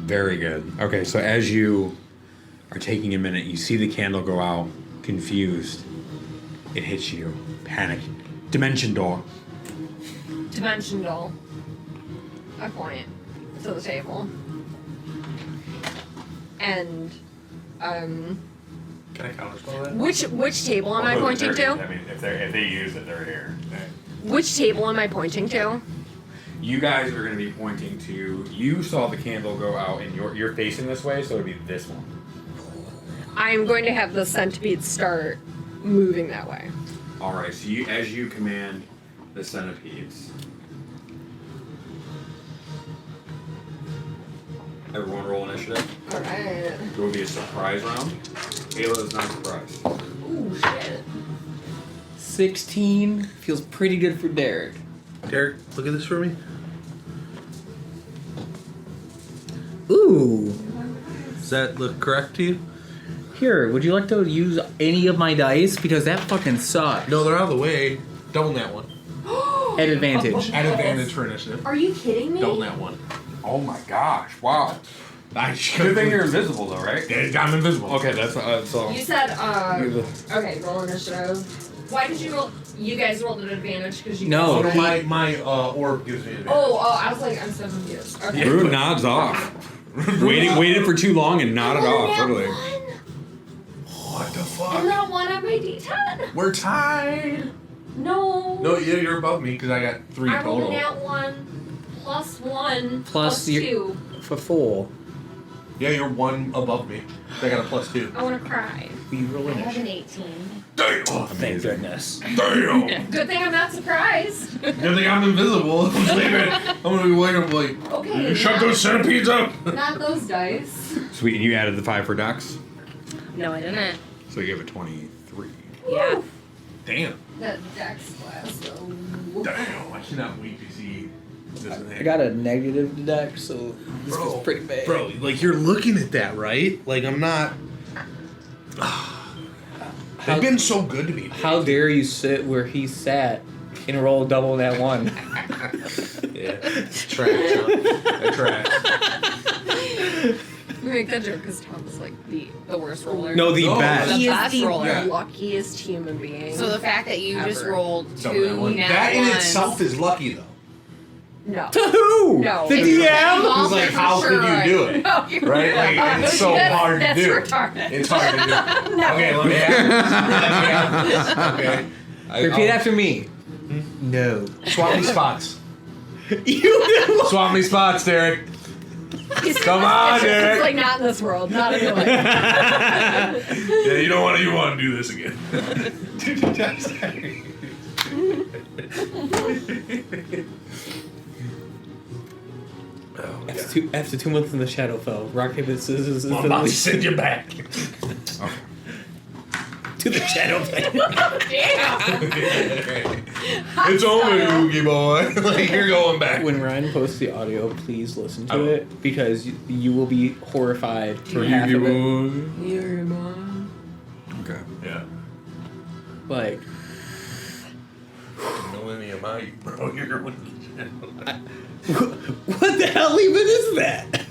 Very good. Okay, so as you are taking a minute, you see the candle go out, confused. It hits you, panic. Dimension door. Dimension doll. I point to the table. And Can I counterspell that? which table am I pointing to? I mean, if they use it, they're here. Which table am I pointing to? You guys are going to be pointing to. You saw the candle go out, and you're facing this way, so it'd be this one. I'm going to have the centipede start moving that way. All right. So as you command the centipedes. Everyone roll initiative. Alright. It will be a surprise round. Ayla is not surprised. Ooh, shit. 16 feels pretty good for Derek. Derek, look at this for me. Ooh. Does that look correct to you? Here, would you like to use any of my dice? Because that fucking sucks. No, they're out of the way. Double that one. At advantage. At advantage for initiative. Are you kidding me? Double that one. Oh my gosh! Wow. I Good thing you're invisible, though, right? I'm invisible. Okay, that's so. You said, You- okay, roll initiative. Why did you roll? You guys rolled at advantage because you. No. guys- Oh, my orb gives me advantage. I was like, I'm so confused. Okay. Rude nods off. waited for too long and nodded off. Totally. What the And fuck? then a 1 on my D10. We're tied. No. No, yeah, you're above me because I got 3 I rolled total. a nat 1 plus 1 Plus your- 2. For 4. Yeah, you're 1 above me. I got a plus 2. I want to cry. You roll I have an initiative. 18. Damn! Oh, thank goodness. Damn! Good thing I'm not surprised. Good thing I'm invisible. I'm gonna be waiting up like, Okay. shut those centipedes up! Not those dice. Sweet, and you added the 5 for Dex, No, I didn't. so you gave it 23. Yeah. Damn. That dex class, though. Damn, I cannot wait to see this. I got a negative deck, so this Bro, was pretty bad. Bro, like you're looking at that, right? Like I'm not. They've been so good to me. How dare you sit where he sat and roll double that 1? Yeah, trash. Huh? That trash. We make that joke because Tom's like the worst roller. No, the No, best. He is best the roller. Yeah. luckiest human being. So the fact that you just Ever. rolled Double 2 that one. nat That in ones- itself is lucky, though. no. To who? No. The It's DM? Well, It's like, for how sure could you I- do it? No, you're Right? Like, and it's so hard to that's do. retarded. It's hard to do. No. Okay, let me have this. Okay. Repeat after me. No. Swap me spots. You Swap me spots, Derek. Come on, It's Derek. like not in this world, not in real life. Yeah, you don't want to do this again. After 2 months in the Shadowfell, rock paper scissors is I'm the about to least send you back. to the Shadowfell. It's over, Oogie boy. Like you're going back. When Ryan posts the audio, please listen to it because you will be horrified for half of it. Okay. Yeah. Like, Millennium Eye, bro. You're what the hell even is that?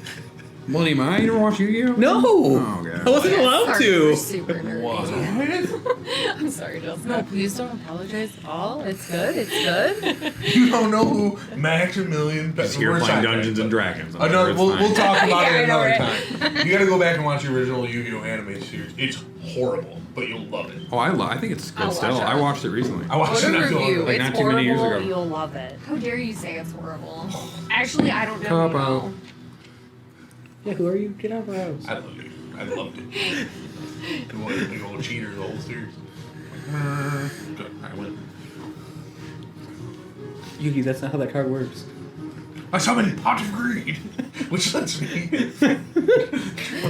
Millennium Eye? You never watched Yu-Gi-Oh? No, Oh, okay. I wasn't allowed Sorry, to. we're super nerdy. I'm sorry, Justin. No, please don't apologize at all. It's good. It's good. You don't know who Maximilian. He's here playing Dungeons and Dragons. I'm No, sure it's we'll fine. talk about Yeah, it I know, another right? time. You gotta go back and watch the original Yu-Gi-Oh anime series. It's horrible, but you'll love it. Oh, I think it's good I'll still. watch it. I watched it recently. I watched Go it to not too long review. ago. Like, It's not too many years horrible. ago. You'll love it. How dare you say it's horrible? Actually, I don't know. Cop you out. know. Yeah, who are you? Get out of our house. I loved it. I loved it. Two big old cheaters, the whole series. Good. I win. Yuki, that's not how that card works. I summon Pot of Greed, which lets me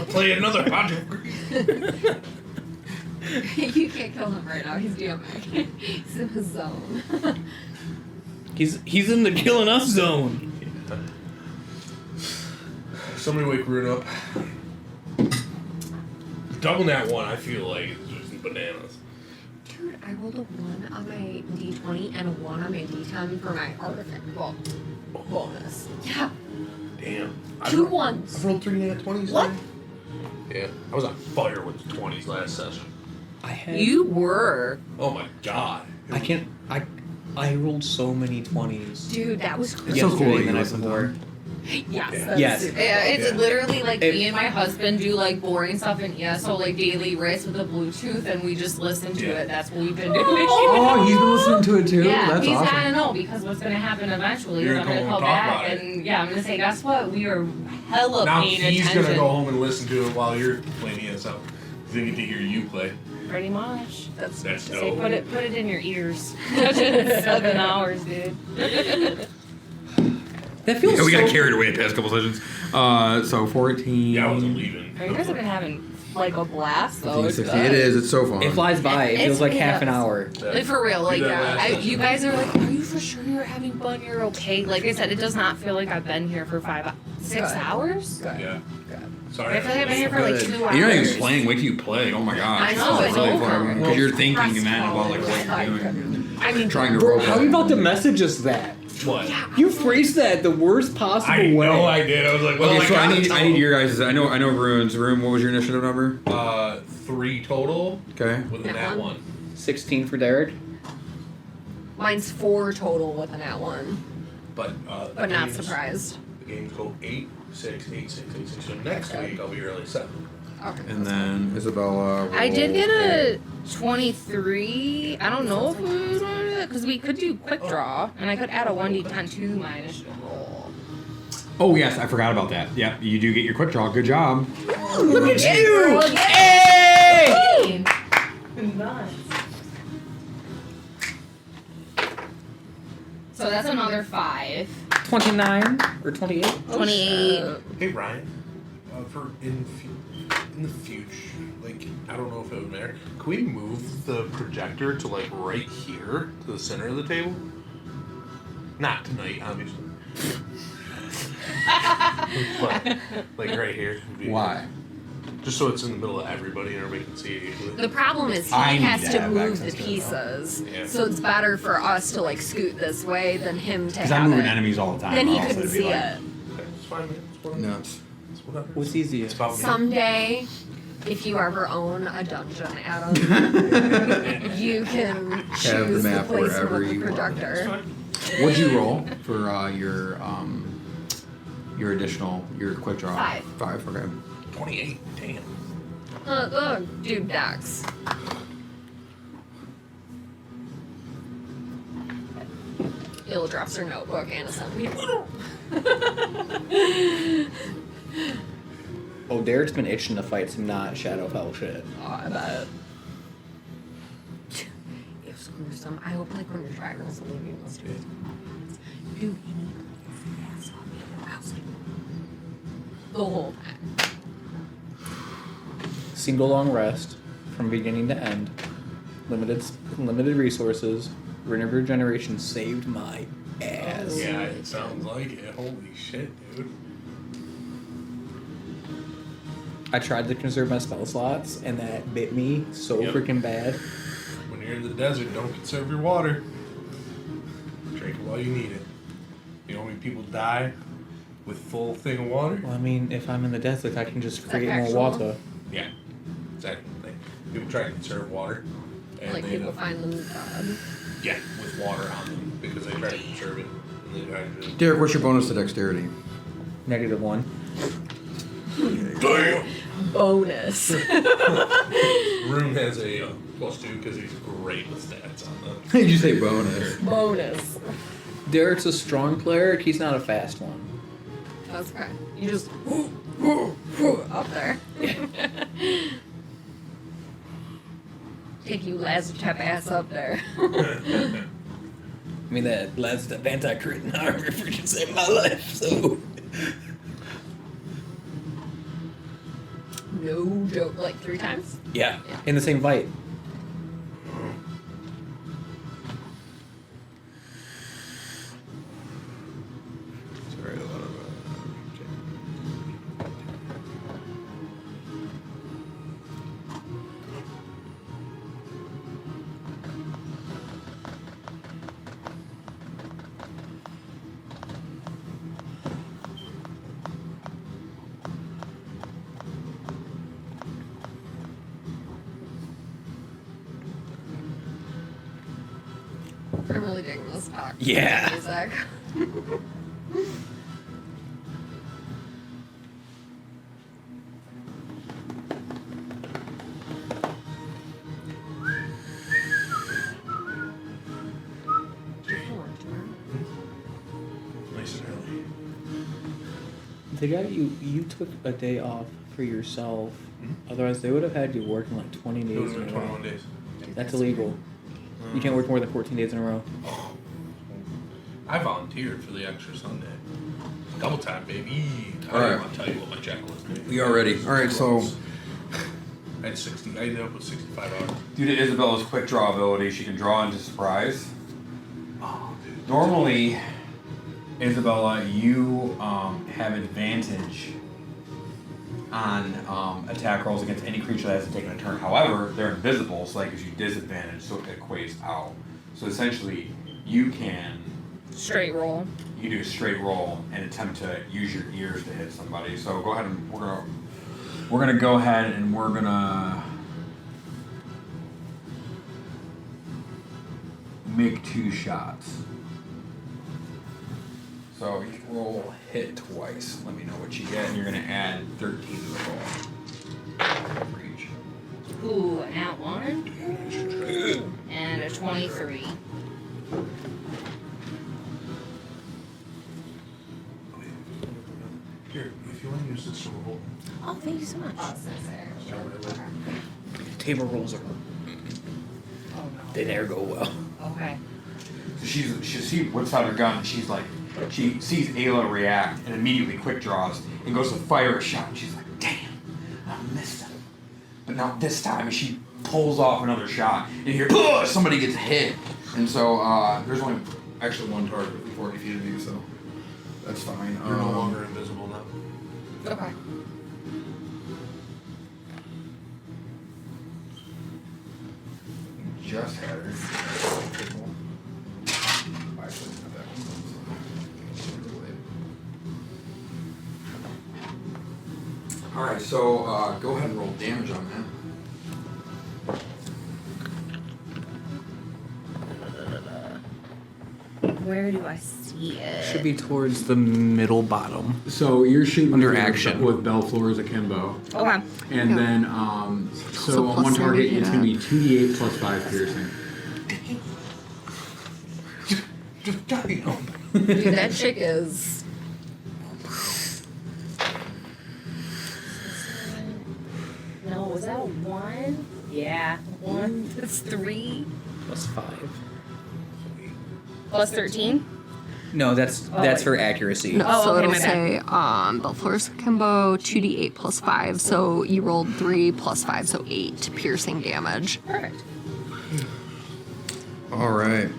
play another Pot of Greed. You can't kill him right now. He's DMing. He's in his zone. He's in the killing us zone. Somebody wake Rune up. Double nat 1, I feel like it's just bananas. Dude, I rolled a 1 on my d20 and a 1 on my d10 for my artifact bonus. Yeah, Damn. two ones. I've rolled 3 nat 20s. What? Yeah, I was on fire with the 20s last session. I had. You were. Oh my god. I can't. I rolled so many 20s. Dude, that was crazy. so cool yesterday that and you the night listen to before. Yes. Yeah. Yes. Yeah, it's Yeah. literally like It- me and my husband do like boring stuff in ESO, like daily race with the Bluetooth, and we just listen to Yeah. it. That's what we've been doing. Oh, he's been listening to it too? Yeah, That's he's awesome. gotta know because what's gonna happen eventually You're is I'm gonna gonna go call and talk back about it. and yeah, I'm gonna say, guess what? We are hella Now paying he's attention. gonna go home and listen to it while you're playing ESO. He's gonna get to hear you play. Pretty much. That's dope. put it in your ears. 7 hours, dude. That feels Yeah, we so. got carried away the past couple sessions. So 14. Yeah, I wasn't leaving. You guys have been having like a blast though. It's 60. good. It is. It's so fun. It flies by. It feels like half an hour. Like for real, like Yeah, last session. you guys are like, are you for sure you're having fun? You're okay. Like I said, it does not feel like I've been here for 6 hours. Yeah. Sorry. I feel like I've been here for like 2 hours. You're not even playing. Wait till you play. Oh my gosh. I know, it's really over. fun because you're thinking then about like what you're doing. I mean, Trying to Bro, roll. how are you about to message us that? What? You phrased that the worst possible I way. know I did. I was like, well, Okay, so I need tell your him. guys'. I know Rune's room. What was your initiative number? 3 total Okay. with a Nat nat 1. 16 for Derek. Mine's 4 total with a nat 1. But But not games- surprised. The games go 8, 6, 8, 6, 8, 6. So next week I'll be early 7. Okay. And then Isabella. I did rolled get a 23. I don't know if we would because we could do quick draw, and I could add a 1d10 to my initiative roll. Oh yes, I forgot about that. Yep, you do get your quick draw. Good job. Look at you! Hey! Nice. So that's another 5. 29 or 28? 28. Hey Ryan, for in the future, like I don't know if it would matter. Can we move the projector to like right here to the center of the table? Not tonight, obviously. But, like right here. would be- Why? Just so it's in the middle of everybody and everybody can see it easily. The problem is he I need has to to have move the access to it. pieces, Yeah. so it's better for us to like scoot this way than him to Because have I'm moving it. enemies all the time. Then he or else couldn't it'd be see like- it. It's fine, man. It's whatever. Nuts. It's whatever. What's easier? It's about me. Someday, if you ever own a dungeon, Adam, you can choose the, map placement wherever of the you want. projector. What'd you roll for your additional quick draw? 5. 5. Okay. 28. Damn. Dude, Dax. Illa drops her notebook and a centimeter. Oh, Derek's been itching to fight some not Shadowfell shit. Oh, I bet. If gruesome, I hope like when your dragons leave you must do it. Dude, he need to like ass off me. I was like the whole time. Single long rest from beginning to end. Limited resources. Renewable regeneration saved my ass. Yeah, it sounds like it. Holy shit, dude. I tried to conserve my spell slots, and that bit me so Yep. freaking bad. When you're in the desert, don't conserve your water. Drink it while you need it. You know how many people die with full thing of water? Well, I mean, if I'm in the desert, I can just that create more factual? water. Yeah, exactly. People try to conserve water. And Like they people end up, find them dead. yeah, with water on them because they try to conserve it. And they try to Derek, what's your bonus to dexterity? -1. Damn! Bonus. Room has a +2 because he's great with stats on them. Did you say bonus? Bonus. Derek's a strong cleric, he's not a fast one. That's okay. You just up there. Take you Lazarus ass up there. I mean, that last step anti-crit in armor freaking saved my life, so. No joke. Like 3 times? Yeah, in the same fight. Sorry, a lot of. I'm really digging this talk. Yeah. Music. Nice and early. The guy you took a day off for yourself. Otherwise, they would have had you working like 20 It days was in a been row. 21 days. That's illegal. You can't work more than 14 days in a row. I volunteered for the extra Sunday. Double time, baby. I All don't right. want to tell you what my check was. Baby. We are ready. All right, so I had 60. I ended up with 65 hours. Due to Isabella's quick draw ability, she can draw into surprise. Oh, dude. Normally, Isabella, you have advantage on attack rolls against any creature that hasn't taken a turn. However, they're invisible, so that gives you disadvantage, so it equates out. So essentially, you can Straight roll. you do a straight roll and attempt to use your ears to hit somebody. So go ahead and we're gonna go ahead and we're gonna make 2 shots. So you can roll hit twice. Let me know what you get, and you're gonna add 13 to the roll for each. Ooh, at 1 and a 23. Here, if you want to use this to roll. Oh, thank you so much. Table rolls are. They never go well. Okay. She whips out her gun. And she's like, she sees Ayla react and immediately quick draws and goes to fire a shot. And she's like, damn, I missed him. But now this time she pulls off another shot and here somebody gets hit. And so there's only Actually, one target within 40 feet of you, so that's fine. You're no longer invisible now. Okay. just had her. Actually, it's not that one. Alright, so go ahead and roll damage on that. Where do I see it? Should be towards the middle bottom. So you're shooting Under with- action. with Belflor's akimbo. Okay. And Yeah. then, so So on plus one target, three, it's yeah. going to be 2d8 plus 5 piercing. Dude, that chick is. No, was that a 1? Yeah. 1. It's 3. Plus 5. Plus 13? No, that's wait. for accuracy. No, Oh, so okay, it'll my bad. say Belflor's Kimbo 2d8 plus 5. So you rolled 3 plus 5, so 8 piercing damage. Perfect. All right.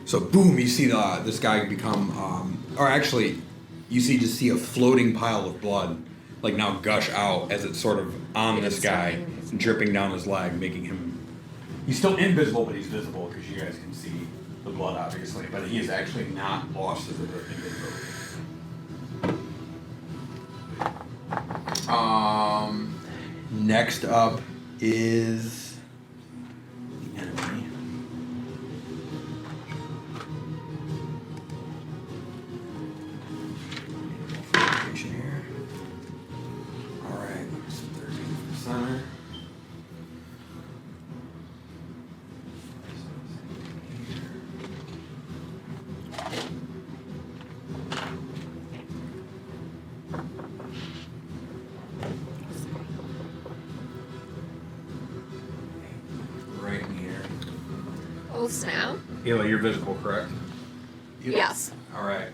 So boom, you see this guy become, or actually, you see a floating pile of blood, like now gush out as it's sort of on this guy, dripping down his leg, making him. He's still invisible, but he's visible because you guys can see the blood, obviously. But he is actually not lost his invisibility. Next up is the enemy. Location here. All right, so 13 for the center. Right in here. Oh, snap. Ayla, you're visible, correct? Yes. All right.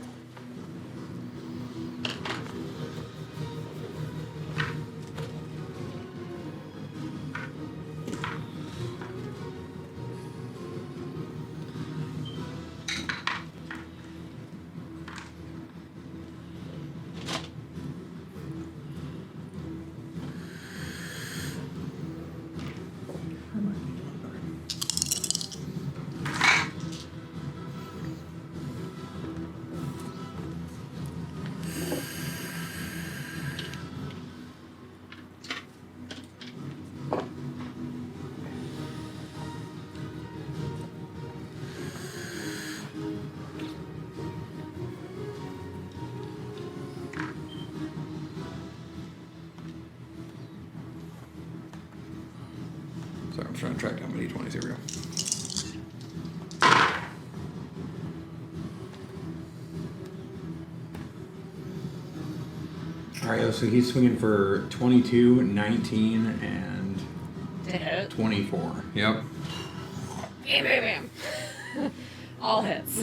Sorry, I'm trying to track down my d20s. Here we go. All right, so he's swinging for 22, 19, and To hit. 24. Yep. Bam, bam, bam. All hits.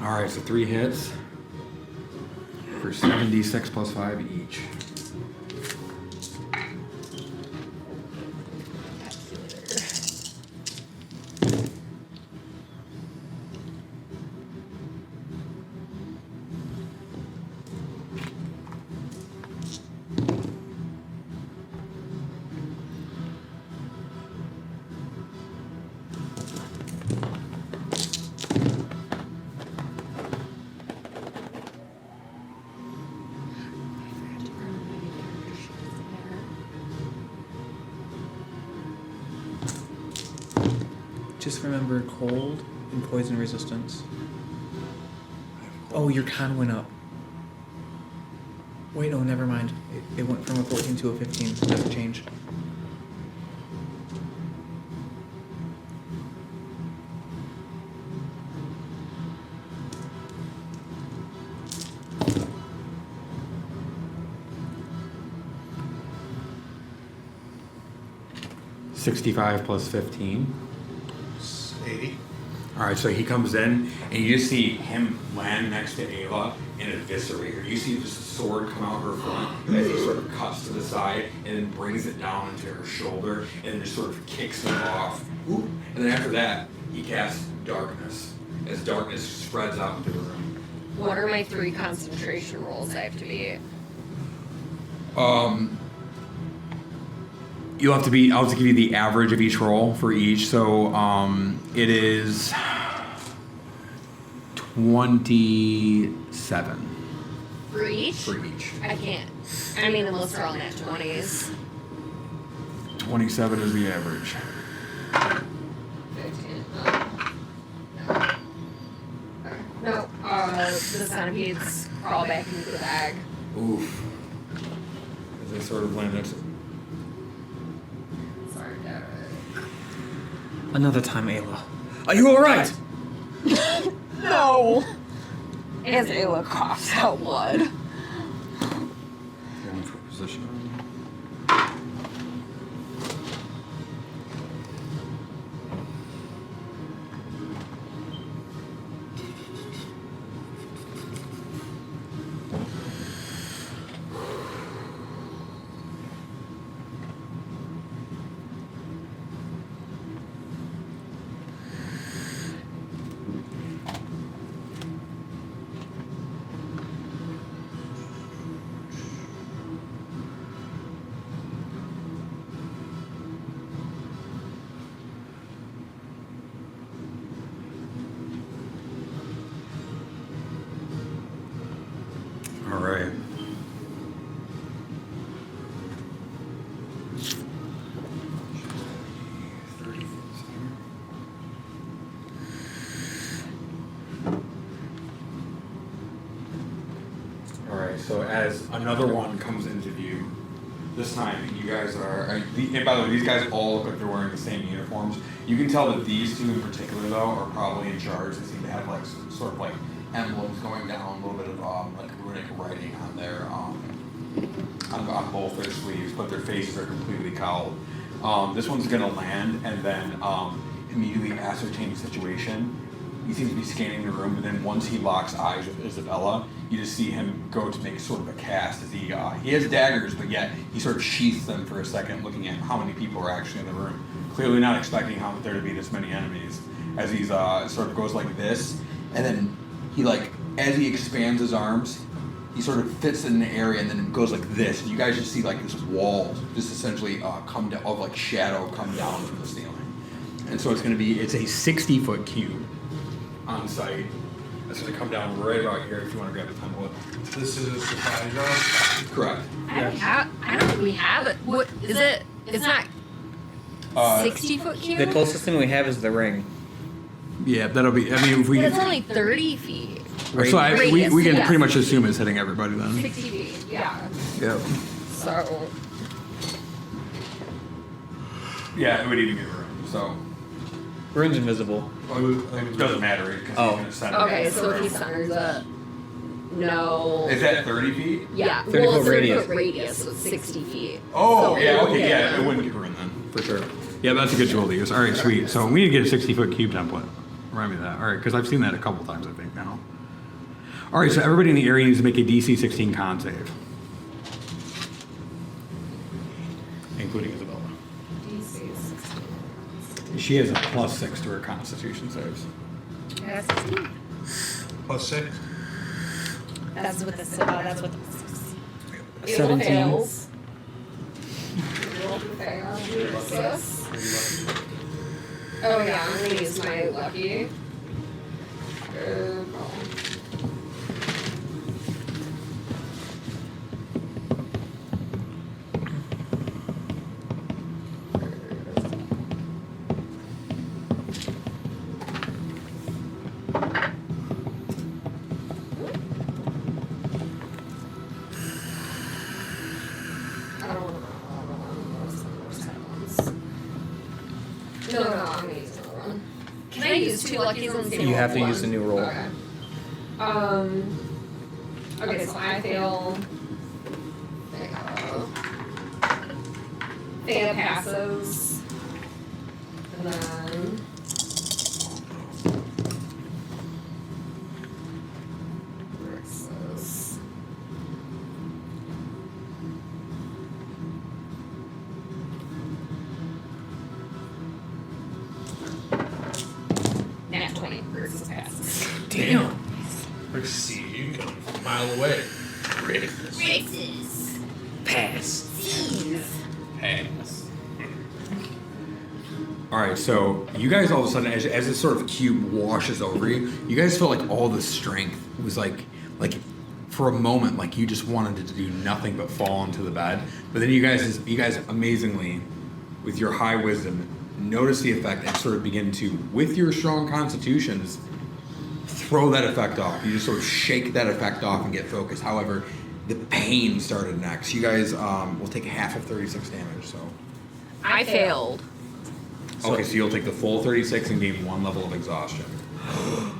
All right, so 3 hits for 7d6 plus 5 each. Just remember cold and poison resistance. Oh, your con went up. Wait, no, never mind. It went from a 14 to a 15. It doesn't change. $65 plus 15. 80. All right, so he comes in, and you just see him land next to Ayla and eviscerate her. You see this sword come out her front as he sort of cuts to the side and then brings it down into her shoulder and then just sort of kicks her off. Ooh. And then after that, he casts darkness as darkness spreads out into the room. What are my 3 concentration rolls I have to beat? You'll have to be. I'll have to give you the average of each roll for each. So it is 27 For each? for each. I can't. I mean, unless they're all nat 20s. 27 is the average. 15. No. The centipedes crawl back into the bag. Oof. As they sort of land next. Sorry, Dad. Another time, Ayla. Are you alright? No! As Ayla coughs out blood. Going for position. All right. All right. So as another one comes into view, this time you guys are. And by the way, these guys all look like they're wearing the same uniforms. You can tell that these two in particular, though, are probably in charge. They seem to have like sort of like emblems going down, a little bit of like runic writing on their on both their sleeves, but their faces are completely cowled. This one's gonna land and then immediately ascertain the situation. He seems to be scanning the room, but then once he locks eyes with Isabella, you just see him go to make sort of a cast as he has daggers, but yet he sort of sheaths them for a second, looking at how many people are actually in the room. Clearly not expecting there to be this many enemies. As he's sort of goes like this, and then he as he expands his arms, he sort of fits in the area and then it goes like this. And you guys just see like this wall just essentially come down, of like shadow come down from the ceiling. And so it's a 60-foot cube on site. That's going to come down right about here if you want to grab the template. This is a supply drop. Correct. I don't think we have it. What is it? It's not 60-foot cube? The closest thing we have is the ring. Yeah, that'll be, I mean, if we... But it's only 30 feet. So we Radius, can yeah. pretty much assume it's hitting everybody then. 60 feet, yeah. Yep. So, Yeah, it would even get room, so... Ring's invisible. It doesn't matter, because Oh. he's going to send it. okay, so if he centers it, no. Is that 30 feet? Yeah, 30 well, foot it's 30 radius. foot radius, so it's 60 feet. Oh, So yeah, it okay, would yeah, get- it wouldn't get room then, for sure. Yeah, that's a good tool to use. All right, sweet. So we need to get a 60-foot cube template. Remind me of that. All right, because I've seen that a couple times, I think, now. All right, so everybody in the area needs to make a DC 16 con save. Including Isabella. DC 16. She has a +6 to her constitution saves. Yeah, 16. Plus 6. That's with the that's with the 6. 17. Oh yeah, I'm gonna use my lucky. No, I'm gonna use another one. Can I use 2 luckies on the same You have to one? use the new roll. Okay. Okay, so I fail. Thea passes. And then. Versus. Nat 20 versus passes. Damn. Let's see, you come from a mile away. Races. Pass. Pass. All right, so you guys all of a sudden, as this sort of cube washes over you, you guys felt like all the strength was like for a moment, like you just wanted to do nothing but fall into the bed. But then you guys amazingly, with your high wisdom, notice the effect and sort of begin to, with your strong constitutions, throw that effect off. You just sort of shake that effect off and get focused. However, the pain started next. You guys will take half of 36 damage. So. I failed. Okay, so you'll take the full 36 and gain 1 level of exhaustion.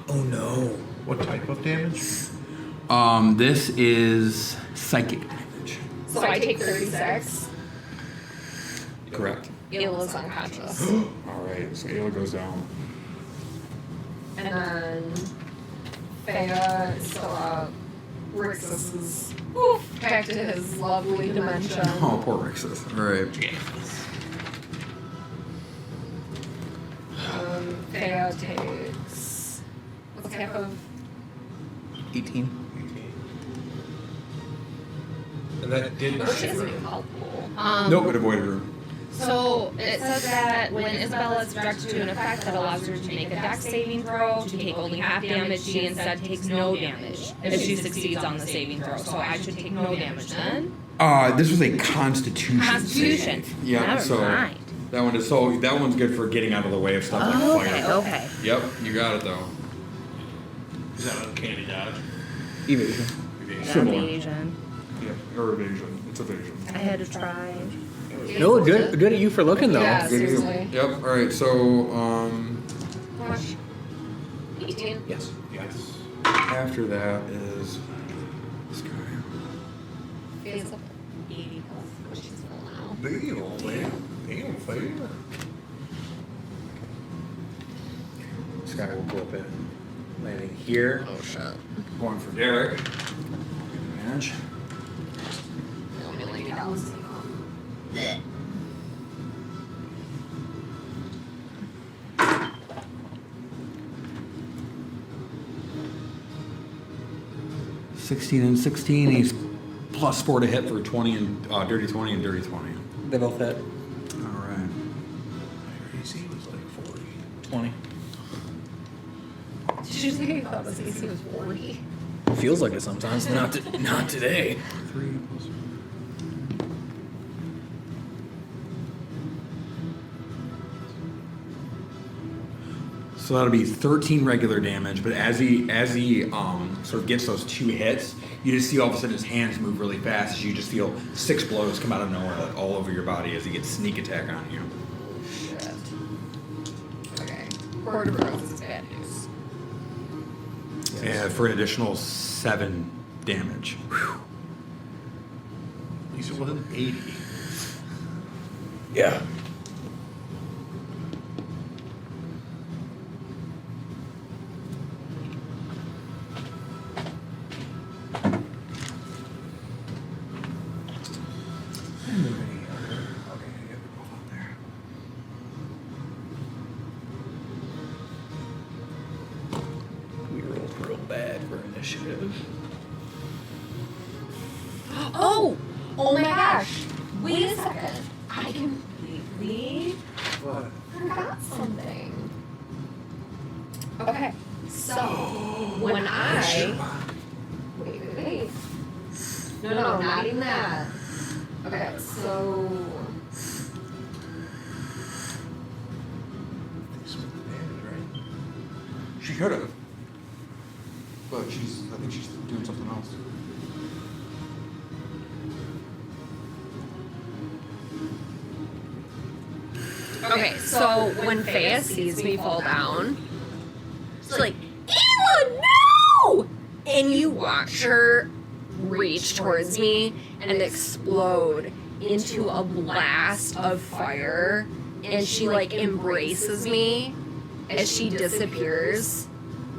Oh no. What type of damage? This is psychic damage. So I take 36. Correct. Ayla's unconscious. All right, so Ayla goes down. And then Thea is still up. Rixus is back to his lovely dimension. Oh, poor Rixus. All right. Thea takes. What's half of? 18. And that did Oh, she doesn't even helpful. Nope, it avoided room. So it says that when Isabella is directed to an effect that allows her to make a dex saving throw to take only half damage, she instead takes no damage if she succeeds on the saving throw. So I should take no damage then. This was a Constitution. Constitution. Save. Yeah, Never so mind. that one's good for getting out of the way of stuff like fire. Okay. Yep, you got it though. Is that uncanny dodge? Evasion. Similar. Evasion. Yep, or evasion. It's evasion. I had to try. No, good at you for looking though. Yeah, Good to you. seriously. Yep. All right. So 18. Yes. Yes. after that is this guy. Feels up 80 plus, which is full now. Damn, man. Damn, fair. This guy will go up in landing here. Oh shit. Going for Derek. Advantage. Only like house. 16 and 16. He's +4 to hit for 20 and dirty 20 and dirty 20. They both hit. All right. My AC was like 40. 20. Did you say you thought his AC was 40? Feels like it sometimes. Not today. 3 plus. So that'll be 13 regular damage, but as he sort of gets those 2 hits, you just see all of a sudden his hands move really fast as you just feel 6 blows come out of nowhere, like all over your body as he gets sneak attack on you. Shit. Okay. Quarter growth is bad news. And for an additional 7 damage. Whew. At least it wasn't 80. Yeah. We rolled real bad for initiative. Oh! Oh my gosh! Wait a second. I completely forgot something. Okay, so when I wait. No, not even that. Okay, so They split the damage, right? She could have. But I think she's doing something else. Okay, so when Faya sees me fall down, she's like, Ayla, no! And you watch her reach towards me and explode into a blast of fire, and she like embraces me as she disappears,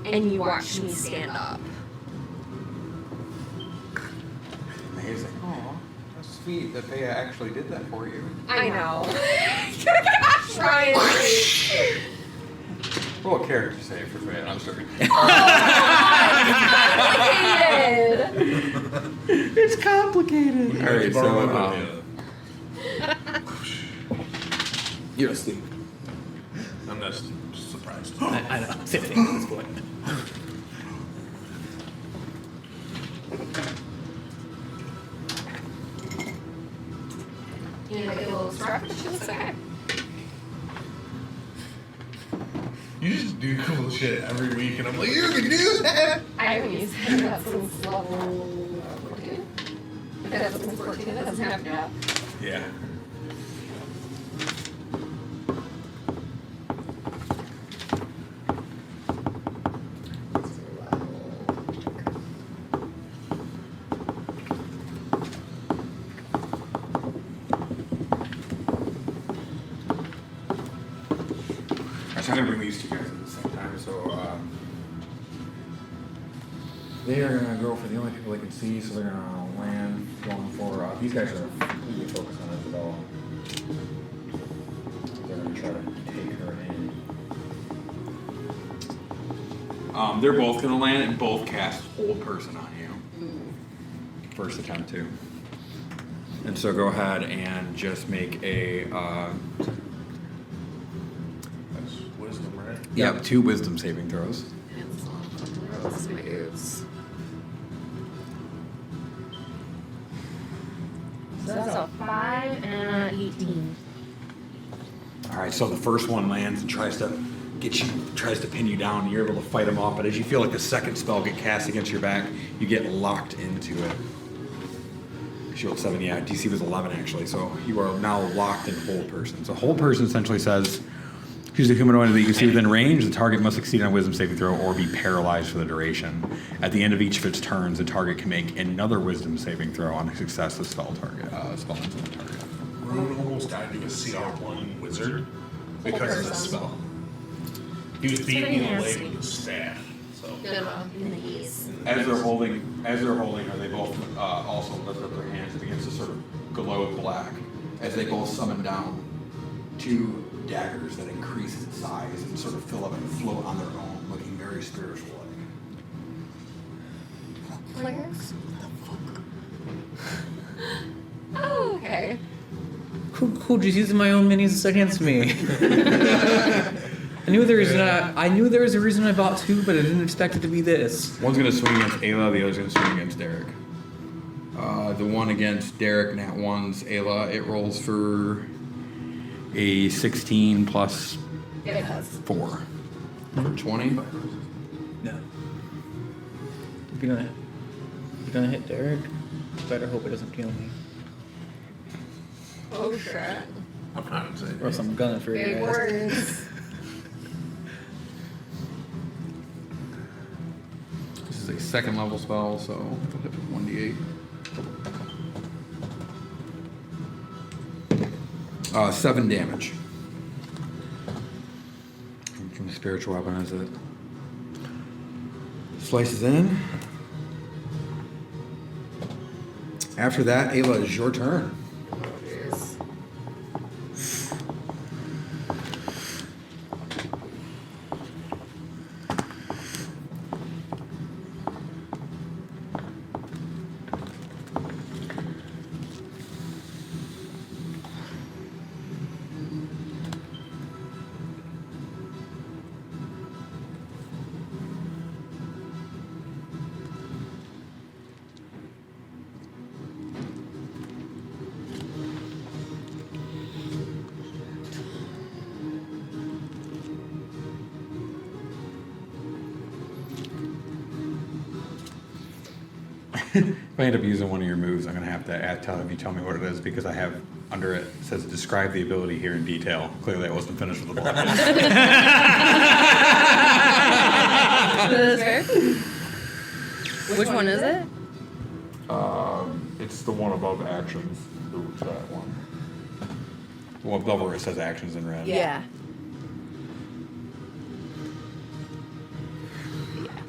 and you watch me stand up. Amazing. Oh, that's sweet that they actually did that for you. I know. Trying. Roll a character save for Fran. I'm sorry. It's complicated. All right, so You're asleep. I'm not surprised. I know. Same thing at this point. You know, get a little strap. She looks okay. You just do cool shit every week, and I'm like, you can do that. I haven't used that since level 14. If that's since 14, it doesn't have to go. Yeah. So I'm gonna bring these two guys at the same time. So they are gonna go for the only people they can see. So they're gonna land going for. These guys are completely focused on Isabella. They're gonna try to take her in. They're both gonna land and both cast Hold Person on you. First attempt too. And so go ahead and just make a. That's wisdom, right? Yep, 2 wisdom saving throws. That's my oops. So that's a 5 and an 18. All right, so the first one lands and tries to pin you down. You're able to fight him off, but as you feel like a second spell get cast against your back, you get locked into it. Shield 7, yeah, DC was 11 actually, so you are now locked in Hold Person. So Hold Person essentially says, choose a humanoid that you can see within range. The target must succeed on a wisdom saving throw or be paralyzed for the duration. At the end of each of its turns, the target can make another wisdom saving throw on a success of spell target. Spell ends on the target. Rune almost died to a CR1 wizard because of this spell. He was beating me in the leg with a staff. So. In the east. As they're holding her, they both also lift up their hands. It begins to sort of glow black as they both summon down 2 daggers that increase in size and sort of fill up and float on their own, looking very spiritual like. Players? Oh, okay. Cool, just using my own minis against me. I knew there was a reason I bought 2, but I didn't expect it to be this. One's gonna swing against Ayla, the other's gonna swing against Derek. The one against Derek, nat 1's Ayla, it rolls for a 16 plus It has. 4 for 20. No. If you're gonna hit Derek, you better hope it doesn't kill me. Oh, shit. I'm not saying. Or else I'm gunning for Big your ass. words. This is a 2nd level spell, so it'll hit with 1d8. 7 damage. From the spiritual weapon as it slices in. After that, Ayla, is your turn. If I end up using one of your moves, I'm going to have to tell you tell me what it is because I have under it says describe the ability here in detail. Clearly, I wasn't finished with the block. Which one is it? It's the one above actions. Ooh, that one. Well, above where it says actions in red. Yeah.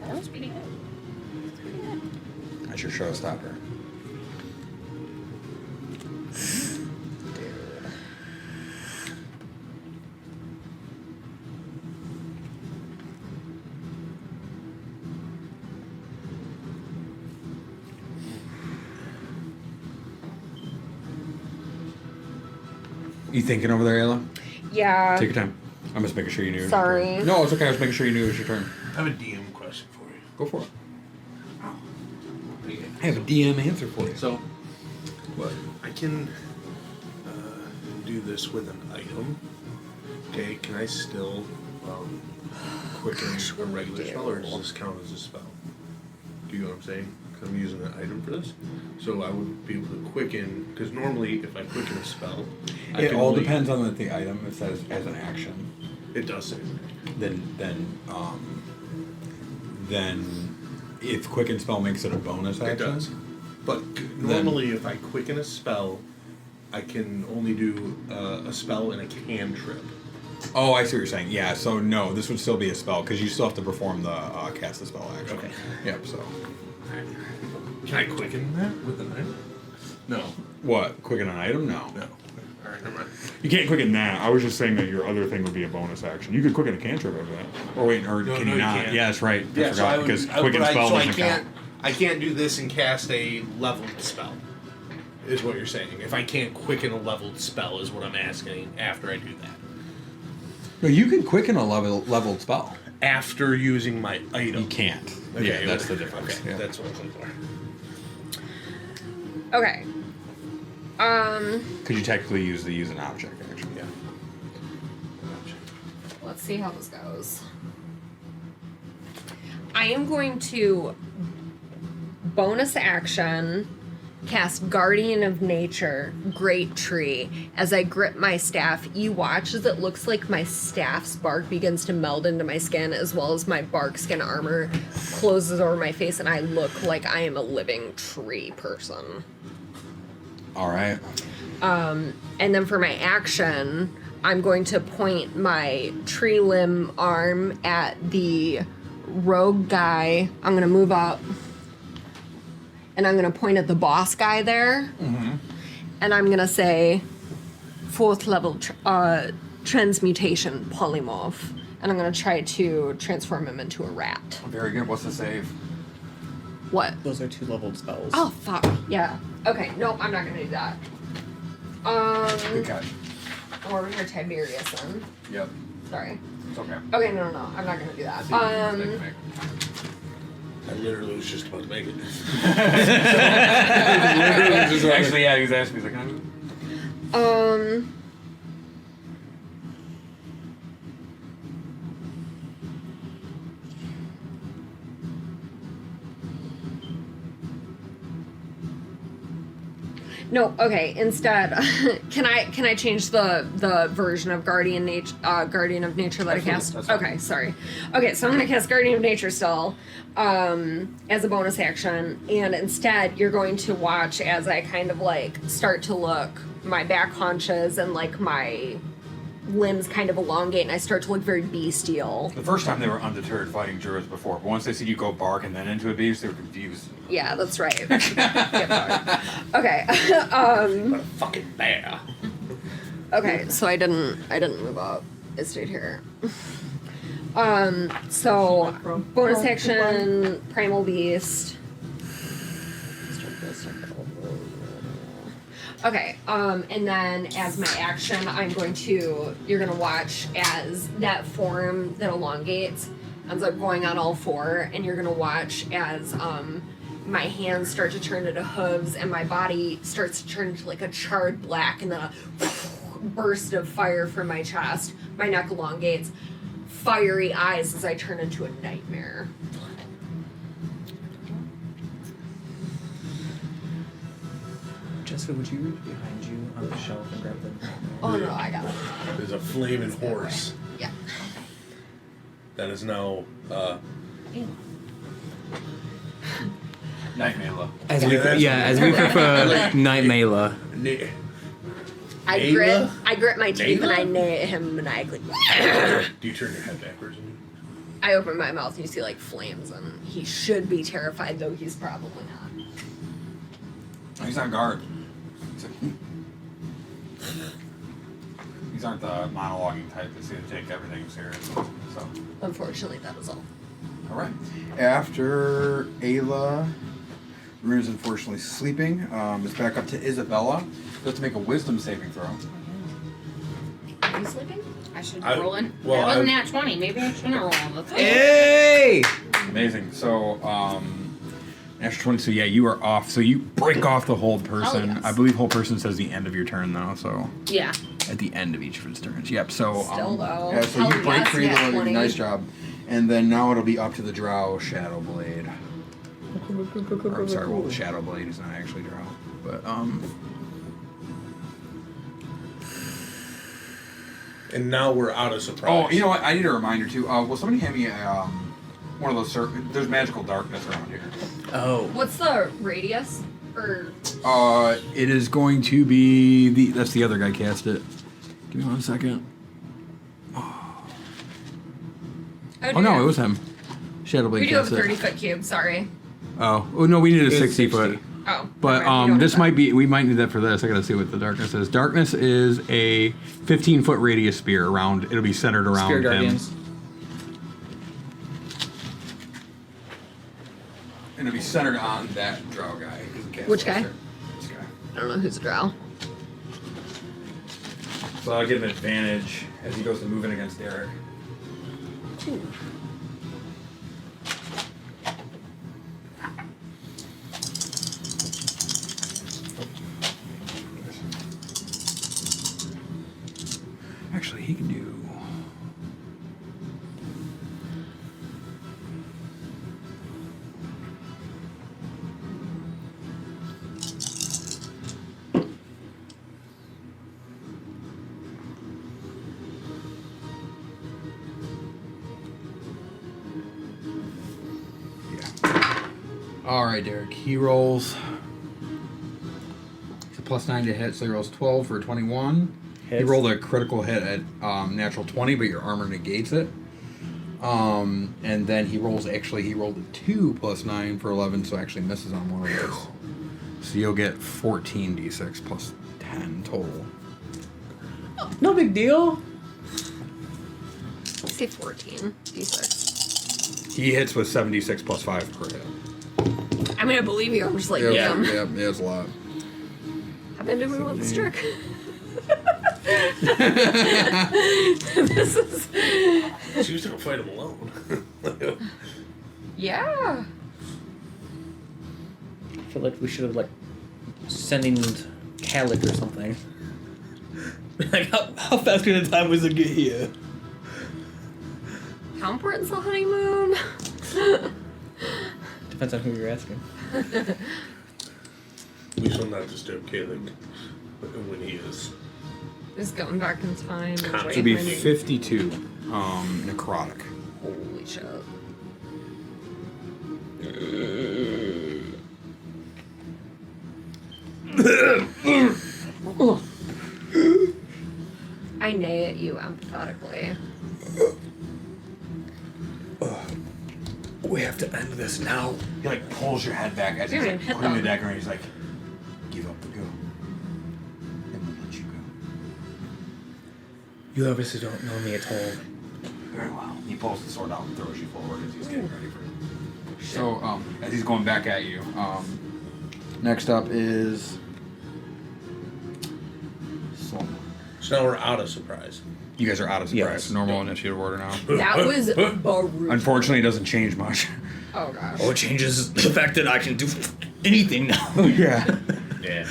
That was pretty good. That's your showstopper. You thinking over there, Ayla? Yeah. Take your time. I'm just making sure you knew. It was Sorry. your turn. No, it's okay. I was making sure you knew it was your turn. I have a DM question for you. Go for it. I have a DM answer for you. So, I can do this with an item. Okay, can I still quicken a regular spell, or does this count as a spell? Do you know what I'm saying? Because I'm using an item for this. So I would be able to quicken, because normally if I quicken a spell, I It can all only- depends on the item. It says as an action. It does say. Then if quicken spell makes it a bonus action. It does. But normally if I quicken a spell, I can only do a spell and a cantrip. Oh, I see what you're saying. Yeah. So no, this would still be a spell because you still have to perform the cast the spell action. Okay. Yep. So Can I quicken that with an item? No. what? Quicken an item? No. No. Alright, never mind. You can't quicken that. I was just saying that your other thing would be a bonus action. You could quicken a cantrip over that. Or wait, or No, can no, you you not? can't. Yeah, that's right. I Yeah, forgot so I would, because quicken spell so I doesn't can't. count. I can't do this and cast a leveled spell. Is what you're saying? If I can't quicken a leveled spell, is what I'm asking. After I do that, No, you can quicken a leveled spell. after using my item, You can't. Okay, Yeah, that's the difference. Okay, Yeah. that's what I was looking for. Okay. Because you technically use an object action. Yeah. Let's see how this goes. I am going to bonus action cast Guardian of Nature, Great Tree. As I grip my staff, you watch as it looks like my staff's bark begins to meld into my skin, as well as my bark skin armor closes over my face, and I look like I am a living tree person. All right. And then for my action, I'm going to point my tree limb arm at the rogue guy. I'm going to move up. And I'm going to point at the boss guy there. Mm-hmm. And I'm going to say, 4th level transmutation polymorph. And I'm going to try to transform him into a rat. Very good. What's the save? What? Those are 2 leveled spells. Oh, fuck. Yeah. Okay, nope, I'm not going to do that. Good catch. I'm over here Tiberiusin. Yep. Sorry. It's okay. Okay, no, I'm not going to do that. I literally was just about to make it. Actually, yeah, he was asking me. He's like, can I do it? No, okay. Instead, can I change the version of Guardian of Nature that I cast? That's fine. Okay, sorry. Okay, so I'm gonna cast Guardian of Nature still, as a bonus action, and instead you're going to watch as I kind of like start to look, my back hunches and like my limbs kind of elongate, and I start to look very bestial. The first time they were undeterred fighting Juras before, but once they see you go bark and then into a beast, they were confused. Yeah, that's right. Okay. But a fucking bear. Okay, so I didn't move up. I stayed here. So bonus action, Primal Beast. Okay, and then as my action, you're gonna watch as that form that elongates ends up going on all 4, and you're gonna watch as my hands start to turn into hooves, and my body starts to turn into like a charred black, and then a burst of fire from my chest. My neck elongates, fiery eyes as I turn into a nightmare. Jessica, would you reach behind you on the shelf and grab the... Oh no, I got it. There's a flaming horse Yeah. that is now Night Mela. As we that's prefer Night Mela. I Ayla? grit my teeth and Ayla? I neigh at him maniacally. Do you turn your head backwards? I open my mouth and you see like flames, and he should be terrified, though he's probably not. He's on guard. These aren't the monologuing type that seem to take everything seriously. So, Unfortunately, that is all. All right. After Ayla, Rune is unfortunately sleeping. It's back up to Isabella. You have to make a wisdom saving throw. Are you sleeping? I should I- roll in. well, that wasn't I- nat 20. Maybe I shouldn't roll on the thing. Hey! amazing. So, after 20, so yeah, you are off. So you break off the hold person. yes. I believe hold person says the end of your turn, though. So Yeah. at the end of each of its turns. Yep. So Still, though. Yeah, so Hell you break yes, free. nat Though, 20. nice job. And then now it'll be up to the Drow Shadow Blade. Or, I'm sorry, well, the Shadow Blade is not actually Drow, but And now we're out of surprise. Oh, you know what? I need a reminder too. Will somebody hand me one of those? There's magical darkness around here. Oh. What's the radius? Or it is going to be that's the other guy cast it. Give me 1 second. Oh no, it was him. Shadow Blade We do have cast a it. 30-foot cube. Sorry. Oh no, we needed a It was 60 foot. Oh. But never mind, we don't this have might be we might need that for this. I gotta see what the darkness is. Darkness is a 15-foot radius spear around. It'll be centered around Spear him. Guardians. And it'll be centered on that Drow guy. who cast Which it. guy? This guy. I don't know who's a drow. So I'll give him advantage as he goes to move in against Derek. Actually, he can do. All right, Derek. He rolls. It's a +9 to hit, so he rolls 12 for 21. He Hits. rolled a critical hit at natural 20, but your armor negates it. And then he rolled a 2 +9 for 11, so actually misses on one of those. So you'll get 14 d6 plus 10 total. No big deal. Say 14. D6. He hits with 76 plus 5 per hit. I mean, I believe you. I'm just like, Yeah, damn. yeah, it's a lot. I've been doing with this trick. This is. She was gonna fight him alone. Yeah. I feel like we should have like sending Calic or something. Like how fast can the time wizard get here? How important's the honeymoon? Depends on who you're asking. We shall not disturb Caleb when he is. Just going back in time. And It It would be waiting. 52 necrotic. Holy shit. I neigh at you empathetically. We have to end this now. He like pulls your head back as he's Dude, like hit putting the them. dagger and he's like, give up the go. And we'll let you go. You obviously don't know me at all. Very well. He pulls the sword out and throws you forward as he's getting ready for it. So, as he's going back at you, next up is Solomon. So now we're out of surprise. You guys are out of surprise. Yes. Normal initiative order now. That was brutal. Unfortunately, it doesn't change much. Oh gosh. Oh, it changes the fact that I can do anything now. Yeah. Yeah.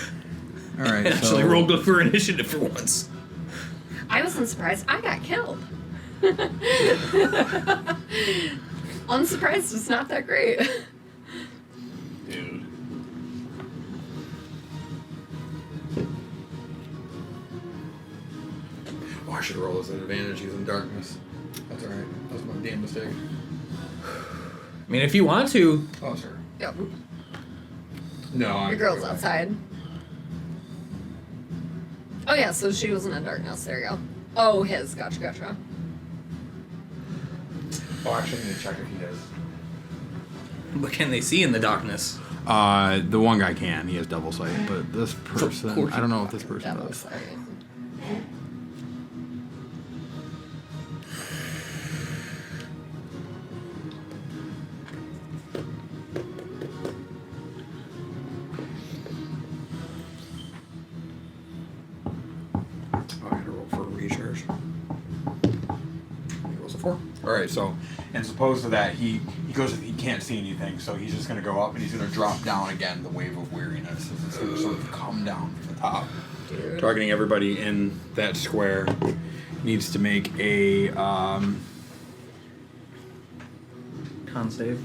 All right. Actually, so, roll good for initiative for once. I wasn't surprised. I got killed. Unsurprised it's not that great. Dude. Oh, I should roll as an advantage using darkness. That's all right. That was my damn mistake. I mean, if you want to. Oh, sir. Yep. No, Your girl's outside. Oh yeah, so she wasn't in darkness. There you go. Oh, his. Gotcha. Oh, actually, I need to check if he is. What can they see in the darkness? The one guy can. He has double sight, but this person, I don't know if this person Double does. sight. Oh, I had to roll for a recharge. He rolls a 4. All right, so as opposed to that, he goes. He can't see anything, so he's just going to go up and he's going to drop down again. The wave of weariness is it's going to sort of come down from the top, targeting everybody in that square. Needs to make a Con save.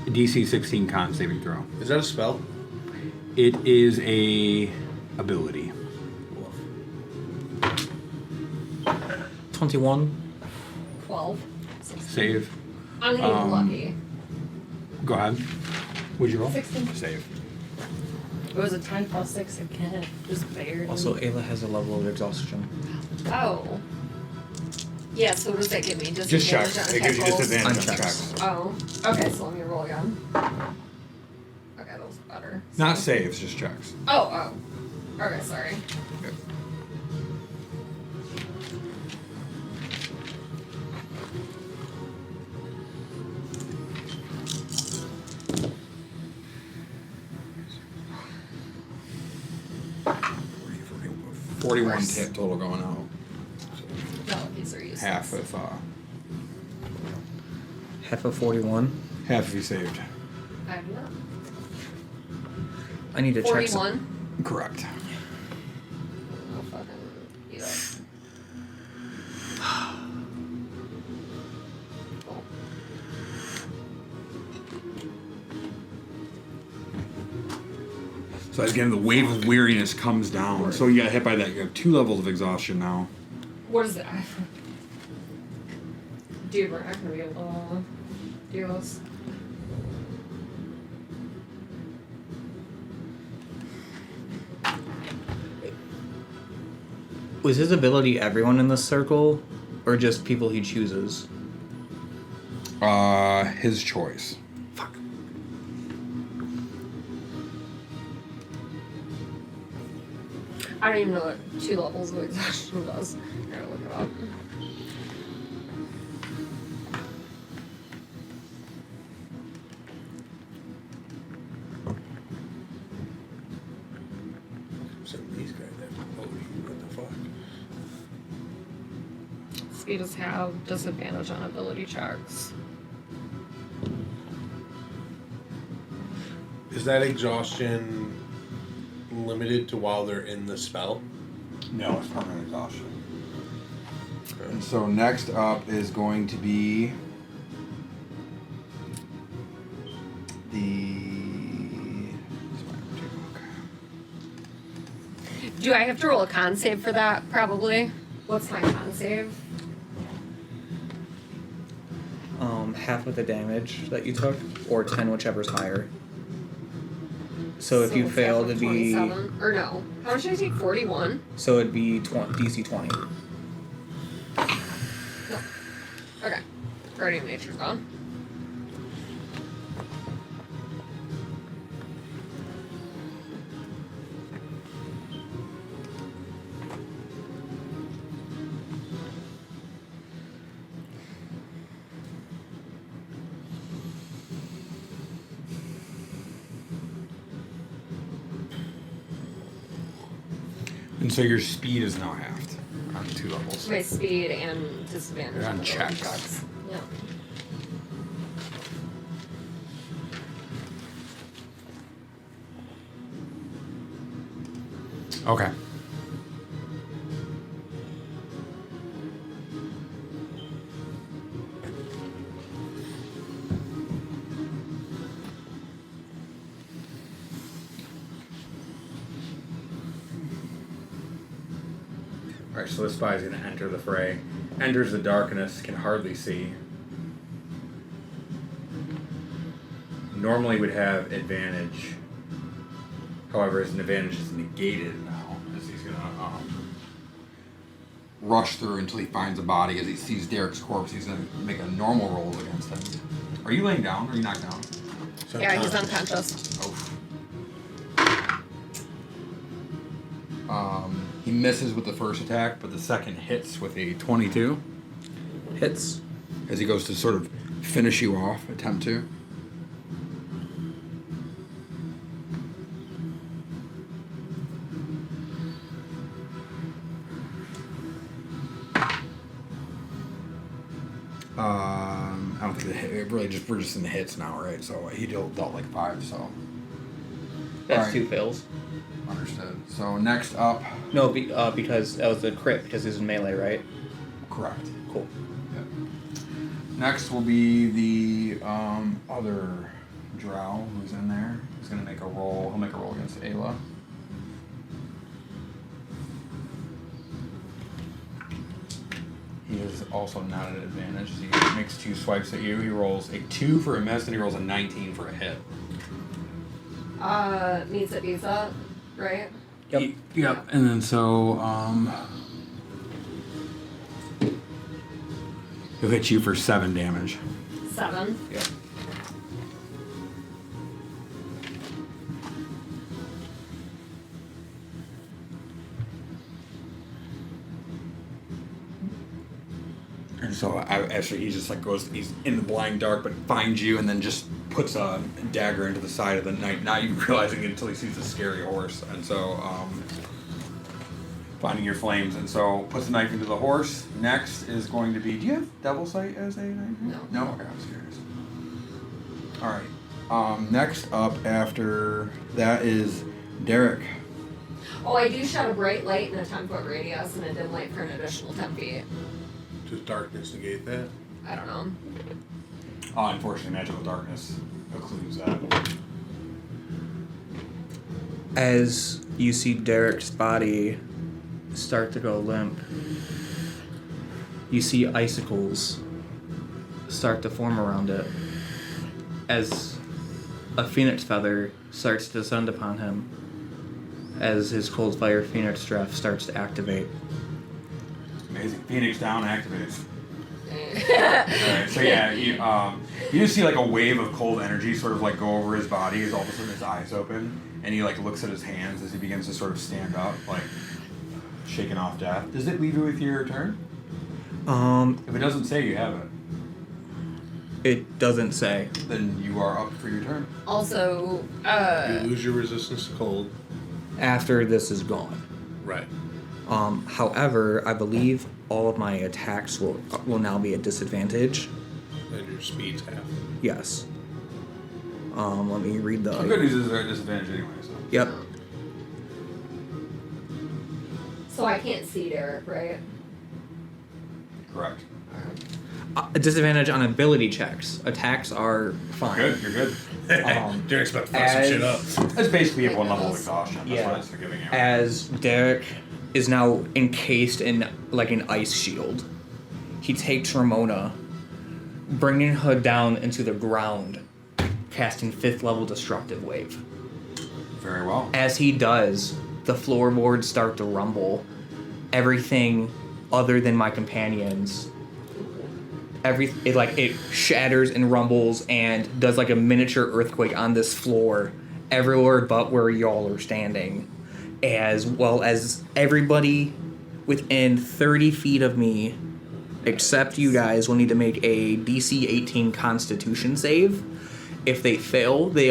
DC 16 con saving throw. Is that a spell? It is a ability. 21. 12. Save. I'm gonna get lucky. Go ahead. Would you roll? 16. Save. It was a 10 plus 6 again. Just barely. Also, Ayla has a level of exhaustion. Oh. Yeah, so what does that give me? just Disadvantage checks. on It gives you attack rolls? disadvantage on On checks. checks. Oh. Okay, so let me roll again. Okay, that was better. Not saves, just checks. Oh. Okay, sorry. Good. $41 tip total going out. No, these are useless. Half Half of 41. if he saved. I do not. I need to check some. 41. Correct. I'll fucking eat up. Cool. So again, the wave of weariness comes down. So you got hit by that. You have 2 levels of exhaustion now. What is that? Dude, we're not gonna be able to do this. Was his ability everyone in this circle, or just people he chooses? His choice. Fuck. I don't even know what 2 levels of exhaustion does. I gotta look it up. Some of these guys have what the fuck? Speeders have disadvantage on ability checks. Is that exhaustion limited to while they're in the spell? No, it's permanent exhaustion. And so next up is going to be the. Do I have to roll a con save for that? Probably. What's my con save? Half of the damage that you took, or 10, whichever's higher. So if you it's fail, half it'd of be 27. Or no. How much did I take? 41? so it'd be DC 20. No. Okay. Guardian Nature's gone. And so your speed is now halved on 2 levels. My speed and disadvantage On ability checks. Yeah. Okay. Alright, so this spy is going to enter the fray. Enters the darkness, can hardly see. normally would have advantage. However, his advantage is negated now, as he's gonna rush through until he finds a body. As he sees Derek's corpse, he's gonna make a normal roll against him. Are you laying down? Or are you knocked down? Yeah, he's unconscious. He misses with the first attack, but the second hits with a 22. Hits. As he goes to sort of finish you off, attempt to. I don't think it really just we're just in the hits now, right? So he dealt like 5. So That's Alright. 2 fails. understood. So next up, No, because that was a crit because he's in melee, right? correct. Cool. Yep. Next will be the other drow who's in there. He's gonna make a roll. He'll make a roll against Ayla. He is also not at advantage. He makes 2 swipes at you. He rolls a 2 for a miss, and he rolls a 19 for a hit. Means it beats that, right? Yep. Yep. And then so he'll hit you for 7 damage. 7. Yep. And so actually he just like goes, he's in the blind dark, but finds you and then just puts a dagger into the side of the knight, not even realizing it until he sees the scary horse. And so finding your flames, and so puts the knife into the horse. Next is going to be, do you have Devil Sight as a knife? No? Okay, I was curious. Alright. Next up after that is Derek. Oh, I do shed a bright light in a 10-foot radius and a dim light for an additional 10 feet. Does darkness negate that? I don't know. Unfortunately, magical darkness occludes that. As you see Derek's body start to go limp, you see icicles start to form around it as a phoenix feather starts to descend upon him as his cold fire phoenix draft starts to activate. Amazing. Phoenix down activates. Alright, so yeah, you just see like a wave of cold energy sort of like go over his body as all of a sudden his eyes open, and he like looks at his hands as he begins to sort of stand up, like shaking off death. Does it leave you with your turn? If it doesn't say you have it, It doesn't say. then you are up for your turn. Also, You lose your resistance to cold. After this is gone. Right. However, I believe all of my attacks will now be at disadvantage. And your speed's half. Yes. Let me read The good the. news is they're at disadvantage anyway, so. Yep. so I can't see Derek, right? Correct. A disadvantage on ability checks. Attacks are fine. Good, you're good. Derek's about to fuck some shit up. That's basically at one level of exhaustion. That's Yeah. what it's giving you. As Derek is now encased in like an ice shield, he takes Ramona, bringing her down into the ground, casting 5th level destructive wave. Very well. As he does, the floorboards start to rumble. Everything other than my companions, it shatters and rumbles and does like a miniature earthquake on this floor everywhere but where y'all are standing. As well as everybody within 30 feet of me, except you guys, will need to make a DC 18 Constitution save. If they fail, they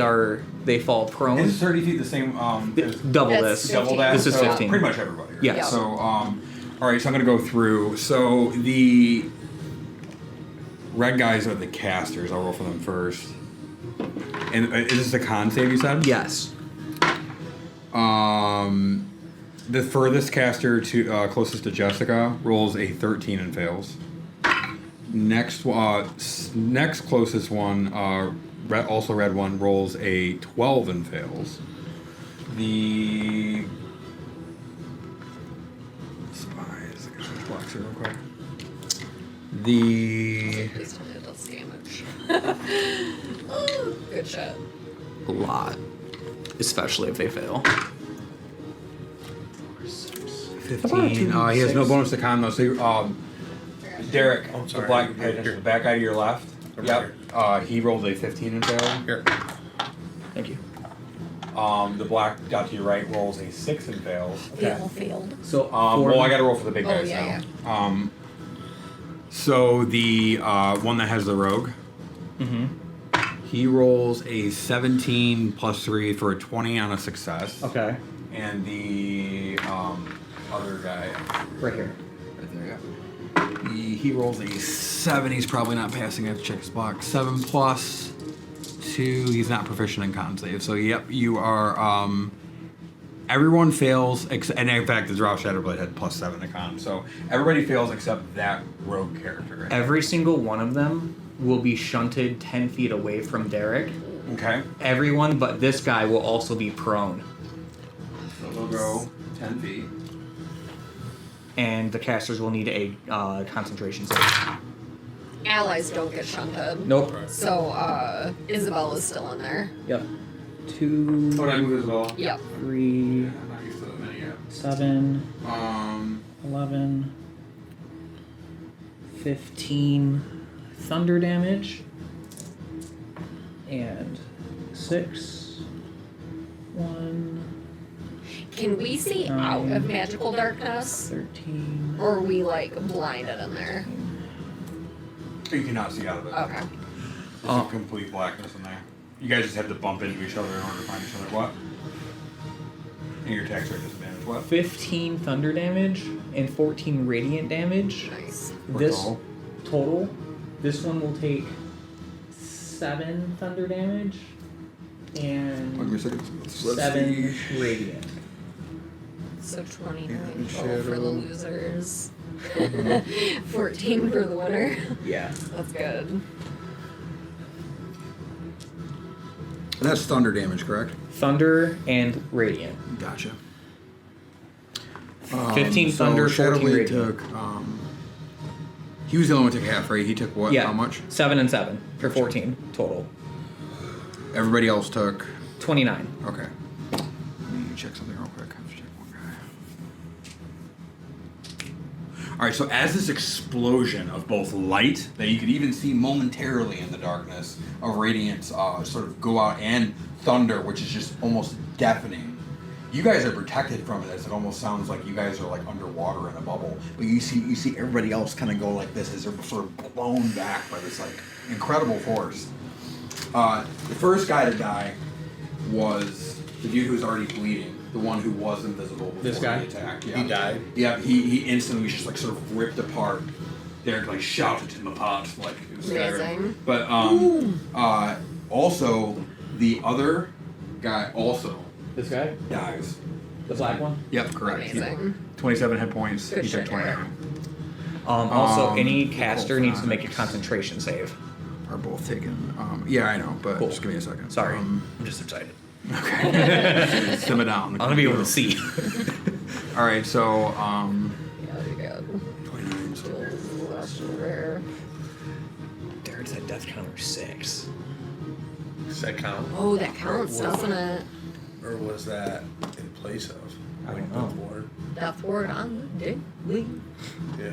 fall prone. Is 30 feet the same? Double That's this. 15. Double that. This is so 15. Pretty much everybody. Right? Yeah. So, all right. So I'm gonna go through. So the red guys are the casters. I'll roll for them first. And is this a con save? You said? Yes. The furthest caster to closest to Jessica rolls a 13 and fails. Next closest one, also red one, rolls a 12 and fails. The spies. I gotta switch blocks here real quick. The Please tell me it does damage. Good shit. A lot. Especially if they fail. 15. He has no bonus to con though. So, Derek, the sorry. black, Here. the back guy to your left. Over Yep. He rolled a 15 and failed. Here. Thank you. The black guy to your right rolls a 6 and fails. They all failed. So, Well, I got to roll for the big Oh, guys yeah, now. So the one that has the rogue. He rolls a 17 plus 3 for a 20 on a success. Okay. And the other guy. Right here. Right there, yeah. He rolls a 7. He's probably not passing. I have to check his block. 7 plus 2. He's not proficient in con save. So, yep, you are. Everyone fails. And in fact, the Draw Shadowblade had plus 7 to con. So, everybody fails except that rogue character. Every single one of them will be shunted 10 feet away from Derek. Okay. Everyone but this guy will also be prone. So, they'll go 10 feet. And the casters will need a concentration save. Allies don't get shunted. Nope. So, Isabella's still in there. Yep. 2, What I move as well? Yep. 3, I'm not used to that many yet. 7, 11. 11, 15 thunder damage, and 6, 1, Can we see out of magical darkness? 13. Or are we, like, blinded in there? You cannot see out of it. Okay. There's a complete blackness in there. You guys just have to bump into each other in order to find each other. What? And your attacks are at disadvantage. What? 15 thunder damage and 14 radiant damage. Nice. This total? total, this one will take 7 thunder damage and Give me a second. Let's 7 see. radiant. So 29 Yeah, total for the shadow. losers. 14 for the winner. Yeah. That's good. And that's thunder damage, correct? Thunder and radiant. Gotcha. 15 thunder, 14 Shadowblade radiant. took. He was the only one who took half, right? He took what? Yeah. How much? 7 and 7 for 14 total. Everybody else took. 29. Okay. Let me check something real quick. I have to check one guy. All right. So as this explosion of both light that you could even see momentarily in the darkness of radiance sort of go out, and thunder, which is just almost deafening. You guys are protected from it, as it almost sounds like you guys are like underwater in a bubble. But you see everybody else kind of go like this as they're sort of blown back by this like incredible force. The first guy to die was the dude who was already bleeding, the one who was invisible before This guy? the attack. Yeah. He died? Yeah, he instantly was just like sort of ripped apart. Derek like shouted him apart like it was Amazing. But also the other guy also This guy? dies. The black one? Yep, correct. Amazing. 27 hit points. Good He took shit, 29. Also, any Cool. caster needs to make a concentration save. Are both taken. Yeah, I know, but Cool. just give me a second. Sorry. I'm just excited. Okay. Simmer down. I'm gonna be able to see. All right, so Yeah, you go. 29. So That's rare. Derek's at death counter 6. Does that count? Oh, that counts, doesn't it? Or was that in place of? I Like don't know. before? Death ward on the dick. Yeah.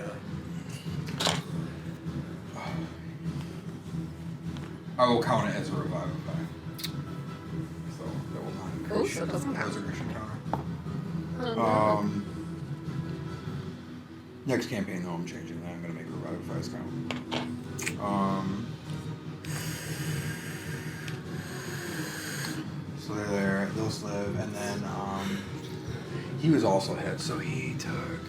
I will count it as a revivify. So that will not Cool, increase so it doesn't count. resurrection counter. Oh, no. Next campaign though, I'm changing that. I'm gonna make revivifies count. So they're there. Those live, and then he was also hit, so he took.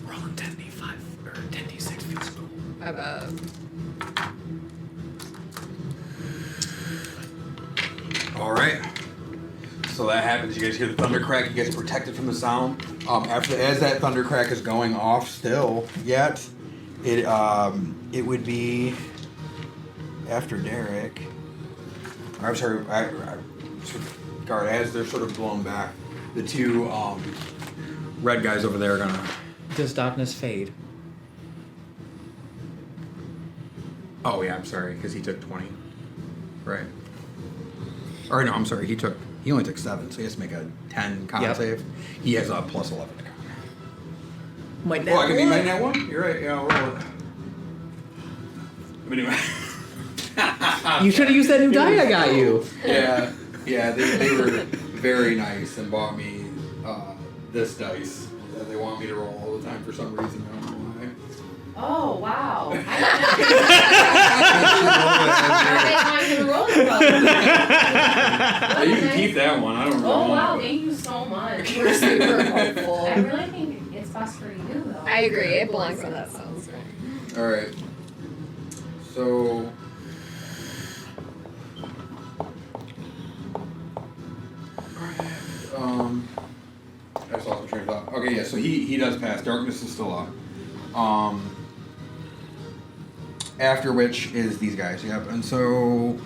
Rolling 10d5 or 10d6 feels cool. I bet. All right. So that happens. You guys hear the thunder crack. You guys are protected from the sound. As that thunder crack is going off, still yet, it would be after Derek. I'm sorry. Guard, as they're sort of blown back, the two red guys over there are gonna Does darkness fade? Oh yeah, I'm sorry, because he took 20. Right. Or no, I'm sorry, he only took 7, so he has to make a 10 con Yep. save. He has a plus 11 to con. Might Oh, I can be my net one? You're right, yeah, I'll roll it. But anyway. You should have used that new die I got you. Yeah, they were very nice and bought me this dice that they want me to roll all the time for some reason. I don't know why. Oh wow! I didn't roll You can keep that one. I don't know. Oh wow! Thank you so much. We're super hopeful. I really think it's best for you though. I agree. It belongs on that sounds right. All right. So. I just lost my train of thought. Okay, yeah. So he does pass. Darkness is still up. After which is these guys. Yep. And so.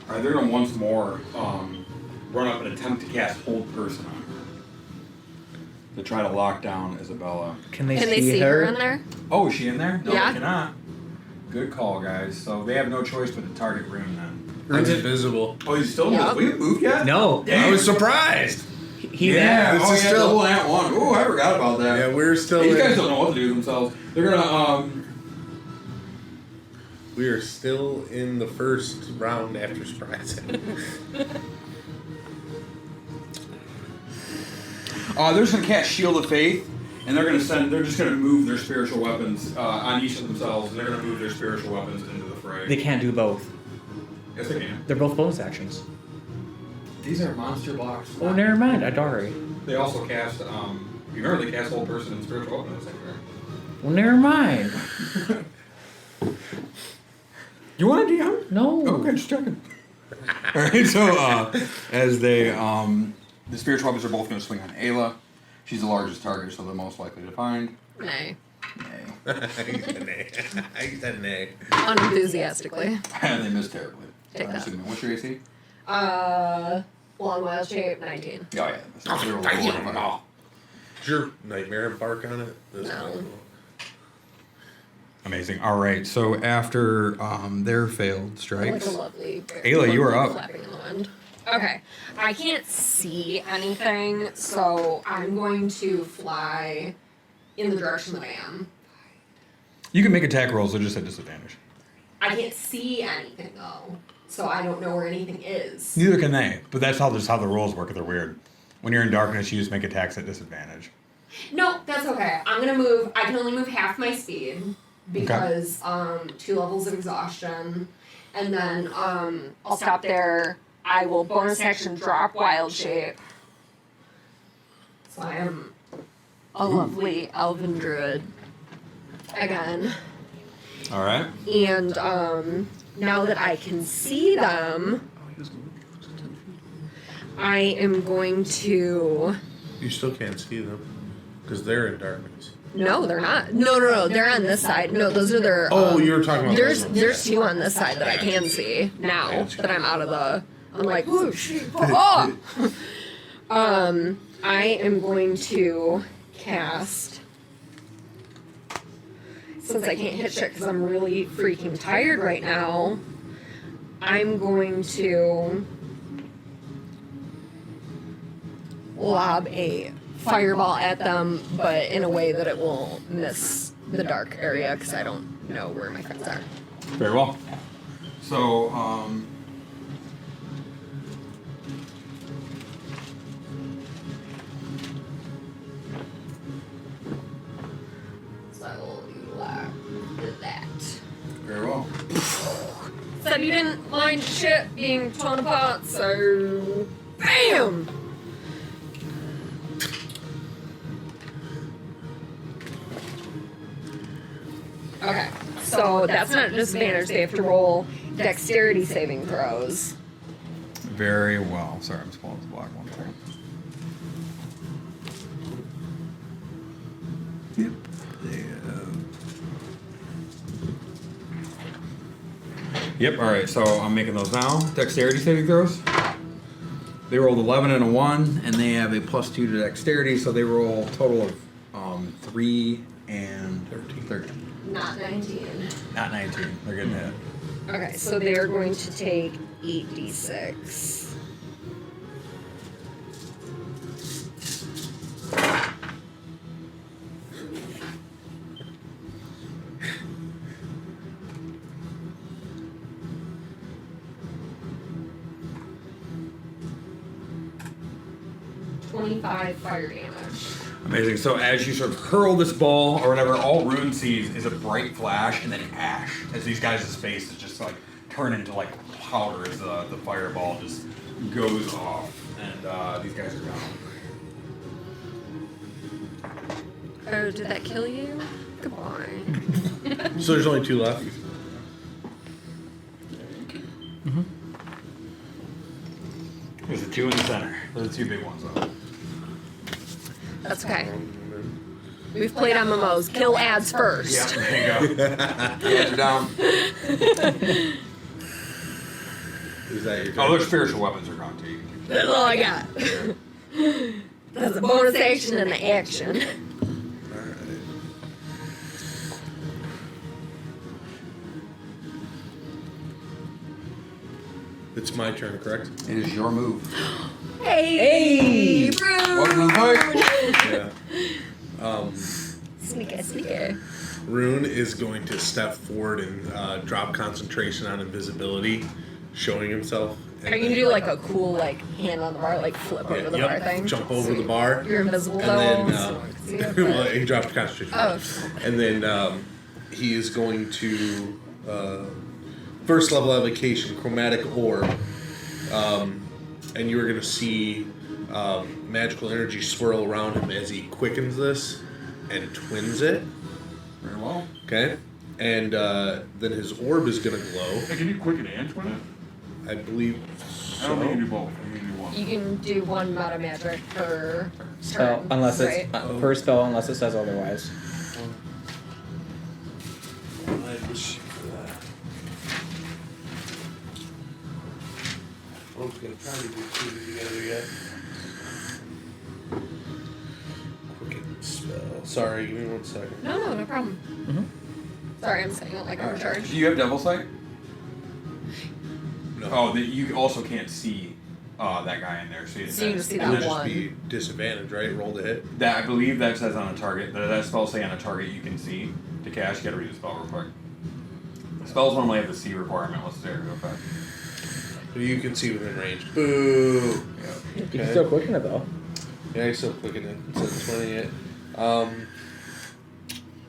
Alright, they're gonna once more run up and attempt to cast Hold Person on her. To try to lock down Isabella. Can they Can see, they see her? her in there? Oh, is she in there? No, Yeah. they cannot. Good call, guys. So they have no choice but to target Rune then. Rune's invisible. Oh, he's still Yeah. We haven't moved yet? No. I was surprised. He Yeah, This oh, is yeah, still- double that one. Ooh, I forgot about that. Yeah, we're still. These in- guys don't know what to do with themselves. They're gonna, We are still in the first round after surprise. they're just gonna cast Shield of Faith, and they're just gonna move their spiritual weapons on each of themselves, and they're gonna move their spiritual weapons into the fray. They can't do both. Yes, they can. They're both bonus actions. These are monster blocks. Oh, never mind. Adari. They also cast, you remember they cast Whole Person and Spiritual Weapon in the same turn. Well, never mind. You want a DM? No. Okay, just checking. Alright, so, as they, the spiritual weapons are both going to swing on Ayla. She's the largest target, so the most likely to find. Nay. Nay. I said an A. Unenthusiastically. And they missed terribly. Take I'm that. assuming. What's your AC? Long wild shape, 19. Oh, yeah. So they rolled a 4. Did your nightmare embark on it? This No. one? Amazing. Alright, so after their failed Like strikes. a lovely. Ayla, you are up. Flapping in the wind. Okay. I can't see anything, so I'm going to fly in the direction that I am. You can make attack rolls, they're just at disadvantage. I can't see anything though, so I don't know where anything is. Neither can they, but that's just how the rolls work. They're weird. When you're in darkness, you just make attacks at disadvantage. No, that's okay. I'm gonna move. I can only move half my speed because 2 levels of exhaustion, and then I'll stop there. I will bonus action drop wild shape. So I am a lovely elven druid again. Alright. And now that I can see them, I am going to. You still can't see them because they're in darkness. No, they're not. No. They're on this side. No, those are their. Oh, you were talking about those ones. There's 2 on this side that I can see now that I'm out of the. I'm like, whoosh. Oh! I am going to cast. Since I can't hit shit because I'm really freaking tired right now, I'm going to lob a fireball at them, but in a way that it will miss the dark area because I don't know where my friends are. Very well. So, So I will do that. very well. Said you didn't mind shit being torn apart, so BAM! Okay, so that's not a disadvantage. They have to roll dexterity saving throws. Very well. Sorry, I'm just pulling up the block one second. Yep. Yep. All right. So I'm making those now. Dexterity saving throws. They rolled 11 and a 1, and they have a +2 to dexterity, so they roll a total of 3 and 13. Not 19. Not 19. They're getting hit. Okay, so they're going to take 8d6. .25 fire damage. Amazing. So as you sort of hurl this ball or whatever, all Rune sees is a bright flash and then ash as these guys' faces just like turn into like powder as the fireball just goes off, and these guys are down. Oh, did that kill you? Goodbye. So there's only 2 left. There's the 2 in the center. Those are the 2 big ones though. That's okay. We've played MMOs. Kill ads first. Yeah, there you go. Hands are down. Is that your Oh, their spiritual weapons are gone too. That's all I got. That's a bonus action and an action. Alright. It's my turn, correct? It is your move. Hey! Welcome to the fight. Yeah. Sneaky. Rune is going to step forward and drop concentration on invisibility, showing himself. Are you gonna do like a cool like hand on the bar, like flip over the bar thing? Jump over the bar. You're invisible And though. then, so well, he dropped concentration. Oh. And then he is going to first level evocation, chromatic orb, and you are going to see magical energy swirl around him as he quickens this and twins it. Very well. Okay, and then his orb is going to glow. Hey, can you quicken and twin it? I believe. I don't think you can do both. I think you can do one. you can do one meta magic per Spell, turn, unless it's right? per spell, unless it says otherwise. I wish for that. I was going to try to do 2 together yet. Quicken spell. Sorry, give me 1 second. No problem. Sorry, I'm saying it like I'm in charge. Do you have devil sight? No. Oh, you also can't see that guy in there. So So you just see It that would just one. be disadvantage, right? Roll to hit. That I believe that says on a target. That spell say on a target you can see to cast. You gotta read the spell real quick. Spells normally have the C requirement. Let's there real fast. You can see within range. Boo! You can still quicken it though. Yeah, I still clicking it. It says 28. Oh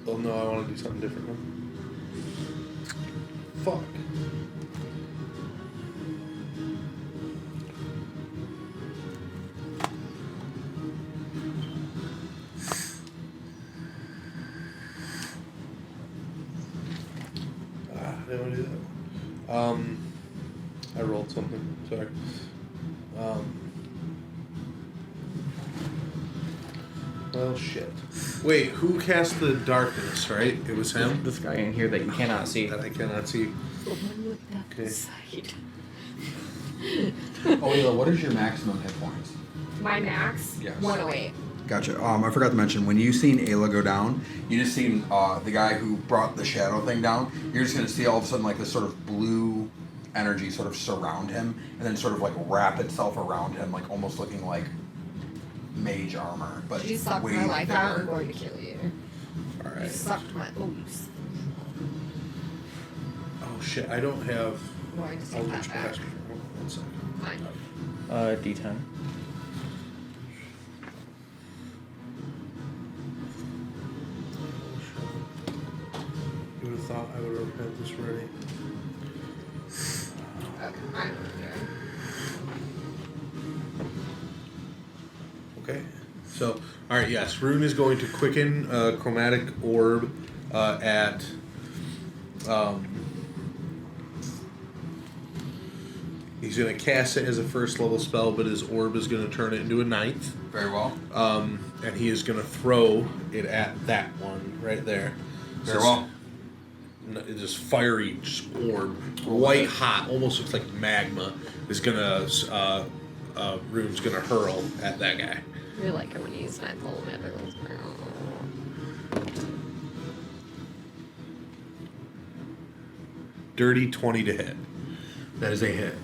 no, I want to do something different now. Fuck. I didn't want to do that. I rolled something. Sorry. Well, shit. Wait, who cast the darkness, right? It was him? This guy in here that you cannot see. That I cannot see. Okay. Oh, Ayla, what is your maximum hit points? My max, Yes. 108. Gotcha. I forgot to mention, when you seen Ayla go down, you just seen the guy who brought the shadow thing down. You're just going to see all of a sudden like this sort of blue energy sort of surround him and then sort of like wrap itself around him, like almost looking like mage armor. But You sucked way my life out. I'm bigger. going to kill you. You Alright. sucked my oops. Oh shit, I don't have I'm going to take that Eldritch back. Blast. Hold on 1 second. Fine. D10. You would have thought I would have had this ready. Okay, I'm going to Okay. So, alright, yes. Rune is going to quicken chromatic orb at. He's going to cast it as a first level spell, but his orb is going to turn it into a 9th. Very well. And he is going to throw it at that one right there. Very well. It's just fiery orb, white hot, almost looks like magma. Is gonna Rune's gonna hurl at that guy. I really like it when you use my full metals. Dirty 20 to hit. That is a hit.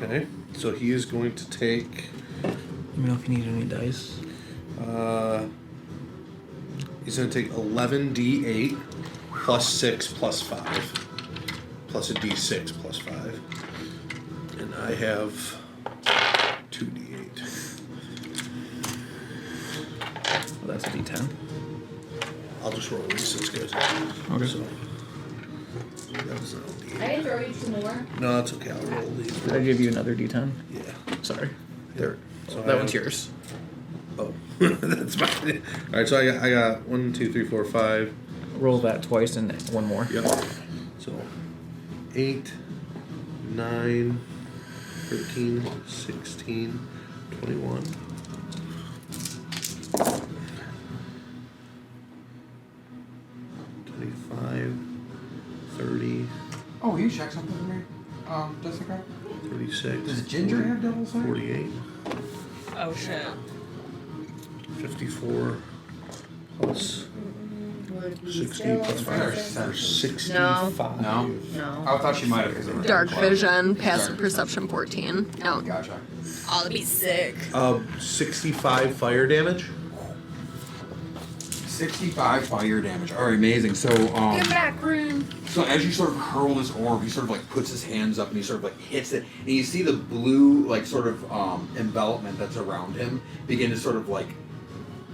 Okay, so he is going to take. Let me know if you need any dice. He's going to take 11d8 plus 6 plus 5 plus a d6 plus 5, and I have 2d8. Well, that's a d10. I'll just roll these. It's good. Okay. So that was an d8. I can throw you 2 more. No, it's okay. I'll roll these. Did I give you another d10? Yeah. Sorry. There. So That one's yours. Oh, that's fine. All right, so I got 1, 2, 3, 4, 5. Roll that twice and one more. Yep. So 8, 9, 13, 16, 21. 25, 30, Oh, will you check something for me, Jessica? 36. Does Ginger have double sight? 48, Oh shit. 54 plus 60 plus 5 or 65. No. No. I thought she might have because Dark vision, passive perception 14. No. Gotcha. Oh, that'd be sick. 65 fire damage. 65 fire damage. All right, amazing. So, Get back, Rune. so as you sort of hurl this orb, he sort of like puts his hands up and he sort of like hits it, and you see the blue like sort of envelopment that's around him begin to sort of like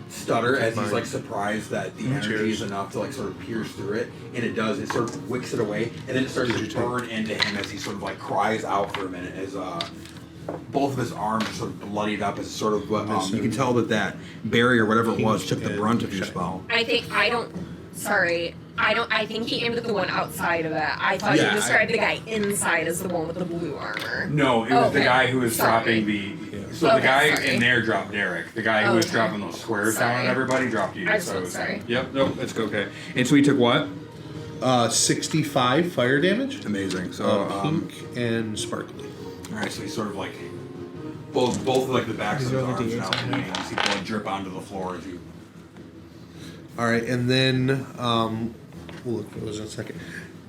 stutter as he's like surprised that the energy is enough to like sort of pierce through it, and it does. It sort of wicks it away, and then it starts to burn into him as he sort of like cries out for a minute as both of his arms are sort of bloodied up as sort of you can tell that barrier, whatever it was, took the brunt of your spell. I think he aimed at the one outside of it. I thought you described the guy inside as the one with the blue armor. No, it was the Okay. guy who was Sorry. dropping the. So Okay, the guy sorry. in there dropped Derek. The guy who was Okay. dropping those squares down on Sorry. everybody dropped you. I'm so so it was- sorry. Yep, nope, it's okay. And so he took what? 65 fire damage. Amazing. So, Pink and sparkly. all right, so he's sort of like both like the backs of These his are the arms D8s now I have. bleeding. You see blood drip onto the floor as you. All right, and then we'll look at those in a second.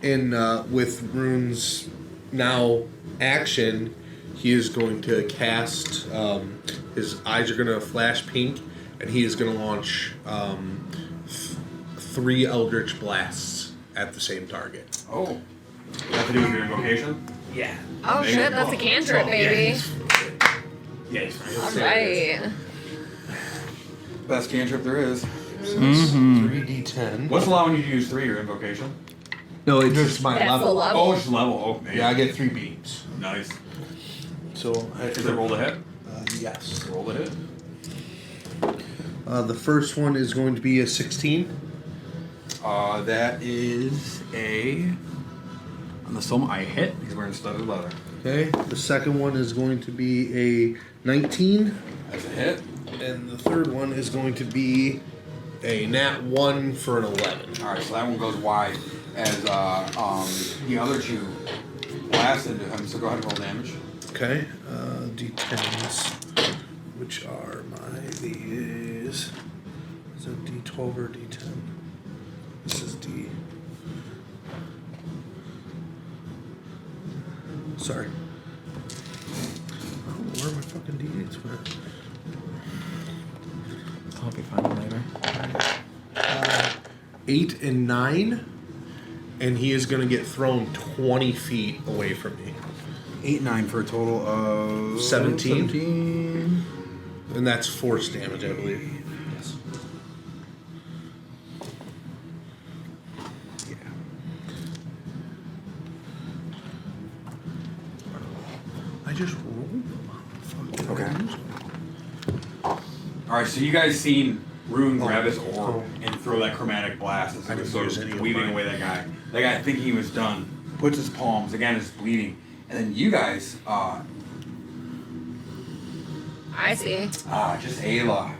And with Rune's now action, he is going to cast. His eyes are going to flash pink, and he is going to launch 3 Eldritch blasts at the same target. Oh. Have to do with your invocation? Yeah. Oh shit, that's a cantrip, baby. Yes. Alright. Best cantrip there is. 3d10. What's allowing you to use 3 your invocation? No, it's just my That's the level. level. Oh, it's level. Oh, man. Yeah, I get 3 beams. Nice. So Is it roll to hit? yes. Roll to hit. The first one is going to be a 16. That is a. On the sum, I hit. He's wearing studded leather. Okay. The second one is going to be a 19. That's a hit. And the third one is going to be a nat 1 for an 11. All right, so that one goes wide as the other 2 blast into him. So go ahead and roll damage. Okay. D10s, which are these. Is it D12 or D10? This is D. Sorry. Oh, where are my fucking D8s went? I'll be fine later. 8 and 9, and he is going to get thrown 20 feet away from me. 8, 9 for a total of 17. 17. And that's force damage, I believe. Yes. Yeah. I just rolled them. Fuck. Okay. All right, so you guys seen Rune grab his orb and throw that chromatic blast as I he was didn't sort use any of of weaving mine. away that guy. That guy thinking he was done, puts his palms, again is bleeding. And then you guys, I see. Just Ayla.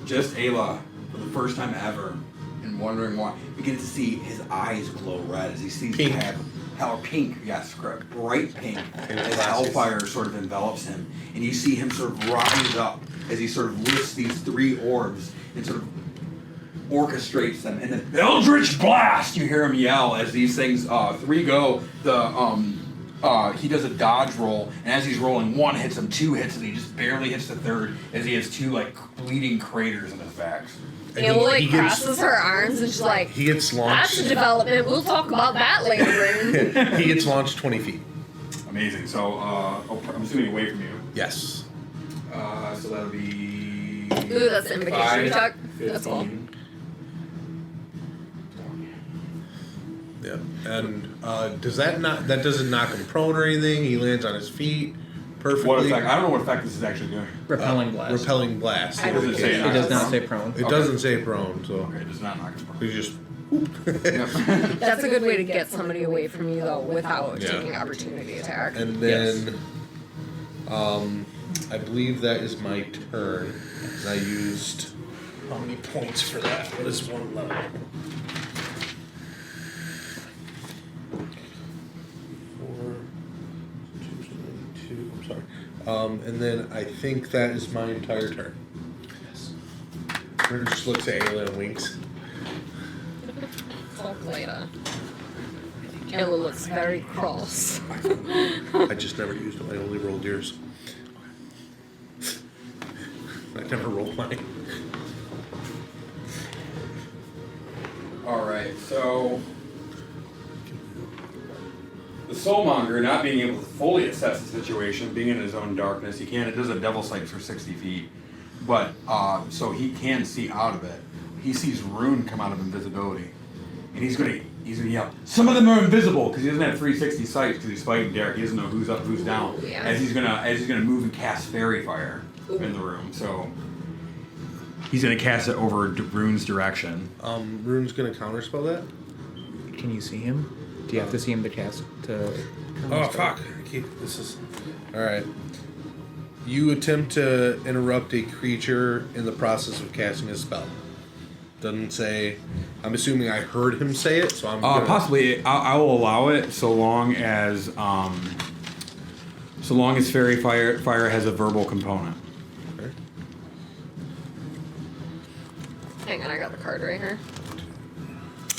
Just Ayla. For the first time ever. And wondering why. Begins to see his eyes glow red as he sees Pink. Hell, pink, yes, correct. Bright pink. And As glasses. hellfire sort of envelops him. And you see him sort of rise up as he sort of lifts these 3 orbs and sort of orchestrates them. And then Eldritch Blast! You hear him yell as these things, 3 go. He does a dodge roll, and as he's rolling, 1 hits him, 2 hits him, he just barely hits the 3rd as he has 2 like bleeding craters in his back. And Ayla like he gets- crosses her arms and she's like, He gets that's a launched. development. We'll talk about that later. He gets launched 20 feet. Amazing. So I'm assuming away from you. Yes. So that'll be. Ooh, that's the invocation we took. That's cool. 15. Yeah. And does that doesn't knock him prone or anything? He lands on his feet perfectly. What effect? I don't know what effect this is actually doing. Repelling blast. Repelling blast. I What does it say? It does not say prone. It doesn't say prone, so Okay, it does not knock him prone. he just. That's a good way to get somebody away from you though without Yeah. taking opportunity attack. And then, I believe that is my turn. And I used how many points for that? What is 1 level? 4, 2, I'm sorry. And then I think that is my entire turn. Ritter just looks at Ayla and winks. Talk later. Ayla looks very cross. I just never used them. I only rolled yours. I never rolled mine. Alright, so. The Soulmonger, not being able to fully assess the situation, being in his own darkness, it does a devil sight for 60 feet. But, so he can see out of it. He sees Rune come out of invisibility. And he's gonna yell, some of them are invisible, because he doesn't have 360 sight, because he's fighting Derek. He doesn't know who's up, who's down. Yeah. As he's gonna move and cast Fairy Fire in the room. So, he's gonna cast it over Rune's direction. Rune's gonna counterspell that? Can you see him? Do you have to see him to cast to? Oh fuck! This is all right. You attempt to interrupt a creature in the process of casting a spell. Doesn't say. I'm assuming I heard him say it, so I'm. Gonna, Possibly, I will allow it so long as Fairy Fire has a verbal component. Okay. Hang on, I got the card right here.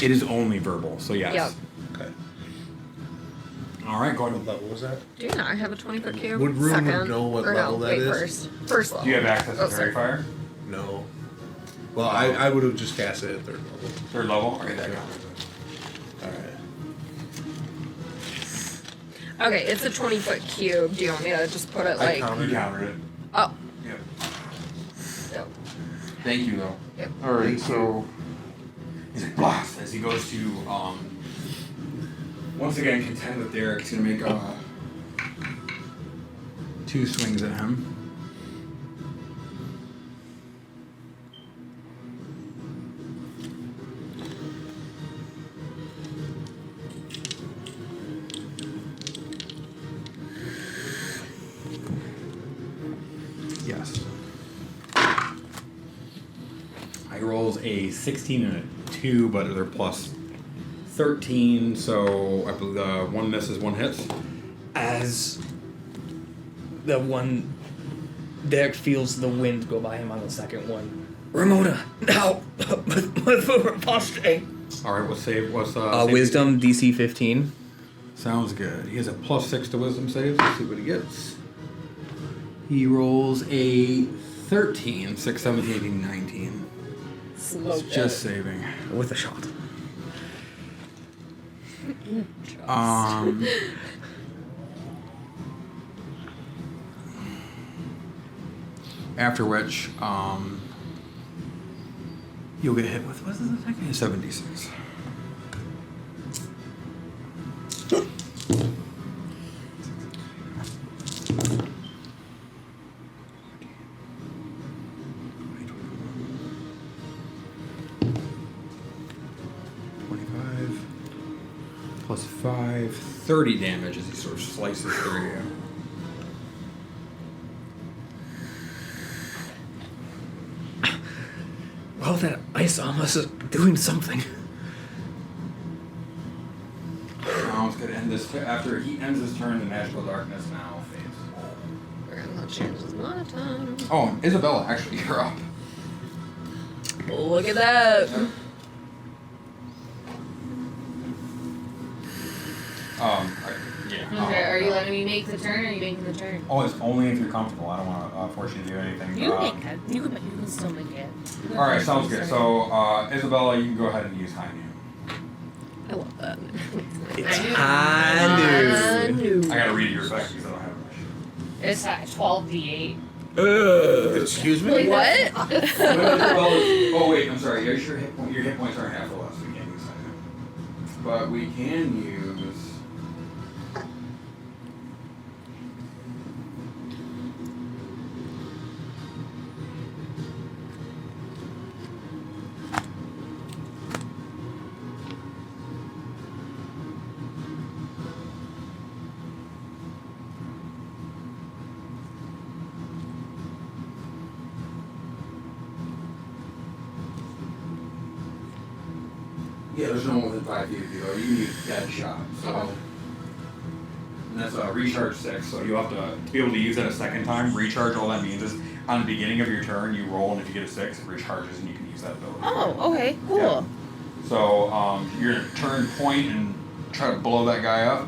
It is only verbal, so yes. Yep. Okay. All right, go What ahead. level was that? Do you not have a 20-foot cube? Would Rune Second. know what or level no, that wait, is? First level. Do you have access to sorry. Fairy Fire? No. Well, I would have just cast it at 3rd level. Third level? Okay, there you All right. Okay, it's a 20-foot cube. Do you want me to just put it I like? go. counted You it. countered it. Oh, Yep. yep. Thank you, though. Yep. All right, so he's like blast as he goes to once again contend with Derek. He's gonna make 2 swings at him. Yes. He rolls a 16 and a 2, but they're plus 13, so I believe 1 misses, 1 hits. As the one, Derek feels the wind go by him on the second one. Ramona, now with riposte. All right, what's save? What's save? Wisdom DC 15. Sounds good. He has a plus 6 to wisdom saves. Let's see what he gets. He rolls a 13, 6, 17, 18, 19. Smoke Just saving. With a shot. After which, you'll get hit with, what's this attack? 76. Plus 5, 30 damage as he sort of slices through you. Ice almost is doing something. Sounds good. And this after he ends his turn, the magical darkness now fades. We're gonna change this monotone. Oh, Isabella, actually, you're up. Look at that. Yeah. Okay, are you letting me make the turn or are you making the turn? Oh, it's only if you're comfortable. I don't want to force you to do anything. You can make it. You can still make it. All right, sounds good. So, Isabella, you can go ahead and use high noon. I love that. It's high noon. I gotta read your effect because I don't have it. It's at 12d8. Excuse me? Wait, what? Oh wait, I'm sorry. Your hit points aren't half the loss. We can't use high noon. But we can use. Yeah, there's no one within 5 feet of you, though. You need a dead shot. So. And that's a recharge 6, so you have to be able to use that a second time. Recharge, all that means is on the beginning of your turn, you roll, and if you get a 6, it recharges, and you can use that ability. Oh, okay, cool. Yeah. So you're going to turn point and try to blow that guy up.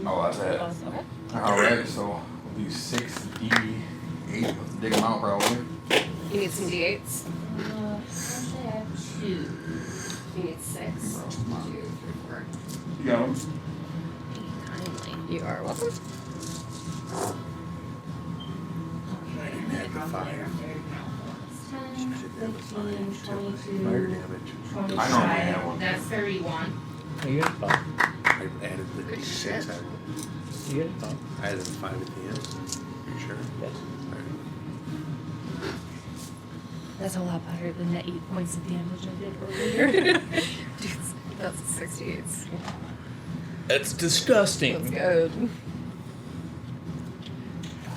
Oh, that's it. Okay. Alright, so we'll do 6d8. We'll have to dig them out, probably. You need some d8s? Actually, I have 2. You need 6. 2, 3, 4. You got them? Kindly. You are welcome. Fire. 10, 15, 22, Fire damage. 25. I normally have one. That's 31. You get it, Bob. I added the Good d6. shit. You get it, Bob. I added the 5 at the end. You sure? Yes. That's a lot better than the 8 points of damage I did earlier. Dude, that's 68. That's disgusting. That's good.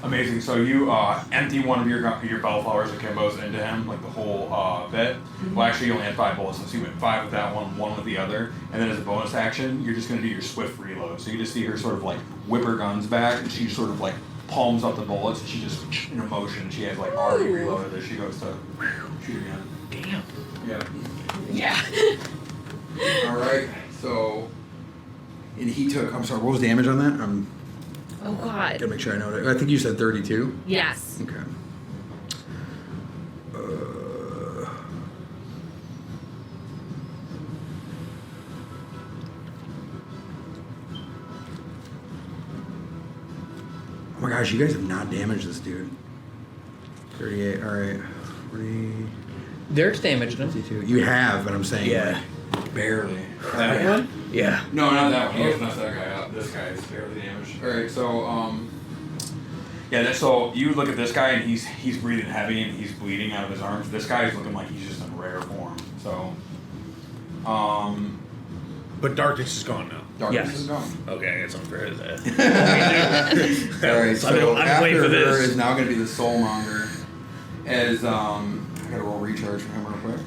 Amazing. So you empty one of your bellflowers or Kimbos into him, like the whole bit. Well, actually, you only had 5 bullets, so you went 5 with that one, 1 with the other, and then as a bonus action, you're just going to do your swift reload. So you just see her sort of like whip her guns back, and she sort of like palms up the bullets, and she just in a motion. She has like already reloaded as she goes to shoot again. Damn. Yeah. Yeah. All right. So, and he took. I'm sorry. What was the damage on that? Oh, God. Gotta make sure I know it. I think you said 32. Yes. Okay. Oh my gosh, you guys have not damaged this dude. 38. All right. 40. Derek's damaged him. 52. You have, but I'm saying Yeah. like barely. That one? Yeah. No, not that one. He has messed that guy up. This guy is barely damaged. All right, so yeah. So you look at this guy and he's breathing heavy and he's bleeding out of his arms. This guy is looking like he's just in rare form. So, But darkness is gone now. darkness Yes. is gone. Okay, it's unfair. All right, so I'm waiting after for her this. is now going to be the soulmonger. As I got to roll recharge for him real quick.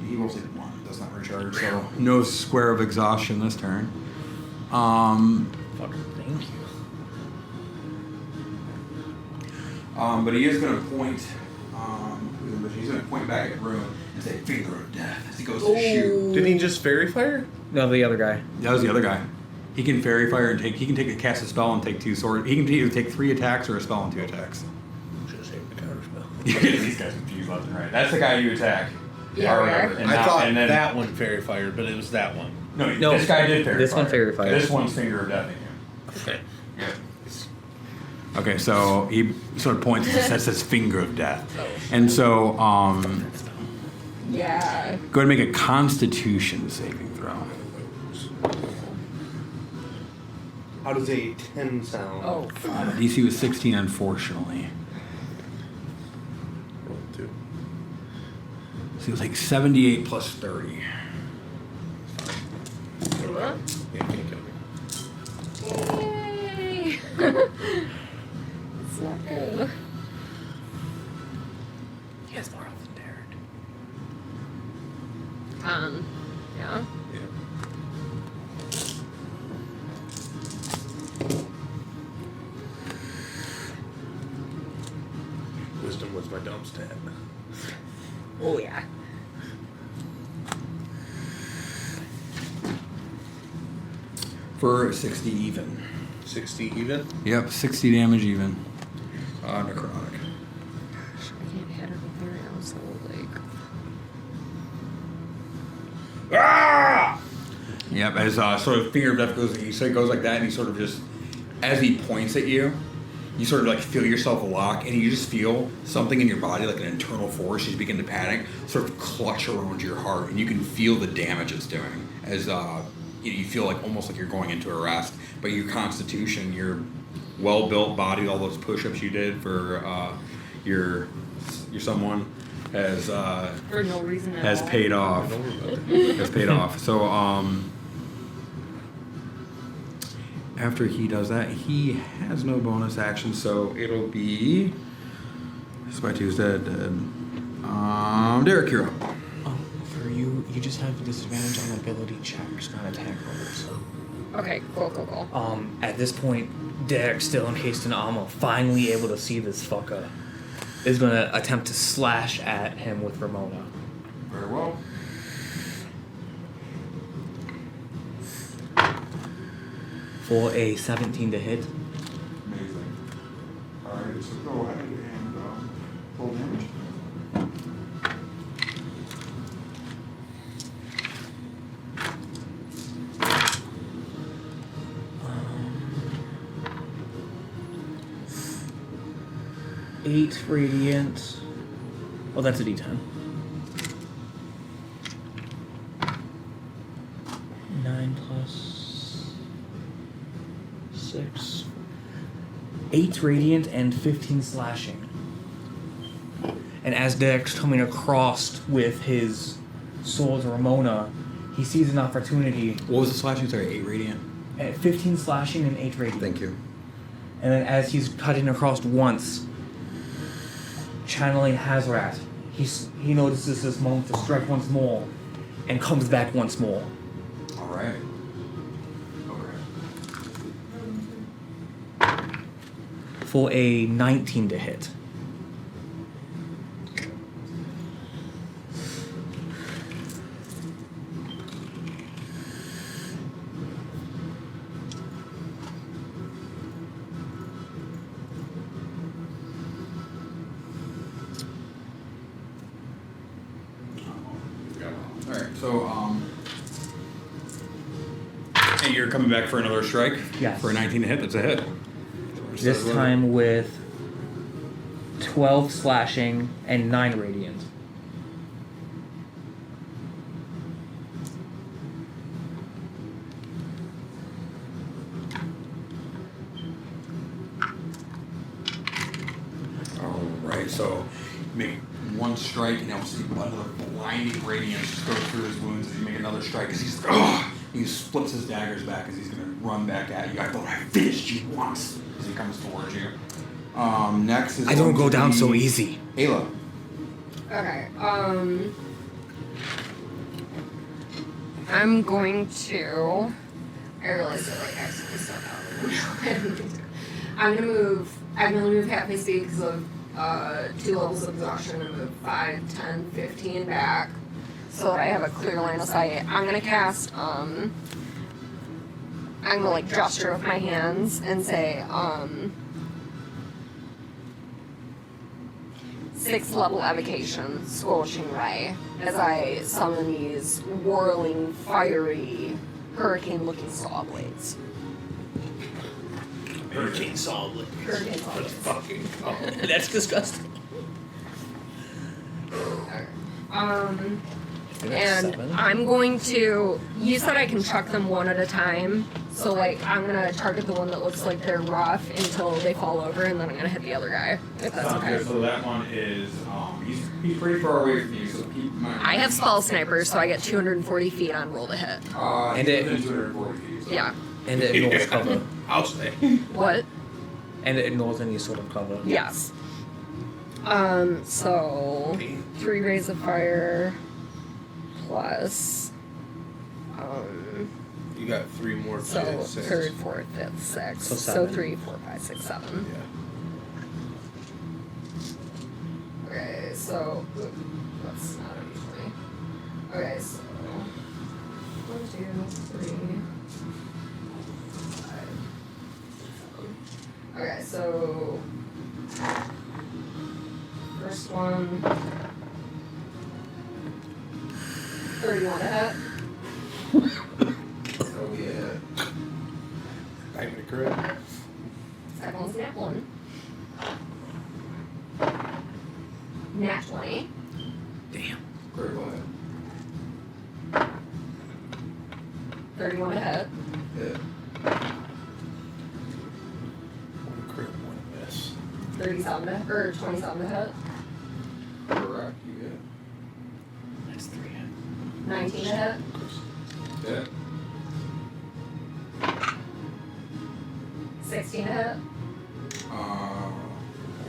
He rolls a 1. Does not recharge. So no square of exhaustion this turn. Fuck, thank you. But he is going to point. He's going to point back at Rune and say, "Finger of death," as he goes to shoot. Didn't he just fairy fire? No, the other guy. That was the other guy. He can fairy fire and take. He can cast a spell and take 2 swords. He can either take 3 attacks or a spell and 2 attacks. Should have saved the counter spell. These guys confused left and right. That's the guy you attack. Yeah, Or we are. whatever. And I now- thought and then, that one fairy fired, but it was that one. No, No, this guy did fairy this fire. one fairy fired. This one's finger of death in you. Okay. Yeah. Okay, so he sort of points and says finger of death. And so, Yeah. go ahead and make a Constitution saving throw. How does a 10 sound? Oh, DC was 16, unfortunately. Roll 2. So it was like 78 plus 30. Yeah, you can't kill me. yay. wisdom with my dump stat. Oh yeah. For 60 even. 60 even. Yep, 60 damage even. Necrotic. I can't hit anything right now, so like. Ah! Yep, as sort of finger of death goes, he goes like that, and he sort of just, as he points at you, you sort of like feel yourself lock, and you just feel something in your body, like an internal force, you begin to panic, sort of clutch around your heart, and you can feel the damage it's doing. As you feel like almost like you're going into a rest, but your constitution, your well-built body, all those push-ups you did for your someone has For no reason at has all. paid off. Has paid off. So after he does that, he has no bonus action, so it'll be Spy2's dead. Derek, you're up. Oh, for you just have disadvantage on ability checks, not attack rolls. Okay, cool. At this point, Derek, still encased in armor, finally able to see this fucker, is gonna attempt to slash at him with Ramona. Very well. For a 17 to hit. Amazing. Alright, so go ahead and full damage. Eight radiant. Oh, that's a D10. 9 plus 6. 8 radiant and 15 slashing. And as Derek's coming across with his sword to Ramona, he sees an opportunity What was the slashing? Sorry, 8 radiant. at 15 slashing and 8 radiant. Thank you. And then as he's cutting across once, channeling Hazrat, he notices this moment to strike once more, and comes back once more. Alright. Okay. For a 19 to hit. Alright, so, and you're coming back for another strike? Yes. For a 19 to hit? That's a hit. This time with 12 slashing and 9 radiant. Alright, so make one strike and you'll see another blinding radiance just go through his wounds as you make another strike as he's he flips his daggers back as he's gonna run back at you. I thought I finished you once as he comes towards you. Next is I don't going go to down be so easy. Ayla. Okay, I'm going to. I realized I like accidentally stepped out of the window. I'm gonna move half my speed because of 2 levels of exhaustion and move 5, 10, 15 back so that I have a clear line of sight. I'm gonna cast, I'm gonna like gesture with my hands and say, 6th level evocation, Scorching Ray, as I summon these whirling, fiery, hurricane-looking saw blades. Hurricane solid. Hurricane saw blades. Fucking. Oh, that's disgusting. And I'm going to. You said I can chuck them one at a time, so like I'm gonna target the one that looks like they're rough until they fall over, and then I'm gonna hit the other guy. If that's Sounds okay. good. So that one is he's pretty far away from you, so keep in mind. I have spell sniper, so I get 240 feet on roll to hit. And he's it- within 240 feet. So. Yeah. And it ignores cover. I'll say. What? And it ignores any sort of cover. Yes. So 3 rays of fire plus You got 3 more. so to 6. 3rd, 4th, 5th, 6th. So So 7. 3, 4, 5, 6, 7. Yeah. so that's not a d20. Okay, so 1, 2, 3, 5, 7. Okay, so first one 31 to hit. Oh yeah. I'm gonna crit. Second one's nat 1. Nat 20. Critical hit. 31 to hit. Hit. One crit, one miss. 37 to, or 27 to hit. Correct. You hit. That's 3 hit. 19 to hit. Hit. 16 to hit.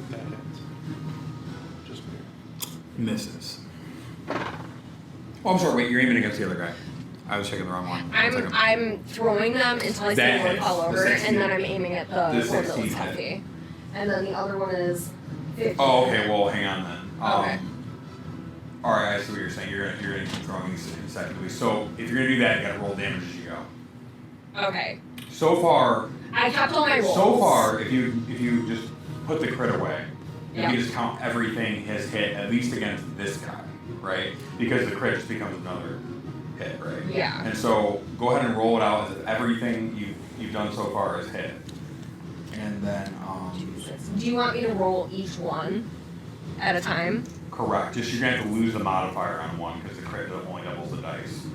That hits. Just me. Misses. Oh, I'm sorry. Wait, you're aiming against the other guy. I was checking the wrong one. One second. I'm throwing them until I see That one hits. fall The over, 16. and then I'm aiming at the The one that 16 looks hit. healthy. And then the other one is 50. Oh, okay. Well, hang on then. Okay. All right, I see what you're saying. You're gonna keep throwing these consecutively. So if you're gonna do that, you gotta roll damage as you go. Okay. So far, I kept all my rolls. so far, if you just put the crit away, you Yeah. can just count everything has hit at least against this guy, right? Because the crit just becomes another hit, right? Yeah. And so go ahead and roll it out as if everything you've done so far is hit. And then Do you want me to roll each one at a time? correct. Just you're gonna have to lose the modifier on one because the crit only doubles the dice.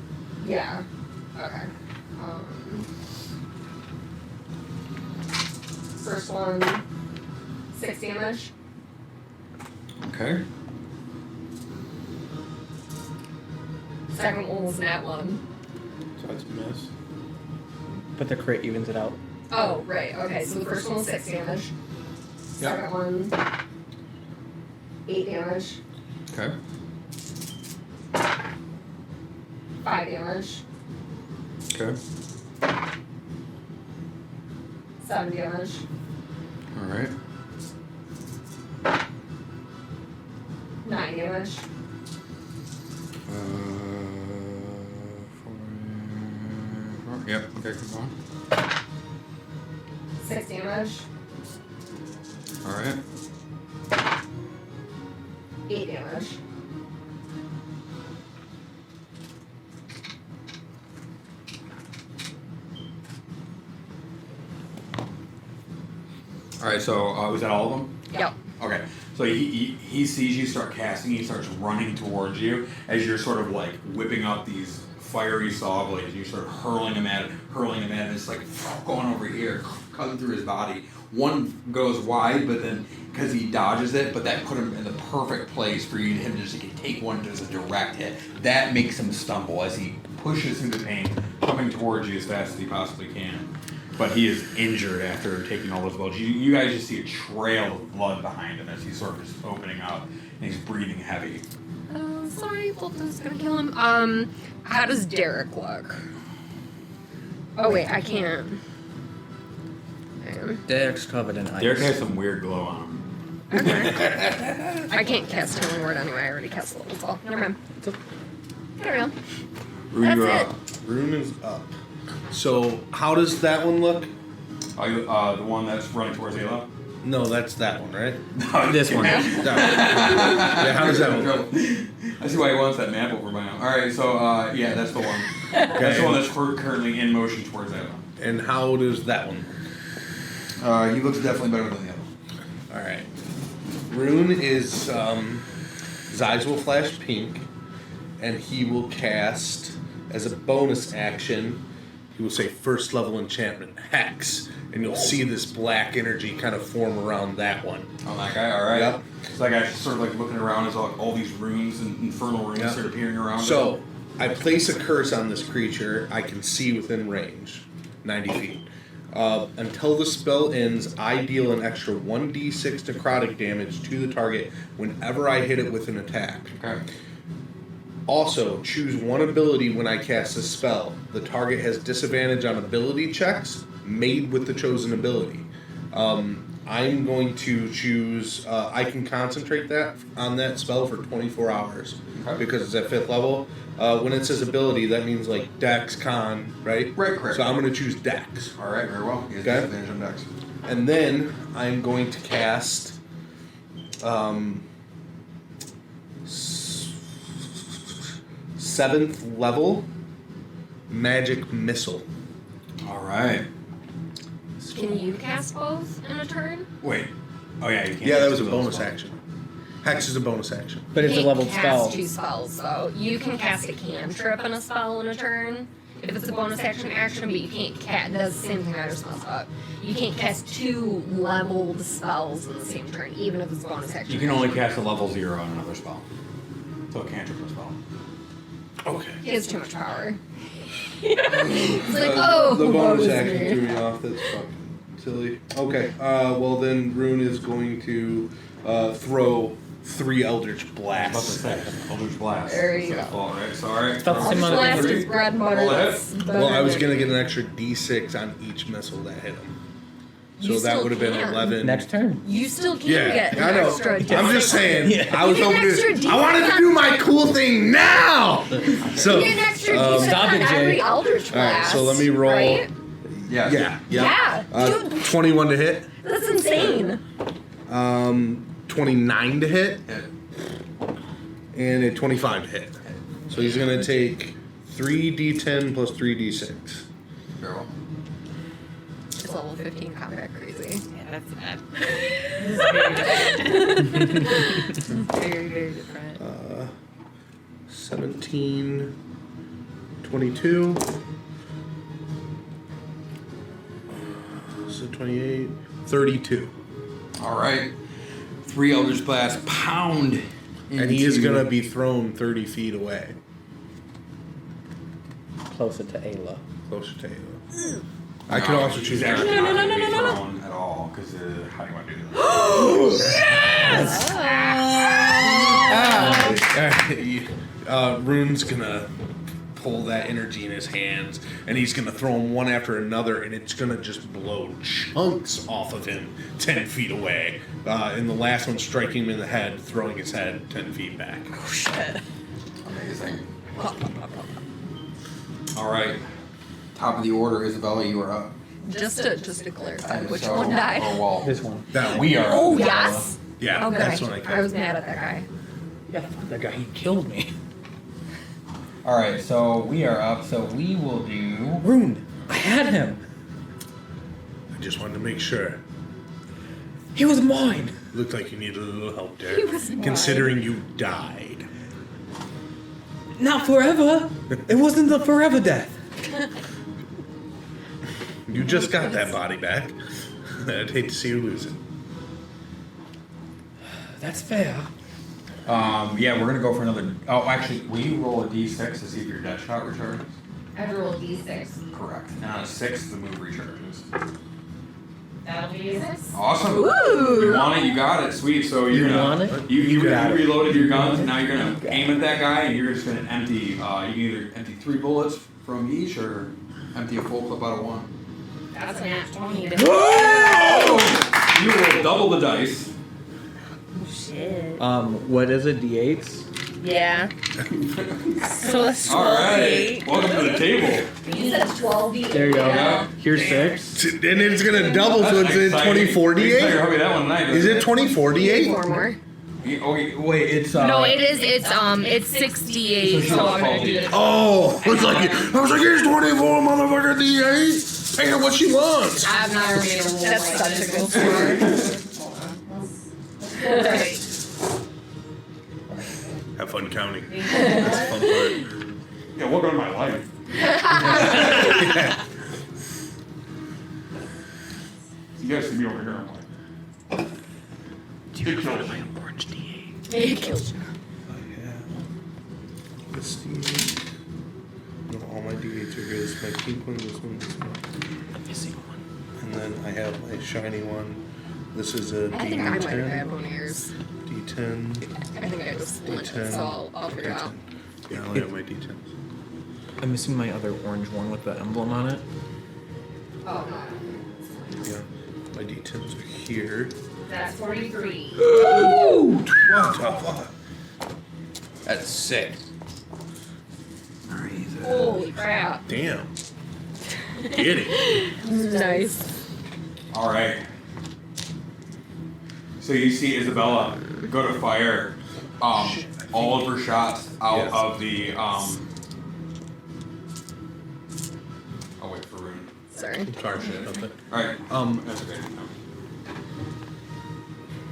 Yeah. Okay. First one, 6 damage. Okay. Second one was nat 1. So that's miss. But the crit evens it out. Oh, right. Okay, so the first one was 6 damage. Second one, 8 damage. Okay. 5 damage. Okay. 7 damage. All right. 9 damage. Yep. Okay. Keep going. 6 damage. All right. 8 damage. All right. So was that all of them? Yep. Okay. So he sees you start casting. He starts running towards you as you're sort of like whipping up these fiery saw blades. You start hurling him at it. And it's like going over here, cutting through his body. One goes wide, but then because he dodges it, but that put him in the perfect place for him to just take one as a direct hit. That makes him stumble as he pushes through the pain, coming towards you as fast as he possibly can. But he is injured after taking all those blows. You guys just see a trail of blood behind him as he's sort of just opening up and he's breathing heavy. Sorry, thought this was gonna kill him. How does Derek look? Oh wait, I can't. Hang on. Derek's covered in ice. Derek has some weird glow on him. Okay. I can't cast Healing Word anyway. I already cast Little Spell. Never mind. Carry on. Rune, you're That's up. Rune is up. So how does that one look? The one that's running towards Ayla? No, that's that one, right? This one. That one. Yeah, how does that one look? I see why he wants that map over by now. Alright, so yeah, that's the one. That's the one that's currently in motion towards Ayla. And how does that one look? He looks definitely better than the other one. All right. Rune is his eyes will flash pink, and he will cast as a bonus action. He will say first level enchantment Hex, and you'll see this black energy kind of form around that one. Oh, that guy. All right. Yep. So that guy's sort of like looking around as all these runes and infernal runes Yep. start appearing around. So I place a curse on this creature I can see within range, 90 feet. Until the spell ends, I deal an extra 1d6 necrotic damage to the target whenever I hit it with an attack. Okay. Also, choose one ability when I cast a spell. The target has disadvantage on ability checks made with the chosen ability. I'm going to choose. I can concentrate that on that spell for 24 hours because it's at 5th level. When it says ability, that means like Dex, Con, right? Right, correct. So I'm going to choose Dex. All right, very well. He has Okay. disadvantage on Dex. And then I'm going to cast 7th level magic missile. All right. Can you cast both in a turn? Wait. Oh yeah, you can't. Yeah, that was a do those bonus spells. action. Hex is a bonus action. But it's a Can't leveled cast spell. 2 spells, though. You can cast a cantrip and a spell in a turn. If it's a bonus action, but you can't cast. That's the same thing I just messed up. You can't cast 2 leveled spells in the same turn, even if it's a bonus action. You can only cast a level 0 on another spell. So a cantrip spell. Okay. He has too much power. It's like, oh, the bonus woe is action me. threw me off. That's fucking silly. Okay. Well, then Rune is going to throw 3 Eldritch I was Blasts. about to say, Eldritch Blast. There you That's go. all right. So, all right. That's the same amount of Blast three. is bread and butter. Roll ahead. That's Well, I was better. gonna get an extra D6 on each missile that hit him. So You that still would have been can. 11. Next turn. You still can Yeah, get an I know. extra. I'm just saying. I was You get an hoping extra to. I wanted to do my cool thing now. So, You get an extra D6 Stop on it, Jay. every Eldritch all right. Blast. So let me roll. Right? Yes. Yeah. Yeah. Dude, 21 to hit. that's insane. 29 to hit, Hit. and a 25 to hit. So he's gonna take 3d10 plus 3d6. Very well. It's level 15 combat crazy. Yeah, that's bad. Very, very different. 17, 22. So 28, 32. All right. 3 Eldritch Blasts pound. And he is into- gonna be thrown 30 feet away, Closer to Ayla. closer to Ayla. I could also choose He's not actually to. not going to be thrown at all, because how do you want to do that? Rune's gonna pull that energy in his hands, and he's gonna throw them one after another, and it's gonna just blow chunks off of him 10 feet away. And the last one striking him in the head, throwing his head 10 feet back. Amazing. All right. Top of the order, Isabella, you are up. Just to clarify, which So- one died? Or Wall. This one. That one. We are. Oh, up. yes. Yeah, Okay. that's what I I was mad at that guy. Yeah, that guy, he killed me. All right, so we are up. So we will do. Rune, I had him. I just wanted to make sure. He was mine. Looked like you needed a little help there. He was mine. Considering you died. Not forever. It wasn't the forever death. You just got that body back. I'd hate to see you lose it. That's fair. Yeah, we're going to go for another. Oh, actually, will you roll a d6 to see if your death shot recharges? I have to roll a d6. Correct. And on a 6, the move recharges. That'll be a 6. Awesome. You want it, you got it. Sweet. So you're You gonna want it? You got it. reloaded your guns, and now you're gonna aim at that guy, and you're just gonna empty. You can either empty 3 bullets from each, or Empty a full clip out of 1. That's a nat 20. you roll double the dice. Shit. What is it? D8s? Yeah. So that's 12 All right. Welcome to the table. Use that 12D. There you go. Yeah. Here's 6. And it's gonna double, so it's Exciting. 2048? Help me that one tonight. Is it 2048? 4 more. Okay, wait. It's No, it's 68. So I'm gonna do this. Oh, I was like, it's 24, motherfucker, D8. Pay her what she wants. I've never made a roll That's like such a this. good score. Right. Have fun counting. That's the fun part. yeah. Welcome to my life. You guys see me over here. I'm like. Big kill. He killed you. Let's see. No, all my D8s are good. It's my pink one, this one. The missing one. And then I have my shiny one. This is a I think I might have had D10. one of yours. D10. I think I just split it, D10. so I'll figure it out. D10. Yeah, I only have my D10s. I'm missing my other orange one with the emblem on it. Oh, no. Yeah. My D10s are here. That's 43. What the fuck? That's sick. Holy crap. Damn. Get it. Nice. All right. So you see Isabella go to fire all of her shots out Yes. of the. I'll wait for Rune. Sorry. Sorry, shit. Okay. All right. That's okay. No.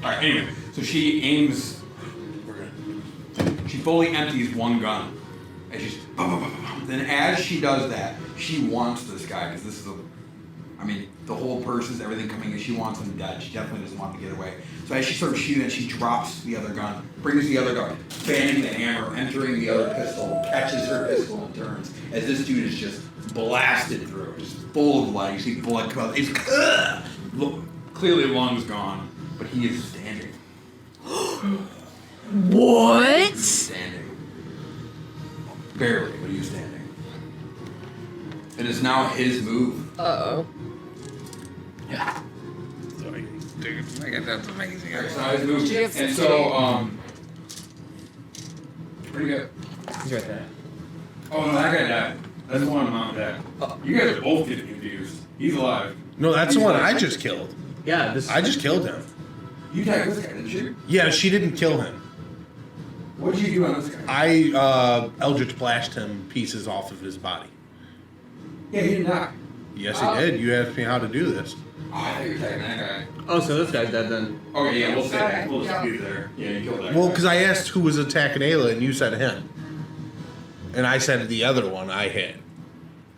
All right. Anyway, so she aims. She fully empties one gun, and she's. Then as she does that, she wants this guy because this is a. I mean, the whole purses, everything coming in. She wants him dead. She definitely doesn't want to get away. So as she starts shooting it, she drops the other gun, brings the other gun, fanning the hammer, entering the other pistol, catches her pistol and turns. As this dude is just blasted through, just full of blood. You see blood come out. He's clearly lungs gone, but he is standing. What? He's standing. Barely, but he's standing. It is now his move. Uh-oh. Sorry. Dude, that's amazing. It's not his move. And so, pretty good. He's right there. Oh, no, that guy died. That's the one Mom died. You guys are both getting confused. He's alive. No, that's the one I just killed. Yeah, this. I just killed him. You tagged this guy, didn't you? Yeah, she didn't kill him. What did you do on this guy? I Eldritch Blasted him pieces off of his body. Yeah, he didn't die. Yes, he did. You asked me how to do this. Oh, I thought you were tagging that guy. Oh, so this guy's dead then. Okay, yeah, we'll say Okay, that. We'll just yeah. leave it there. Yeah, you killed that Well, guy. because I asked who was attacking Ayla, and you said him. And I said the other one I hit.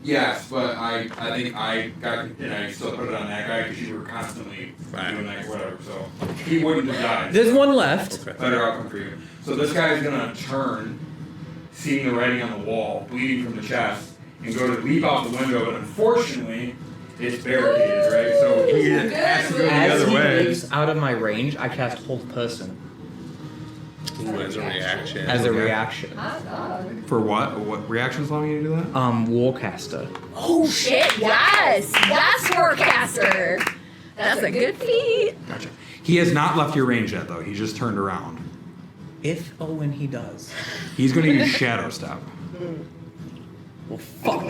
Yes, but I think I got, and I still put it on that guy because you were constantly doing that, whatever, so. He wouldn't have died. There's one left. Better outcome for you. So this guy's gonna turn, seeing the writing on the wall, bleeding from the chest, and go to leap out the window, but unfortunately, it's barricaded, right? So he has to go the As other he way. leaves out of my range, I cast Hold Person Ooh, as a reaction. as a reaction. Hot dog. For what? What reaction's allowing you to do that? Warcaster. Oh shit, yes! That's Forecaster! That's a good feat. Gotcha. He has not left your range yet, though. He's just turned around. If or when he does. He's gonna use Shadow Step. Well, fuck.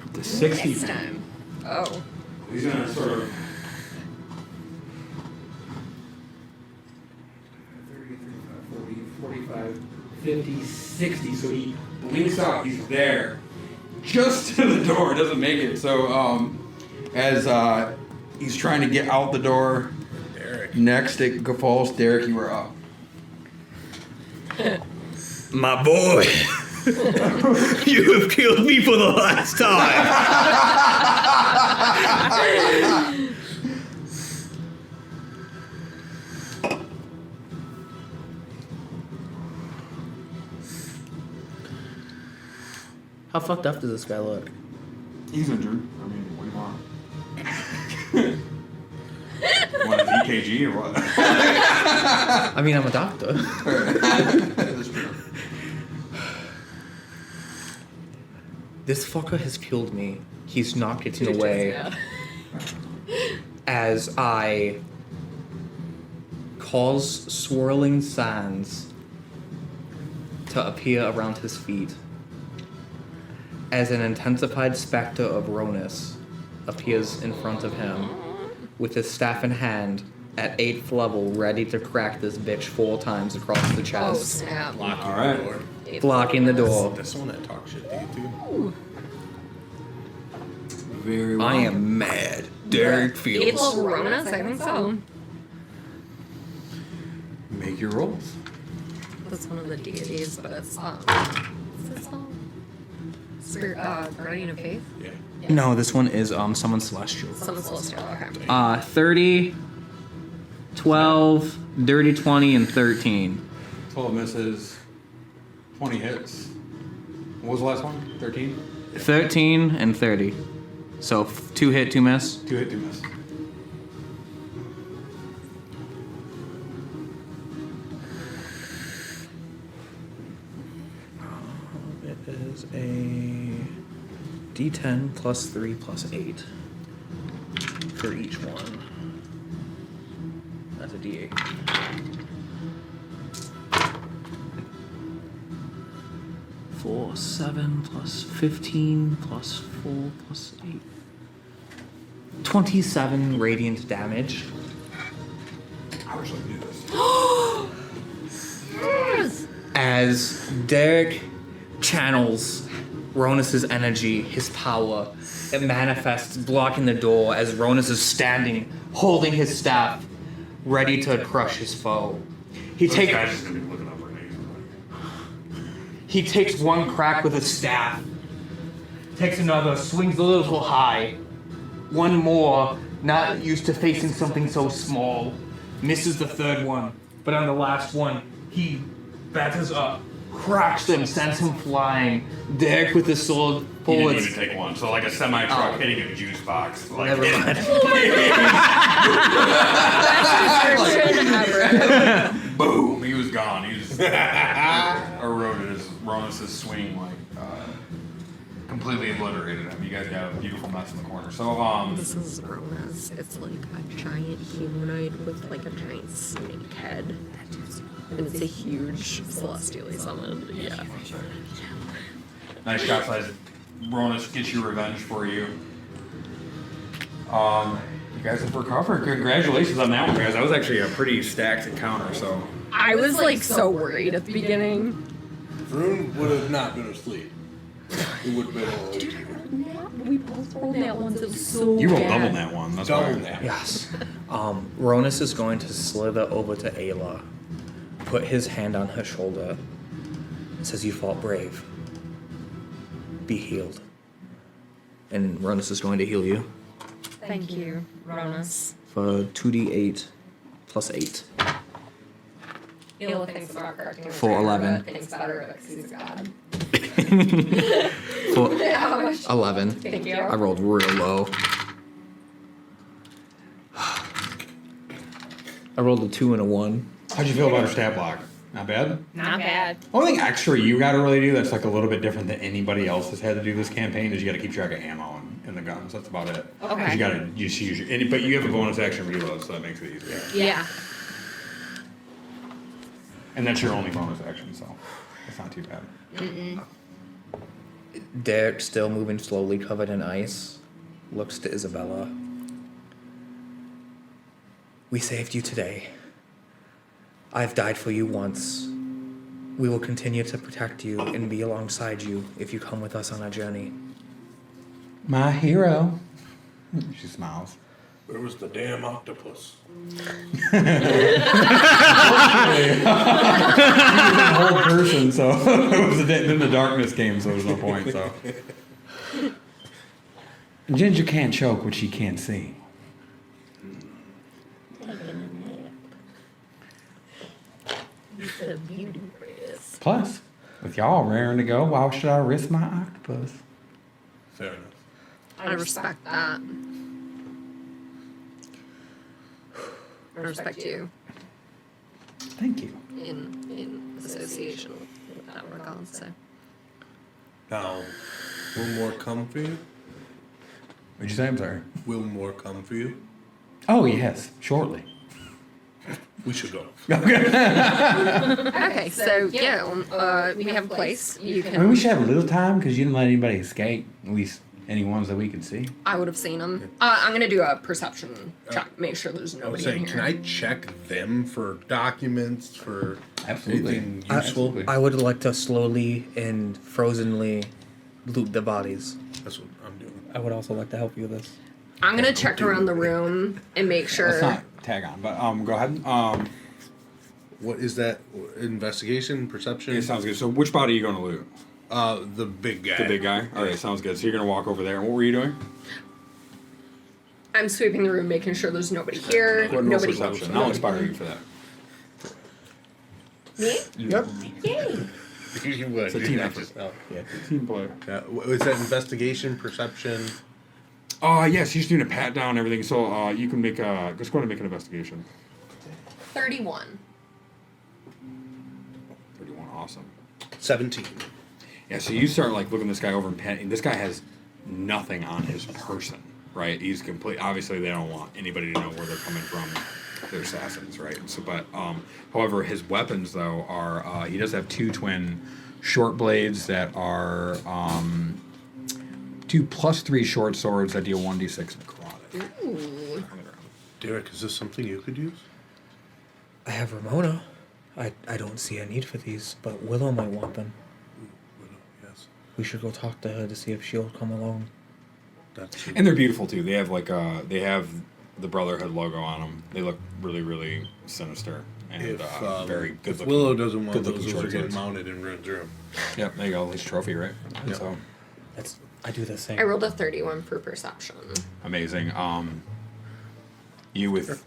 Up to 60 Next feet. time. Oh. He's gonna sort of. 30, 35, 40, 45, 50, 60. So he blinks out. He's there. Just to the door. Doesn't make it. So, as he's trying to get out the door, Derek. next it falls. Derek, you are up. My boy. You have killed me for the last time. How fucked up does this guy look? He's injured. I mean, what do you want? Want an EKG or what? I mean, I'm a doctor. That's true. This fucker has killed me. He's not getting away. As I cause swirling sands to appear around his feet. As an intensified specter of Ronus appears in front of him with his staff in hand at 8th level, ready to crack this bitch 4 times across the Oh chest, snap. Blocking All right. the door. blocking the door. This one that talks shit to you too. Very well. I am mad. Derek Eighth feels. level Ronas? I think so. Make your rolls. That's one of the deities, but it's what's this called? Spirit, Guardian of Faith? Yeah. No, this one is Summon Celestial. Summon Celestial, okay. 30, 12, dirty 20, and 13. 12 misses. 20 hits. What was the last one? 13? 13 and 30. So 2 hit, 2 miss. 2 hit, 2 miss. It is a D10 plus 3 plus 8 for each one. That's a D8. Four, 7 plus 15 plus 4 plus 8. 27 radiant damage. I wish I could do this. As Derek channels Ronus's energy, his power, it manifests, blocking the door as Ronus is standing, holding his staff, ready to crush his foe. This guy's just gonna be looking up for me. He takes one crack with his staff, takes another, swings a little high. One more, not used to facing something so small, misses the third one. But on the last one, he batters up, cracks him, sends him flying. Derek with his sword He forwards. didn't even take one. So like a semi truck hitting a juice box. Like, Never mind. boom! He was gone. He was eroded as Ronus' swing, like completely obliterated him. You guys got a beautiful mess in the corner. So This is Ronas. It's like a giant humanoid with like a giant snake head. And it's a huge celestially summoned. Yeah. nice shot size. Ronus gets your revenge for you. You guys have recovered. Congratulations on that one, guys. That was actually a pretty stacked encounter. So I was like so worried at the beginning. Vroon would have not been asleep. He would have been all over. We both rolled that one, so it was so you rolled bad. double that one. That's Double why. that. Yes. Ronus is going to slither over to Ayla, put his hand on her shoulder, and says, "You fought brave. Be healed." And Ronus is going to heal you Thank you, Ronas. for 2d8 plus 8 He'll thinks about correcting his for grammar, 11. but thinks better of it because he's a god. For 11. Thank you. I rolled real low. I rolled a 2 and a 1. How'd you feel about her stat block? Not bad? Not bad. Only thing extra you gotta really do that's like a little bit different than anybody else has had to do this campaign is you gotta keep track of ammo in the guns. That's about it. 'Cause Okay. you gotta just use your, but you have a bonus action reload, so that makes it easier. Yeah. And that's your only bonus action, so it's not too bad. Derek, still moving slowly, covered in ice, looks to Isabella. "We saved you today. I've died for you once. We will continue to protect you and be alongside you if you come with us on our journey." My hero. She smiles. Where was the damn octopus? Whole person, so it was in the darkness game, so there's no point. So Ginger can't choke what she can't see. Plus, with y'all raring to go, why should I risk my octopus? Fair enough. I respect that. I respect you Thank you. in association with that regard. So Now, will more come for you? What'd you say? I'm sorry. Will more come for you? Oh yes, shortly. We should go. okay, so yeah, we have a place you I mean, can. we should have a little time because you didn't let anybody escape. At least any ones that we could see. I would have seen them. I'm gonna do a perception check, make sure there's I was nobody saying, in can here. I check them for documents, for Absolutely. anything useful? I would like to slowly and frozenly loot the bodies. That's what I'm doing. I would also like to help you with this. I'm gonna check around the room and make Let's sure. not tag on, but go ahead. What is that? Investigation? Perception? It sounds good. So which body are you going to loot? The big guy. The big guy? All right, sounds good. So you're going to walk over there. And what were you doing? I'm sweeping the room, making sure there's nobody here. What Nobody. perception? I'll inspire you for that. Me? Yep. You would. It's a team effort. Yeah, team player. Is that investigation, perception? Yes, he's doing a pat down and everything. So you can make just go ahead and make an investigation. 31. 31, awesome. 17. Yeah, so you start like looking this guy over and patting. This guy has nothing on his person, right? He's complete. Obviously, they don't want anybody to know where they're coming from. They're assassins, right? So, but however, his weapons though are he does have 2 twin short blades that are 2 +3 short swords that deal 1d6 necrotic. Ooh. Derek, is this something you could use? I have Ramona. I don't see a need for these, but Willow might want them. Widow, yes. We should go talk to her to see if she'll come along. That's And they're beautiful too. They have like they have the Brotherhood logo on them. They look really, really sinister and very good if looking. Willow doesn't want good-looking those, short are getting swords. mounted in Rune's room. Yep, there you go. At least trophy, right? Yep. So I do the same. I rolled a 31 for perception. amazing. You with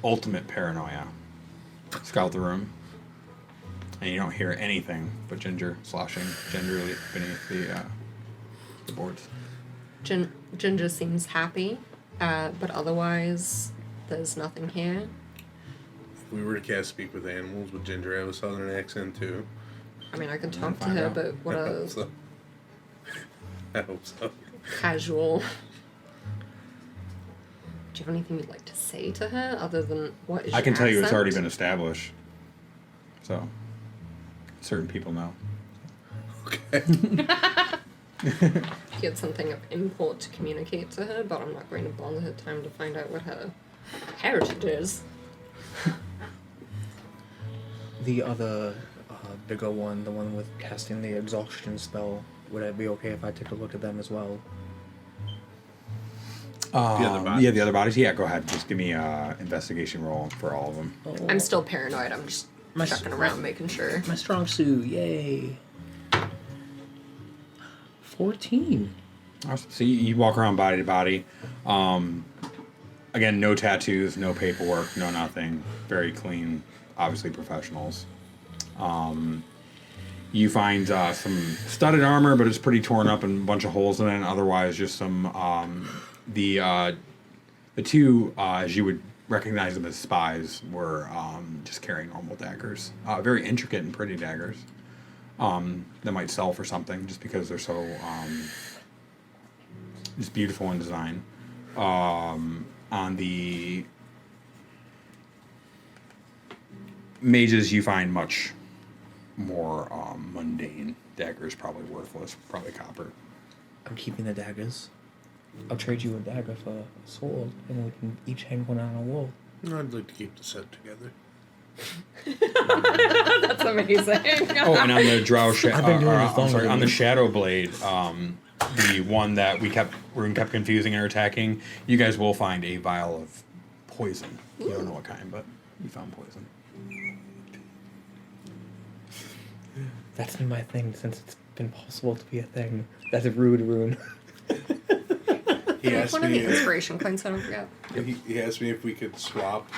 ultimate paranoia scout the room, and you don't hear anything but Ginger sloshing gingerly beneath the boards. Ginger seems happy, but otherwise, there's nothing here. If we were to cast Speak with Animals, would Ginger have a southern accent too? I mean, I can talk to find her, out. but what I a hope so. I hope so. casual. Do you have anything you'd like to say to her other than what is I can your tell you it's accent? already been established. So certain people know. Okay. He had something of import to communicate to her, but I'm not going to bother her time to find out what her heritage is. The other bigger one, the one with casting the exhaustion spell, would it be okay if I take a look at them as well? other bodies? Yeah, the other bodies. Yeah, go ahead. Just give me a investigation roll for all of them. I'm still paranoid. I'm just checking around, making sure. My strong suit, yay! 14. Awesome. So you walk around body to body. Again, no tattoos, no paperwork, no nothing. Very clean, obviously professionals. You find some studded armor, but it's pretty torn up and a bunch of holes in it. And otherwise, just some the two, as you would recognize them as spies, were just carrying normal daggers. Very intricate and pretty daggers. That might sell for something just because they're so just beautiful in design. On the mages, you find much more mundane daggers, probably worthless, probably copper. I'm keeping the daggers. I'll trade you a dagger for a sword, and we can each hang one on a wall. I'd like to keep the set together. That's amazing. Oh, and on the drow, I've been doing this I'm longer sorry, than on the you. shadow blade, the one that we kept confusing and attacking. You guys will find a vial of poison. You don't know what kind, but you found poison. That's been my thing since it's been possible to be a thing. That's a rude rune. He That's asked one of me. the inspiration coins, I don't forget. He asked me if we could swap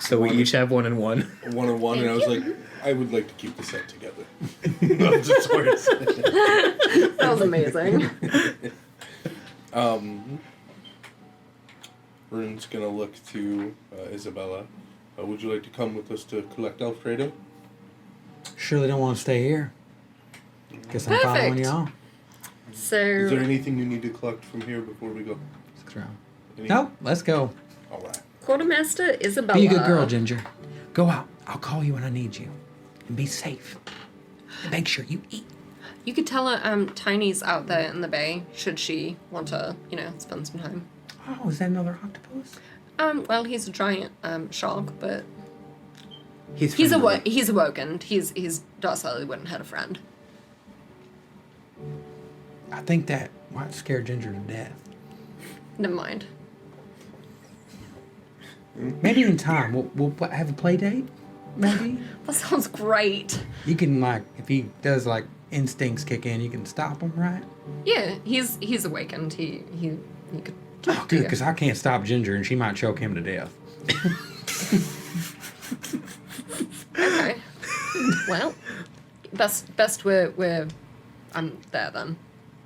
So we each have one and one. one on one, and I was like, I would like to keep the set together. That's just what I said. That was amazing. Rune's gonna look to Isabella. Would you like to come with us to collect Alfredo? Surely don't want to stay here. Guess I'm following Perfect. y'all. So, Is there anything you need to collect from here before we go? 6 round. Any- Nope, let's go. All right. Quartermaster Isabella. Be a good girl, Ginger. Go out. I'll call you when I need you. And be safe. And make sure you eat. You could tell her Tiny's out there in the bay, should she want to, spend some time. Oh, is that another octopus? Well, he's a giant shark, but He's he's friendly. he's awoken. He's docile. He wouldn't hurt a friend. I think that might scare Ginger to death. Never mind. Maybe in time we'll have a play date. Maybe That sounds great. you can if he does instincts kick in, you can stop him, right? Yeah, he's awakened. He could. Oh, good, because I can't stop Ginger, and she might choke him to death. Okay. Well, best we're I'm there then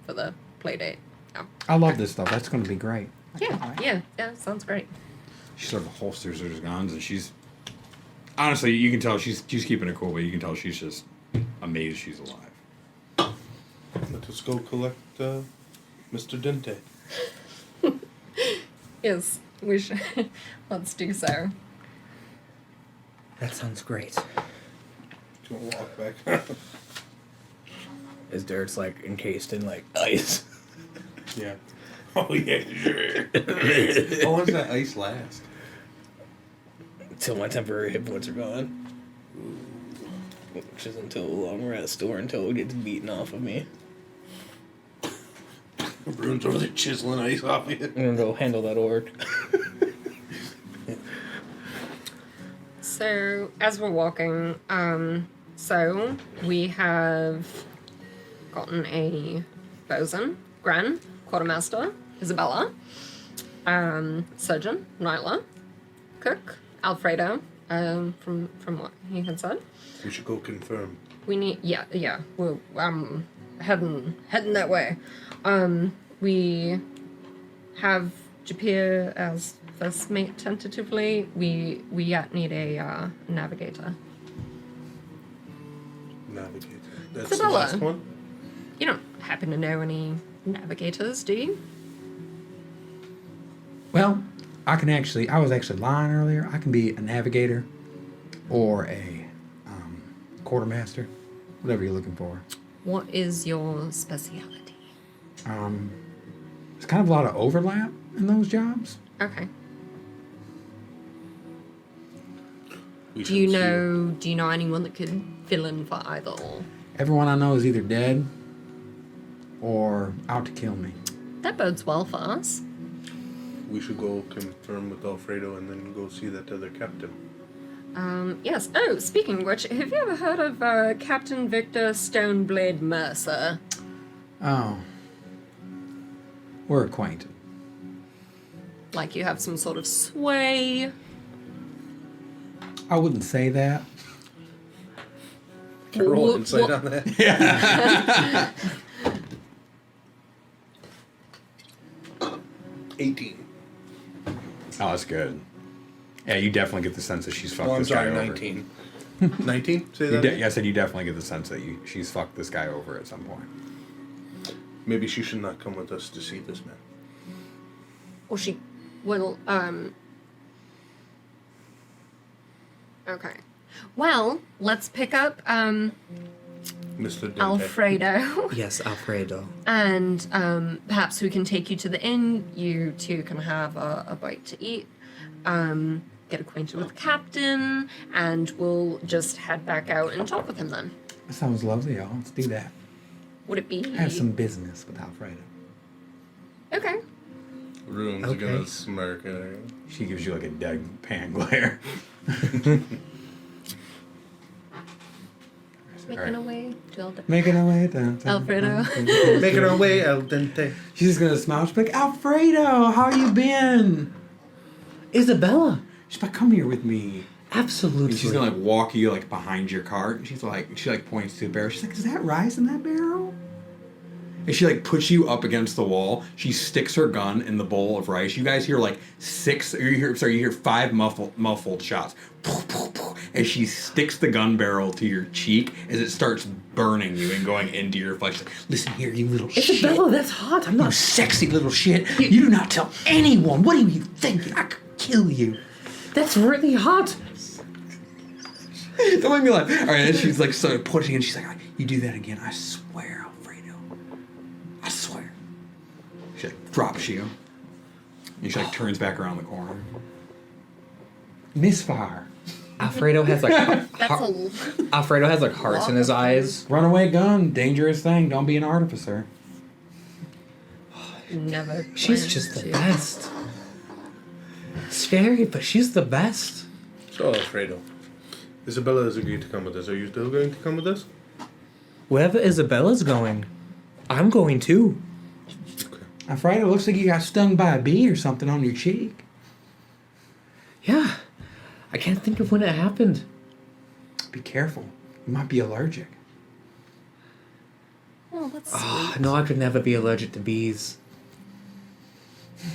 for the play date. Yeah. I love this stuff. That's going to be great. Yeah. Sounds great. She sort of holsters her guns, and she's honestly, you can tell she's keeping it cool, but you can tell she's just amazed she's alive. Let us go collect Mr. Dente. Yes, we should. Let's do so. That sounds great. Do you want to walk back? His dirt's like encased in like ice. Yeah. Oh, yeah, sure. How long does that ice last? Until my temporary hit points are gone. Which is until a long rest or until it gets beaten off of me. Bruins over there chiseling ice off you. I'm gonna go handle that orc. So as we're walking, so we have gotten a bosun, Gran, quartermaster, Isabella, surgeon, Nyla, cook, Alfredo, from what he had said. We should go confirm. We need, yeah, we're heading that way. We have Japir as first mate tentatively. We yet need a navigator. Navigator. That's Isabella. the last one? You don't happen to know any navigators, do you? Well, I was actually lying earlier. I can be a navigator or a quartermaster, whatever you're looking for. What is your speciality? There's kind of a lot of overlap in those jobs. Okay. We Do you should see know anyone that could fill in for either or? Everyone I know is either dead or out to kill me. That bodes well for us. We should go confirm with Alfredo and then go see that other captain. Yes. Oh, speaking of which, have you ever heard of Captain Victor Stoneblade Mercer? Oh. We're acquainted. Like you have some sort of sway? I wouldn't say that. Can I roll What- insight what- on that? 18. Oh, that's good. Yeah, you definitely get the sense that she's fucked Oh, I'm this guy sorry, over. 19. 19? Say You that? I said you definitely get the sense that she's fucked this guy over at some point. Maybe she should not come with us to see this man. Or she will, okay. Well, let's pick up, Mr. Dente. Alfredo. Yes, Alfredo. And perhaps we can take you to the inn. You two can have a bite to eat. Get acquainted with the captain, and we'll just head back out and talk with him then. That sounds lovely, y'all. Let's do that. Would it be? I have some business with Alfredo. Okay. Room's Okay. gonna smirk at her. She gives you like a deadpan glare. Making our way to Making our way down. Alfredo. Making our way, Al Dente. She's just gonna smile. She's like, Alfredo, how you been? Isabella. She's like, come here with me. Absolutely. And she's gonna like walk you like behind your cart, and she points to the barrel. She's like, "Is that rice in that barrel?" And she like puts you up against the wall. She sticks her gun in the bowl of rice. You guys hear like you hear 5 muffled shots. As she sticks the gun barrel to your cheek as it starts burning you and going into your flesh. Like, listen here, you little Isabella, shit. that's hot. I'm You not. sexy little shit. You do not tell anyone. What are you thinking? I could kill you. That's really hot. Don't make me laugh. All right, and she's like so pushing, and she's like, "You do that again, I swear, Alfredo. I swear." She like drops you, and she like turns back around the corner. Misfire. Alfredo has like Alfredo has like hearts in his eyes. Runaway gun, dangerous thing. Don't be an artificer. Never. She's planned just the to. best. Scary, but she's the best. So, Alfredo, Isabella has agreed to come with us. Are you still going to come with us? Wherever Isabella's going, I'm going too. Alfredo, looks like you got stung by a bee or something on your cheek. Yeah. I can't think of when it happened. Be careful. You might be allergic. Oh, that's Oh, sweet. no, I could never be allergic to bees.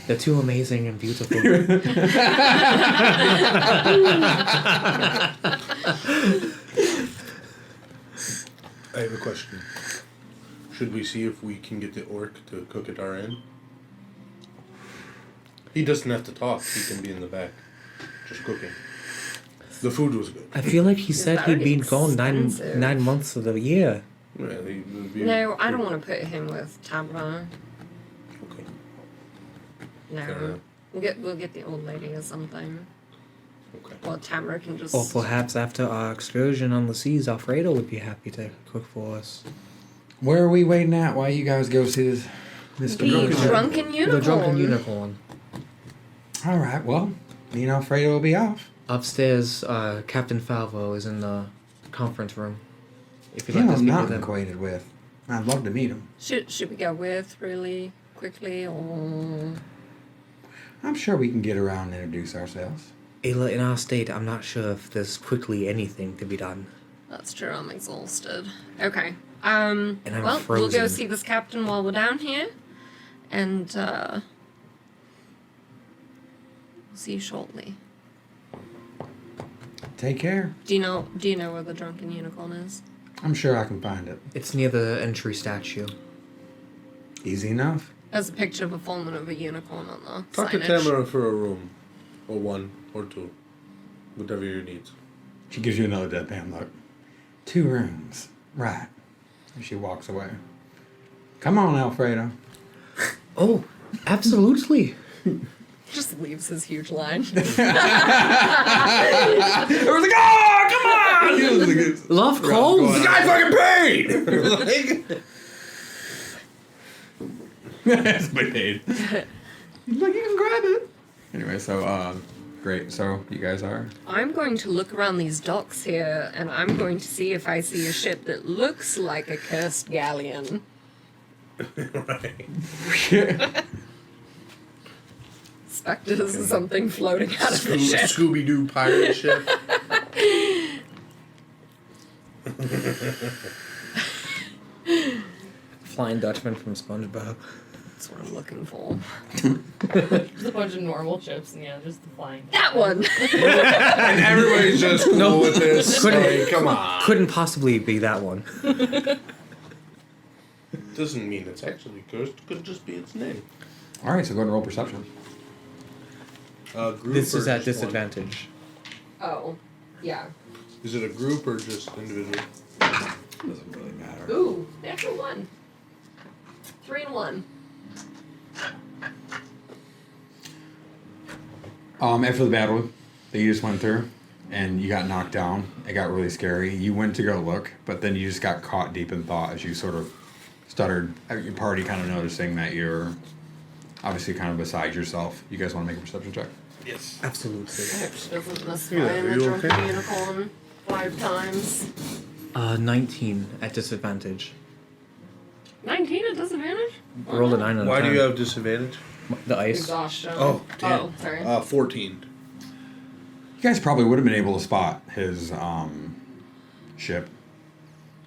They're too amazing and beautiful. I have a question. Should we see if we can get the orc to cook at our end? He doesn't have to talk. He can be in the back, just cooking. The food was good. I feel like he said he'd been gone expensive. 9 months of the year. Yeah, would be No, I don't want to put him with Tabra. Okay. No. Fair enough. We'll get the old lady or something. Okay. Or Tamara can just. Or perhaps after our excursion on the seas, Alfredo would be happy to cook for us. Where are we waiting at? Why you guys go see this? The drunken unicorn. The drunken unicorn. All right. Well, me and Alfredo will be off. Upstairs, Captain Falvo is in the conference room. If you'd Him like to I'm speak not with him. acquainted with. I'd love to meet him. Should we go with really quickly or? I'm sure we can get around and introduce ourselves. Ayla, in our state, I'm not sure if there's quickly anything to be done. That's true. I'm exhausted. Okay. And I'm well, we'll go frozen. see this captain while we're down here, and we'll see you shortly. Take care. Do you know where the drunken unicorn is? I'm sure I can find it. It's near the entry statue. Easy enough. There's a picture of a full moon of a unicorn on the Talk to signage. Tamara for a room, or one, or two, whatever your needs. She gives you another deadpan look. 2 rooms. Right. And she walks away. Come on, Alfredo. Oh, absolutely. Just leaves his huge line. It was like, oh, come on! He was like, Love calls. the guy fucking paid! That's my paid. He's like, you can grab it. Anyway, so, great. So, you guys are? I'm going to look around these docks here, and I'm going to see if I see a ship that looks like a cursed galleon. Right. Spectres or something floating out of the ship. Scooby Doo pirate ship. Flying Dutchman from SpongeBob. That's what I'm looking for. Just a bunch of normal ships, and yeah, just the flying. That one! And everybody's just cool with this. Like, come on. Couldn't possibly be that one. Doesn't mean it's actually cursed. Could just be its name. All right, so go ahead and roll perception. Group This is or at just one? disadvantage. Oh, yeah. Is it a group or just individual? Doesn't really matter. Ooh, natural one. 3 and 1. After the battle that you just went through, and you got knocked down, it got really scary. You went to go look, but then you just got caught deep in thought as you sort of stuttered. Your party kind of noticing that you're obviously kind of beside yourself. You guys want to make a perception check? Yes. Absolutely. Doesn't miss Yeah, flying are the you drunken okay? unicorn 5 times. 19 at disadvantage. 19 at disadvantage? I rolled a 9 on a Why 10. do you have disadvantage? The ice. Exhaustion. Oh, damn. Oh, sorry. 14. You guys probably would have been able to spot his ship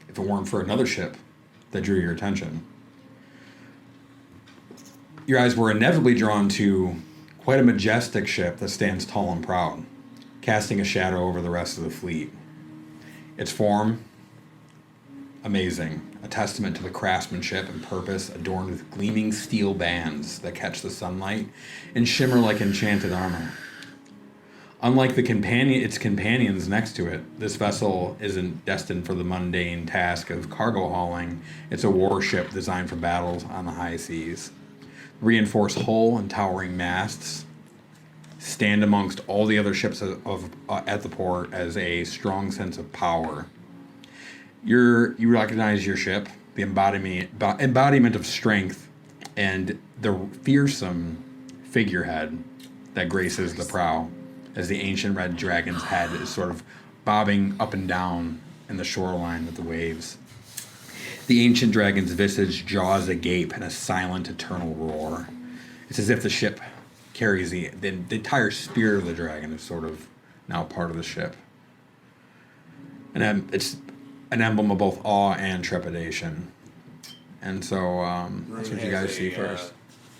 if it weren't for another ship that drew your attention. Your eyes were inevitably drawn to quite a majestic ship that stands tall and proud, casting a shadow over the rest of the fleet. Its form, amazing, a testament to the craftsmanship and purpose, adorned with gleaming steel bands that catch the sunlight and shimmer like enchanted armor. Unlike its companions next to it, this vessel isn't destined for the mundane task of cargo hauling. It's a warship designed for battles on the high seas. Reinforced hull and towering masts stand amongst all the other ships at the port as a strong sense of power. You recognize your ship, the embodiment of strength, and the fearsome figurehead that graces the prow, as the ancient red dragon's head is sort of bobbing up and down in the shoreline with the waves. The ancient dragon's visage jaws agape in a silent, eternal roar. It's as if the ship carries the entire spirit of the dragon is sort of now part of the ship. And it's an emblem of both awe and trepidation. And so that's what you guys see first.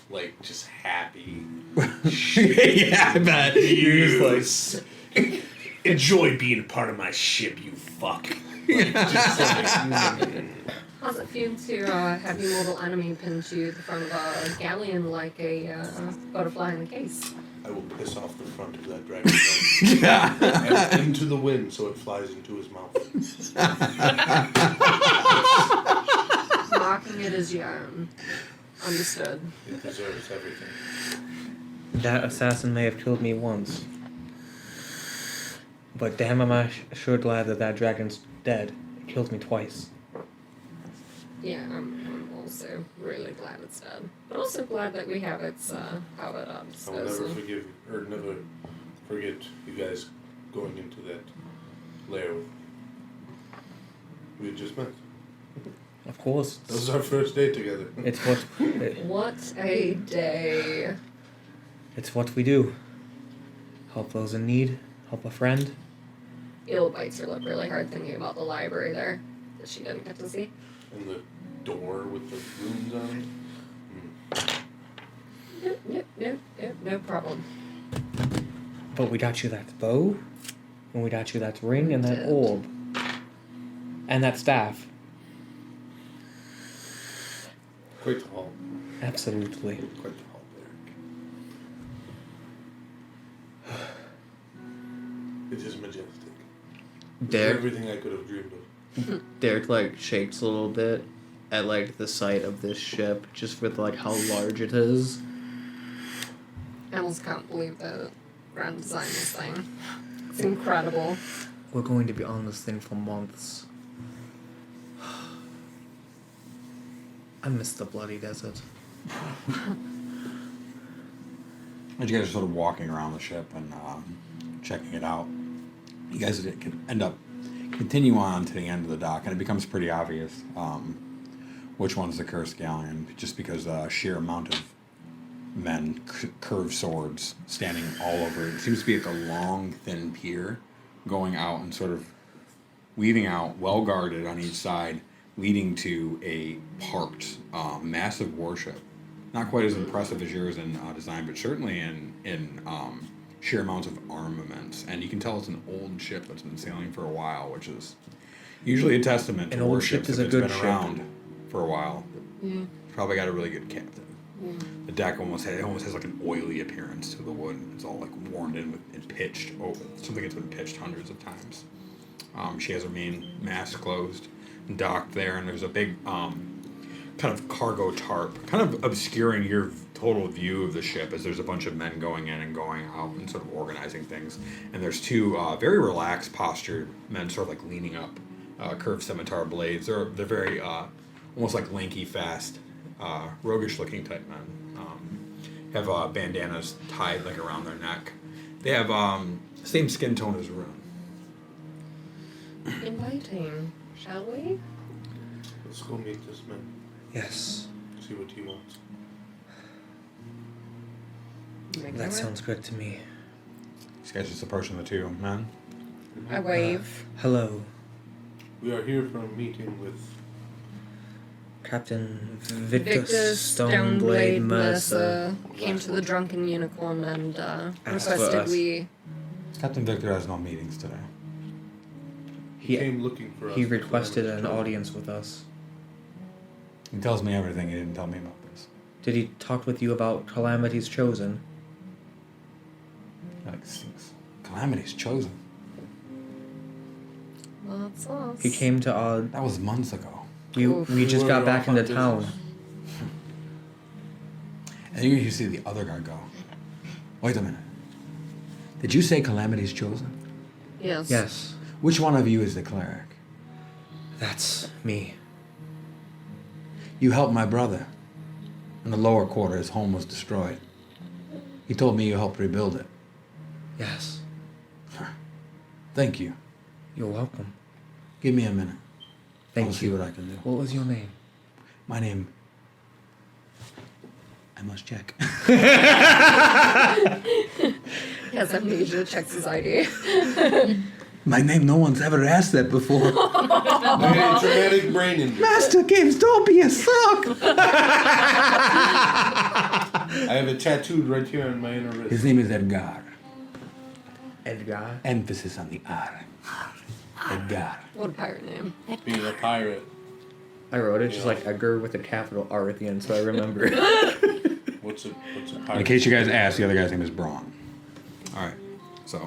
Like, just happy. Yeah, I bet. You're just like, enjoy being a part of my ship, you fuck. Like, just like, That's How's it feel to have your mortal enemy pinned to the front of a galleon like a butterfly in a case? I will piss off the front of that dragon and into the wind so it flies into his mouth. Marking it as your own. Understood. It deserves everything. That assassin may have killed me once. But damn, am I sure glad that that dragon's dead. It killed me twice. Yeah, I'm also really glad it's dead. But also glad that we have its power at our I will disposal. never forgive or never forget you guys going into that lair. We had just met. Of course. That was our first date together. It's what What a day. it's what we do. Help those in need. Help a friend. Ill bites her lip really hard thinking about the library there that she didn't get to see. And the door with the runes on it. Yep, no problem. But we got you that bow, and we got you that ring and that Did. orb. And that staff. Quite the hall. Absolutely. Quite the hall, Derek. It is majestic. It's Derek, everything I could have dreamed of. Derek like shakes a little bit at like the sight of this ship, just with like how large it is. I almost can't believe that Grand designed this thing. It's incredible. We're going to be on this thing for months. I miss the bloody desert. As you guys are sort of walking around the ship and checking it out, you guys can continue on to the end of the dock, and it becomes pretty obvious which one's the cursed galleon, just because the sheer amount of men, curved swords, standing all over it. It seems to be like a long, thin pier going out and sort of weaving out, well guarded on each side, leading to a parked, massive warship. Not quite as impressive as yours in design, but certainly in sheer amounts of armaments. And you can tell it's an old ship that's been sailing for a while, which is usually a testament to An old warships ship is if a it's good been ship. around for a while. Yeah. Probably got a really good captain. The deck almost has like an oily appearance to the wood. It's all like worn in and pitched. Oh, something that's been pitched hundreds of times. She has her main mast closed, docked there, and there's a big kind of cargo tarp, kind of obscuring your total view of the ship as there's a bunch of men going in and going out and sort of organizing things. And there's two very relaxed postured men sort of like leaning up, curved scimitar blades. They're very almost like lanky, fast, roguish looking type men. Have bandanas tied like around their neck. They have same skin tone as Rune. Inviting, shall we? Let's go meet this man. Yes, See what he wants. Make that our way. sounds good to me. These guys just approaching the two men. I wave. Hello, We are here for a meeting with Captain Victor Victor Stoneblade Stoneblade Mercer. Mercer came to the Drunken Unicorn and for requested us. we. Captain Victor has no meetings today. he came looking for us. He to requested climb an his throne. audience with us. He tells me everything. He didn't tell me about this. Did he talk with you about Calamity's Chosen? Like six. Calamity's chosen. That's us. He came to our. That was months ago. We just We got were back off on into town. business. And you see the other guy go. Wait a minute. Did you say Calamity's chosen? Yes. Yes, Which one of you is the cleric? that's me. You helped my brother. In the lower quarter, his home was destroyed. He told me you helped rebuild it. Yes, Thank you. you're welcome. Give me a minute. Thank I'll see you. what I can do. What was your name? My name. I must check. He has amnesia, checks his ID. My name, no one's ever asked that before. Hey, traumatic brain injury. Master Games, don't be a suck! I have it tattooed right here on my inner wrist. His name is Edgar. Edgar. Emphasis on the R. Edgar. What a pirate name. Being a pirate. I wrote it just like Edgar with a capital R at the end, so I remember. What's a In pirate? case you guys ask, the other guy's name is Braun. All right, so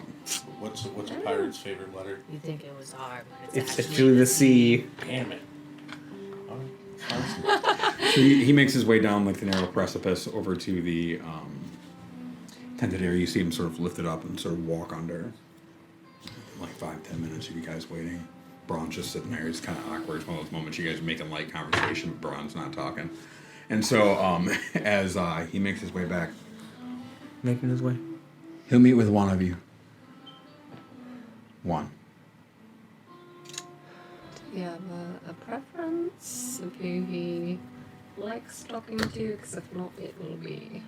What's a pirate's favorite letter? You think it was R, but It's through the sea. Damn it. So he makes his way down like the narrow precipice over to the tented area. You see him sort of lift it up and sort of walk under. Like 5-10 minutes of you guys waiting. Braun's just sitting there. It's kind of awkward. It's one of those moments you guys are making light conversation, but Braun's not talking. And so as he makes his way back, Making his way. He'll meet with one of you. One. Do you have a preference of who he likes talking to? Because if not, it will be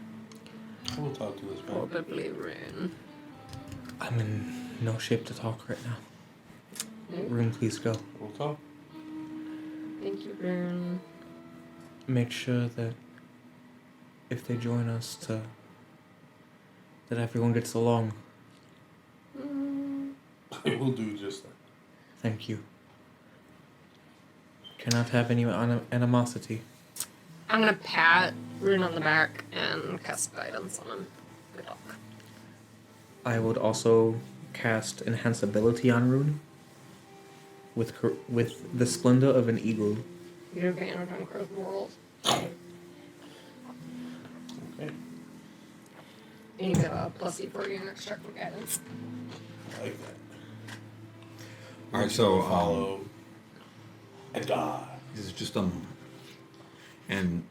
We'll talk to this man. probably Rune. I'm in no shape to talk right now. Nope. Room, please go. We'll talk. Thank you, Rune. Make sure that if they join us that everyone gets along. We'll do just that. Thank you. Cannot have any animosity. I'm gonna pat Rune on the back and cast guidance on him. Good luck. I would also cast enhanceability on Rune with the splendor of an eagle. You have advantage on critical rolls. Okay. And you get a +8 for your next check for guidance. I like that. all right, so Follow. And die. this is just a moment. And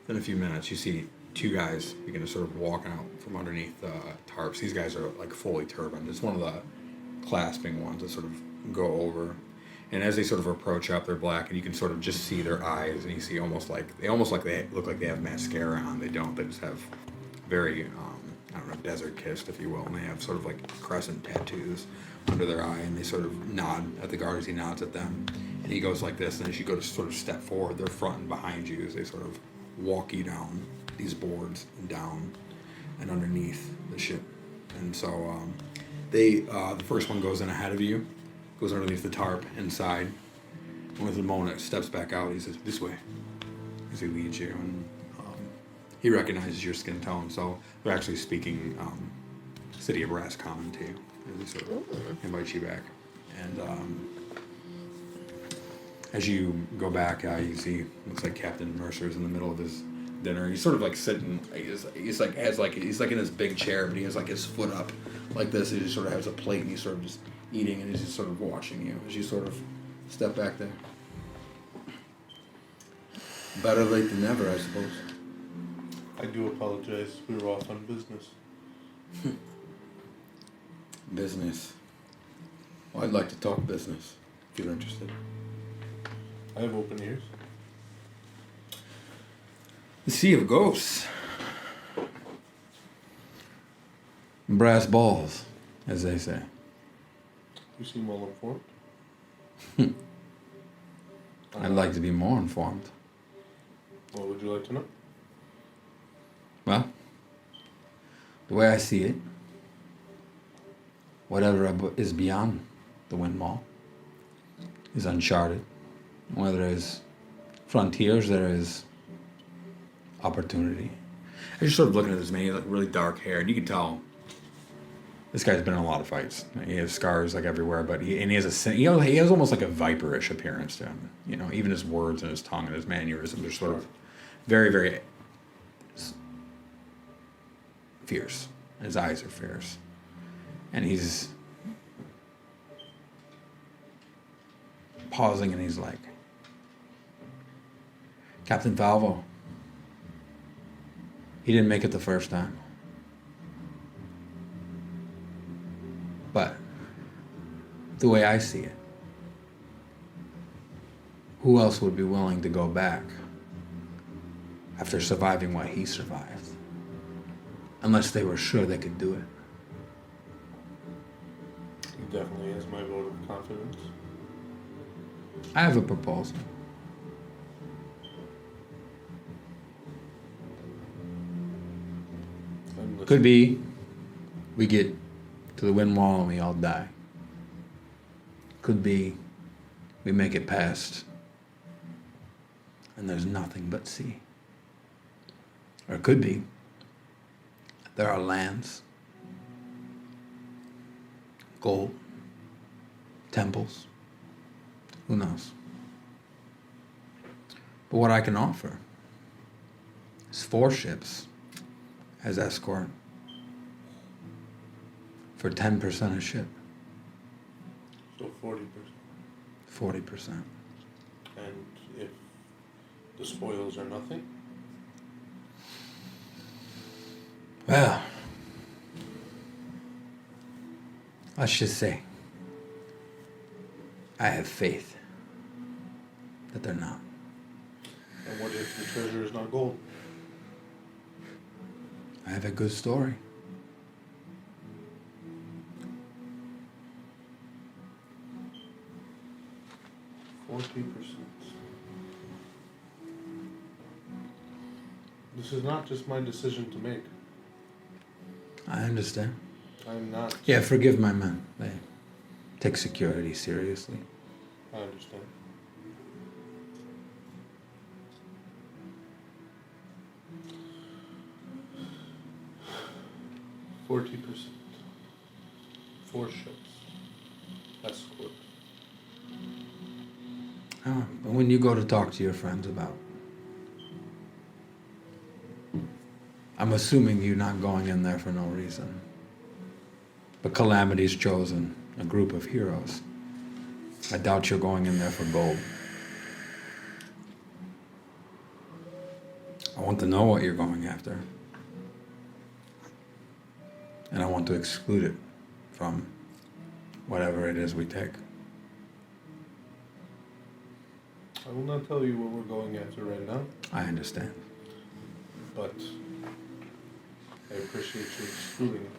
in a few minutes, you see two guys begin to sort of walk out from underneath the tarps. These guys are like fully turbaned. It's one of the clasping ones that sort of go over. And as they sort of approach up, they're black, and you can sort of just see their eyes, and you see almost like they look like they have mascara on. They don't. They just have very, I don't know, desert kissed, if you will, and they have sort of like crescent tattoos under their eye, and they sort of nod at the guard as he nods at them, and he goes like this, and as you go to sort of step forward, they're front and behind you as they sort of walk you down these boards and down and underneath the ship, and so the first one goes in ahead of you. Goes underneath the tarp inside. And with the moment it steps back out, he says, "This way," as he leads you. And he recognizes your skin tone, so they're actually speaking City of Brass common to you. As he sort of invites you back. And as you go back, you see, looks like Captain Mercer's in the middle of his dinner. He's sort of like sitting, he's like in his big chair, but he has like his foot up like this. He just sort of has a plate, and he's sort of just eating, and he's just sort of watching you as you sort of step back there. Better late than never, I suppose. I do apologize. We were off on business. Business. Well, I'd like to talk business, if you're interested. I have open ears. The Sea of Ghosts. Brass balls, as they say. You seem well informed. I'd like to be more informed. What would you like to know? Well, the way I see it, whatever is beyond the wind wall is uncharted. Where there is frontiers, there is opportunity. As you're sort of looking at this man, he has like really dark hair, and you can tell this guy's been in a lot of fights. He has scars like everywhere, but he has almost like a viperish appearance to him. You know, even his words and his tongue and his mannerisms are sort of very, very fierce. His eyes are fierce, and he's pausing, and he's like, Captain Falvo, he didn't make it the first time. But the way I see it, who else would be willing to go back after surviving what he survived? Unless they were sure they could do it. He definitely has my vote of confidence. I have a proposal. Could be we get to the wind wall and we all die. Could be we make it past and there's nothing but sea. Or it could be. There are lands, gold, temples, who knows? But what I can offer is 4 ships as escort for 10% a ship. So 40%. 40%. And if the spoils are nothing? Well, let's just say I have faith that they're not. And what if the treasure is not gold? I have a good story. This is not just my decision to make. I understand. I'm not. Yeah, forgive my men. They take security seriously. I understand. %40. 4 ships. Escort. Oh, but when you go to talk to your friends about, I'm assuming you're not going in there for no reason. But Calamity's chosen a group of heroes. I doubt you're going in there for gold. I want to know what you're going after. And I want to exclude it from whatever it is we take. I will not tell you what we're going after right now, I understand. but I appreciate you excluding it.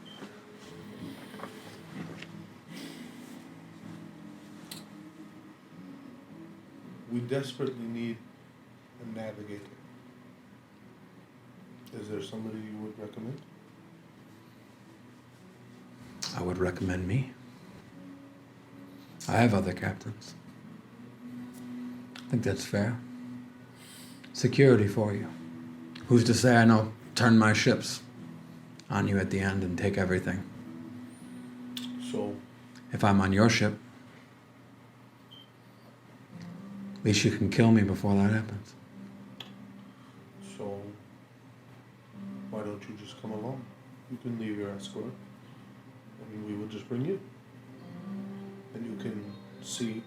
We desperately need a navigator. Is there somebody you would recommend? I would recommend me. I have other captains. I think that's fair. Security for you. Who's to say I know turn my ships on you at the end and take everything? So, If I'm on your ship, at least you can kill me before that happens. so why don't you just come along? You can leave your escort, and we will just bring you. And you can see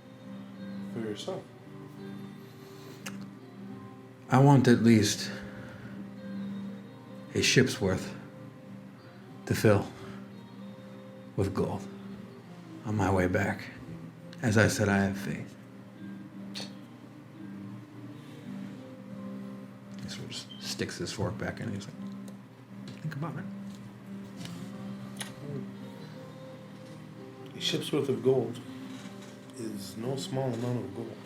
for yourself. I want at least a ship's worth to fill with gold on my way back. As I said, I have faith. He sort of sticks his fork back in and he's like, think about it. A ship's worth of gold is no small amount of gold.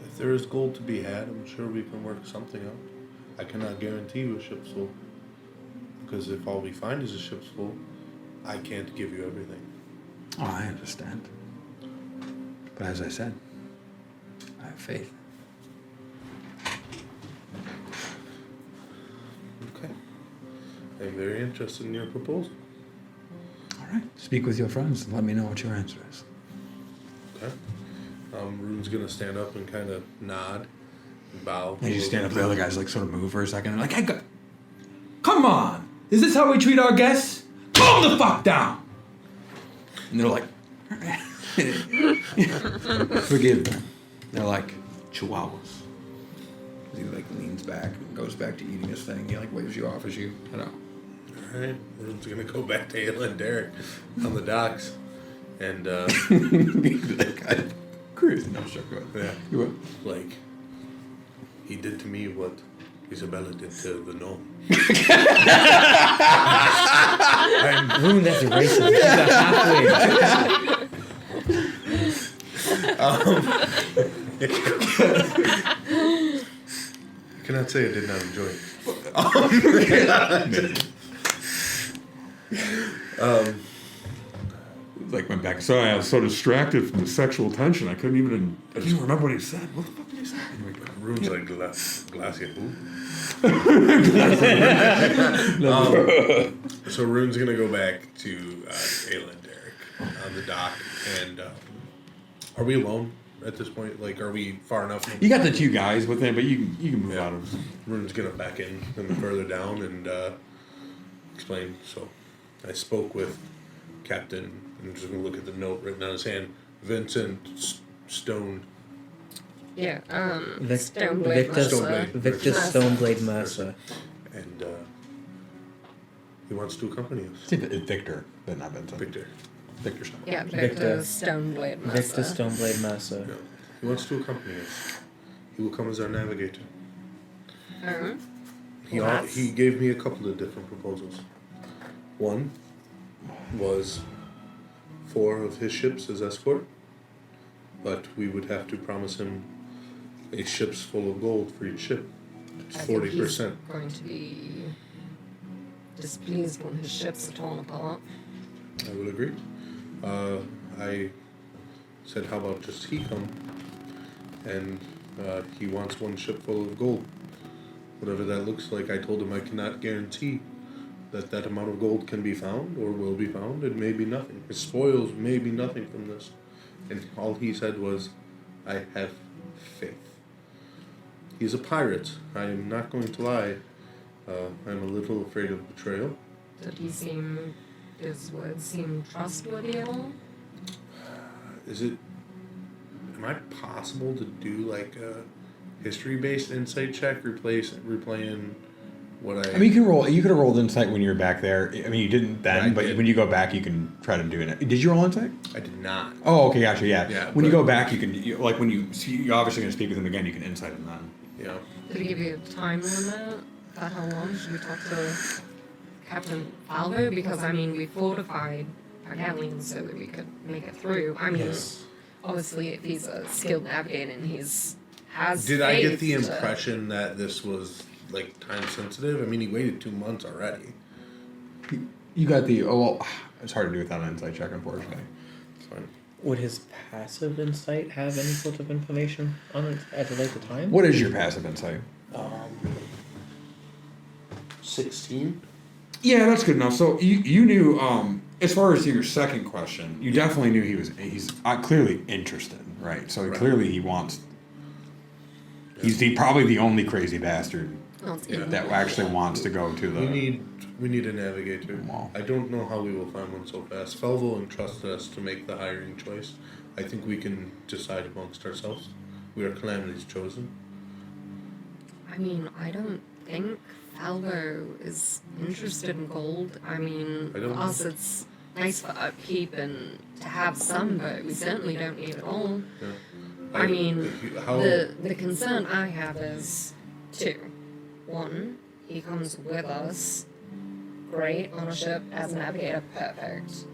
If there is gold to be had, I'm sure we can work something out. I cannot guarantee you a ship's full, because if all we find is a ship's full, I can't give you everything. Oh, I understand. But as I said, I have faith. Okay. I'm very interested in your proposal. All right. Speak with your friends and let me know what your answer is. Okay. Rune's gonna stand up and kind of nod, and bow. And you stand up, the other guys like sort of move for a second and like, hey, come on! Is this how we treat our guests? Calm the fuck down! And they're like, forgive them. They're like chihuahuas. He like leans back and goes back to eating his thing. He like waves you off as you head out. Alright, Rune's gonna go back to Ayla and Derek on the docks. And, like, cruising. I'm sure. Go ahead. yeah. You will. Like, he did to me what Isabella did to the gnome. Rune, that's racist. He's halfway. I cannot say I did not enjoy it. like went back. Sorry, I was so distracted from the sexual tension. I couldn't even remember what he said. What the fuck did he say? Rune's like glassy. So Rune's gonna go back to Ayla and Derek on the dock, and are we alone at this point? Like, are we far enough? You got the 2 guys with him, but you can move out of. Rune's gonna back in and further down and explain. So, I spoke with Captain. I'm just gonna look at the note written on his hand. Vincent Stone. Yeah, Victor Stoneblade. Victor Stoneblade Mercer. And he wants to accompany us. It's Victor, but not Vincent. Victor. Victor Stone. Yeah, Victor. Victor Stoneblade Victor Mercer. Stoneblade Mercer. No. He wants to accompany us. He will come as our navigator. He gave me a couple of different proposals. One was 4 of his ships as escort, but we would have to promise him a ship's full of gold for each ship. It's I think 40%. he's going to be displeased when his ships are torn apart. I would agree. I said, how about just he come? And he wants 1 ship full of gold. Whatever that looks like, I told him I cannot guarantee that amount of gold can be found or will be found. It may be nothing. His spoils may be nothing from this. And all he said was, I have faith. He's a pirate. I am not going to lie. I'm a little afraid of betrayal. Did his words seem trustworthy at all? Am I possible to do like a history-based insight check, replaying what I... I mean, you can roll. You could have rolled insight when you were back there. I mean, you didn't then, I but did. when you go back, you can try to do it. Did you roll insight? I did not. Oh, okay, gotcha. Yeah. Yeah, When you but- go back, you can like when you see you're obviously going to speak with him again. You can insight him then. Yeah. Did he give you a time limit? About how long should we talk to Captain Alvo? Because, I mean, we fortified Pagallion so that we could make it through. I mean, obviously, if he's a skilled navigator and has Did I get the faith to- impression that this was like time sensitive? I mean, he waited 2 months already. You got the well. It's hard to do without an insight check, unfortunately. It's fine. Would his passive insight have any sort of information on it at a later time? What is your passive insight? 16. Yeah, that's good enough. So you knew, as far as your second question, you definitely knew he's clearly interested, right? So Right. clearly he wants. He's probably the only crazy bastard Oh, it's Yeah. even that actually wants to go to the. We need a navigator. Wow. I don't know how we will find one so fast. Felvo entrusted us to make the hiring choice. I think we can decide amongst ourselves. We are Calamity's chosen. I mean, I don't think Falvo is interested in gold. I mean, I don't for us, it's nice for upkeep and to have some, but we certainly don't need it all. Yeah. I mean, how the concern I have is 2. 1, he comes with us, great, on a ship as a navigator, perfect.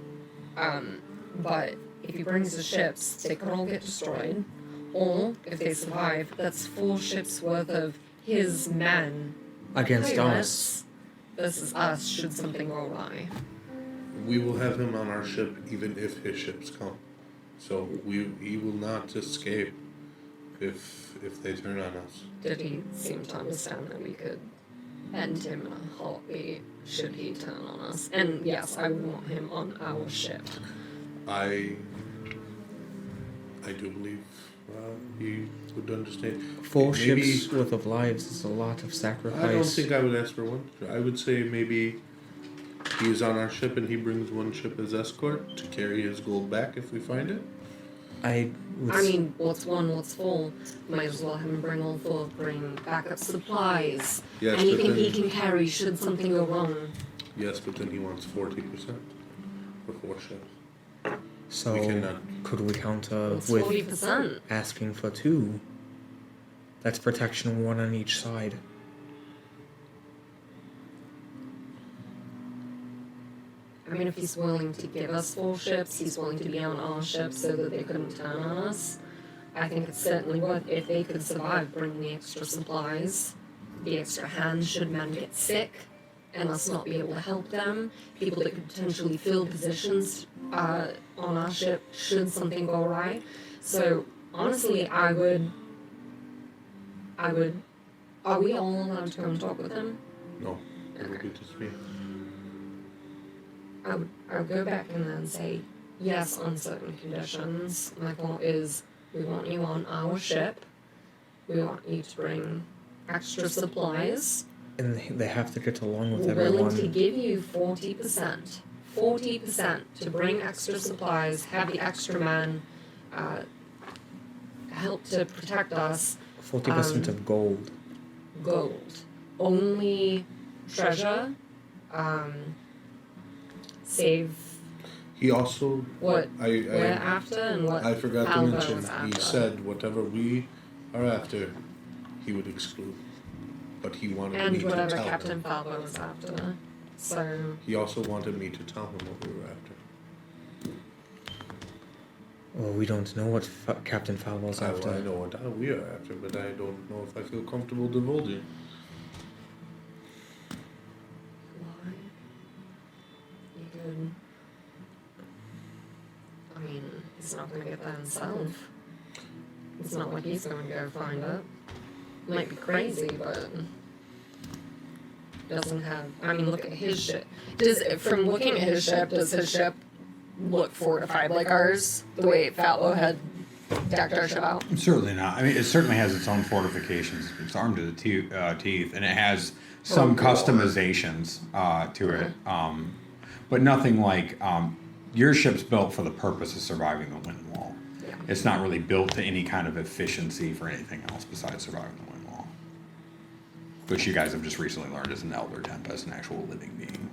But if he brings the ships, they could all get destroyed. Or, if they survive, that's 4 ships worth of his men Against pirates versus us should something go awry. we will have him on our ship even if his ships come. So he will not escape if they turn on us. Did he seem to understand that we could end him in a heartbeat should he turn on us? And yes, I would want him on our ship. I do believe he would understand. 4 Maybe- ships worth of lives is a lot of sacrifice. I don't think I would ask for one. I would say maybe he is on our ship and he brings 1 ship as escort to carry his gold back if we find it. I would I mean, what's 1, what's 4? Might as well have him bring all 4, bring backup supplies, Yes, but anything then- he can carry should something go wrong. Yes, but then he wants 40% for 4 ships. so we cannot- could we counter It's with 40%. asking for 2? That's protection 1 on each side. I mean, if he's willing to give us 4 ships, he's willing to be on our ship so that they couldn't turn on us. I think it's certainly worth, if they could survive, bringing the extra supplies, the extra hands should men get sick, and us not be able to help them, people that could potentially fill positions on our ship should something go awry. So honestly, I would. Are we all allowed to go and talk with him? No, it would be just me. I would go back in there and say, yes, on certain conditions. My thought is, we want you on our ship. We want you to bring extra supplies. And they have to get along with We're willing to everyone. give you 40%. 40% to bring extra supplies, have the extra men help to protect us. 40% of gold. Gold. Only treasure. Save He also, what I we're after and what I forgot to Alva mention, was he after. said whatever we are after, he would exclude. But he wanted me And to whatever tell Captain him. Falbo was after. So He also wanted me to tell him what we were after. Well, we don't know what Captain Falwell's after. I know what we are after, but I don't know if I feel comfortable divulging. why? You could. I mean, he's not gonna get that himself. It's not like he's gonna go find it. Might be crazy, but doesn't have. I mean, look at his ship. From looking at his ship, does his ship look fortified like ours? The way Falbo had decked our ship out. Certainly not. I mean, it certainly has its own fortifications. It's armed to the teeth, and it has some customizations to it, but nothing like your ship's built for the purpose of surviving the wind wall. Yeah. It's not really built to any kind of efficiency for anything else besides surviving the wind wall, which you guys have just recently learned is an elder tempest, an actual living being.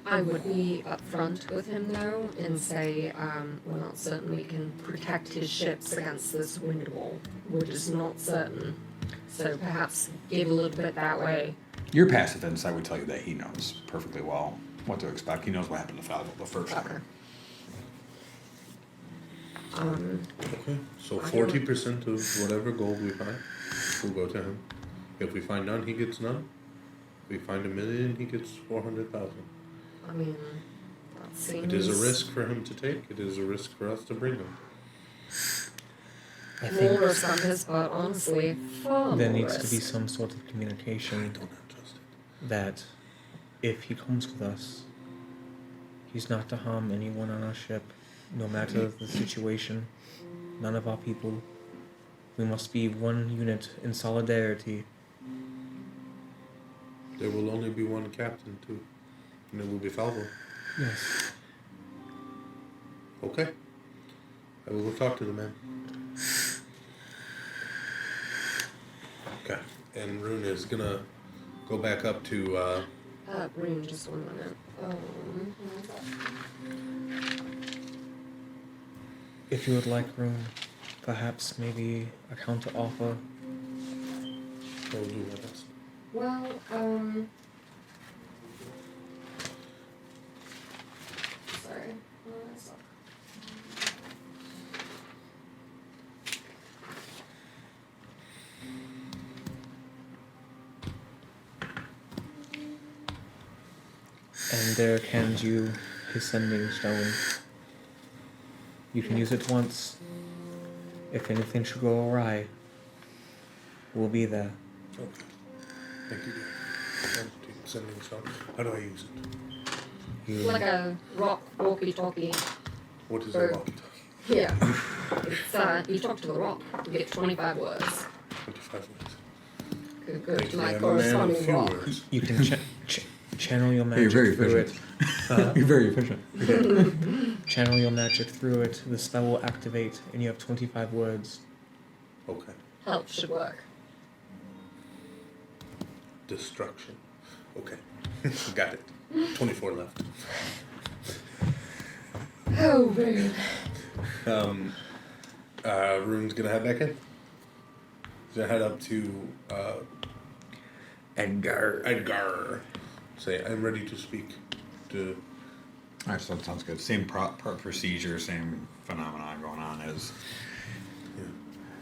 I would be upfront with him though and say, we're not certain we can protect his ships against this wind wall. We're just not certain. So perhaps give a little bit that way. Your passive insight would tell you that he knows perfectly well what to expect. He knows what happened to Falco the first time. Okay, so 40% of whatever gold we find will go to him. If we find none, he gets none. If we find 1 million, he gets 400,000. I mean, that seems... It is a risk for him to take. It is a risk for us to bring him. I More think risk on his part, honestly. Far there more needs to be risk. some sort of communication Don't have Justin. that if he comes with us, he's not to harm anyone on our ship, no matter the situation. None of our people. We must be one unit in solidarity. There will only be one captain, too. And it will be Falvo. Yes. Okay. I will go talk to the man. Okay. And Rune is gonna go back up to, Rune, just 1 minute. If you would like room, perhaps maybe a counter offer. we'll do what else. Well, sorry. And Derek hands you his sending stone. You can use it once. If anything should go awry, we'll be there. Okay. Thank you, dear. Sending some. How do I use it? You, Like a rock walkie-talkie. What is Or- a walkie-talkie? Yeah. It's, you talk to the rock, you get 25 words. 25 minutes. Could go Thank to you. my I'm a man of corresponding few rock. words. you can channel your Hey, you're magic very through efficient. You're very efficient. Channel your magic through it. The spell will activate, and you have 25 words. Okay. Help should work. Destruction. Okay. Got it. 24 left. Oh, man. Rune's gonna head back in. He's gonna head up to Edgar. Say, I'm ready to speak to. All right, so that sounds good. Same procedure, same phenomenon going on as. Yeah.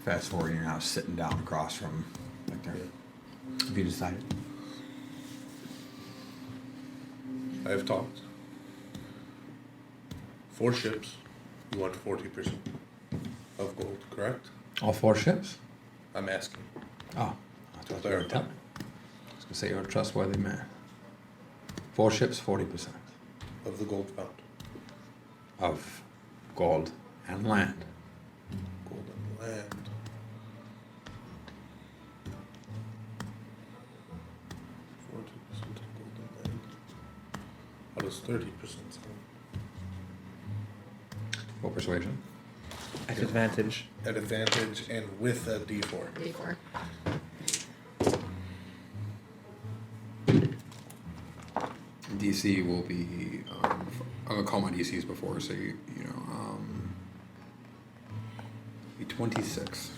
Fast forward, you're now sitting down across from like there. Yeah. Have you decided? I have talked. 4 ships. You want 40% of gold, correct? All 4 ships? I'm asking. Oh, I To thought you were clarify. telling me. I was gonna say you're a trustworthy man. 4 ships, 40% Of the gold found. of gold and land. Gold and land. Of gold and land. How does 30% sound? What persuasion? At advantage. At advantage and with a D4. D4. DC will be. I'm gonna call my DCs before, so you know. Be 26.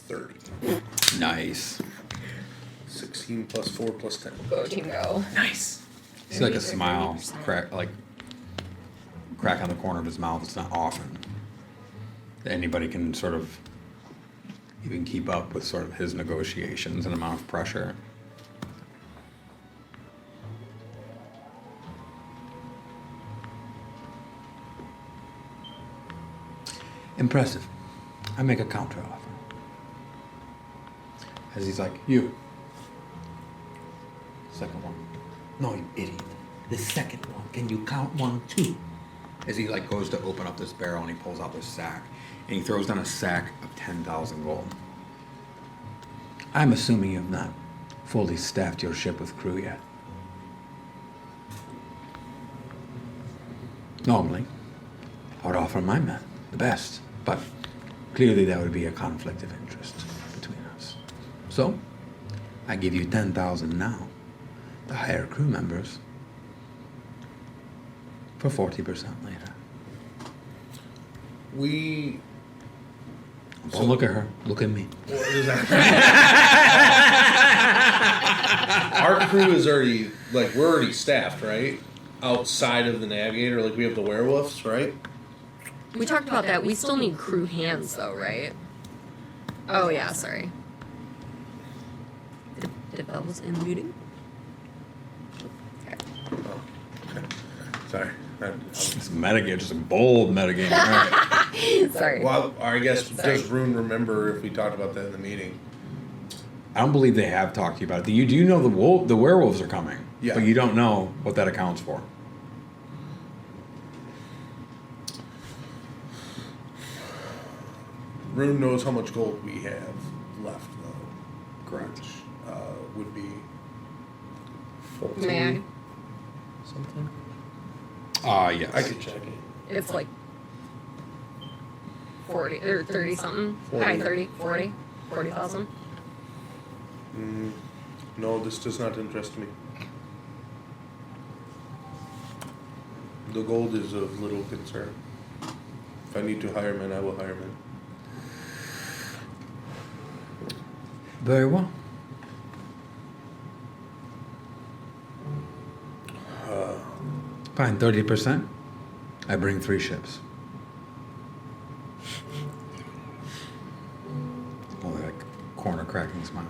30. Nice. 16 plus 4 plus 10. Go team go. Nice. See like a smile crack, like crack on the corner of his mouth. It's not often that anybody can sort of even keep up with sort of his negotiations and amount of pressure. Impressive. I make a counter offer. As he's like, you. Second one. No, you idiot. The second one. Can you count 1, 2? As he like goes to open up this barrel and he pulls out this sack and he throws down a sack of 10,000 gold. I'm assuming you've not fully staffed your ship with crew yet. Normally, I would offer my men the best, but clearly there would be a conflict of interest between us. So, I give you 10,000 now to hire crew members for 40% later. We. Don't look at her. Look at me. What is that? Our crew is already, like, we're already staffed, right? Outside of the navigator, like, we have the werewolves, right? We talked about that. We still need crew hands, though, right? Oh, yeah, sorry. Did that was in the meeting? Sorry. It's a metagame, just a bold metagame. Right? Sorry. Well, I guess, Sorry. does Rune remember if we talked about that in the meeting? I don't believe they have talked to you about it. You do know the werewolves are coming, Yeah. but you don't know what that accounts for. Rune knows how much gold we have left, though. Correct. Which would be 14. May I? Something. Yes. I could check it. It's like 40 or 30 something. 40. High 30, 40, 40,000. No, this does not interest me. The gold is of little concern. If I need to hire men, I will hire men. Very well. Fine, 30%. I bring 3 ships. Oh, like corner cracking smile.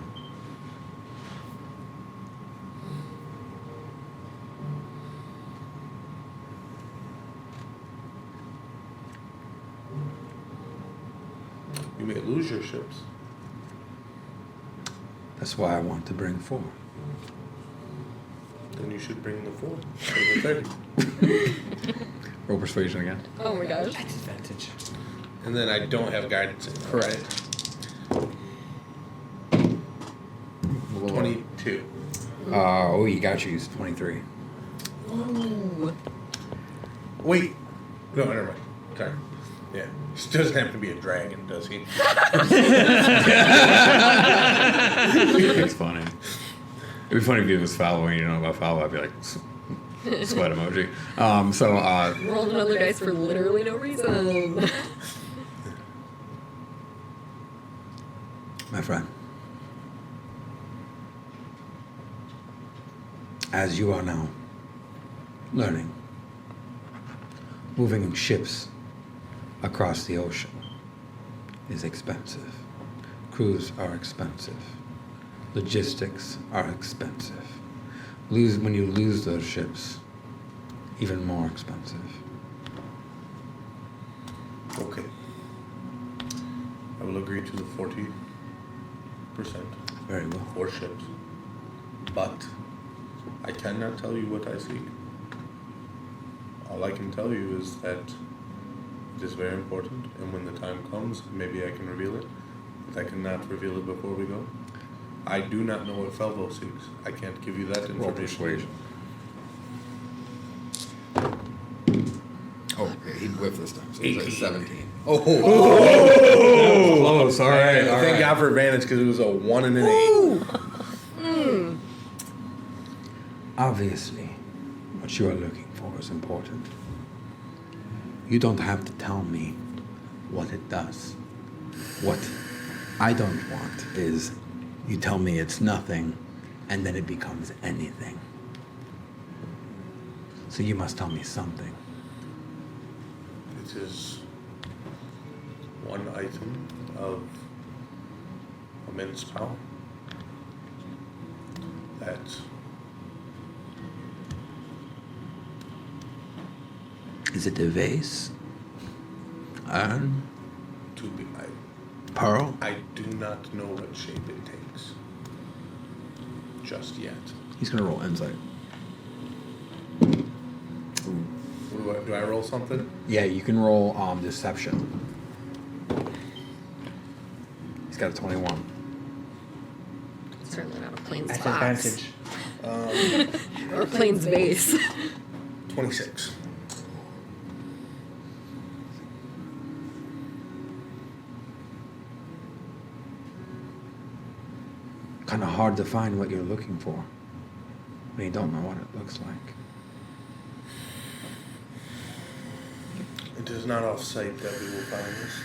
You may lose your ships. That's why I want to bring 4. Then you should bring the 4 or the 30. Roll persuasion again. Oh my gosh. At advantage. And then I don't have guidance in there, Correct. right? 22. Oh, he got you. He's 23. Ooh. Wait. No, never mind. Sorry. Yeah. He doesn't have to be a dragon, does he? It's funny. It'd be funny if he was following. You don't know about follow. I'd be like, sweat emoji. Rolled another dice for literally no reason. My friend, as you are now learning, moving ships across the ocean is expensive. Crews are expensive. Logistics are expensive. When you lose those ships, even more expensive. Okay. I will agree to the 40%. Very well. 4 ships. But I cannot tell you what I seek. All I can tell you is that it is very important, and when the time comes, maybe I can reveal it. But I cannot reveal it before we go. I do not know what Felvo seeks. I can't give you that information. Roll persuasion. Oh, he whiffed this time, so he's at 17. Oh! Close, all right. Thank God for advantage because it was a 1 and an 8. Obviously, what you are looking for is important. You don't have to tell me what it does. What I don't want is you tell me it's nothing and then it becomes anything. So you must tell me something. It is one item of immense power that Is it a vase? Iron? to be. Pearl? I do not know what shape it takes just yet. He's gonna roll insight. Do I roll something? Yeah, you can roll deception. He's got a 21. Certainly not a plane's At box. advantage. Or a plane's base. 26. Kind of hard to find what you're looking for when you don't know what it looks like. It is not off site that we will find this.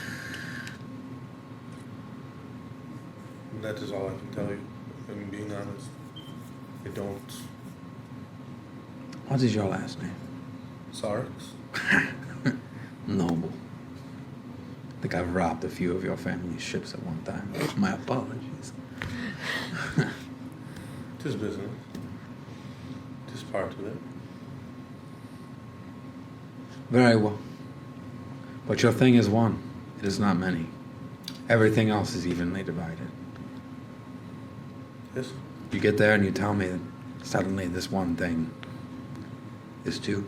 And that is all I can tell you. If I'm being honest. I don't. What is your last name? Sarx? Noble. I think I've robbed a few of your family's ships at one time. My apologies. It is business. It is part of it. Very well. But your thing is one. It is not many. Everything else is evenly divided. Yes? You get there and you tell me that suddenly this one thing is two.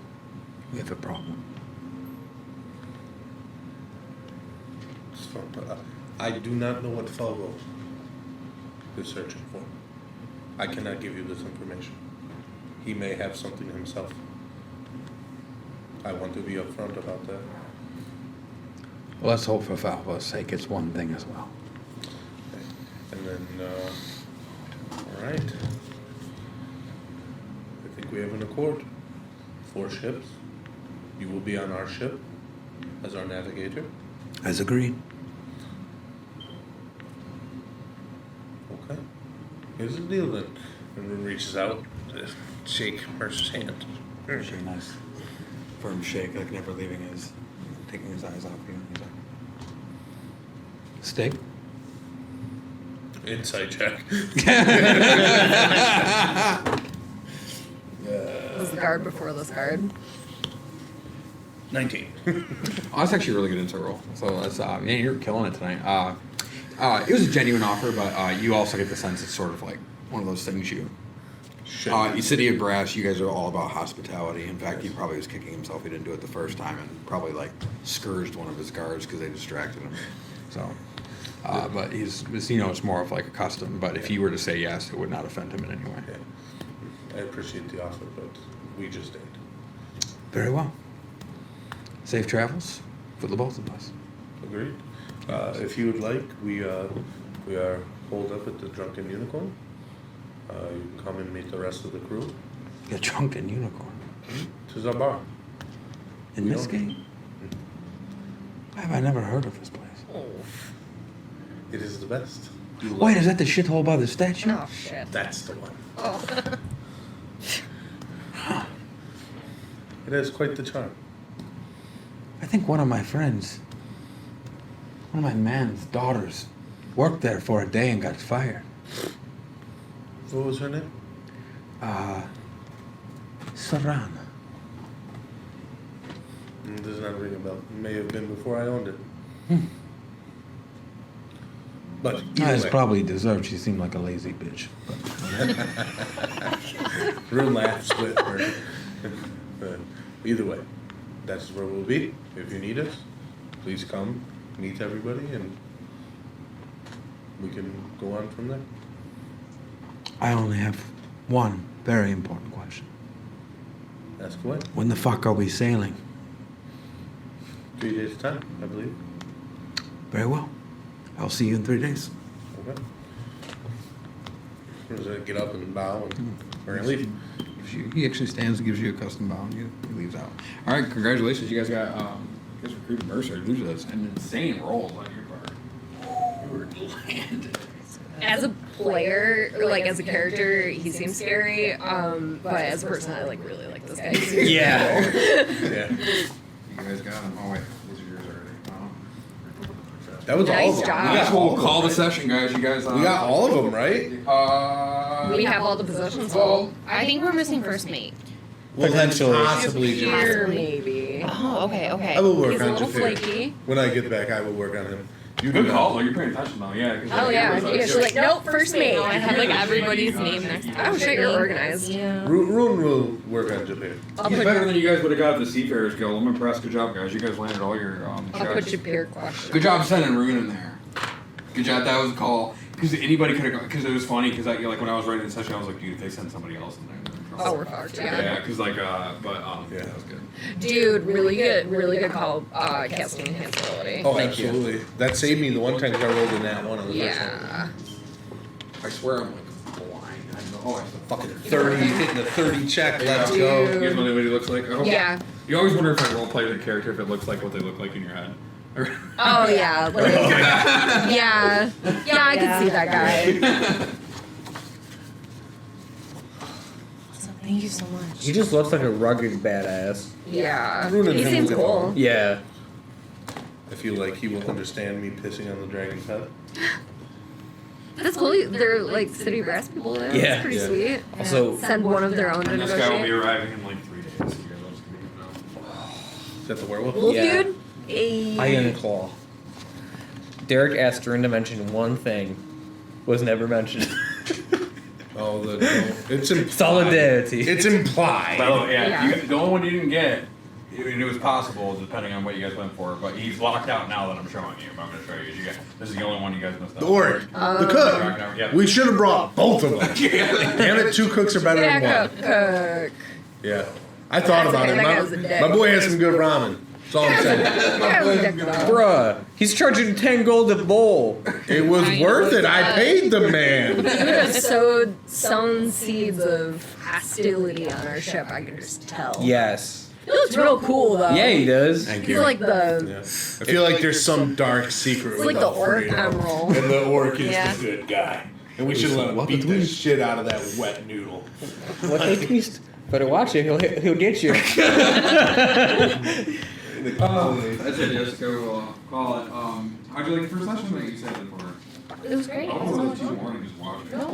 We have a problem. It's fun. I do not know what Felgo is searching for. I cannot give you this information. He may have something himself. I want to be upfront about that. Well, let's hope for Falva's sake it's one thing as well. And then, all right. I think we have an accord. 4 ships. You will be on our ship as our navigator. As agreed. Okay. Here's the deal then. And then reaches out to shake Mercer's hand. Very nice. Firm shake, like never leaving his, taking his eyes off you. He's like, Steak? Inside check. Was the guard before this guard? 19. Oh, that's actually a really good insight roll. So that's man, you're killing it tonight. It was a genuine offer, but you also get the sense it's sort of like one of those things you. City of Brass, you guys are all about hospitality. In fact, he probably was kicking himself he didn't do it the first time and probably like scourged one of his guards because they distracted him. So, but he's it's more of like a custom. But if you were to say yes, it would not offend him in any way. Yeah. I appreciate the offer, but we just ain't. Very well. Safe travels for the both of us. Agreed. If you would like, we are holed up at the Drunken Unicorn. You can come and meet the rest of the crew. The Drunken Unicorn. Tis our bar. In We this don't- game? Why have I never heard of this place? It is the best. Wait, is that the shithole by the statue? Oh shit. That's the one. Oh. It has quite the charm. I think one of my friends, one of my man's daughters, worked there for a day and got fired. What was her name? Saran. Does not ring a bell. May have been before I owned it. But It's way, probably deserved. She seemed like a lazy bitch. Rune laughs with her. But either way, that's where we'll be. If you need us, please come meet everybody, and we can go on from there. I only have one very important question. Ask away. When the fuck are we sailing? 3 days' time, I believe. Very well. I'll see you in 3 days. Okay. Does it get up and bow and we're gonna leave? He actually stands and gives you a custom bow, and he leaves out. All right, congratulations, you guys got you guys recruited mercenaries. These are an insane rolls on your part. You were landed. As a player, or like as a character, he seems scary. But as a person, I like really like this guy. Yeah. Yeah. You guys got them. Oh wait, these are yours already. That was all Nice of them. job. That's what we'll call the session, guys. You guys. We got all of them, right? We have all the positions. Well, I think we're missing first mate. Potentially. Possibly Here, Japan. maybe. Oh, okay, okay. I will work He's a on little Japan. flaky. When I get back, I will work on him. You Good do call. that. Though. You're paying attention now. Yeah. 'cause, Oh yeah, everybody's she's like, nope, first mate. I have like everybody's name next to Oh shit, you're organized. Yeah. Rune will work on Japan. I'll He's put, better than you guys would have got at the Seafarers Guild. I'm impressed. Good job, guys. You guys landed all your I'll put checks. your peer question. Good job sending Rune in there. Good job. That was a call. Because anybody could have gone. Because it was funny. Because like when I was writing the session, I was like, dude, if they send somebody else in there, they're in trouble. Oh, we're fucked. Yeah. Yeah. Because like Yeah. that was good. Dude, really good call. Casting enhanceability. Oh, absolutely. That saved me the one time 'cause I rolled in that one on the first one. Yeah. I swear I'm like blind. I know. Oh, I Fucking 30, hitting the 30 check. Let's You go. guys know what he looks like? I hope- Yeah. You always wonder if I role play the character if it looks like what they look like in your head. Oh yeah. Like, yeah. Yeah, I could see that guy. Thank you so much. He just looks like a rugged badass. Yeah. Rune and He him seems will get cool. along. Yeah. I feel like he will understand me pissing on the dragon's head. That's cool. They're like city brass people there. Yeah. That's pretty Yeah. sweet. Also, Send one of their own to And this guy will be negotiate. arriving in like 3 days. So you guys will just give him Is that the werewolf? Wolf Yeah. dude? Hey. Iron Claw. Derek asked Rin to mention one thing. Was never mentioned. Oh, it's implied. Solidarity. It's implied. By the way, Yeah. the only one you didn't get, and it was possible depending on what you guys went for, but he's locked out now that I'm showing you. I'm going to show you. This is the only one you guys missed out. The orc. The cook. Yeah. We should have brought both of them. Damn it, 2 cooks are better Yeah, than one. cook. Yeah. I thought That's about okay, it. that My, guy's a dick. my boy has some good ramen. That's all I'm saying. That was a dick though. Bruh, he's charging 10 gold a bowl. It was worth it. I paid the man. You have sowed sown seeds of hostility on our ship, I can just tell. Yes. He looks real cool though. Yeah, he does. Thank He's like the Yeah. I feel like there's some dark secret. It's like with the Alfredo. orc emerald. And the orc is Yeah. the good guy. And we should let him beat the shit out of that wet noodle. What a beast. Better watch it. He'll get you. That's it, Jessica. We'll call it. How'd you like the first session that you said it for? It was great. I was Tuesday morning just watching. No.